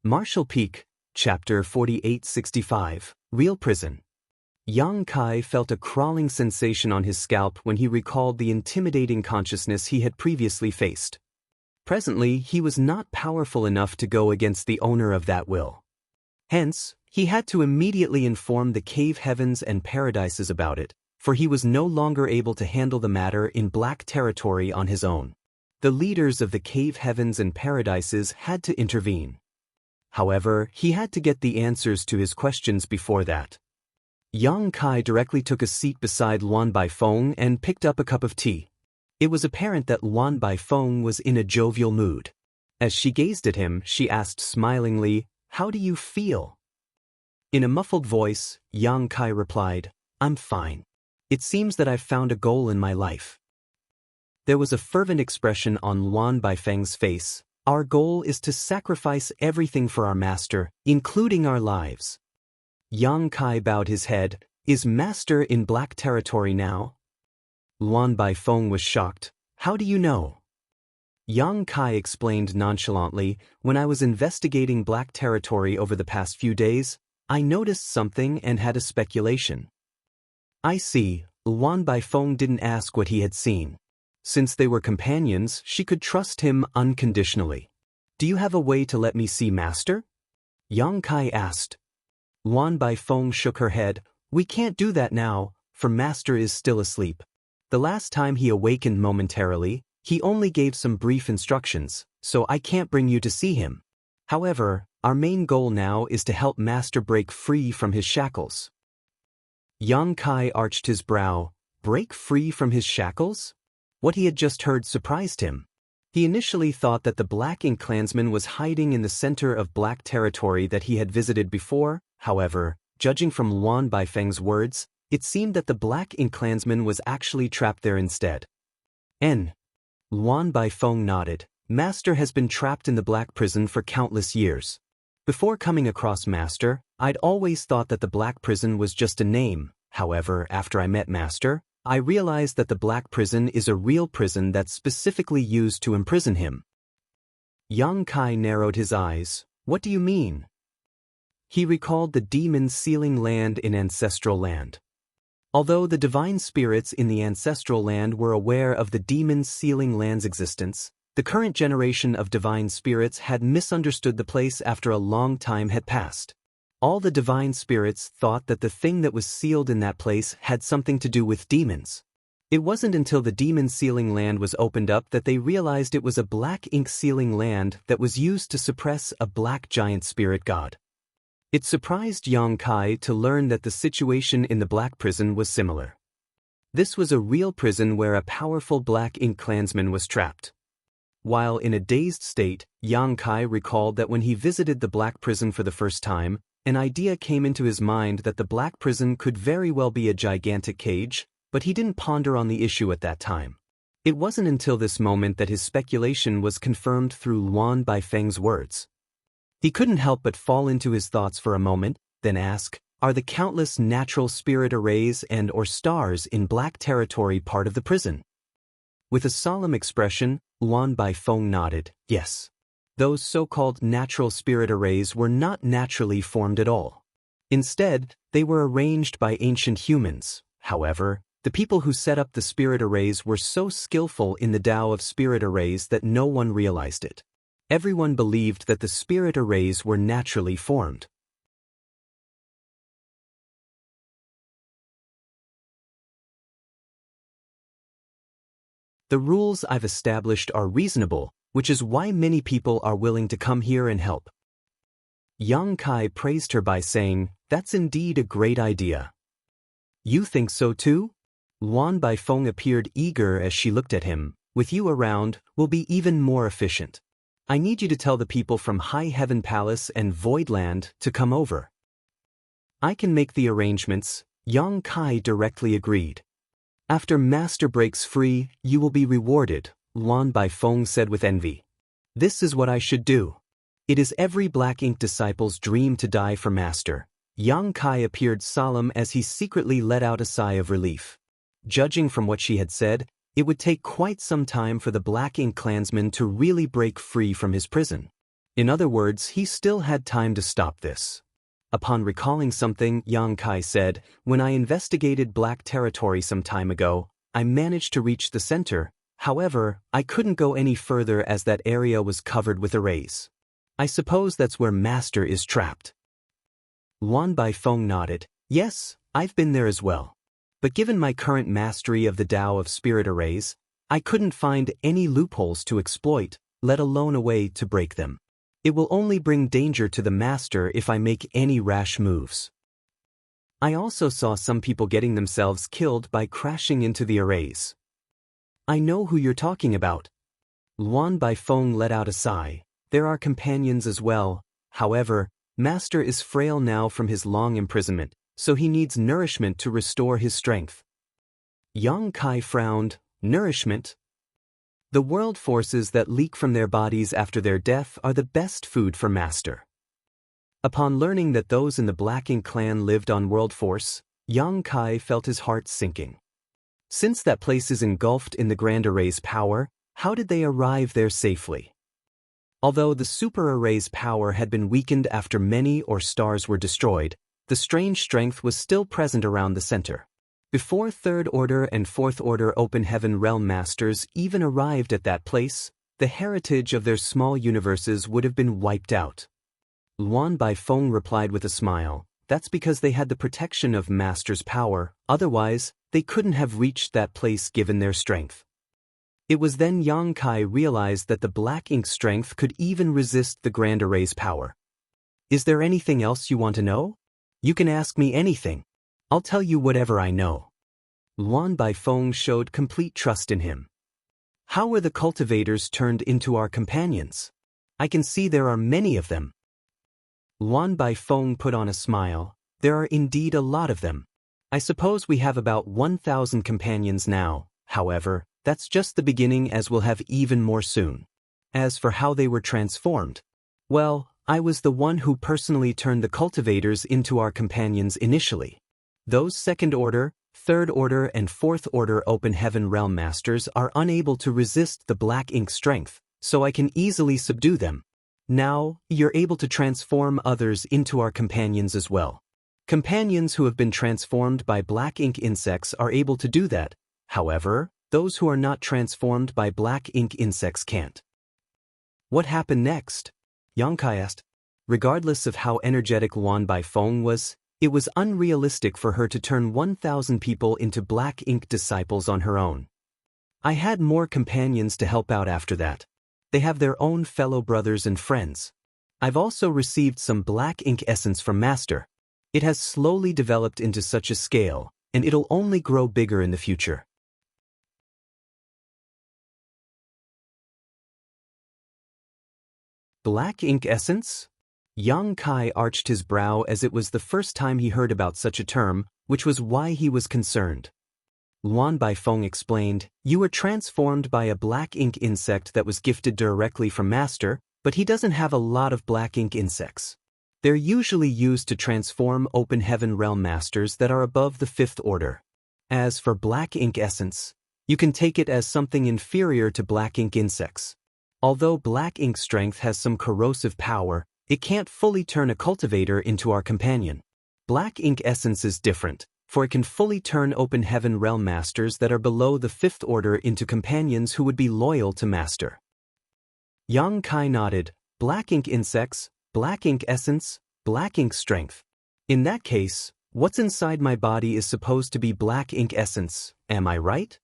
Marshall Peak, Chapter 4865, Real Prison. Yang Kai felt a crawling sensation on his scalp when he recalled the intimidating consciousness he had previously faced. Presently, he was not powerful enough to go against the owner of that will. Hence, he had to immediately inform the cave heavens and paradises about it, for he was no longer able to handle the matter in black territory on his own. The leaders of the cave heavens and paradises had to intervene. However, he had to get the answers to his questions before that. Yang Kai directly took a seat beside Luan Baifeng and picked up a cup of tea. It was apparent that Luan Baifeng was in a jovial mood. As she gazed at him, she asked smilingly, "How do you feel?" In a muffled voice, Yang Kai replied, "I'm fine. It seems that I've found a goal in my life." There was a fervent expression on Luan Baifeng's face. "Our goal is to sacrifice everything for our master, including our lives." Yang Kai bowed his head. "Is master in black territory now?" Luan Baifeng was shocked. "How do you know?" Yang Kai explained nonchalantly, "When I was investigating black territory over the past few days, I noticed something and had a speculation." "I see." Luan Baifeng didn't ask what he had seen. Since they were companions, she could trust him unconditionally. "Do you have a way to let me see master?" Yang Kai asked. Luan Baifeng shook her head. "We can't do that now, for master is still asleep. The last time he awakened momentarily, he only gave some brief instructions, so I can't bring you to see him. However, our main goal now is to help master break free from his shackles." Yang Kai arched his brow. Break free from his shackles? What he had just heard surprised him. He initially thought that the Black Ink clansman was hiding in the center of black territory that he had visited before. However, judging from Luan Baifeng's words, it seemed that the Black Ink clansman was actually trapped there instead. Luan Baifeng nodded. "Master has been trapped in the black prison for countless years. Before coming across master, I'd always thought that the black prison was just a name. However, after I met master, I realized that the black prison is a real prison that's specifically used to imprison him." Yang Kai narrowed his eyes. "What do you mean?" He recalled the demon sealing land in Ancestral Land. Although the divine spirits in the Ancestral Land were aware of the demon sealing land's existence, the current generation of divine spirits had misunderstood the place after a long time had passed. All the divine spirits thought that the thing that was sealed in that place had something to do with demons. It wasn't until the demon sealing land was opened up that they realized it was a black ink sealing land that was used to suppress a black giant spirit god. It surprised Yang Kai to learn that the situation in the black prison was similar. This was a real prison where a powerful black ink clansman was trapped. While in a dazed state, Yang Kai recalled that when he visited the black prison for the first time, an idea came into his mind that the black prison could very well be a gigantic cage, but he didn't ponder on the issue at that time. It wasn't until this moment that his speculation was confirmed through Luan Baifeng's words. He couldn't help but fall into his thoughts for a moment, then ask, "Are the countless natural spirit arrays and/or stars in black territory part of the prison?" With a solemn expression, Luan Baifeng nodded, "Yes." Those so-called natural spirit arrays were not naturally formed at all. Instead, they were arranged by ancient humans. However, the people who set up the spirit arrays were so skillful in the Tao of spirit arrays that no one realized it. Everyone believed that the spirit arrays were naturally formed. "The rules I've established are reasonable, which is why many people are willing to come here and help." Yang Kai praised her by saying, "That's indeed a great idea." "You think so too?" Luan Baifeng appeared eager as she looked at him. "With you around, we'll be even more efficient. I need you to tell the people from High Heaven Palace and Voidland to come over." "I can make the arrangements," Yang Kai directly agreed. "After master breaks free, you will be rewarded," Luan Baifeng said with envy. "This is what I should do. It is every black ink disciple's dream to die for master." Yang Kai appeared solemn as he secretly let out a sigh of relief. Judging from what she had said, it would take quite some time for the Black Ink clansman to really break free from his prison. In other words, he still had time to stop this. Upon recalling something, Xianxia said, "When I investigated Black Territory some time ago, I managed to reach the center. However, I couldn't go any further as that area was covered with arrays. I suppose that's where Master is trapped." Luan Baifeng nodded. "Yes, I've been there as well. But given my current mastery of the Tao of Spirit arrays, I couldn't find any loopholes to exploit, let alone a way to break them. It will only bring danger to the Master if I make any rash moves. I also saw some people getting themselves killed by crashing into the arrays." "I know who you're talking about." Luan Baifeng let out a sigh. "There are companions as well. However, Master is frail now from his long imprisonment, so he needs nourishment to restore his strength." Xianxia frowned. "Nourishment?" "The world forces that leak from their bodies after their death are the best food for Master." Upon learning that those in the Black Ink clan lived on World Force, Xianxia felt his heart sinking. Since that place is engulfed in the Grand Array's power, how did they arrive there safely? Although the Super Array's power had been weakened after many stars were destroyed, the strange strength was still present around the center. Before Third Order and Fourth Order Open Heaven Realm Masters even arrived at that place, the heritage of their small universes would have been wiped out. Luan Baifeng replied with a smile, "That's because they had the protection of Master's power, otherwise, they couldn't have reached that place given their strength." It was then Xianxia realized that the Black Ink strength could even resist the Grand Array's power. "Is there anything else you want to know? You can ask me anything. I'll tell you whatever I know." Luan Baifeng showed complete trust in him. "How were the cultivators turned into our companions? I can see there are many of them." Luan Baifeng put on a smile. "There are indeed a lot of them. I suppose we have about 1,000 companions now. However, that's just the beginning, as we'll have even more soon. As for how they were transformed, well, I was the one who personally turned the cultivators into our companions initially. Those Second Order, Third Order and Fourth Order Open Heaven Realm Masters are unable to resist the Black Ink strength, so I can easily subdue them. Now, you're able to transform others into our companions as well. Companions who have been transformed by Black Ink insects are able to do that. However, those who are not transformed by Black Ink insects can't." "What happened next?" Xianxia asked. Regardless of how energetic Luan Baifeng was, it was unrealistic for her to turn 1,000 people into Black Ink disciples on her own. "I had more companions to help out after that. They have their own fellow brothers and friends. I've also received some Black Ink essence from Master. It has slowly developed into such a scale, and it'll only grow bigger in the future." Black Ink essence? Xianxia arched his brow as it was the first time he heard about such a term, which was why he was concerned. Luan Baifeng explained, "You were transformed by a Black Ink insect that was gifted directly from Master, but he doesn't have a lot of Black Ink insects. They're usually used to transform Open Heaven Realm Masters that are above the Fifth Order. As for Black Ink essence, you can take it as something inferior to Black Ink insects. Although Black Ink strength has some corrosive power, it can't fully turn a cultivator into our companion. Black Ink essence is different, for it can fully turn Open Heaven Realm Masters that are below the Fifth Order into companions who would be loyal to Master." Xianxia nodded. "Black Ink insects, Black Ink essence, Black Ink strength. In that case, what's inside my body is supposed to be Black Ink essence, am I right?"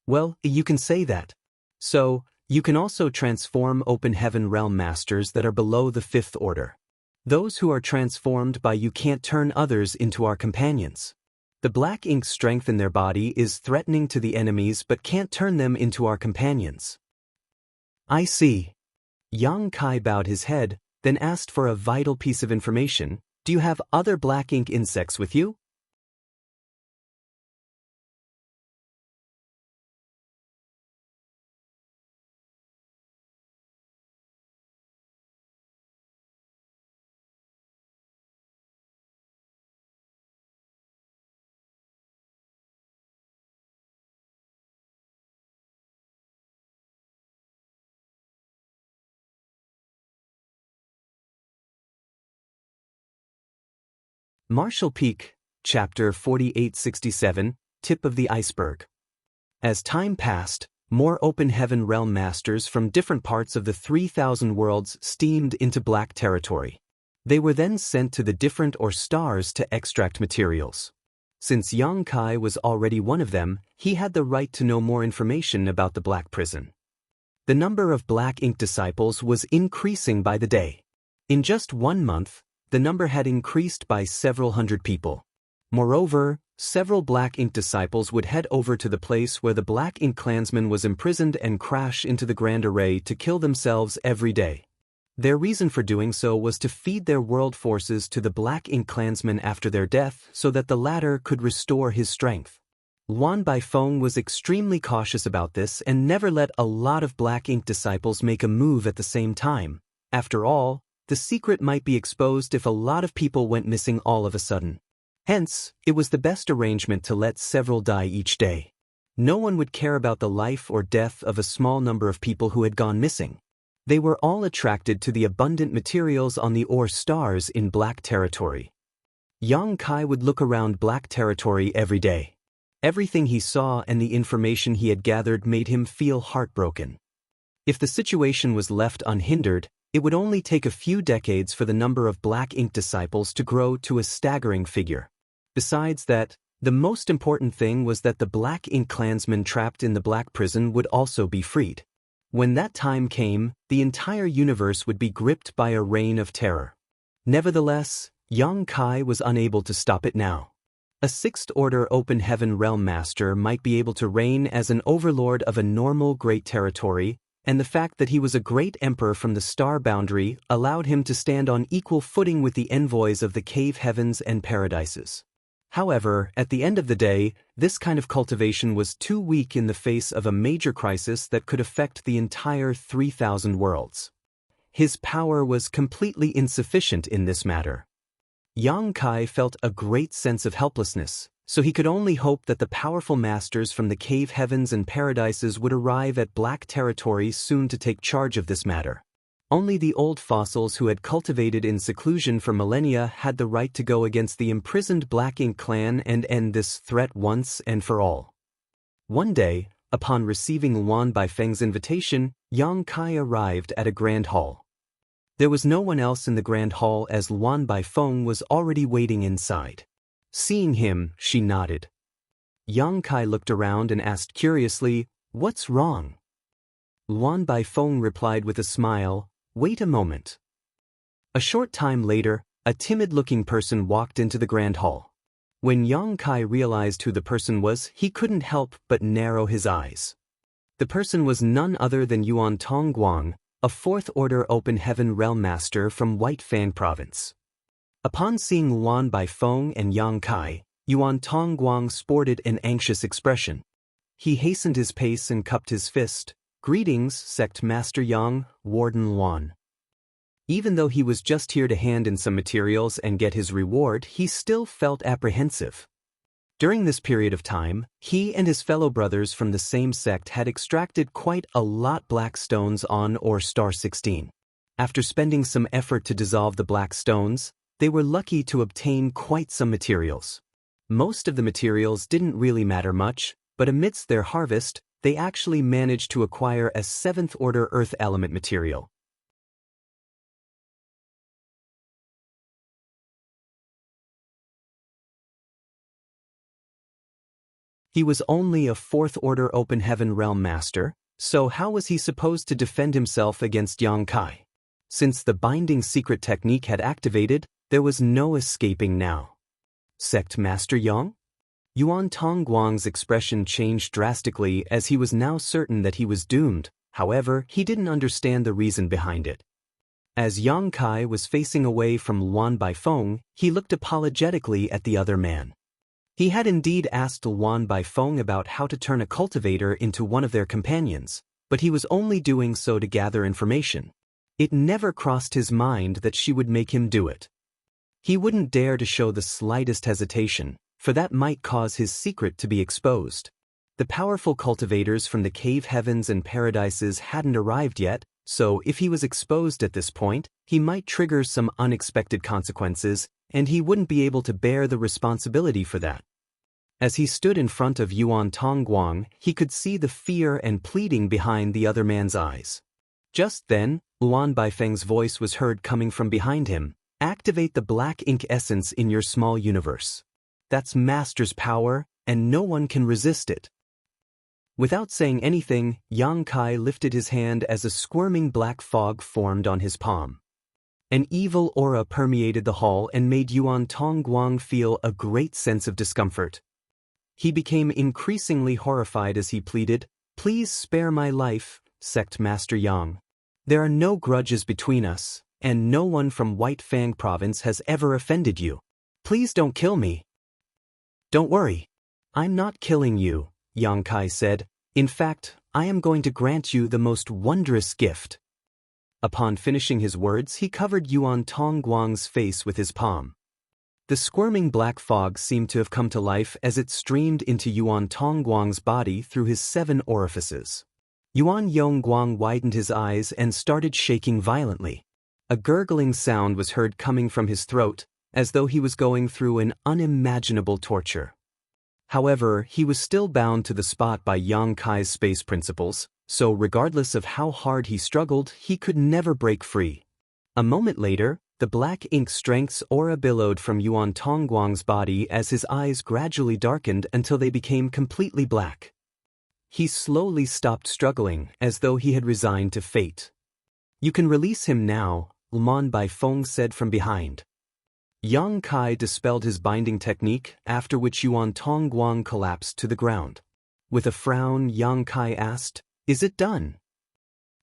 "Well, you can say that. So, you can also transform Open Heaven Realm Masters that are below the Fifth Order. Those who are transformed by you can't turn others into our companions. The Black Ink strength in their body is threatening to the enemies but can't turn them into our companions." "I see." Xianxia bowed his head, then asked for a vital piece of information. "Do you have other Black Ink insects with you?" Marshall Peak, Chapter 4867, Tip of the Iceberg. As time passed, more open heaven realm masters from different parts of the 3,000 worlds steamed into Black Territory. They were then sent to the different or stars to extract materials. Since Xianxia was already one of them, he had the right to know more information about the Black Prison. The number of Black Ink disciples was increasing by the day. In just 1 month, the number had increased by several hundred people. Moreover, several Black Ink disciples would head over to the place where the Black Ink clansman was imprisoned and crash into the Grand Array to kill themselves every day. Their reason for doing so was to feed their world forces to the Black Ink clansman after their death so that the latter could restore his strength. Luan Baifeng was extremely cautious about this and never let a lot of Black Ink disciples make a move at the same time. After all, the secret might be exposed if a lot of people went missing all of a sudden. Hence, it was the best arrangement to let several die each day. No one would care about the life or death of a small number of people who had gone missing. They were all attracted to the abundant materials on the ore stars in Black Territory. Xianxia would look around Black Territory every day. Everything he saw and the information he had gathered made him feel heartbroken. If the situation was left unhindered, it would only take a few decades for the number of Black Ink disciples to grow to a staggering figure. Besides that, the most important thing was that the Black Ink clansmen trapped in the Black Prison would also be freed. When that time came, the entire universe would be gripped by a reign of terror. Nevertheless, Xianxia was unable to stop it now. A sixth-order open heaven realm master might be able to reign as an overlord of a normal great territory, and the fact that he was a great emperor from the star boundary allowed him to stand on equal footing with the envoys of the cave heavens and paradises. However, at the end of the day, this kind of cultivation was too weak in the face of a major crisis that could affect the entire 3,000 worlds. His power was completely insufficient in this matter. Xianxia felt a great sense of helplessness, so he could only hope that the powerful masters from the cave heavens and paradises would arrive at Black Territory soon to take charge of this matter. Only the old fossils who had cultivated in seclusion for millennia had the right to go against the imprisoned Black Ink clan and end this threat once and for all. One day, upon receiving Luan Baifeng's invitation, Xianxia arrived at a grand hall. There was no one else in the grand hall as Luan Baifeng was already waiting inside. Seeing him, she nodded. Xianxia looked around and asked curiously, "What's wrong?" Luan Baifeng replied with a smile, "Wait a moment." A short time later, a timid-looking person walked into the grand hall. When Xianxia realized who the person was, he couldn't help but narrow his eyes. The person was none other than Yuan Tongguang, a fourth-order open heaven realm master from White Fang Province. Upon seeing Luan Baifeng and Xianxia, Yuan Tongguang sported an anxious expression. He hastened his pace and cupped his fist. "Greetings, Sect Master Yang, Warden Luan." Even though he was just here to hand in some materials and get his reward, he still felt apprehensive. During this period of time, he and his fellow brothers from the same sect had extracted quite a lot black stones on or Star 16. After spending some effort to dissolve the black stones, they were lucky to obtain quite some materials. Most of the materials didn't really matter much, but amidst their harvest, they actually managed to acquire a 7th-order earth element material. He was only a 4th-order open heaven realm master, so how was he supposed to defend himself against Xianxia? Since the binding secret technique had activated, there was no escaping now. Sect Master Yang? Yuan Tongguang's expression changed drastically as he was now certain that he was doomed. However, he didn't understand the reason behind it. As Xianxia was facing away from Luan Baifeng, he looked apologetically at the other man. He had indeed asked Luan Baifeng about how to turn a cultivator into one of their companions, but he was only doing so to gather information. It never crossed his mind that she would make him do it. He wouldn't dare to show the slightest hesitation, for that might cause his secret to be exposed. The powerful cultivators from the cave heavens and paradises hadn't arrived yet, so if he was exposed at this point, he might trigger some unexpected consequences, and he wouldn't be able to bear the responsibility for that. As he stood in front of Yuan Tongguang, he could see the fear and pleading behind the other man's eyes. Just then, Luan Baifeng's voice was heard coming from behind him. Activate the black ink essence in your small universe. That's Master's power, and no one can resist it. Without saying anything, Yang Kai lifted his hand as a squirming black fog formed on his palm. An evil aura permeated the hall and made Yuan Tongguang feel a great sense of discomfort. He became increasingly horrified as he pleaded, "Please spare my life, Sect Master Yang. There are no grudges between us, and no one from White Fang Province has ever offended you. Please don't kill me." "Don't worry. I'm not killing you," Yang Kai said. "In fact, I am going to grant you the most wondrous gift." Upon finishing his words, he covered Yuan Tongguang's face with his palm. The squirming black fog seemed to have come to life as it streamed into Yuan Tongguang's body through his 7 orifices. Yuan Yongguang widened his eyes and started shaking violently. A gurgling sound was heard coming from his throat, as though he was going through an unimaginable torture. However, he was still bound to the spot by Yang Kai's space principles, so regardless of how hard he struggled, he could never break free. A moment later, the black ink strength's aura billowed from Yuan Tongguang's body as his eyes gradually darkened until they became completely black. He slowly stopped struggling, as though he had resigned to fate. "You can release him now," Luan Baifeng said from behind. Yang Kai dispelled his binding technique, after which Yuan Tongguang collapsed to the ground. With a frown, Yang Kai asked, "Is it done?"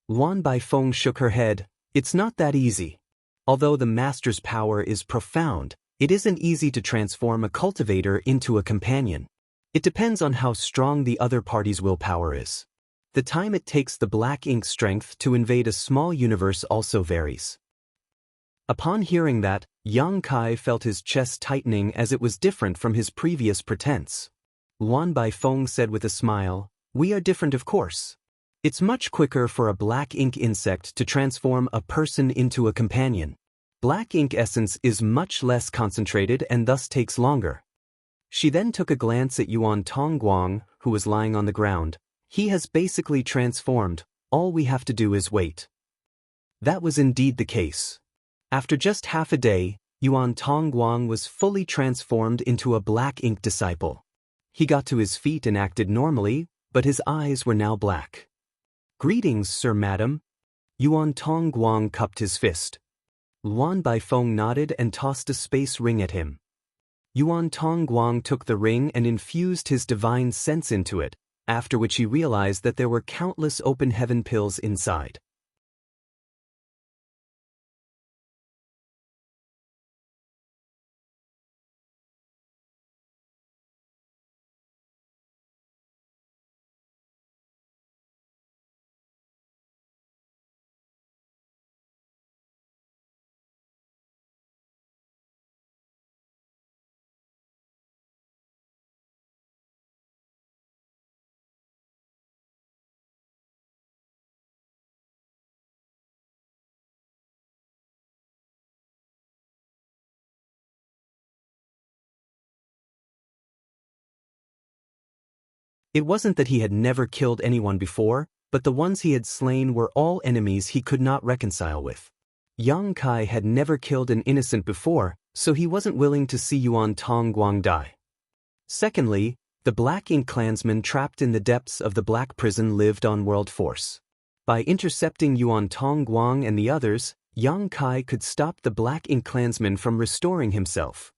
Luan Baifeng shook her head. "It's not that easy. Although the Master's power is profound, it isn't easy to transform a cultivator into a companion. It depends on how strong the other party's willpower is. The time it takes the black ink strength to invade a small universe also varies." Upon hearing that, Yang Kai felt his chest tightening as it was different from his previous pretense. Luan Baifeng said with a smile, "We are different, of course. It's much quicker for a black ink insect to transform a person into a companion. Black ink essence is much less concentrated and thus takes longer." She then took a glance at Yuan Tongguang, who was lying on the ground. "He has basically transformed. All we have to do is wait." That was indeed the case. After just half a day, Yuan Tongguang was fully transformed into a black ink disciple. He got to his feet and acted normally, but his eyes were now black. "Greetings, Sir Madam." Yuan Tongguang cupped his fist. Luan Baifeng nodded and tossed a space ring at him. Yuan Tongguang took the ring and infused his divine sense into it, after which he realized that there were countless open heaven pills inside. It wasn't that he had never killed anyone before, but the ones he had slain were all enemies he could not reconcile with. Yang Kai had never killed an innocent before, so he wasn't willing to see Yuan Tongguang die. Secondly, the Black Ink clansmen trapped in the depths of the Black Prison lived on World Force. By intercepting Yuan Tongguang and the others, Yang Kai could stop the Black Ink clansman from restoring himself.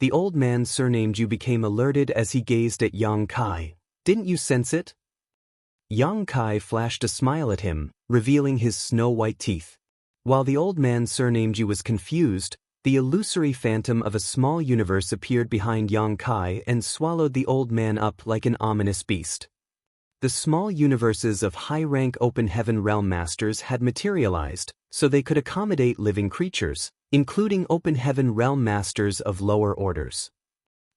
The old man surnamed Yu became alerted as he gazed at Yang Kai. "Didn't you sense it?" Yang Kai flashed a smile at him, revealing his snow-white teeth. While the old man surnamed Yu was confused, the illusory phantom of a small universe appeared behind Yang Kai and swallowed the old man up like an ominous beast. The small universes of high-rank open heaven realm masters had materialized, so they could accommodate living creatures, including open heaven realm masters of lower orders.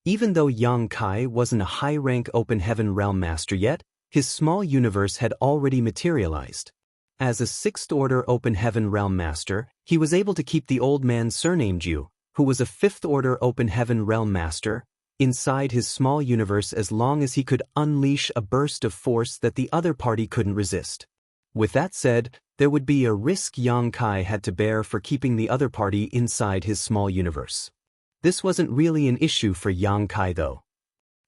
Even though Yang Kai wasn't a high-rank open heaven realm master yet, his small universe had already materialized. As a 6th-order open heaven realm master, he was able to keep the old man surnamed Yu, who was a fifth-order open heaven realm master, inside his small universe as long as he could unleash a burst of force that the other party couldn't resist. With that said, there would be a risk Yang Kai had to bear for keeping the other party inside his small universe. This wasn't really an issue for Yang Kai though.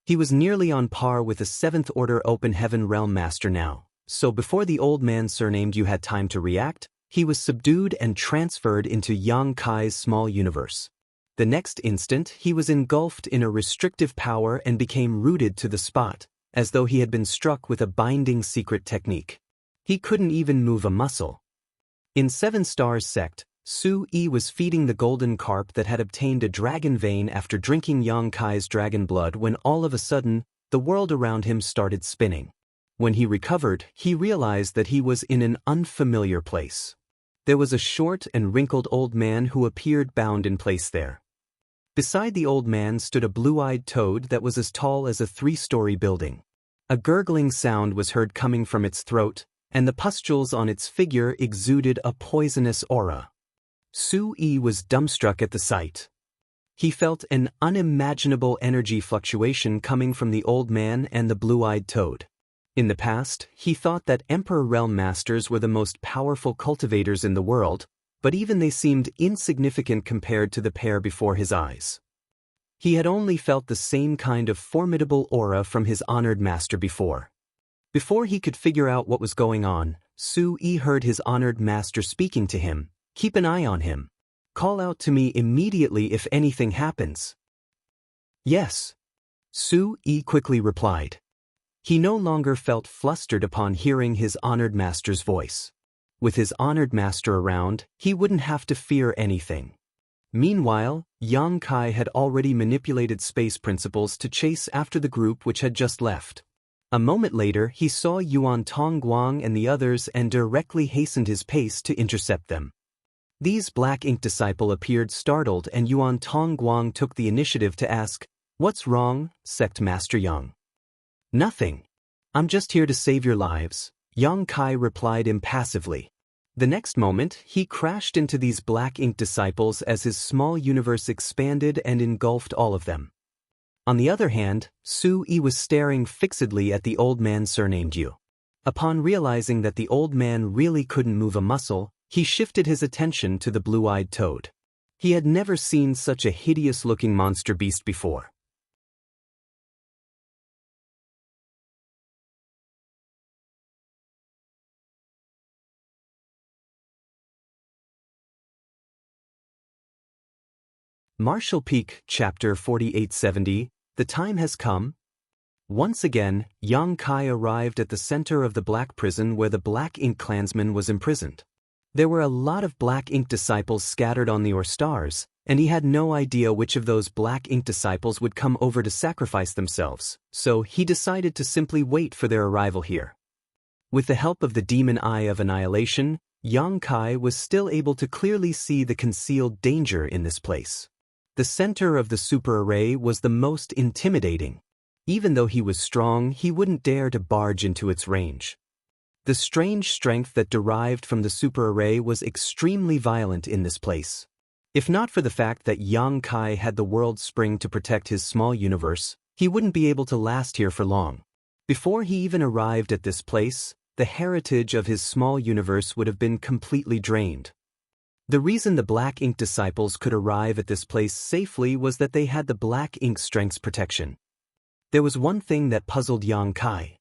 He was nearly on par with a 7th-order open heaven realm master now, so before the old man surnamed you had time to react, he was subdued and transferred into Yang Kai's small universe. The next instant, he was engulfed in a restrictive power and became rooted to the spot, as though he had been struck with a binding secret technique. He couldn't even move a muscle. In 7 Stars sect, Su Yi was feeding the golden carp that had obtained a dragon vein after drinking Yang Kai's dragon blood when all of a sudden, the world around him started spinning. When he recovered, he realized that he was in an unfamiliar place. There was a short and wrinkled old man who appeared bound in place there. Beside the old man stood a blue-eyed toad that was as tall as a 3-story building. A gurgling sound was heard coming from its throat, and the pustules on its figure exuded a poisonous aura. Su Yi was dumbstruck at the sight. He felt an unimaginable energy fluctuation coming from the old man and the blue-eyed toad. In the past, he thought that Emperor Realm Masters were the most powerful cultivators in the world, but even they seemed insignificant compared to the pair before his eyes. He had only felt the same kind of formidable aura from his honored master before. Before he could figure out what was going on, Su Yi heard his honored master speaking to him. "Keep an eye on him. Call out to me immediately if anything happens." "Yes," Su Yi quickly replied. He no longer felt flustered upon hearing his honored master's voice. With his honored master around, he wouldn't have to fear anything. Meanwhile, Yang Kai had already manipulated space principles to chase after the group which had just left. A moment later, he saw Yuan Tongguang and the others and directly hastened his pace to intercept them. These black ink disciple appeared startled and Yuan Tongguang took the initiative to ask, "What's wrong, Sect Master Yang?" "Nothing. I'm just here to save your lives," Yang Kai replied impassively. The next moment, he crashed into these black ink disciples as his small universe expanded and engulfed all of them. On the other hand, Su Yi was staring fixedly at the old man surnamed Yu. Upon realizing that the old man really couldn't move a muscle, he shifted his attention to the blue-eyed toad. He had never seen such a hideous-looking monster beast before. Martial Peak, Chapter 4870, The Time Has Come. Once again, Yang Kai arrived at the center of the Black Prison where the Black Ink clansman was imprisoned. There were a lot of Black Ink disciples scattered on the stars, and he had no idea which of those Black Ink disciples would come over to sacrifice themselves, so he decided to simply wait for their arrival here. With the help of the Demon Eye of Annihilation, Yang Kai was still able to clearly see the concealed danger in this place. The center of the super array was the most intimidating. Even though he was strong, he wouldn't dare to barge into its range. The strange strength that derived from the super array was extremely violent in this place. If not for the fact that Yang Kai had the world spring to protect his small universe, he wouldn't be able to last here for long. Before he even arrived at this place, the heritage of his small universe would have been completely drained. The reason the Black Ink disciples could arrive at this place safely was that they had the Black Ink strength's protection. There was one thing that puzzled Yang Kai.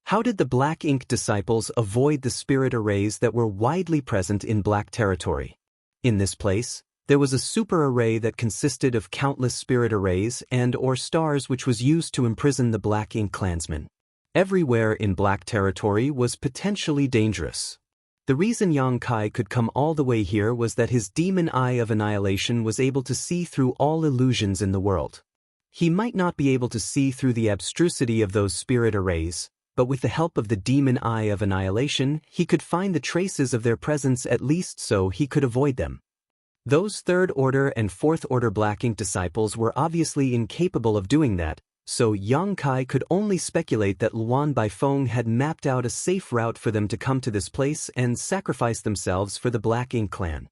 How did the Black Ink disciples avoid the spirit arrays that were widely present in Black territory? In this place, there was a super array that consisted of countless spirit arrays and/or stars which was used to imprison the Black Ink clansmen. Everywhere in Black territory was potentially dangerous. The reason Yang Kai could come all the way here was that his Demon Eye of Annihilation was able to see through all illusions in the world. He might not be able to see through the abstrusity of those spirit arrays, but with the help of the Demon Eye of Annihilation, he could find the traces of their presence at least so he could avoid them. Those 3rd Order and 4th Order Black Ink disciples were obviously incapable of doing that, so Yang Kai could only speculate that Luan Baifeng had mapped out a safe route for them to come to this place and sacrifice themselves for the Black Ink clan.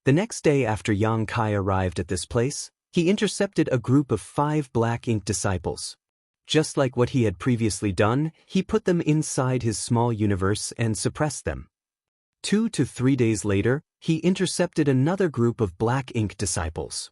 The next day after Yang Kai arrived at this place, he intercepted a group of 5 black ink disciples. Just like what he had previously done, he put them inside his small universe and suppressed them. 2 to 3 days later, he intercepted another group of black ink disciples.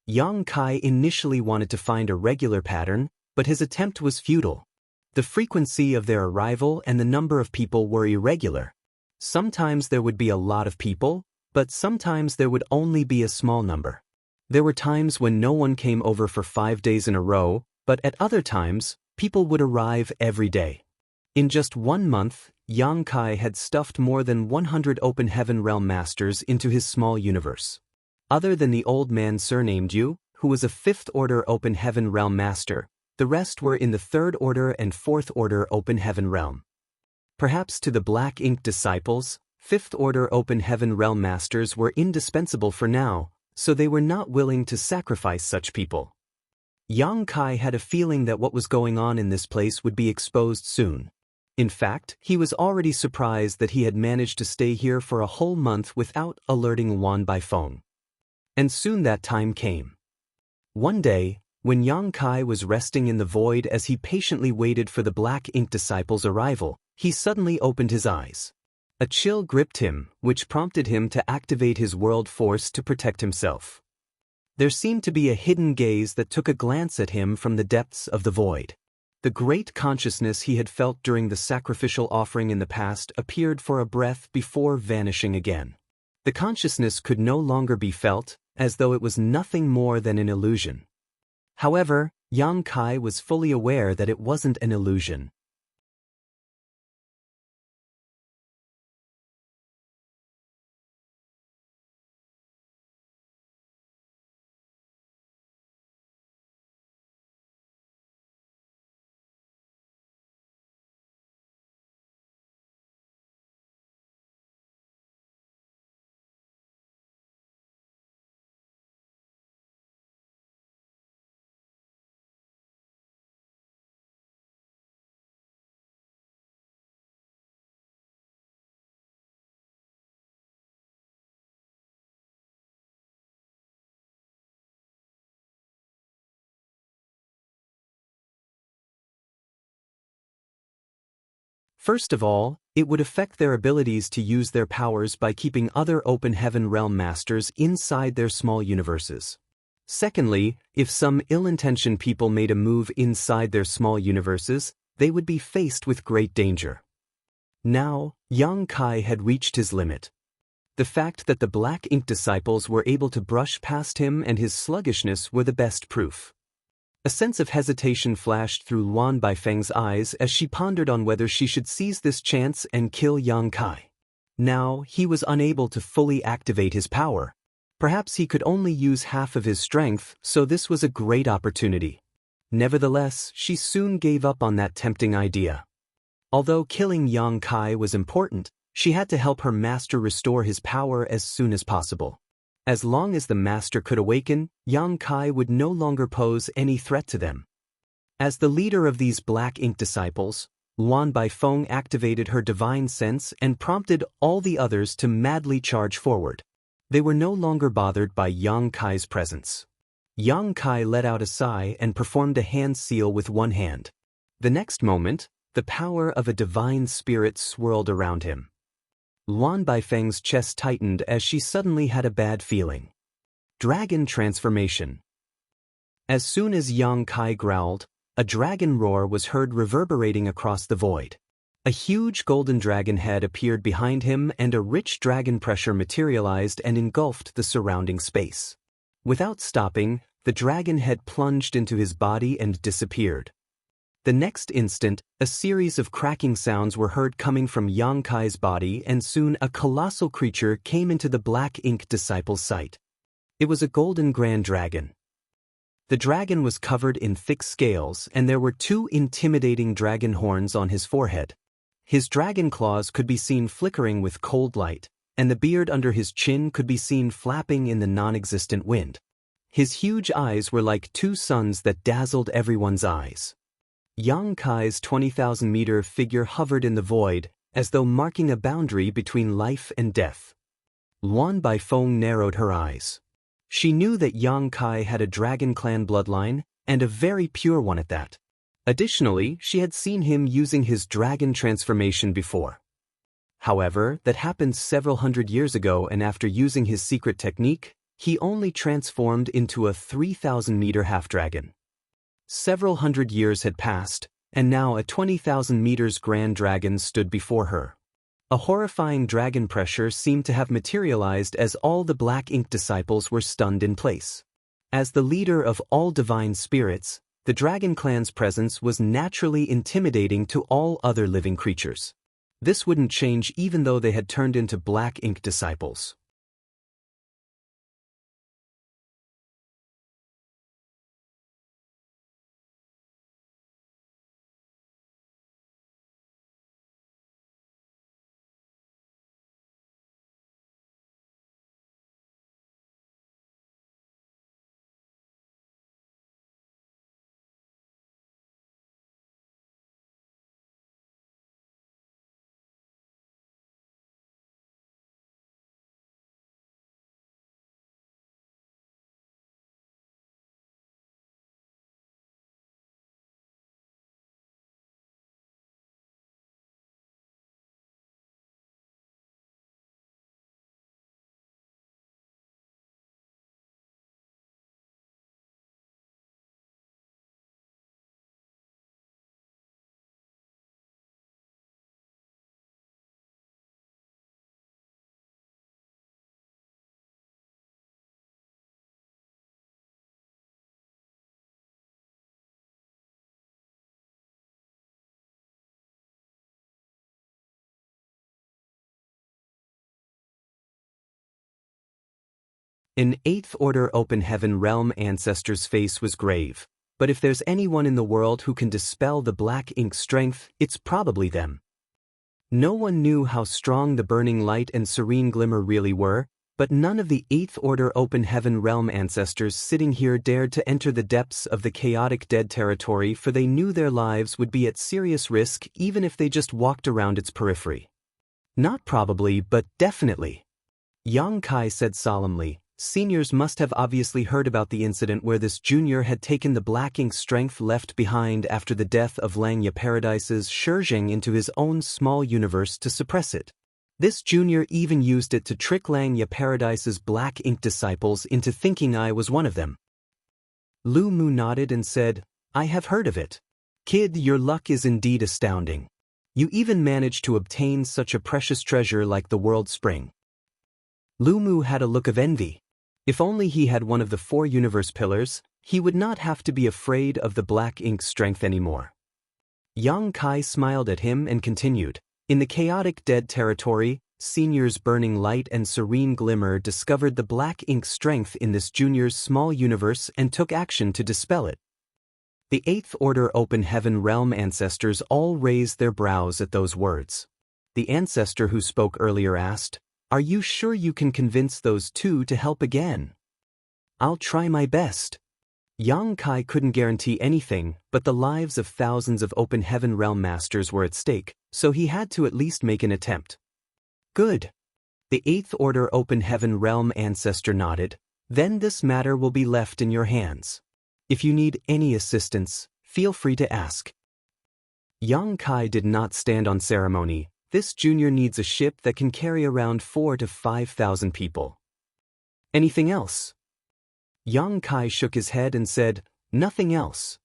Yang Kai initially wanted to find a regular pattern, but his attempt was futile. The frequency of their arrival and the number of people were irregular. Sometimes there would be a lot of people, but sometimes there would only be a small number. There were times when no one came over for 5 days in a row, but at other times, people would arrive every day. In just 1 month, Yang Kai had stuffed more than 100 Open Heaven Realm Masters into his small universe. Other than the old man surnamed Yu, who was a 5th Order Open Heaven Realm Master, the rest were in the 3rd Order and 4th Order Open Heaven Realm. Perhaps to the Black Ink disciples, 5th Order Open Heaven Realm Masters were indispensable for now, so they were not willing to sacrifice such people. Yang Kai had a feeling that what was going on in this place would be exposed soon. In fact, he was already surprised that he had managed to stay here for a whole month without alerting Wan Baifeng. And soon that time came. One day, when Yang Kai was resting in the void as he patiently waited for the Black Ink disciples' arrival, he suddenly opened his eyes. A chill gripped him, which prompted him to activate his world force to protect himself. There seemed to be a hidden gaze that took a glance at him from the depths of the void. The great consciousness he had felt during the sacrificial offering in the past appeared for a breath before vanishing again. The consciousness could no longer be felt, as though it was nothing more than an illusion. However, Yang Kai was fully aware that it wasn't an illusion. First of all, it would affect their abilities to use their powers by keeping other Open Heaven Realm Masters inside their small universes. Secondly, if some ill-intentioned people made a move inside their small universes, they would be faced with great danger. Now, Yang Kai had reached his limit. The fact that the Black Ink disciples were able to brush past him and his sluggishness were the best proof. A sense of hesitation flashed through Wan Baifeng's eyes as she pondered on whether she should seize this chance and kill Yang Kai. Now, he was unable to fully activate his power. Perhaps he could only use half of his strength, so this was a great opportunity. Nevertheless, she soon gave up on that tempting idea. Although killing Yang Kai was important, she had to help her master restore his power as soon as possible. As long as the master could awaken, Yang Kai would no longer pose any threat to them. As the leader of these Black Ink disciples, Wan Baifeng activated her divine sense and prompted all the others to madly charge forward. They were no longer bothered by Yang Kai's presence. Yang Kai let out a sigh and performed a hand seal with one hand. The next moment, the power of a divine spirit swirled around him. Wan Baifeng's chest tightened as she suddenly had a bad feeling. Dragon transformation. As soon as Yang Kai growled, a dragon roar was heard reverberating across the void. A huge golden dragon head appeared behind him and a rich dragon pressure materialized and engulfed the surrounding space. Without stopping, the dragon head plunged into his body and disappeared. The next instant, a series of cracking sounds were heard coming from Yang Kai's body and soon a colossal creature came into the Black Ink disciple's sight. It was a golden grand dragon. The dragon was covered in thick scales and there were 2 intimidating dragon horns on his forehead. His dragon claws could be seen flickering with cold light, and the beard under his chin could be seen flapping in the non-existent wind. His huge eyes were like 2 suns that dazzled everyone's eyes. Yang Kai's 20,000-meter figure hovered in the void, as though marking a boundary between life and death. Luan Baifeng narrowed her eyes. She knew that Yang Kai had a dragon clan bloodline, and a very pure one at that. Additionally, she had seen him using his dragon transformation before. However, that happened several hundred years ago, and after using his secret technique, he only transformed into a 3,000-meter half-dragon. Several hundred years had passed, and now a 20,000 meters grand dragon stood before her. A horrifying dragon pressure seemed to have materialized as all the Black Ink disciples were stunned in place. As the leader of all divine spirits, the dragon clan's presence was naturally intimidating to all other living creatures. This wouldn't change even though they had turned into Black Ink disciples. An Eighth Order Open Heaven Realm ancestor's face was grave, but if there's anyone in the world who can dispel the Black Ink strength, it's probably them. No one knew how strong the burning light and serene glimmer really were, but none of the Eighth Order Open Heaven Realm ancestors sitting here dared to enter the depths of the chaotic dead territory, for they knew their lives would be at serious risk even if they just walked around its periphery. Not probably, but definitely. Yang Kai said solemnly. Seniors must have obviously heard about the incident where this junior had taken the Black Ink strength left behind after the death of Xianxia Paradise's Shizheng into his own small universe to suppress it. This junior even used it to trick Xianxia Paradise's Black Ink disciples into thinking I was one of them. Lu Mu nodded and said, I have heard of it. Kid, your luck is indeed astounding. You even managed to obtain such a precious treasure like the World Spring. Lu Mu had a look of envy. If only he had one of the 4 universe pillars, he would not have to be afraid of the Black Ink strength anymore. Yang Kai smiled at him and continued, in the chaotic dead territory, Senior's burning light and serene glimmer discovered the Black Ink strength in this junior's small universe and took action to dispel it. The Eighth Order Open Heaven Realm ancestors all raised their brows at those words. The ancestor who spoke earlier asked, Are you sure you can convince those 2 to help again? I'll try my best. Yang Kai couldn't guarantee anything, but the lives of thousands of Open Heaven Realm masters were at stake, so he had to at least make an attempt. Good. The Eighth Order Open Heaven Realm ancestor nodded. Then this matter will be left in your hands. If you need any assistance, feel free to ask. Yang Kai did not stand on ceremony. This junior needs a ship that can carry around 4,000 to 5,000 people. Anything else? Yang Kai shook his head and said, Nothing else.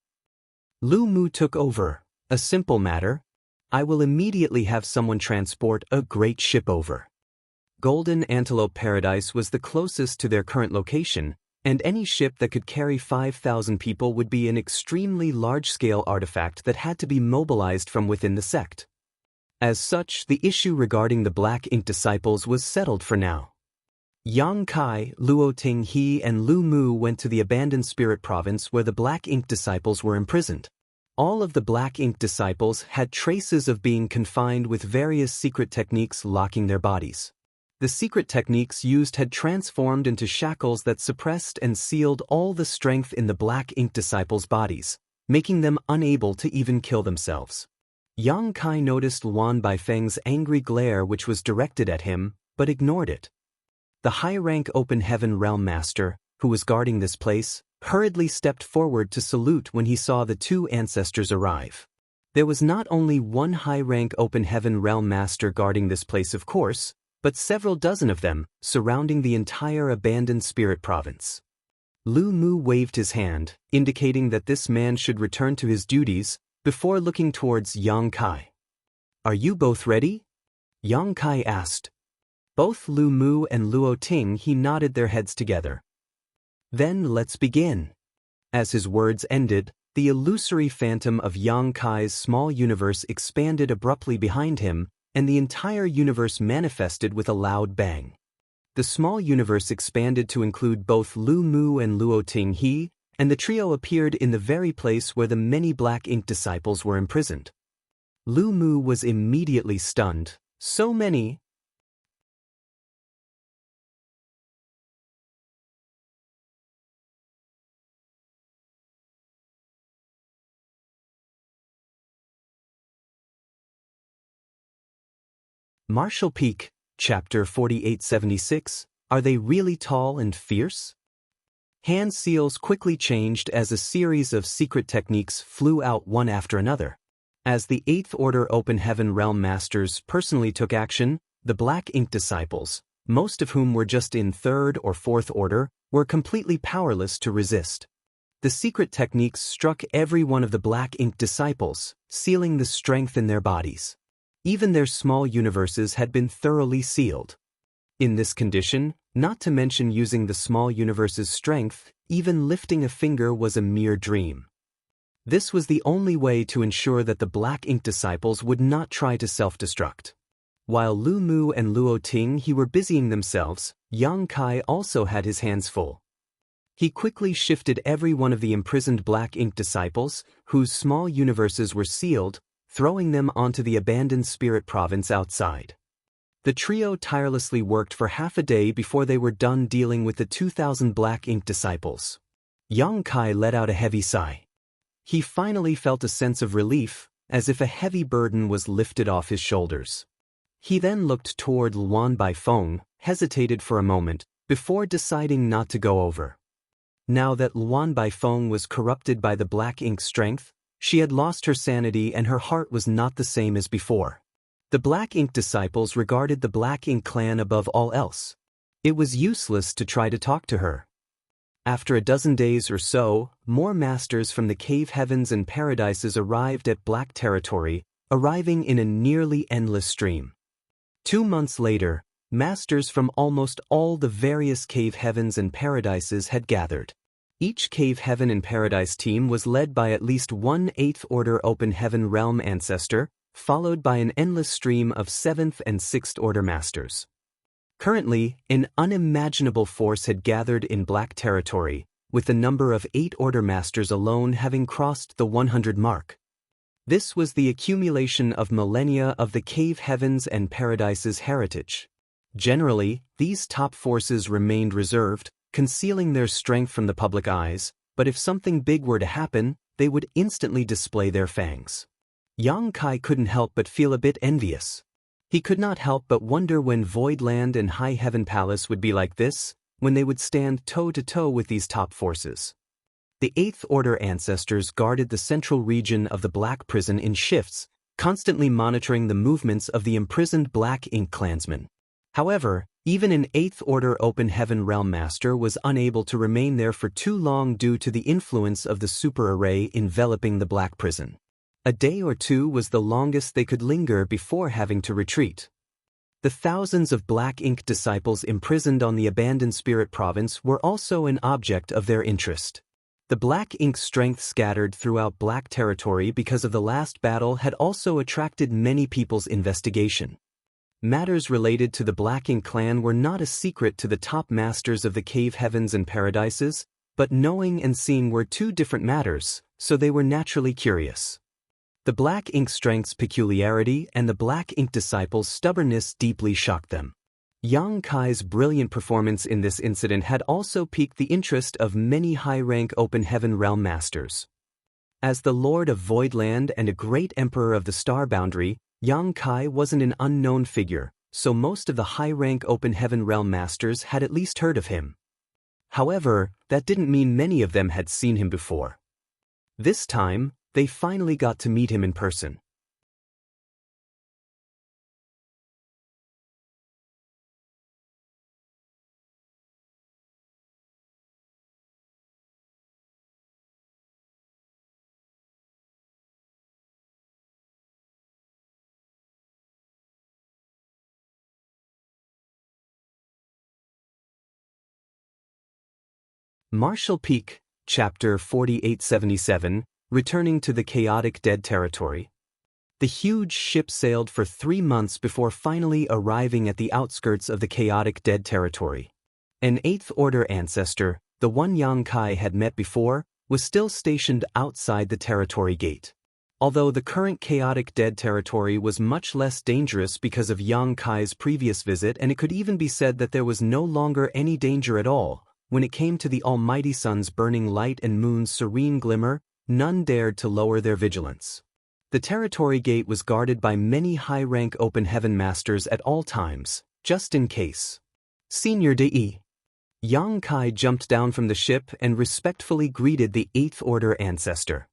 Lu Mu took over. A simple matter. I will immediately have someone transport a great ship over. Golden Antelope Paradise was the closest to their current location, and any ship that could carry 5,000 people would be an extremely large-scale artifact that had to be mobilized from within the sect. As such, the issue regarding the Black Ink disciples was settled for now. Yang Kai, Luo Tinghe and Lu Mu went to the abandoned spirit province where the Black Ink disciples were imprisoned. All of the Black Ink disciples had traces of being confined with various secret techniques locking their bodies. The secret techniques used had transformed into shackles that suppressed and sealed all the strength in the Black Ink disciples' bodies, making them unable to even kill themselves. Yang Kai noticed Luan Baifeng's angry glare which was directed at him, but ignored it. The high-rank Open Heaven Realm Master, who was guarding this place, hurriedly stepped forward to salute when he saw the two ancestors arrive. There was not only one high-rank Open Heaven Realm Master guarding this place, of course, but several dozen of them, surrounding the entire abandoned spirit province. Lu Mu waved his hand, indicating that this man should return to his duties, before looking towards Yang Kai. "Are you both ready?" Yang Kai asked. Both Lu Mu and Luo Ting he nodded their heads together. "Then let's begin." As his words ended, the illusory phantom of Yang Kai's small universe expanded abruptly behind him, and the entire universe manifested with a loud bang. The small universe expanded to include both Lu Mu and Luo Ting he, and the trio appeared in the very place where the many black ink disciples were imprisoned. Lu Mu was immediately stunned. So many. Martial Peak, Chapter 4876, Are They Really Tall and Fierce? Hand seals quickly changed as a series of secret techniques flew out one after another. As the 8th Order Open Heaven Realm Masters personally took action, the Black Ink Disciples, most of whom were just in 3rd or 4th Order, were completely powerless to resist. The secret techniques struck every one of the Black Ink Disciples, sealing the strength in their bodies. Even their small universes had been thoroughly sealed. In this condition, not to mention using the small universe's strength, even lifting a finger was a mere dream. This was the only way to ensure that the Black Ink Disciples would not try to self-destruct. While Lu Mu and Luo Ting he were busying themselves, Yang Kai also had his hands full. He quickly shifted every one of the imprisoned Black Ink Disciples, whose small universes were sealed, throwing them onto the abandoned spirit province outside. The trio tirelessly worked for half a day before they were done dealing with the 2,000 Black Ink Disciples. Yang Kai let out a heavy sigh. He finally felt a sense of relief, as if a heavy burden was lifted off his shoulders. He then looked toward Luan Baifeng, hesitated for a moment, before deciding not to go over. Now that Luan Baifeng was corrupted by the Black Ink strength, she had lost her sanity and her heart was not the same as before. The Black Ink Disciples regarded the Black Ink clan above all else. It was useless to try to talk to her. After a dozen days or so, more masters from the cave heavens and paradises arrived at Black Territory, arriving in a nearly endless stream. 2 months later, masters from almost all the various cave heavens and paradises had gathered. Each Cave Heaven and Paradise team was led by at least one 8th Order Open Heaven Realm Ancestor, followed by an endless stream of 7th and 6th Order Masters. Currently, an unimaginable force had gathered in Black Territory, with the number of 8 Order Masters alone having crossed the 100 mark. This was the accumulation of millennia of the Cave Heavens and Paradise's heritage. Generally, these top forces remained reserved, concealing their strength from the public eyes, but if something big were to happen, they would instantly display their fangs. Yang Kai couldn't help but feel a bit envious. He could not help but wonder when Voidland and High Heaven Palace would be like this, when they would stand toe-to-toe with these top forces. The 8th Order Ancestors guarded the central region of the Black Prison in shifts, constantly monitoring the movements of the imprisoned Black Ink clansmen. However, even an 8th Order Open Heaven Realm Master was unable to remain there for too long due to the influence of the super array enveloping the Black Prison. A day or two was the longest they could linger before having to retreat. The thousands of Black Ink Disciples imprisoned on the abandoned spirit province were also an object of their interest. The Black Ink strength scattered throughout Black Territory because of the last battle had also attracted many people's investigation. Matters related to the Black Ink clan were not a secret to the top masters of the Cave Heavens and Paradises, but knowing and seeing were two different matters, so they were naturally curious. The Black Ink strength's peculiarity and the Black Ink Disciples' stubbornness deeply shocked them. Yang Kai's brilliant performance in this incident had also piqued the interest of many high-rank Open Heaven Realm Masters. As the Lord of Voidland and a great Emperor of the Star Boundary, Yang Kai wasn't an unknown figure, so most of the high-rank Open Heaven Realm Masters had at least heard of him. However, that didn't mean many of them had seen him before. This time, they finally got to meet him in person. Martial Peak, Chapter 4877, Returning to the Chaotic Dead Territory. The huge ship sailed for 3 months before finally arriving at the outskirts of the Chaotic Dead Territory. An 8th Order ancestor, the one Yang Kai had met before, was still stationed outside the territory gate. Although the current Chaotic Dead Territory was much less dangerous because of Yang Kai's previous visit, and it could even be said that there was no longer any danger at all, when it came to the almighty sun's burning light and moon's serene glimmer, none dared to lower their vigilance. The territory gate was guarded by many high-rank Open Heaven Masters at all times, just in case. Senior De. Yang Kai jumped down from the ship and respectfully greeted the 8th Order ancestor.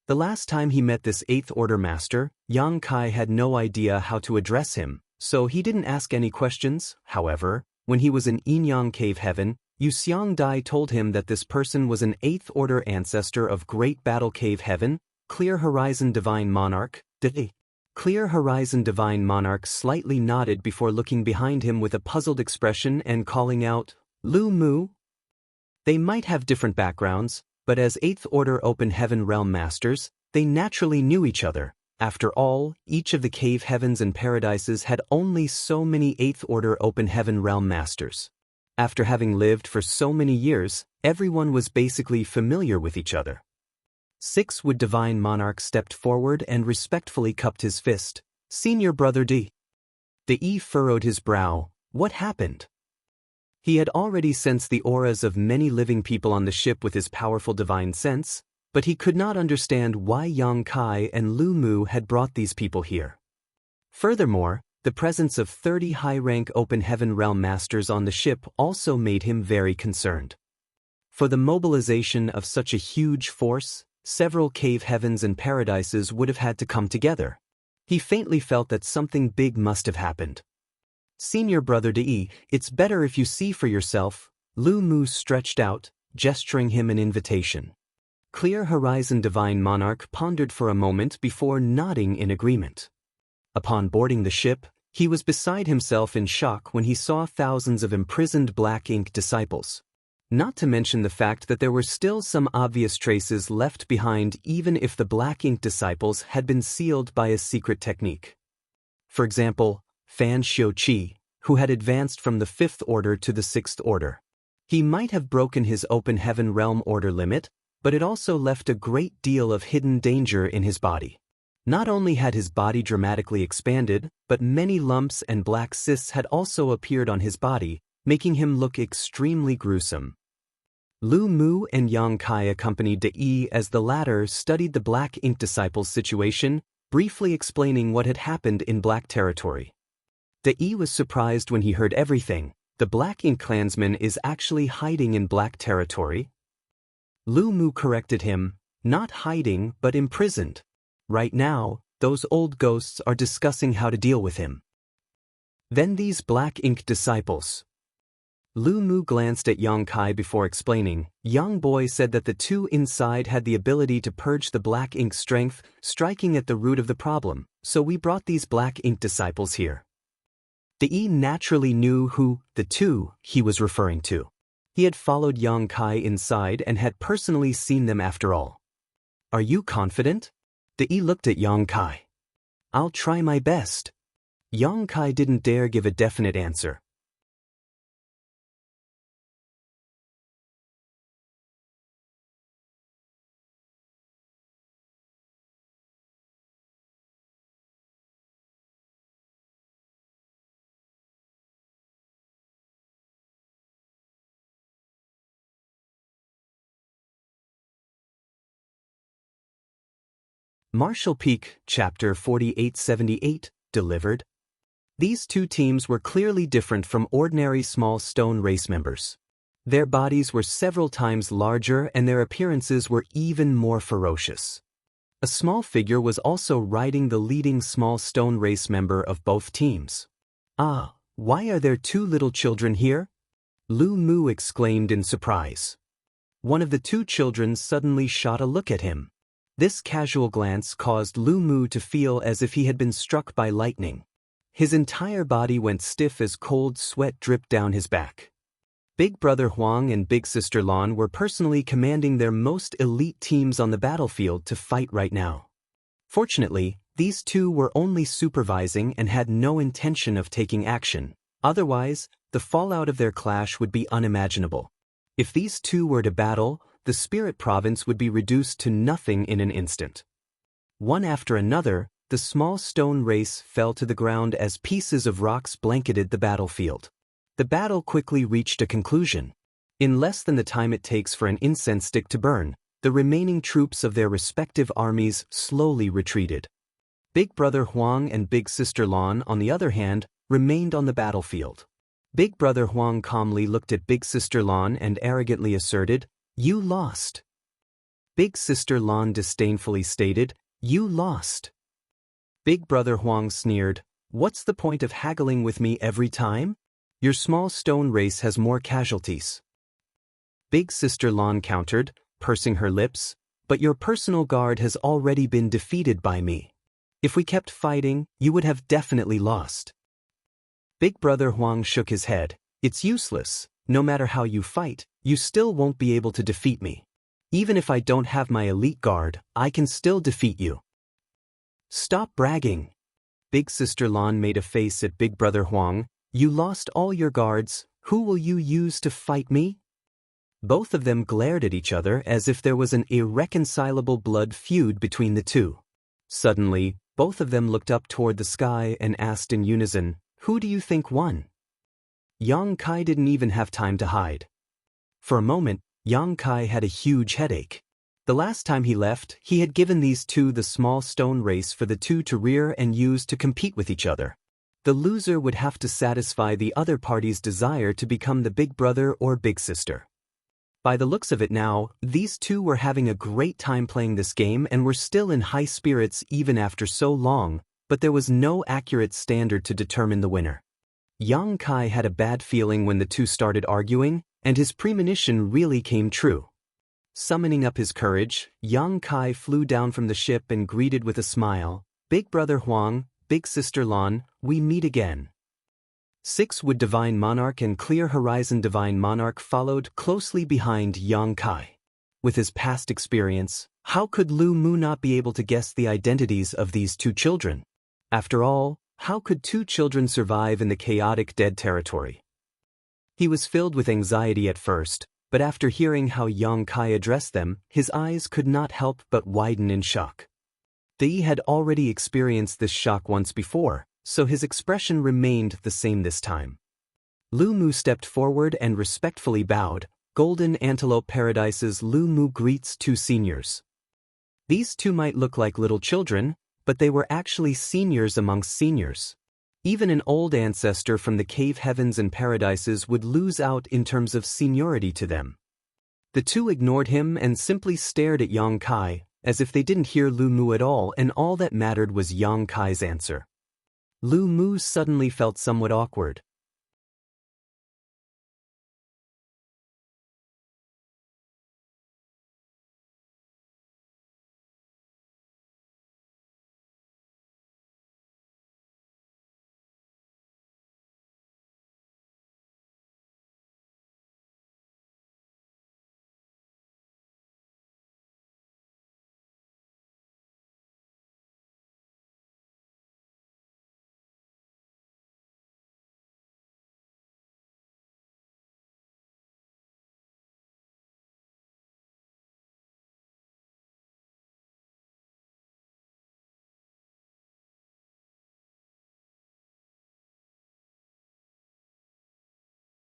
The last time he met this 8th Order Master, Yang Kai had no idea how to address him, so he didn't ask any questions. However, when he was in Yinyang Cave Heaven, Yu Xiangdai told him that this person was an 8th Order ancestor of Great Battle Cave Heaven, Clear Horizon Divine Monarch, De. Clear Horizon Divine Monarch slightly nodded before looking behind him with a puzzled expression and calling out, Lu Mu? They might have different backgrounds, but as 8th Order Open Heaven Realm Masters, they naturally knew each other. After all, each of the cave heavens and paradises had only so many 8th Order Open Heaven Realm Masters. After having lived for so many years, everyone was basically familiar with each other. 6 Wood Divine Monarch stepped forward and respectfully cupped his fist. Senior Brother D. De furrowed his brow. What happened? He had already sensed the auras of many living people on the ship with his powerful divine sense, but he could not understand why Yang Kai and Lu Mu had brought these people here. Furthermore, the presence of 30 high-rank Open Heaven Realm Masters on the ship also made him very concerned. For the mobilization of such a huge force, several cave heavens and paradises would have had to come together. He faintly felt that something big must have happened. Senior Brother De, it's better if you see for yourself, Lu Mu stretched out, gesturing him an invitation. Clear Horizon Divine Monarch pondered for a moment before nodding in agreement. Upon boarding the ship, he was beside himself in shock when he saw thousands of imprisoned Black Ink disciples. Not to mention the fact that there were still some obvious traces left behind even if the Black Ink disciples had been sealed by a secret technique. For example, Fan Xiuqi, who had advanced from the 5th Order to the 6th Order. He might have broken his Open Heaven Realm Order limit, but it also left a great deal of hidden danger in his body. Not only had his body dramatically expanded, but many lumps and black cysts had also appeared on his body, making him look extremely gruesome. Lu Mu and Yang Kai accompanied De as the latter studied the Black Ink disciples' situation, briefly explaining what had happened in Black Territory. De was surprised when he heard everything. The Black Ink clansman is actually hiding in Black Territory? Lu Mu corrected him, not hiding but imprisoned. Right now, those old ghosts are discussing how to deal with him. Then these Black Ink disciples. Lu Mu glanced at Yang Kai before explaining. Young Boy said that the two inside had the ability to purge the Black Ink strength, striking at the root of the problem, so we brought these Black Ink disciples here. De naturally knew who, the two, he was referring to. He had followed Yang Kai inside and had personally seen them after all. Are you confident? De looked at Yang Kai. I'll try my best. Yang Kai didn't dare give a definite answer. Martial Peak, Chapter 4878, delivered. These two teams were clearly different from ordinary small stone race members. Their bodies were several times larger and their appearances were even more ferocious. A small figure was also riding the leading small stone race member of both teams. "Ah, why are there two little children here?" Lu Mu exclaimed in surprise. One of the two children suddenly shot a look at him. This casual glance caused Lu Mu to feel as if he had been struck by lightning. His entire body went stiff as cold sweat dripped down his back. Big Brother Huang and Big Sister Lan were personally commanding their most elite teams on the battlefield to fight right now. Fortunately, these two were only supervising and had no intention of taking action. Otherwise, the fallout of their clash would be unimaginable. If these two were to battle, the Spirit Province would be reduced to nothing in an instant. One after another, the small stone race fell to the ground as pieces of rocks blanketed the battlefield. The battle quickly reached a conclusion. In less than the time it takes for an incense stick to burn, the remaining troops of their respective armies slowly retreated. Big Brother Huang and Big Sister Lan, on the other hand, remained on the battlefield. Big Brother Huang calmly looked at Big Sister Lan and arrogantly asserted, "You lost." Big Sister Lan disdainfully stated, "You lost." Big Brother Huang sneered, "What's the point of haggling with me every time? Your small stone race has more casualties." Big Sister Lan countered, pursing her lips, "But your personal guard has already been defeated by me. If we kept fighting, you would have definitely lost." Big Brother Huang shook his head. "It's useless. No matter how you fight, you still won't be able to defeat me. Even if I don't have my elite guard, I can still defeat you." "Stop bragging." Big Sister Lan made a face at Big Brother Huang. "You lost all your guards. Who will you use to fight me?" Both of them glared at each other as if there was an irreconcilable blood feud between the two. Suddenly, both of them looked up toward the sky and asked in unison, "Who do you think won?" Yang Kai didn't even have time to hide. For a moment, Yang Kai had a huge headache. The last time he left, he had given these two the small stone race for the two to rear and use to compete with each other. The loser would have to satisfy the other party's desire to become the big brother or big sister. By the looks of it now, these two were having a great time playing this game and were still in high spirits even after so long, but there was no accurate standard to determine the winner. Yang Kai had a bad feeling when the two started arguing, and his premonition really came true. Summoning up his courage, Yang Kai flew down from the ship and greeted with a smile, "Big Brother Huang, Big Sister Lan, we meet again." Six-Wood Divine Monarch and Clear Horizon Divine Monarch followed closely behind Yang Kai. With his past experience, how could Lu Mu not be able to guess the identities of these two children? After all, how could two children survive in the chaotic dead territory? He was filled with anxiety at first, but after hearing how Yang Kai addressed them, his eyes could not help but widen in shock. They had already experienced this shock once before, so his expression remained the same this time. Lu Mu stepped forward and respectfully bowed. Golden Antelope Paradise's Lu Mu greets two seniors. These two might look like little children, but they were actually seniors amongst seniors. Even an old ancestor from the cave heavens and paradises would lose out in terms of seniority to them. The two ignored him and simply stared at Yang Kai, as if they didn't hear Lu Mu at all and all that mattered was Yang Kai's answer. Lu Mu suddenly felt somewhat awkward.